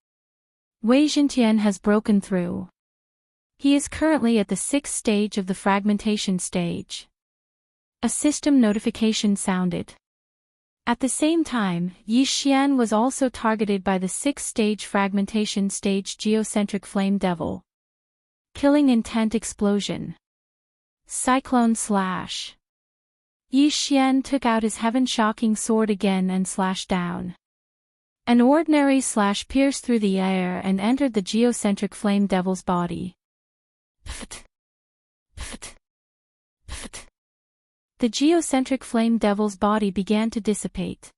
Wei Zhentian has broken through. He is currently at the 6th stage of the fragmentation stage. A system notification sounded. At the same time, Yi Xian was also targeted by the 6th stage fragmentation stage geocentric flame devil. Killing intent explosion. Cyclone slash. Yi Xian took out his heaven-shocking sword again and slashed down. An ordinary slash pierced through the air and entered the geocentric flame devil's body. Pft. Pft. Pft. The geocentric flame devil's body began to dissipate.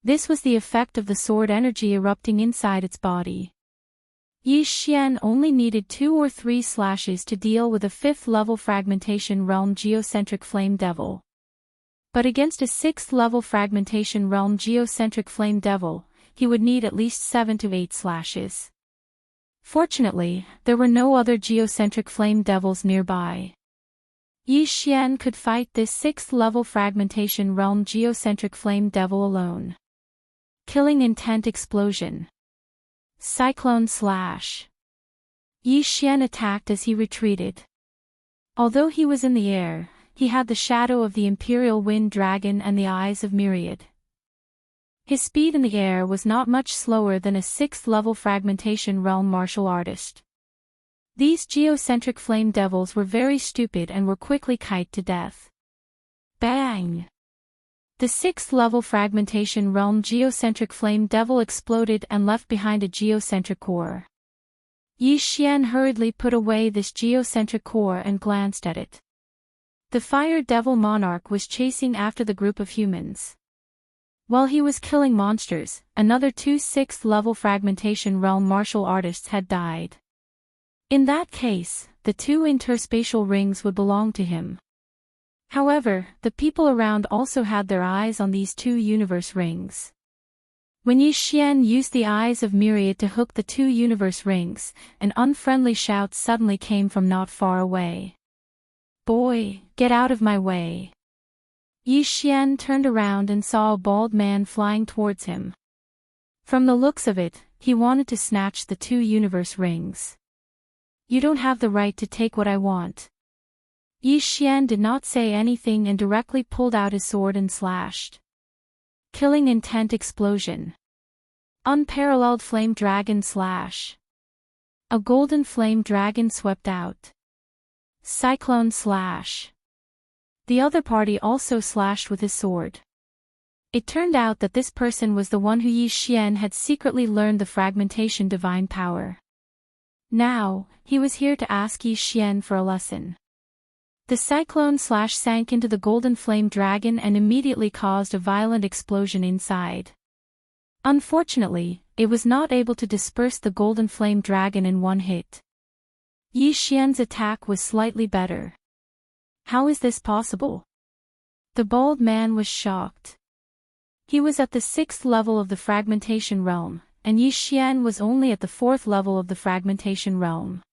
This was the effect of the sword energy erupting inside its body. Yi Xian only needed 2 or 3 slashes to deal with a 5th-level Fragmentation Realm geocentric flame devil. But against a 6th-level Fragmentation Realm geocentric flame devil, he would need at least 7 to 8 slashes. Fortunately, there were no other geocentric flame devils nearby. Yi Xian could fight this 6th-level Fragmentation Realm geocentric flame devil alone. Killing intent explosion. Cyclone slash. Yi Xian attacked as he retreated. Although he was in the air, he had the shadow of the Imperial Wind Dragon and the eyes of Myriad. His speed in the air was not much slower than a 6th-level Fragmentation Realm martial artist. These geocentric flame devils were very stupid and were quickly kited to death. Bang! The 6th-level fragmentation realm geocentric flame devil exploded and left behind a geocentric core. Yi Xian hurriedly put away this geocentric core and glanced at it. The fire devil monarch was chasing after the group of humans. While he was killing monsters, another 2 6th-level fragmentation realm martial artists had died. In that case, the 2 interspatial rings would belong to him. However, the people around also had their eyes on these 2 universe rings. When Yi Xian used the eyes of Myriad to hook the 2 universe rings, an unfriendly shout suddenly came from not far away. "Boy, get out of my way." Yi Xian turned around and saw a bald man flying towards him. From the looks of it, he wanted to snatch the 2 universe rings. "You don't have the right to take what I want." Yi Xian did not say anything and directly pulled out his sword and slashed. Killing intent explosion. Unparalleled flame dragon slash. A golden flame dragon swept out. Cyclone slash. The other party also slashed with his sword. It turned out that this person was the one who Yi Xian had secretly learned the fragmentation divine power. Now, he was here to ask Yi Xian for a lesson. The cyclone slash sank into the golden flame dragon and immediately caused a violent explosion inside. Unfortunately, it was not able to disperse the golden flame dragon in one hit. Yi Xian's attack was slightly better. How is this possible? The bald man was shocked. He was at the 6th level of the fragmentation realm, and Yi Xian was only at the 4th level of the fragmentation realm.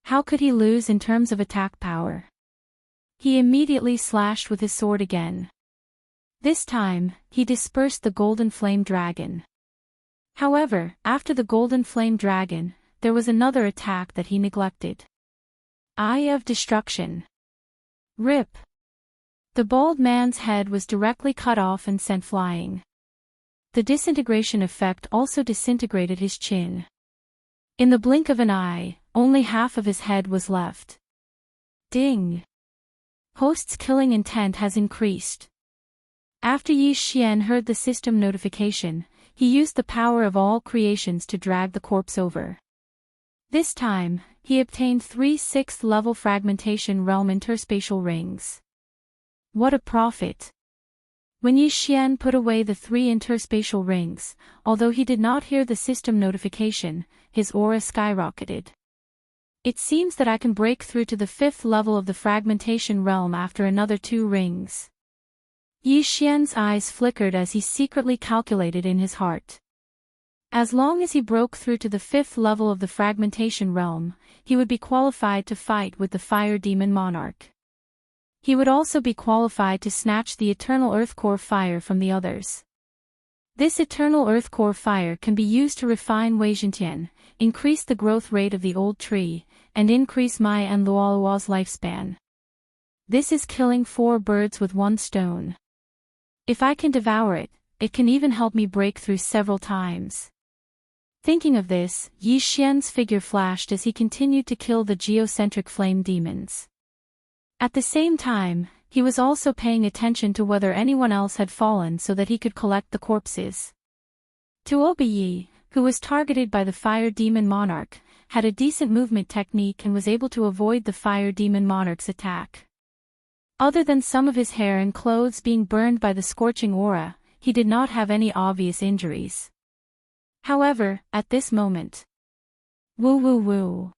How could he lose in terms of attack power? He immediately slashed with his sword again. This time, he dispersed the golden flame dragon. However, after the golden flame dragon, there was another attack that he neglected. Eye of Destruction. Rip. The bald man's head was directly cut off and sent flying. The disintegration effect also disintegrated his chin. In the blink of an eye, only half of his head was left. Ding. Host's killing intent has increased. After Yi Xian heard the system notification, he used the power of all creations to drag the corpse over. This time, he obtained 3 6th-level fragmentation realm interspatial rings. What a profit! When Yi Xian put away the 3 interspatial rings, although he did not hear the system notification, his aura skyrocketed. It seems that I can break through to the 5th level of the fragmentation realm after another 2 rings. Yi Xian's eyes flickered as he secretly calculated in his heart. As long as he broke through to the 5th level of the fragmentation realm, he would be qualified to fight with the fire demon monarch. He would also be qualified to snatch the eternal earth core fire from the others. This eternal earth core fire can be used to refine Weizhentian, increase the growth rate of the old tree, and increase Mai and Luoluo's lifespan. This is killing 4 birds with 1 stone. If I can devour it, it can even help me break through several times. Thinking of this, Yi Xian's figure flashed as he continued to kill the geocentric flame demons. At the same time, he was also paying attention to whether anyone else had fallen so that he could collect the corpses. Tuobi, who was targeted by the fire demon monarch, had a decent movement technique and was able to avoid the fire demon monarch's attack. Other than some of his hair and clothes being burned by the scorching aura, he did not have any obvious injuries. However, at this moment. Woo woo woo.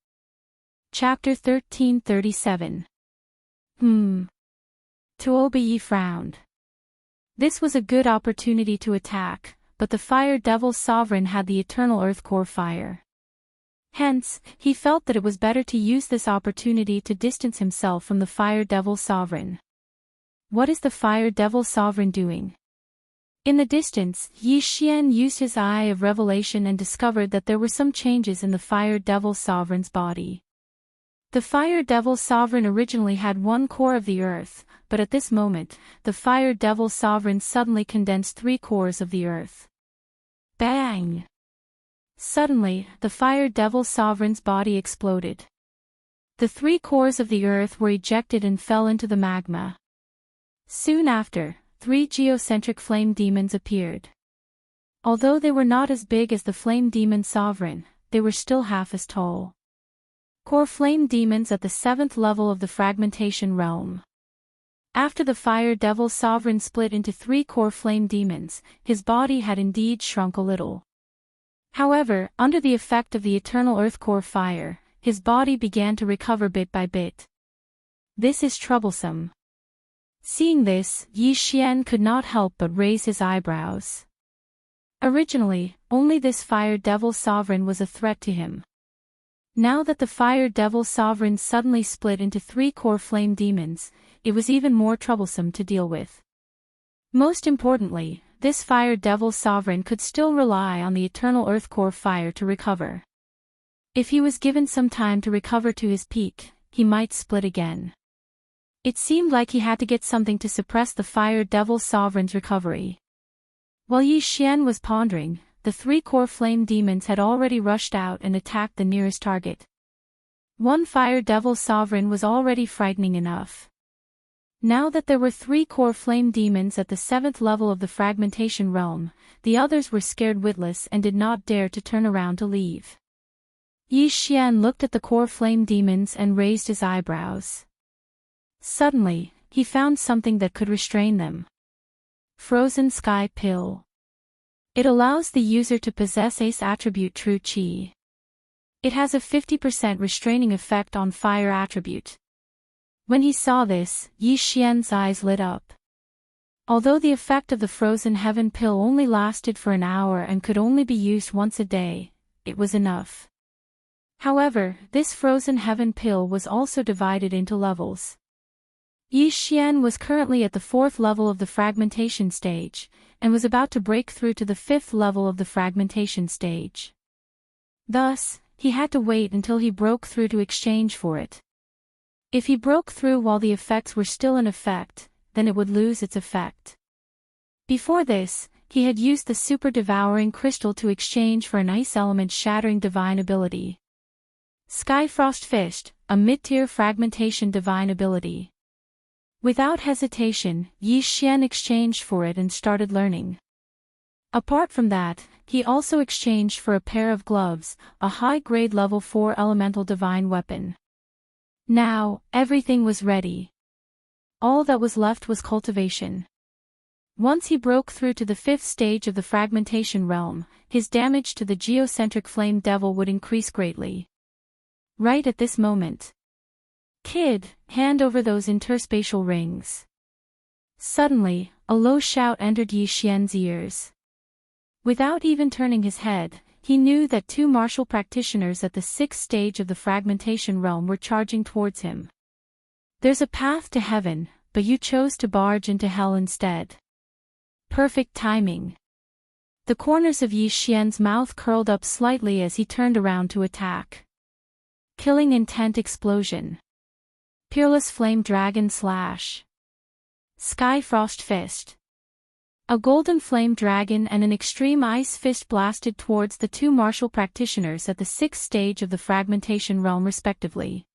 Chapter 1337. Tuobi frowned. This was a good opportunity to attack, but the fire devil's sovereign had the eternal earth core fire. Hence, he felt that it was better to use this opportunity to distance himself from the fire devil's sovereign. What is the fire devil's sovereign doing? In the distance, Yi Xian used his eye of revelation and discovered that there were some changes in the fire devil's sovereign's body. The fire devil's sovereign originally had 1 core of the earth, but at this moment, the fire devil's sovereign suddenly condensed 3 cores of the earth. Bang! Suddenly, the fire devil's sovereign's body exploded. The 3 cores of the earth were ejected and fell into the magma. Soon after, 3 geocentric flame demons appeared. Although they were not as big as the flame demon sovereign, they were still half as tall. Core flame demons at the 7th level of the fragmentation realm. After the fire devil sovereign split into 3 core flame demons, his body had indeed shrunk a little. However, under the effect of the eternal earth core fire, his body began to recover bit by bit. This is troublesome. Seeing this, Yi Xian could not help but raise his eyebrows. Originally, only this fire devil sovereign was a threat to him. Now that the fire devil sovereign suddenly split into 3 core flame demons, it was even more troublesome to deal with. Most importantly, this fire devil sovereign could still rely on the eternal earth core fire to recover. If he was given some time to recover to his peak, he might split again. It seemed like he had to get something to suppress the fire devil sovereign's recovery. While Yi Xian was pondering, the 3 core flame demons had already rushed out and attacked the nearest target. One fire devil sovereign was already frightening enough. Now that there were 3 core flame demons at the 7th level of the fragmentation realm, the others were scared witless and did not dare to turn around to leave. Yi Xian looked at the core flame demons and raised his eyebrows. Suddenly, he found something that could restrain them. Frozen Sky Pill. It allows the user to possess Ace attribute True Qi. It has a 50% restraining effect on fire attribute. When he saw this, Yi Xian's eyes lit up. Although the effect of the Frozen Heaven Pill only lasted for an hour and could only be used once a day, it was enough. However, this Frozen Heaven Pill was also divided into levels. Yi Xian was currently at the 4th level of the fragmentation stage, and was about to break through to the 5th level of the fragmentation stage. Thus, he had to wait until he broke through to exchange for it. If he broke through while the effects were still in effect, then it would lose its effect. Before this, he had used the Super Devouring Crystal to exchange for an Ice Element Shattering Divine ability. Skyfrost Fist, a mid-tier fragmentation divine ability. Without hesitation, Yi Xian exchanged for it and started learning. Apart from that, he also exchanged for a pair of gloves, a high-grade level 4 elemental divine weapon. Now, everything was ready. All that was left was cultivation. Once he broke through to the 5th stage of the fragmentation realm, his damage to the geocentric flame devil would increase greatly. Right at this moment. Kid, hand over those interspatial rings. Suddenly, a low shout entered Yi Xian's ears. Without even turning his head, he knew that 2 martial practitioners at the 6th stage of the fragmentation realm were charging towards him. There's a path to heaven, but you chose to barge into hell instead. Perfect timing. The corners of Yi Xian's mouth curled up slightly as he turned around to attack. Killing Intent Explosion. Peerless Flame Dragon Slash. Skyfrost Fist. A golden flame dragon and an extreme ice fist blasted towards the 2 martial practitioners at the 6th stage of the fragmentation realm respectively.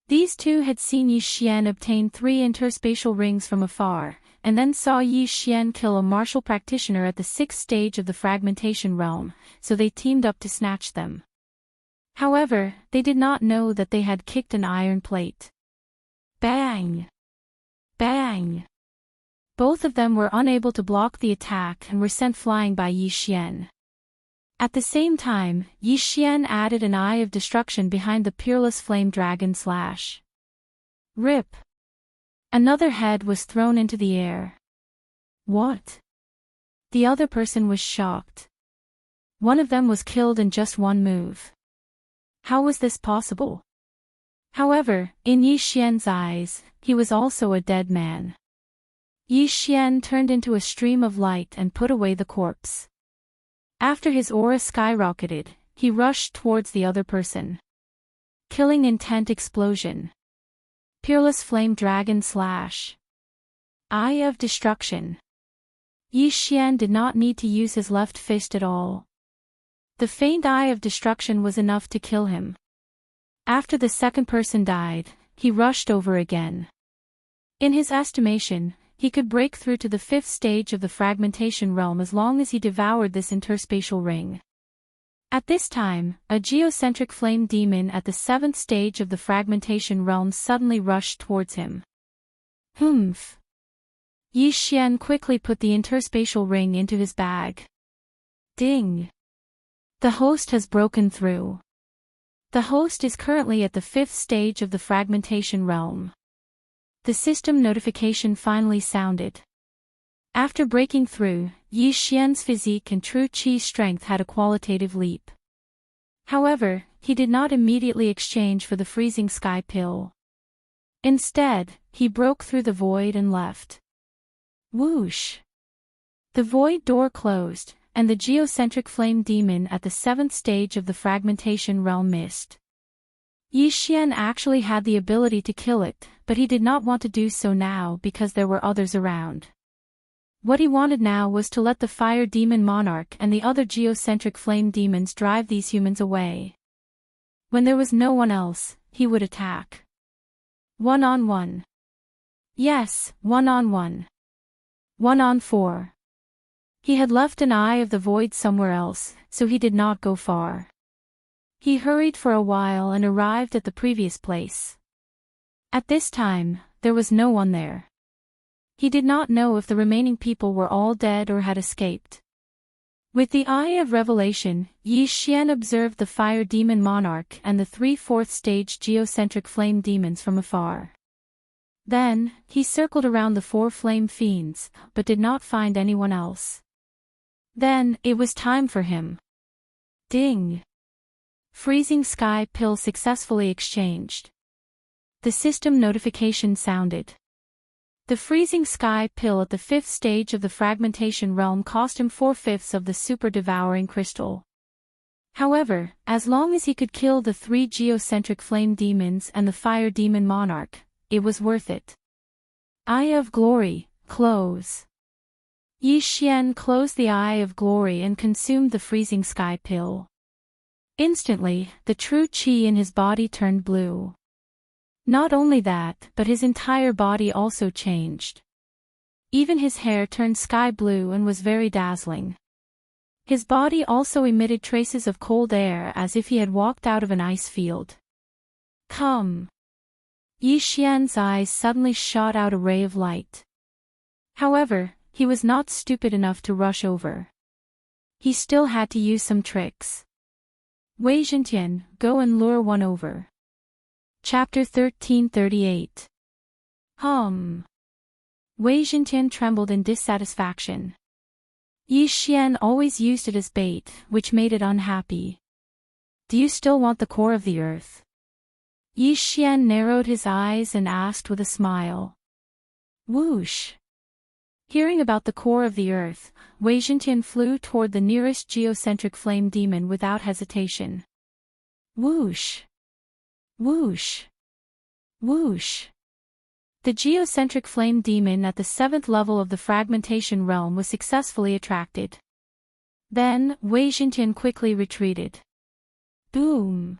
These 2 had seen Yi Xian obtain 3 interspatial rings from afar, and then saw Yi Xian kill a martial practitioner at the 6th stage of the fragmentation realm, so they teamed up to snatch them. However, they did not know that they had kicked an iron plate. Bang! Bang! Both of them were unable to block the attack and were sent flying by Yi Xian. At the same time, Yi Xian added an Eye of Destruction behind the Peerless Flame Dragon Slash. Rip! Another head was thrown into the air. What? The other person was shocked. One of them was killed in just one move. How was this possible? However, in Yi Xian's eyes, he was also a dead man. Yi Xian turned into a stream of light and put away the corpse. After his aura skyrocketed, he rushed towards the other person. Killing Intent Explosion. Peerless Flame Dragon Slash. Eye of Destruction. Yi Xian did not need to use his left fist at all. The faint Eye of Destruction was enough to kill him. After the second person died, he rushed over again. In his estimation, he could break through to the 5th stage of the fragmentation realm as long as he devoured this interspatial ring. At this time, a geocentric flame demon at the 7th stage of the fragmentation realm suddenly rushed towards him. Humph! Yi Xian quickly put the interspatial ring into his bag. Ding! The host has broken through. The host is currently at the 5th stage of the fragmentation realm. The system notification finally sounded. After breaking through, Yi Xian's physique and true qi strength had a qualitative leap. However, he did not immediately exchange for the freezing sky pill. Instead, he broke through the void and left. Whoosh! The void door closed, and the geocentric flame demon at the 7th stage of the fragmentation realm missed. Yi Xian actually had the ability to kill it, but he did not want to do so now because there were others around. What he wanted now was to let the fire demon monarch and the other geocentric flame demons drive these humans away. When there was no one else, he would attack. One-on-one. Yes, one-on-one. 1-on-4. He had left an eye of the void somewhere else, so he did not go far. He hurried for a while and arrived at the previous place. At this time, there was no one there. He did not know if the remaining people were all dead or had escaped. With the eye of revelation, Yi Xian observed the fire demon monarch and the 3/4 stage geocentric flame demons from afar. Then, he circled around the 4 flame fiends, but did not find anyone else. Then, it was time for him. Ding! Freezing sky pill successfully exchanged. The system notification sounded. The freezing sky pill at the 5th stage of the fragmentation realm cost him 4/5 of the super devouring crystal. However, as long as he could kill the 3 geocentric flame demons and the fire demon monarch, it was worth it. Eye of Glory, close. Yi Xian closed the Eye of Glory and consumed the freezing sky pill. Instantly, the true qi in his body turned blue. Not only that, but his entire body also changed. Even his hair turned sky blue and was very dazzling. His body also emitted traces of cold air as if he had walked out of an ice field. Come! Yi Xian's eyes suddenly shot out a ray of light. However, he was not stupid enough to rush over. He still had to use some tricks. Wei Zhentian, go and lure one over. Chapter 1338. Wei Zhentian trembled in dissatisfaction. Yi Xian always used it as bait, which made it unhappy. Do you still want the core of the earth? Yi Xian narrowed his eyes and asked with a smile. Whoosh! Hearing about the core of the earth, Wei Zhentian flew toward the nearest geocentric flame demon without hesitation. Whoosh! Whoosh! Whoosh! The geocentric flame demon at the 7th level of the fragmentation realm was successfully attracted. Then, Wei Zhentian quickly retreated. Boom!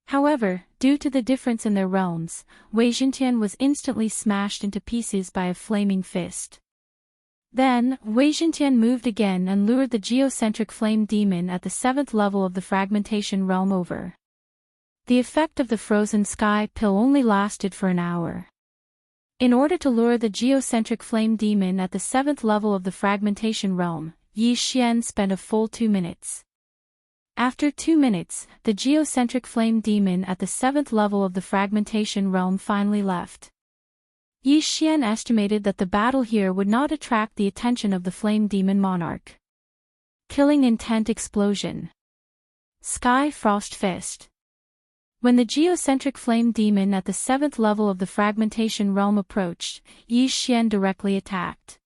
However, due to the difference in their realms, Wei Zhentian was instantly smashed into pieces by a flaming fist. Then, Wei Zhentian moved again and lured the geocentric flame demon at the 7th level of the fragmentation realm over. The effect of the frozen sky pill only lasted for an hour. In order to lure the geocentric flame demon at the 7th level of the fragmentation realm, Yi Xian spent a full 2 minutes. After 2 minutes, the geocentric flame demon at the 7th level of the fragmentation realm finally left. Yi Xian estimated that the battle here would not attract the attention of the flame demon monarch. Killing intent explosion. Sky Frost Fist. When the geocentric flame demon at the 7th level of the fragmentation realm approached, Yi Xian directly attacked.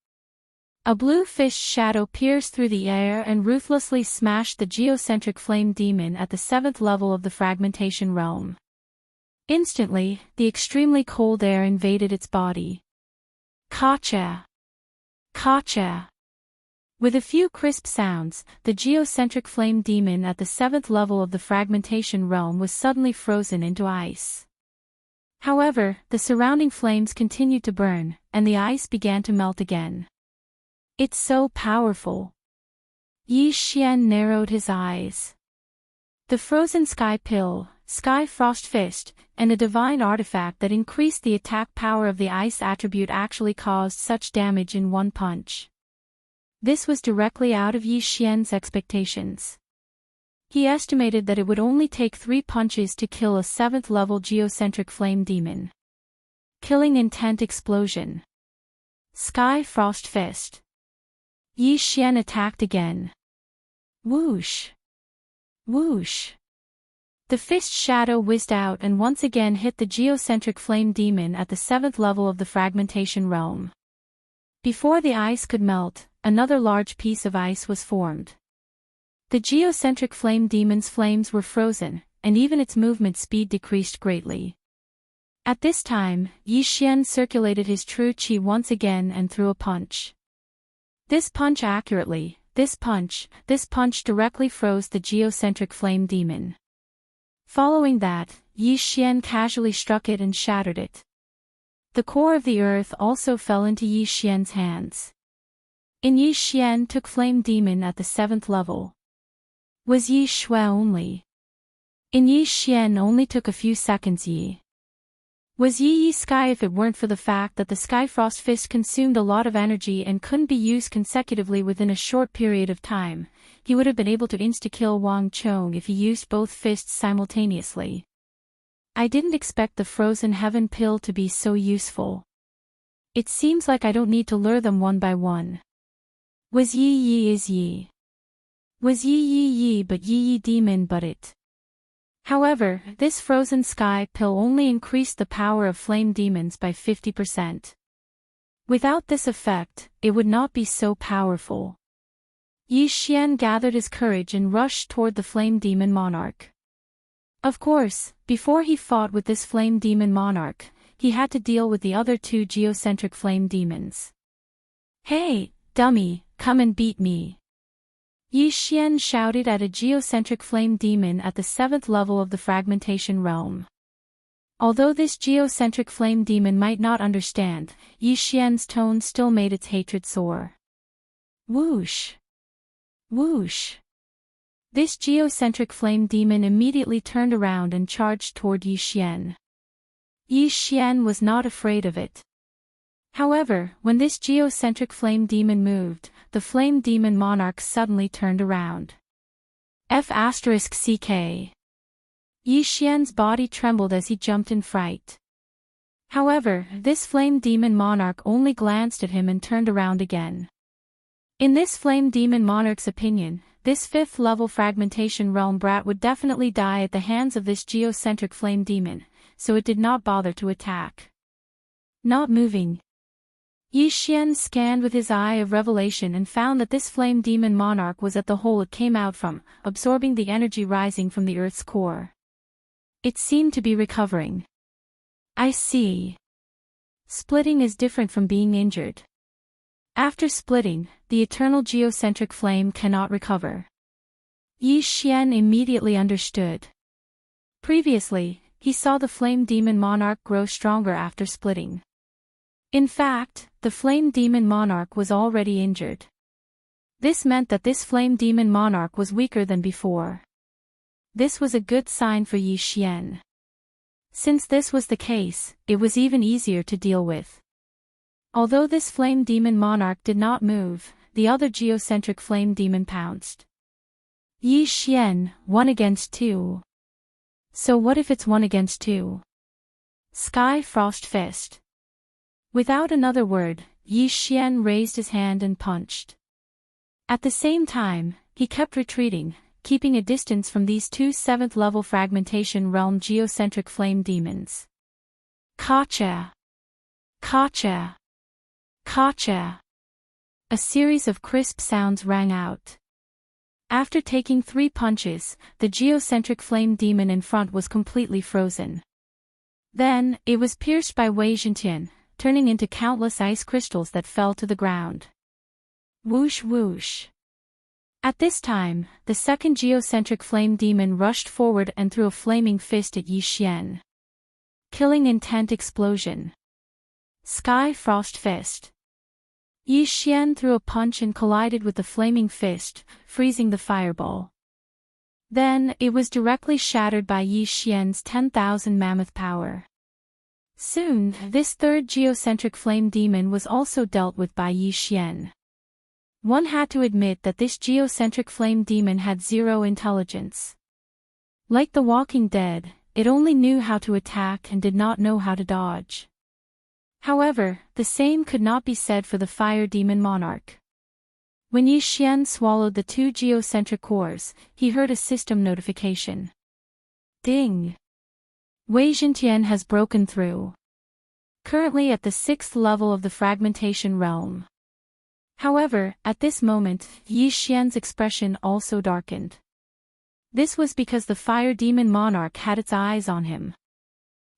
A blue fist shadow pierced through the air and ruthlessly smashed the geocentric flame demon at the 7th level of the fragmentation realm. Instantly, the extremely cold air invaded its body. Kacha! Kacha! With a few crisp sounds, the geocentric flame demon at the 7th level of the fragmentation realm was suddenly frozen into ice. However, the surrounding flames continued to burn, and the ice began to melt again. It's so powerful. Yi Xian narrowed his eyes. The frozen sky pill, sky frost fist, and a divine artifact that increased the attack power of the ice attribute actually caused such damage in one punch. This was directly out of Yi Xian's expectations. He estimated that it would only take 3 punches to kill a 7th-level geocentric flame demon. Killing intent explosion. Sky frost fist. Yi Xian attacked again. Whoosh! Whoosh! The fist shadow whizzed out and once again hit the geocentric flame demon at the 7th level of the fragmentation realm. Before the ice could melt, another large piece of ice was formed. The geocentric flame demon's flames were frozen, and even its movement speed decreased greatly. At this time, Yi Xian circulated his true qi once again and threw a punch. This punch accurately, this punch directly froze the geocentric flame demon. Following that, Yi Xian casually struck it and shattered it. The core of the earth also fell into Yi Xian's hands. Yi Xian took flame demon at the 7th level. Was Yi Shui only? Yi Xian only took a few seconds. Was Yi Sky if it weren't for the fact that the Skyfrost Fist consumed a lot of energy and couldn't be used consecutively within a short period of time, he would have been able to insta-kill Wang Chong if he used both fists simultaneously. I didn't expect the Frozen Heaven pill to be so useful. It seems like I don't need to lure them one by one. Was Yi is Yi. Was Yi but Yi demon but it. However, this frozen sky pill only increased the power of flame demons by 50%. Without this effect, it would not be so powerful. Yi Xian gathered his courage and rushed toward the flame demon monarch. Of course, before he fought with this flame demon monarch, he had to deal with the other 2 geocentric flame demons. Hey, dummy, come and beat me. Yi Xian shouted at a geocentric flame demon at the 7th level of the fragmentation realm. Although this geocentric flame demon might not understand, Yi Xian's tone still made its hatred soar. Whoosh! Whoosh! This geocentric flame demon immediately turned around and charged toward Yi Xian. Yi Xian was not afraid of it. However, when this geocentric flame demon moved, the flame demon monarch suddenly turned around. F***ck. Yi Xian's body trembled as he jumped in fright. However, this flame demon monarch only glanced at him and turned around again. In this flame demon monarch's opinion, this 5th-level fragmentation realm brat would definitely die at the hands of this geocentric flame demon, so it did not bother to attack. Not moving. Yi Xian scanned with his eye of revelation and found that this flame demon monarch was at the hole it came out from, absorbing the energy rising from the Earth's core. It seemed to be recovering. I see. Splitting is different from being injured. After splitting, the eternal geocentric flame cannot recover. Yi Xian immediately understood. Previously, he saw the flame demon monarch grow stronger after splitting. In fact, the flame demon monarch was already injured. This meant that this flame demon monarch was weaker than before. This was a good sign for Yi Xian. Since this was the case, it was even easier to deal with. Although this flame demon monarch did not move, the other geocentric flame demon pounced. Yi Xian, 1 against 2. So what if it's 1 against 2? Sky Frost Fist. Without another word, Yi Xian raised his hand and punched. At the same time, he kept retreating, keeping a distance from these 2 7th-level fragmentation realm geocentric flame demons. Kacha! Kacha! Kacha! A series of crisp sounds rang out. After taking 3 punches, the geocentric flame demon in front was completely frozen. Then, it was pierced by Wei Zhentian, turning into countless ice crystals that fell to the ground. Whoosh whoosh. At this time, the second geocentric flame demon rushed forward and threw a flaming fist at Yi Xian. Killing intent explosion. Sky Frost Fist. Yi Xian threw a punch and collided with the flaming fist, freezing the fireball. Then, it was directly shattered by Yi Xian's 10,000 mammoth power. Soon, this third geocentric flame demon was also dealt with by Yi Xian. One had to admit that this geocentric flame demon had zero intelligence. Like the Walking Dead, it only knew how to attack and did not know how to dodge. However, the same could not be said for the fire demon monarch. When Yi Xian swallowed the 2 geocentric cores, he heard a system notification. Ding! Wei Zhentian has broken through. Currently at the 6th level of the fragmentation realm. However, at this moment, Yi Xian's expression also darkened. This was because the fire demon monarch had its eyes on him.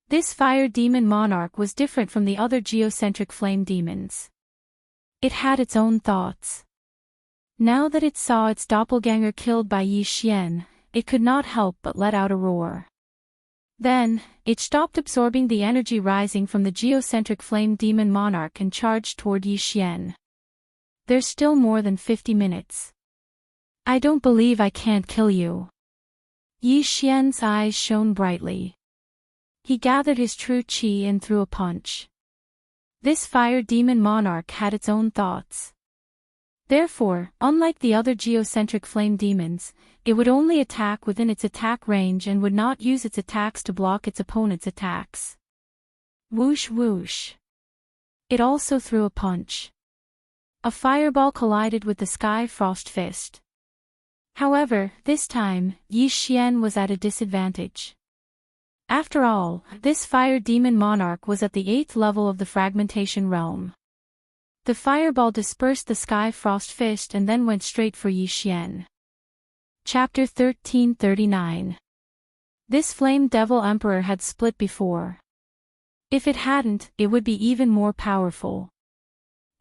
This fire demon monarch was different from the other geocentric flame demons. It had its own thoughts. Now that it saw its doppelganger killed by Yi Xian, it could not help but let out a roar. Then, it stopped absorbing the energy rising from the geocentric flame demon monarch and charged toward Yi Xian. There's still more than 50 minutes. I don't believe I can't kill you. Yi Xian's eyes shone brightly. He gathered his true qi and threw a punch. This fire demon monarch had its own thoughts. Therefore, unlike the other geocentric flame demons, it would only attack within its attack range and would not use its attacks to block its opponent's attacks. Whoosh whoosh. It also threw a punch. A fireball collided with the Sky Frost Fist. However, this time, Yi Xian was at a disadvantage. After all, this fire demon monarch was at the 8th level of the fragmentation realm. The fireball dispersed the Sky Frost Fist and then went straight for Yi Xian. Chapter 1339. This Flame Devil Emperor had split before. If it hadn't, it would be even more powerful.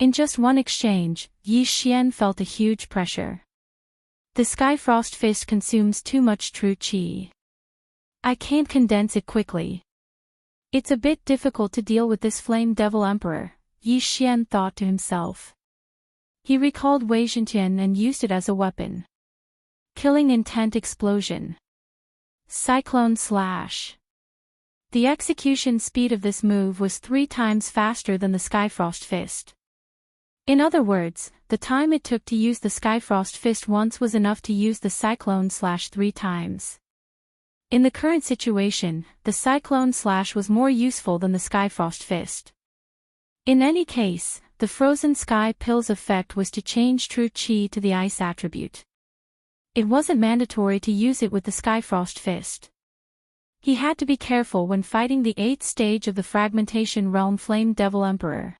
In just one exchange, Yi Xian felt a huge pressure. The Sky Frost Fist consumes too much true qi. I can't condense it quickly. It's a bit difficult to deal with this Flame Devil Emperor, Yi Xian thought to himself. He recalled Wei Zhentian and used it as a weapon. Killing intent explosion. Cyclone slash. The execution speed of this move was 3 times faster than the Skyfrost Fist. In other words, the time it took to use the Skyfrost Fist once was enough to use the Cyclone slash 3 times. In the current situation, the Cyclone Slash was more useful than the Skyfrost Fist. In any case, the Frozen Sky Pill's effect was to change True Qi to the Ice attribute. It wasn't mandatory to use it with the Skyfrost Fist. He had to be careful when fighting the 8th stage of the Fragmentation Realm Flame Devil Emperor.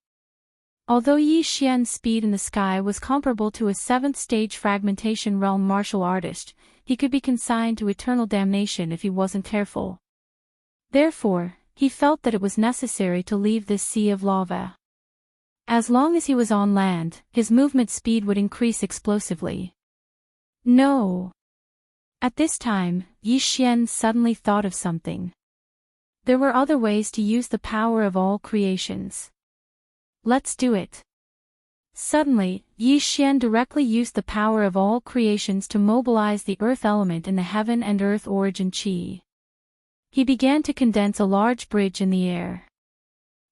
Although Yi Xian's speed in the sky was comparable to a 7th stage Fragmentation Realm martial artist, he could be consigned to eternal damnation if he wasn't careful. Therefore, he felt that it was necessary to leave this sea of lava. As long as he was on land, his movement speed would increase explosively. No. At this time, Yi Xian suddenly thought of something. There were other ways to use the power of all creations. Let's do it. Suddenly, Yi Xian directly used the power of all creations to mobilize the earth element in the heaven and earth origin qi. He began to condense a large bridge in the air.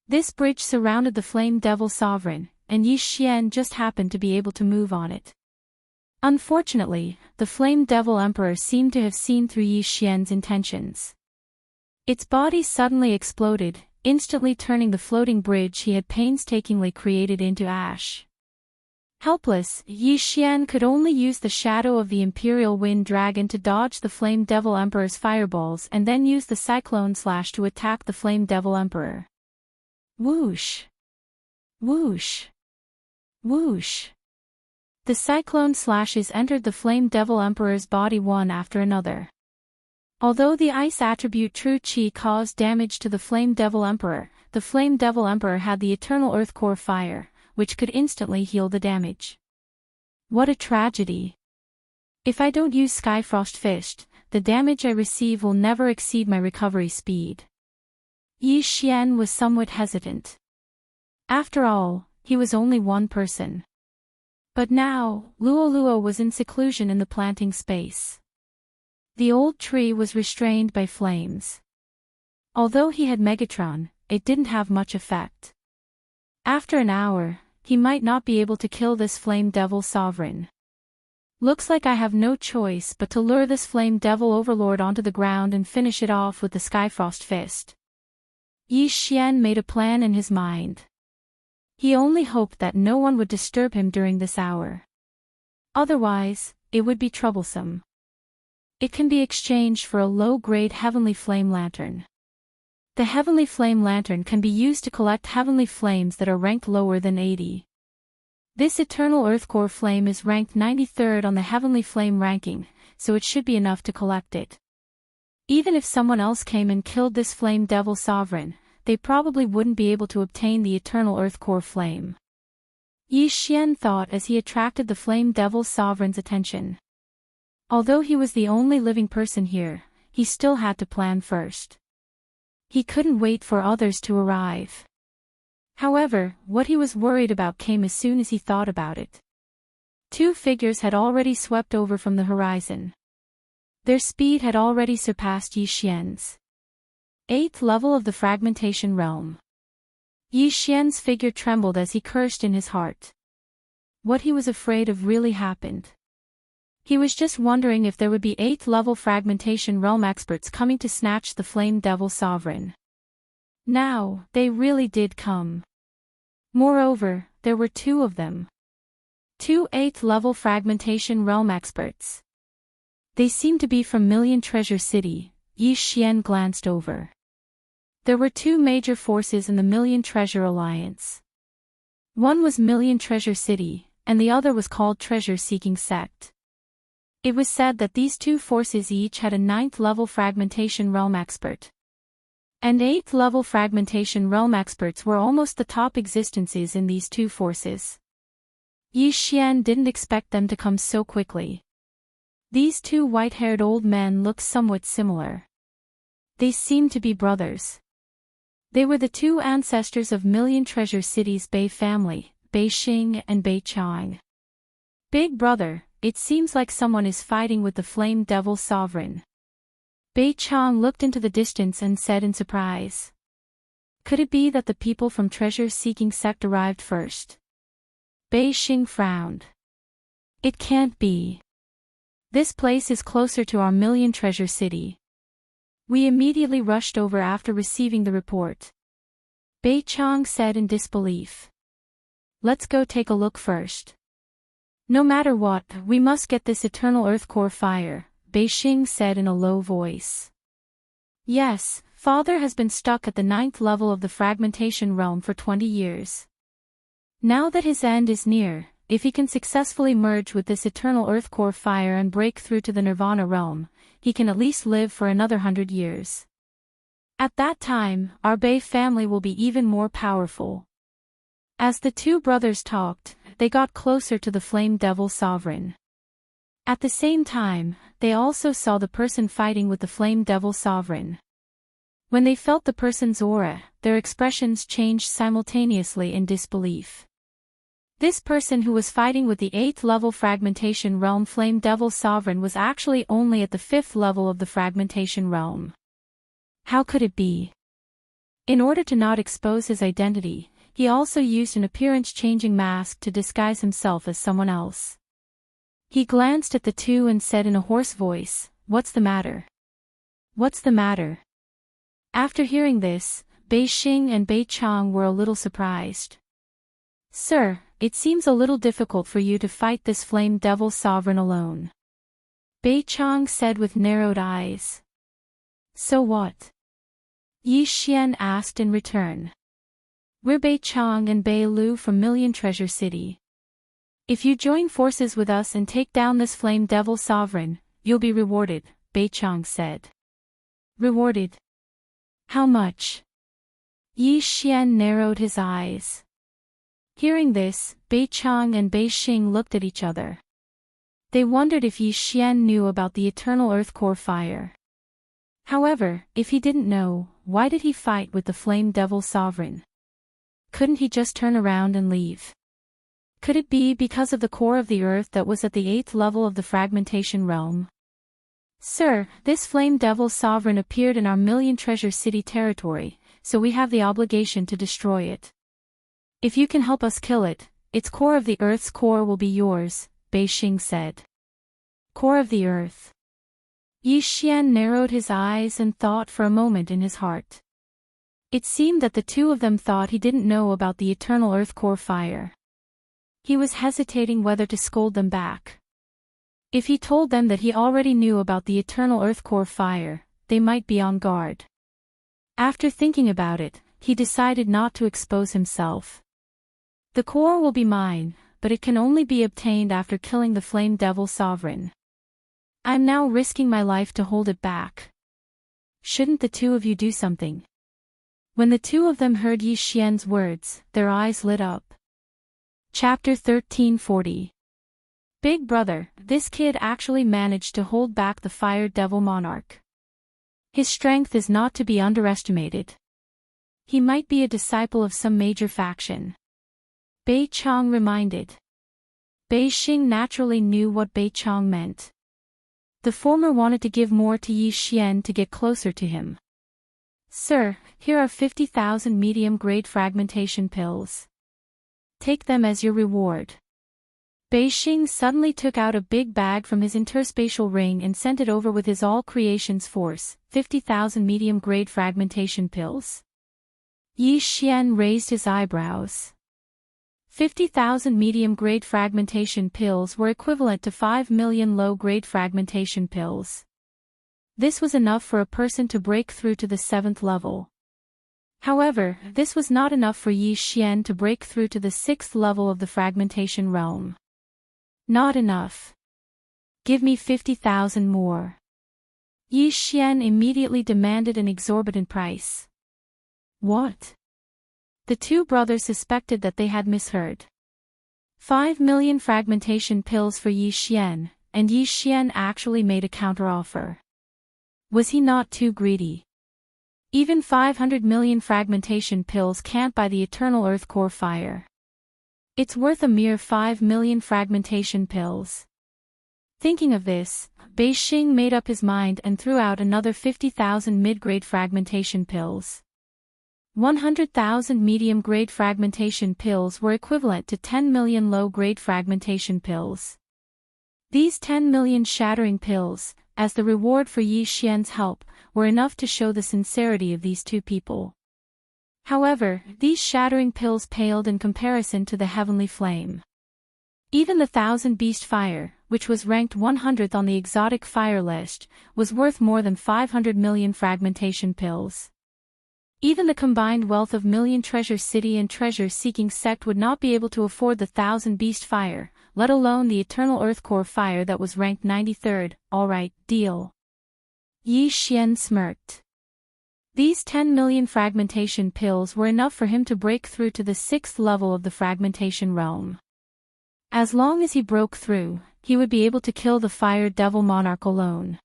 This bridge surrounded the Flame Devil Sovereign, and Yi Xian just happened to be able to move on it. Unfortunately, the Flame Devil Emperor seemed to have seen through Yi Xian's intentions. Its body suddenly exploded, instantly turning the floating bridge he had painstakingly created into ash. Helpless, Yi Xian could only use the shadow of the Imperial Wind Dragon to dodge the Flame Devil Emperor's fireballs and then use the Cyclone Slash to attack the Flame Devil Emperor. Whoosh! Whoosh! Whoosh! The Cyclone Slashes entered the Flame Devil Emperor's body one after another. Although the Ice attribute True Qi caused damage to the Flame Devil Emperor, the Flame Devil Emperor had the Eternal Earth Core Fire, which could instantly heal the damage. What a tragedy! If I don't use Skyfrost Fist, the damage I receive will never exceed my recovery speed. Yi Xian was somewhat hesitant. After all, he was only one person. But now, Luo was in seclusion in the planting space. The old tree was restrained by flames. Although he had Megatron, it didn't have much effect. After an hour, he might not be able to kill this flame devil sovereign. Looks like I have no choice but to lure this flame devil overlord onto the ground and finish it off with the Skyfrost fist. Yi Xian made a plan in his mind. He only hoped that no one would disturb him during this hour. Otherwise, it would be troublesome. It can be exchanged for a low-grade heavenly flame lantern. The heavenly flame lantern can be used to collect heavenly flames that are ranked lower than 80. This eternal earth core flame is ranked 93rd on the heavenly flame ranking, so it should be enough to collect it. Even if someone else came and killed this flame devil sovereign, they probably wouldn't be able to obtain the eternal earth core flame. Yi Xian thought as he attracted the flame devil sovereign's attention. Although he was the only living person here, he still had to plan first. He couldn't wait for others to arrive. However, what he was worried about came as soon as he thought about it. Two figures had already swept over from the horizon. Their speed had already surpassed Yi Xian's. 8th level of the fragmentation realm. Yi Xian's figure trembled as he cursed in his heart. What he was afraid of really happened. He was just wondering if there would be 8th level fragmentation realm experts coming to snatch the flame devil sovereign. Now, they really did come. Moreover, there were two of them. Two 8th level fragmentation realm experts. They seemed to be from Million Treasure City. Yi Xian glanced over. There were two major forces in the Million Treasure Alliance. One was Million Treasure City, and the other was called Treasure Seeking Sect. It was said that these two forces each had a 9th level fragmentation realm expert. And 8th level fragmentation realm experts were almost the top existences in these two forces. Yi Xian didn't expect them to come so quickly. These two white-haired old men looked somewhat similar. They seemed to be brothers. They were the two ancestors of Million Treasure City's Bei family, Bei Xing and Bei Chang. Big brother, it seems like someone is fighting with the flame devil sovereign. Bei Chang looked into the distance and said in surprise. Could it be that the people from Treasure Seeking Sect arrived first? Bei Xing frowned. It can't be. This place is closer to our Million Treasure City. We immediately rushed over after receiving the report. Bei Chang said in disbelief. Let's go take a look first. No matter what, we must get this eternal earth core fire, Bei Xing said in a low voice. Yes, Father has been stuck at the 9th level of the fragmentation realm for 20 years. Now that his end is near, if he can successfully merge with this eternal earth core fire and break through to the Nirvana realm, he can at least live for another 100 years. At that time, our Bei family will be even more powerful. As the two brothers talked, they got closer to the flame devil sovereign. At the same time, they also saw the person fighting with the flame devil sovereign. When they felt the person's aura, their expressions changed simultaneously in disbelief. This person who was fighting with the 8th level fragmentation realm flame devil sovereign was actually only at the 5th level of the fragmentation realm. How could it be? In order to not expose his identity, he also used an appearance-changing mask to disguise himself as someone else. He glanced at the two and said in a hoarse voice, "What's the matter? What's the matter?" After hearing this, Bei Xing and Bei Chang were a little surprised. Sir, it seems a little difficult for you to fight this flame devil sovereign alone. Bei Chang said with narrowed eyes. So what? Yi Xian asked in return. We're Bei Chang and Bei Lu from Million Treasure City. If you join forces with us and take down this flame devil sovereign, you'll be rewarded, Bei Chang said. Rewarded? How much? Yi Xian narrowed his eyes. Hearing this, Bei Chang and Bei Xing looked at each other. They wondered if Yi Xian knew about the eternal earth core fire. However, if he didn't know, why did he fight with the Flame Devil Sovereign? Couldn't he just turn around and leave? Could it be because of the core of the earth that was at the 8th level of the fragmentation realm? Sir, this Flame Devil Sovereign appeared in our Million Treasure City territory, so we have the obligation to destroy it. If you can help us kill it, its core of the earth's core will be yours, Bei Xing said. Core of the earth. Yi Xian narrowed his eyes and thought for a moment in his heart. It seemed that the two of them thought he didn't know about the eternal earth core fire. He was hesitating whether to scold them back. If he told them that he already knew about the eternal earth core fire, they might be on guard. After thinking about it, he decided not to expose himself. The core will be mine, but it can only be obtained after killing the Flame Devil Sovereign. I'm now risking my life to hold it back. Shouldn't the two of you do something? When the two of them heard Yi Xian's words, their eyes lit up. Chapter 1340. Big brother, this kid actually managed to hold back the Fire Devil Monarch. His strength is not to be underestimated. He might be a disciple of some major faction. Bei Chong reminded. Bei Xing naturally knew what Bei Chong meant. The former wanted to give more to Yi Xian to get closer to him. Sir, here are 50,000 medium-grade fragmentation pills. Take them as your reward. Bei Xing suddenly took out a big bag from his interspatial ring and sent it over with his all creations force, 50,000 medium-grade fragmentation pills. Yi Xian raised his eyebrows. 50,000 medium-grade fragmentation pills were equivalent to 5 million low-grade fragmentation pills. This was enough for a person to break through to the 7th level. However, this was not enough for Yi Xian to break through to the 6th level of the fragmentation realm. Not enough. Give me 50,000 more. Yi Xian immediately demanded an exorbitant price. What? The two brothers suspected that they had misheard. 5 million fragmentation pills for Yi Xian, and Yi Xian actually made a counteroffer. Was he not too greedy? Even 500 million fragmentation pills can't buy the eternal earth core fire. It's worth a mere 5 million fragmentation pills. Thinking of this, Bei Xing made up his mind and threw out another 50,000 mid-grade fragmentation pills. 100,000 medium-grade fragmentation pills were equivalent to 10 million low-grade fragmentation pills. These 10 million shattering pills, as the reward for Yi Xian's help, were enough to show the sincerity of these two people. However, these shattering pills paled in comparison to the heavenly flame. Even the 1,000 Beast Fire, which was ranked 100th on the exotic fire list, was worth more than 500 million fragmentation pills. Even the combined wealth of Million Treasure City and treasure-seeking sect would not be able to afford the 1,000 Beast Fire, let alone the Eternal Earth Core Fire that was ranked 93rd. Alright, deal. Yi Xian smirked. These 10 million fragmentation pills were enough for him to break through to the 6th level of the fragmentation realm. As long as he broke through, he would be able to kill the Fire Devil Monarch alone.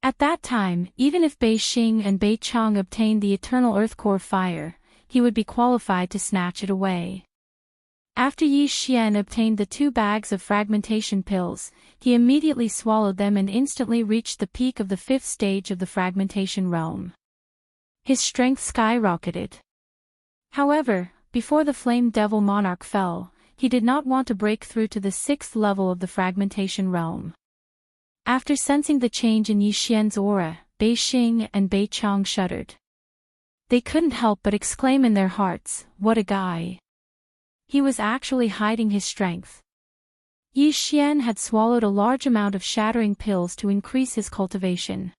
At that time, even if Bei Xing and Bei Chong obtained the Eternal Earth Core Fire, he would be qualified to snatch it away. After Yi Xian obtained the 2 bags of fragmentation pills, he immediately swallowed them and instantly reached the peak of the 5th stage of the fragmentation realm. His strength skyrocketed. However, before the Flame Devil Monarch fell, he did not want to break through to the 6th level of the fragmentation realm. After sensing the change in Yi Xian's aura, Bei Xing and Bei Chong shuddered. They couldn't help but exclaim in their hearts, "What a guy!" He was actually hiding his strength. Yi Xian had swallowed a large amount of shattering pills to increase his cultivation.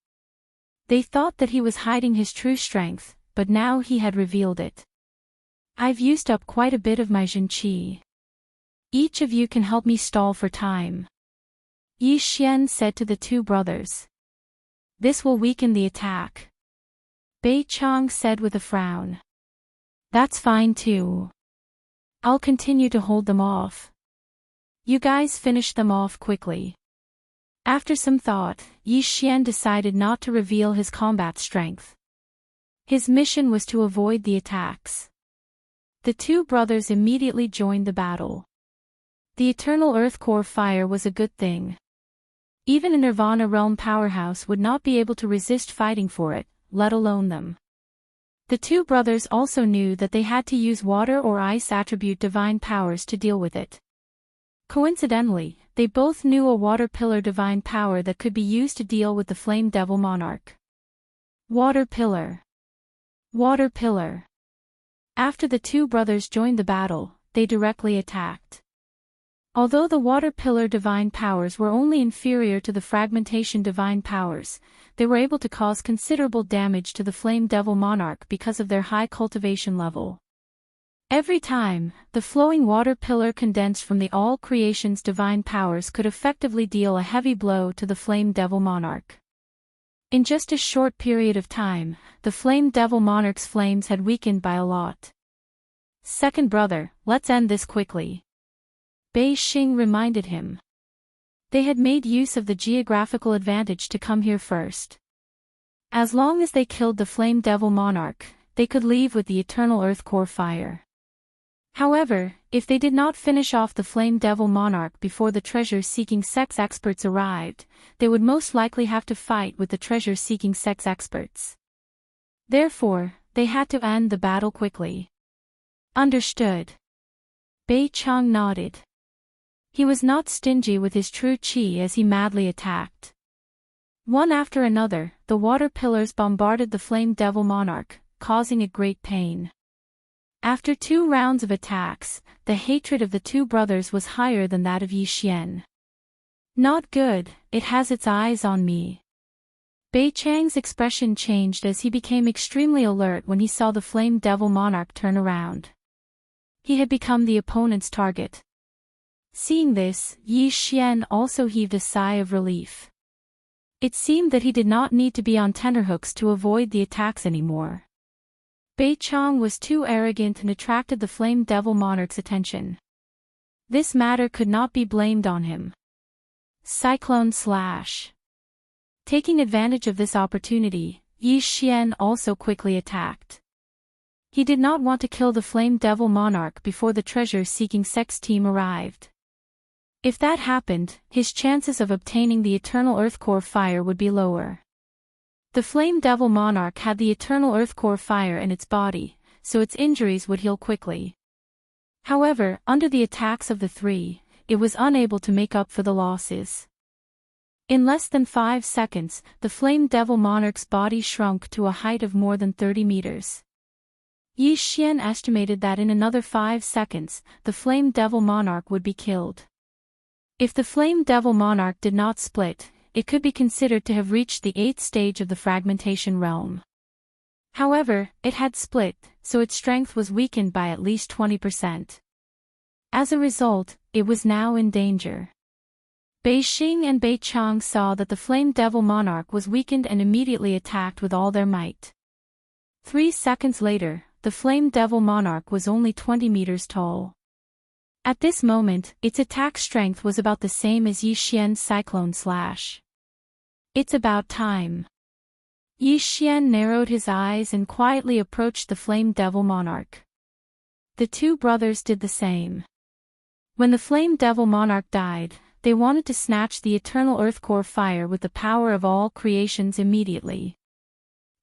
They thought that he was hiding his true strength, but now he had revealed it. I've used up quite a bit of my Jin Qi. Each of you can help me stall for time. Yi Xian said to the two brothers. This will weaken the attack. Bei Chong said with a frown. That's fine too. I'll continue to hold them off. You guys finish them off quickly. After some thought, Yi Xian decided not to reveal his combat strength. His mission was to avoid the attacks. The two brothers immediately joined the battle. The eternal earth core fire was a good thing. Even a Nirvana realm powerhouse would not be able to resist fighting for it, let alone them. The two brothers also knew that they had to use water or ice attribute divine powers to deal with it. Coincidentally, they both knew a water pillar divine power that could be used to deal with the Flame Devil Monarch. Water pillar. Water pillar. After the two brothers joined the battle, they directly attacked. Although the water pillar divine powers were only inferior to the fragmentation divine powers, they were able to cause considerable damage to the Flame Devil Monarch because of their high cultivation level. Every time, the flowing water pillar condensed from the all creation's divine powers could effectively deal a heavy blow to the Flame Devil Monarch. In just a short period of time, the Flame Devil Monarch's flames had weakened by a lot. Second brother, let's end this quickly. Bei Xing reminded him. They had made use of the geographical advantage to come here first. As long as they killed the Flame Devil Monarch, they could leave with the eternal earth core fire. However, if they did not finish off the Flame Devil Monarch before the treasure-seeking sex experts arrived, they would most likely have to fight with the treasure-seeking sex experts. Therefore, they had to end the battle quickly. Understood. Bei Chang nodded. He was not stingy with his true qi as he madly attacked. One after another, the water pillars bombarded the Flame Devil Monarch, causing it great pain. After 2 rounds of attacks, the hatred of the two brothers was higher than that of Yi Xian. Not good, it has its eyes on me. Bei Chang's expression changed as he became extremely alert when he saw the Flame Devil Monarch turn around. He had become the opponent's target. Seeing this, Yi Xian also heaved a sigh of relief. It seemed that he did not need to be on tenterhooks to avoid the attacks anymore. Bei Chang was too arrogant and attracted the Flame Devil Monarch's attention. This matter could not be blamed on him. Cyclone Slash. Taking advantage of this opportunity, Yi Xian also quickly attacked. He did not want to kill the Flame Devil Monarch before the treasure-seeking sex team arrived. If that happened, his chances of obtaining the eternal earth core fire would be lower. The Flame Devil Monarch had the eternal earth core fire in its body, so its injuries would heal quickly. However, under the attacks of the three, it was unable to make up for the losses. In less than 5 seconds, the Flame Devil Monarch's body shrunk to a height of more than 30 meters. Yi Xian estimated that in another 5 seconds, the Flame Devil Monarch would be killed. If the Flame Devil Monarch did not split, it could be considered to have reached the 8th stage of the fragmentation realm. However, it had split, so its strength was weakened by at least 20%. As a result, it was now in danger. Bei Xing and Bei Chang saw that the Flame Devil Monarch was weakened and immediately attacked with all their might. 3 seconds later, the Flame Devil Monarch was only 20 meters tall. At this moment, its attack strength was about the same as Yi Xian's Cyclone Slash. It's about time. Yi Xian narrowed his eyes and quietly approached the Flame Devil Monarch. The two brothers did the same. When the Flame Devil Monarch died, they wanted to snatch the eternal earth core fire with the power of all creations immediately.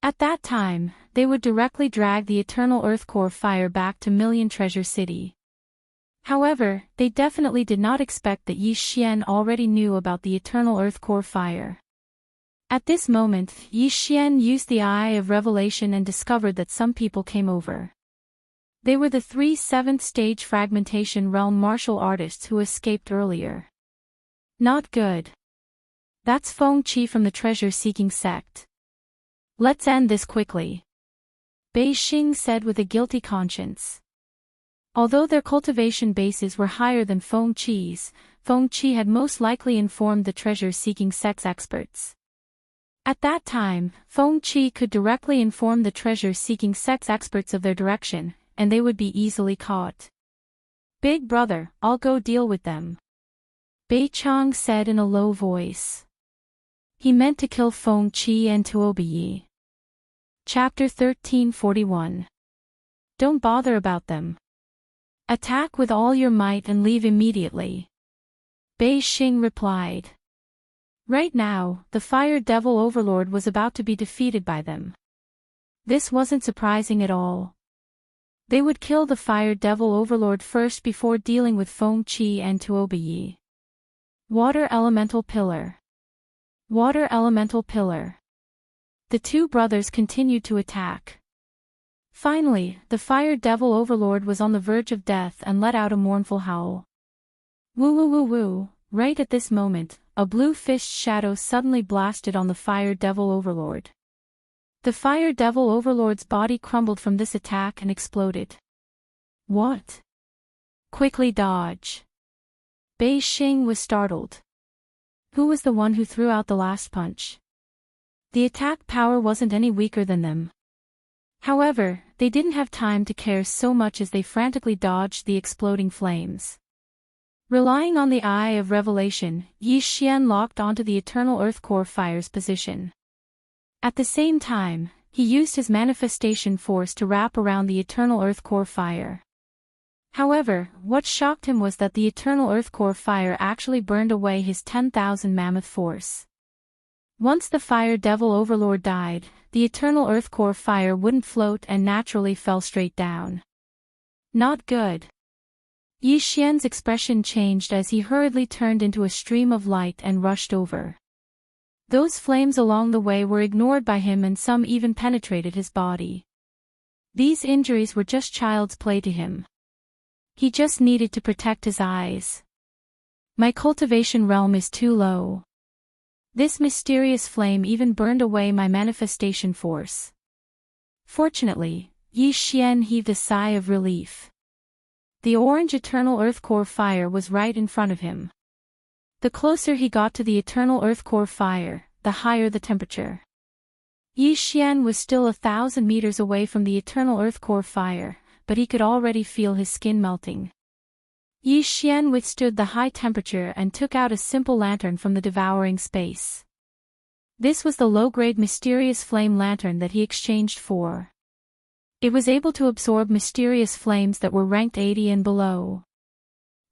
At that time, they would directly drag the eternal earth core fire back to Million Treasure City. However, they definitely did not expect that Yi Xian already knew about the eternal earth core fire. At this moment, Yi Xian used the Eye of Revelation and discovered that some people came over. They were the 3 7th-stage fragmentation realm martial artists who escaped earlier. Not good. That's Feng Qi from the treasure-seeking sect. Let's end this quickly. Bei Xing said with a guilty conscience. Although their cultivation bases were higher than Feng Qi's, Feng Qi had most likely informed the treasure-seeking sex experts. At that time, Feng Qi could directly inform the treasure-seeking sex experts of their direction, and they would be easily caught. Big brother, I'll go deal with them. Bei Chang said in a low voice. He meant to kill Feng Qi and Tuobiyi. Chapter 1341. Don't bother about them. Attack with all your might and leave immediately. Bei Xing replied. Right now, the Fire Devil Overlord was about to be defeated by them. This wasn't surprising at all. They would kill the Fire Devil Overlord first before dealing with Feng Qi and Tuobiyi. Water Elemental Pillar. Water Elemental Pillar. The two brothers continued to attack. Finally, the Fire Devil Overlord was on the verge of death and let out a mournful howl. Woo woo woo woo. Right at this moment, a blue-fished shadow suddenly blasted on the Fire Devil Overlord. The Fire Devil Overlord's body crumbled from this attack and exploded. What? Quickly dodge. Bei Xing was startled. Who was the one who threw out the last punch? The attack power wasn't any weaker than them. However, they didn't have time to care so much as they frantically dodged the exploding flames. Relying on the Eye of Revelation, Yi Xian locked onto the Eternal Earth Core Fire's position. At the same time, he used his manifestation force to wrap around the Eternal Earth Core Fire. However, what shocked him was that the Eternal Earth Core Fire actually burned away his 10,000 mammoth force. Once the Fire Devil Overlord died, the Eternal Earth Core Fire wouldn't float and naturally fell straight down. Not good. Yi Xian's expression changed as he hurriedly turned into a stream of light and rushed over. Those flames along the way were ignored by him and some even penetrated his body. These injuries were just child's play to him. He just needed to protect his eyes. My cultivation realm is too low. This mysterious flame even burned away my manifestation force. Fortunately, Yi Xian heaved a sigh of relief. The orange Eternal Earth Core Fire was right in front of him. The closer he got to the Eternal Earth Core Fire, the higher the temperature. Yi Xian was still 1,000 meters away from the Eternal Earth Core Fire, but he could already feel his skin melting. Yi Xian withstood the high temperature and took out a simple lantern from the devouring space. This was the low-grade mysterious flame lantern that he exchanged for. It was able to absorb mysterious flames that were ranked 80 and below.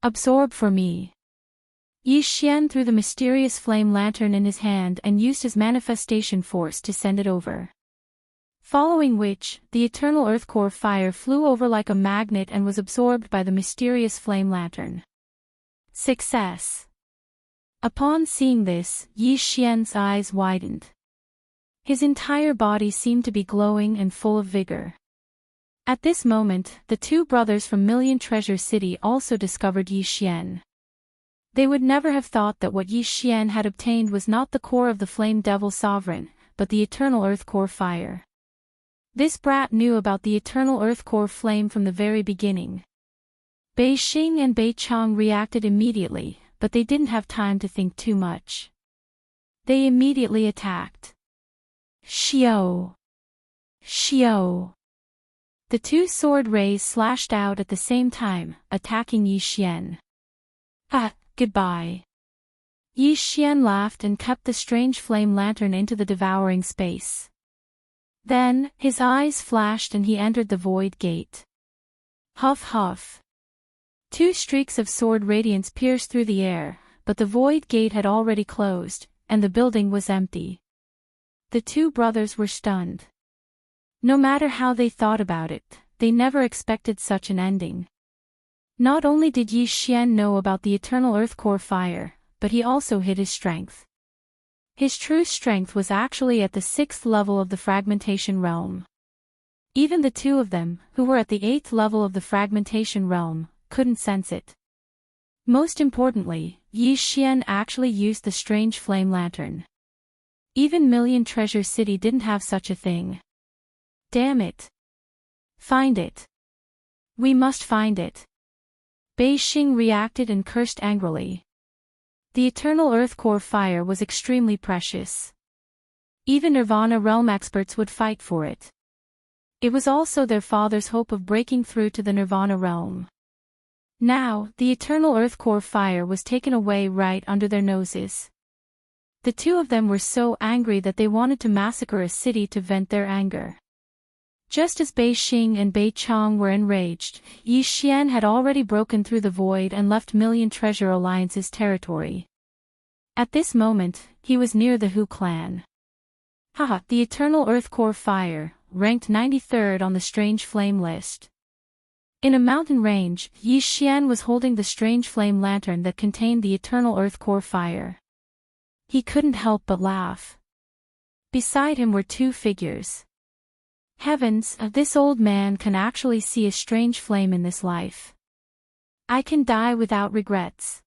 Absorb for me. Yi Xian threw the mysterious flame lantern in his hand and used his manifestation force to send it over. Following which, the Eternal Earth Core Fire flew over like a magnet and was absorbed by the mysterious flame lantern. Success! Upon seeing this, Yi Xian's eyes widened. His entire body seemed to be glowing and full of vigor. At this moment, the two brothers from Million Treasure City also discovered Yi Xian. They would never have thought that what Yi Xian had obtained was not the core of the Flame Devil Sovereign, but the Eternal Earth Core Fire. This brat knew about the Eternal Earth Core Flame from the very beginning. Bei Xing and Bei Chang reacted immediately, but they didn't have time to think too much. They immediately attacked. Xiao! Xiao! The two sword rays slashed out at the same time, attacking Yi Xian. Ah, goodbye. Yi Xian laughed and kept the strange flame lantern into the devouring space. Then, his eyes flashed and he entered the void gate. Huff huff. Two streaks of sword radiance pierced through the air, but the void gate had already closed, and the building was empty. The two brothers were stunned. No matter how they thought about it, they never expected such an ending. Not only did Yi Xian know about the Eternal Earth Core Fire, but he also hid his strength. His true strength was actually at the 6th level of the Fragmentation Realm. Even the two of them, who were at the 8th level of the Fragmentation Realm, couldn't sense it. Most importantly, Yi Xian actually used the strange flame lantern. Even Million Treasure City didn't have such a thing. Damn it. Find it. We must find it. Bei Xing reacted and cursed angrily. The Eternal Earth Core Fire was extremely precious. Even Nirvana Realm experts would fight for it. It was also their father's hope of breaking through to the Nirvana Realm. Now, the Eternal Earth Core Fire was taken away right under their noses. The two of them were so angry that they wanted to massacre a city to vent their anger. Just as Bei Xing and Bei Chong were enraged, Yi Xian had already broken through the void and left Million Treasure Alliance's territory. At this moment, he was near the Hu clan. Haha, the Eternal Earth Core Fire, ranked 93rd on the Strange Flame list. In a mountain range, Yi Xian was holding the Strange Flame lantern that contained the Eternal Earth Core Fire. He couldn't help but laugh. Beside him were two figures. Heavens, this old man can actually see a strange flame in this life. I can die without regrets.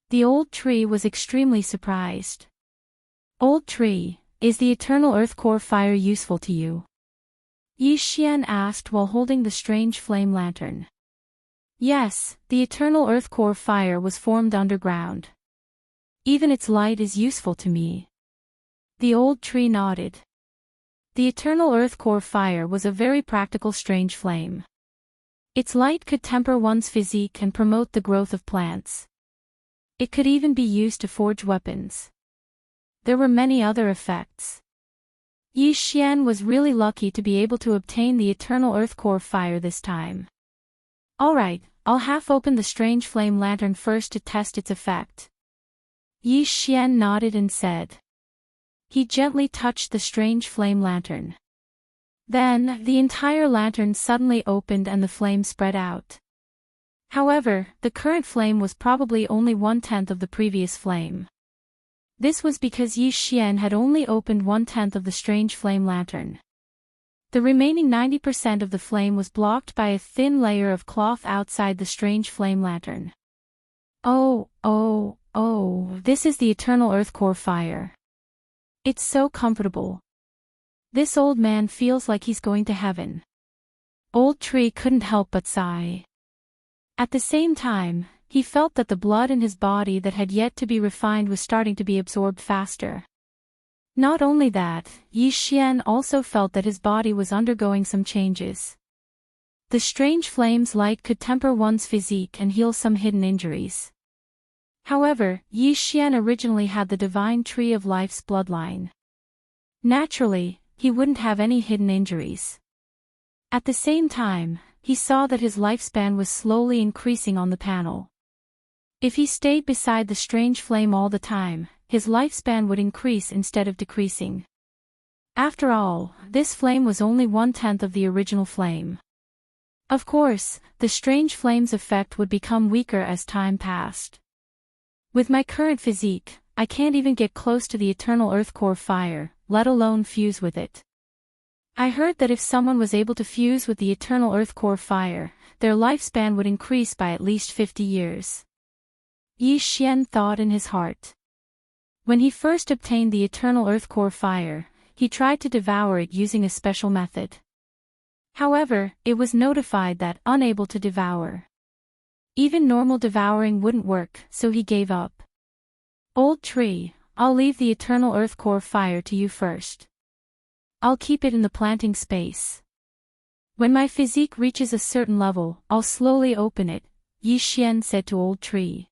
The old tree was extremely surprised. Old tree, is the Eternal Earth Core Fire useful to you? Yi Xian asked while holding the strange flame lantern. Yes, the Eternal Earth Core Fire was formed underground. Even its light is useful to me. The old tree nodded. The Eternal Earth Core Fire was a very practical strange flame. Its light could temper one's physique and promote the growth of plants. It could even be used to forge weapons. There were many other effects. Yi Xian was really lucky to be able to obtain the Eternal Earth Core Fire this time. Alright, I'll half open the strange flame lantern first to test its effect. Yi Xian nodded and said. He gently touched the strange flame lantern. Then, the entire lantern suddenly opened and the flame spread out. However, the current flame was probably only 1/10 of the previous flame. This was because Yi Xian had only opened 1/10 of the strange flame lantern. The remaining 90% of the flame was blocked by a thin layer of cloth outside the strange flame lantern. Oh, this is the Eternal Earth Core Fire. It's so comfortable. This old man feels like he's going to heaven. Old tree couldn't help but sigh. At the same time, he felt that the blood in his body that had yet to be refined was starting to be absorbed faster. Not only that, Yi Xian also felt that his body was undergoing some changes. The strange flame's light could temper one's physique and heal some hidden injuries. However, Yi Xian originally had the Divine Tree of Life's bloodline. Naturally, he wouldn't have any hidden injuries. At the same time, he saw that his lifespan was slowly increasing on the panel. If he stayed beside the strange flame all the time, his lifespan would increase instead of decreasing. After all, this flame was only 1/10 of the original flame. Of course, the strange flame's effect would become weaker as time passed. With my current physique, I can't even get close to the Eternal Earth Core Fire, let alone fuse with it. I heard that if someone was able to fuse with the Eternal Earth Core Fire, their lifespan would increase by at least 50 years. Yi Xian thought in his heart. When he first obtained the Eternal Earth Core Fire, he tried to devour it using a special method. However, it was notified that unable to devour. Even normal devouring wouldn't work, so he gave up. Old tree, I'll leave the Eternal Earth Core Fire to you first. I'll keep it in the planting space. When my physique reaches a certain level, I'll slowly open it, Yi Xian said to Old Tree.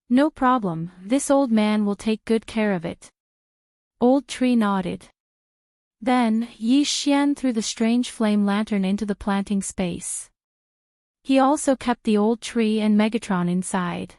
No problem, this old man will take good care of it. Old Tree nodded. Then, Yi Xian threw the strange flame lantern into the planting space. He also kept the old tree and Megatron inside.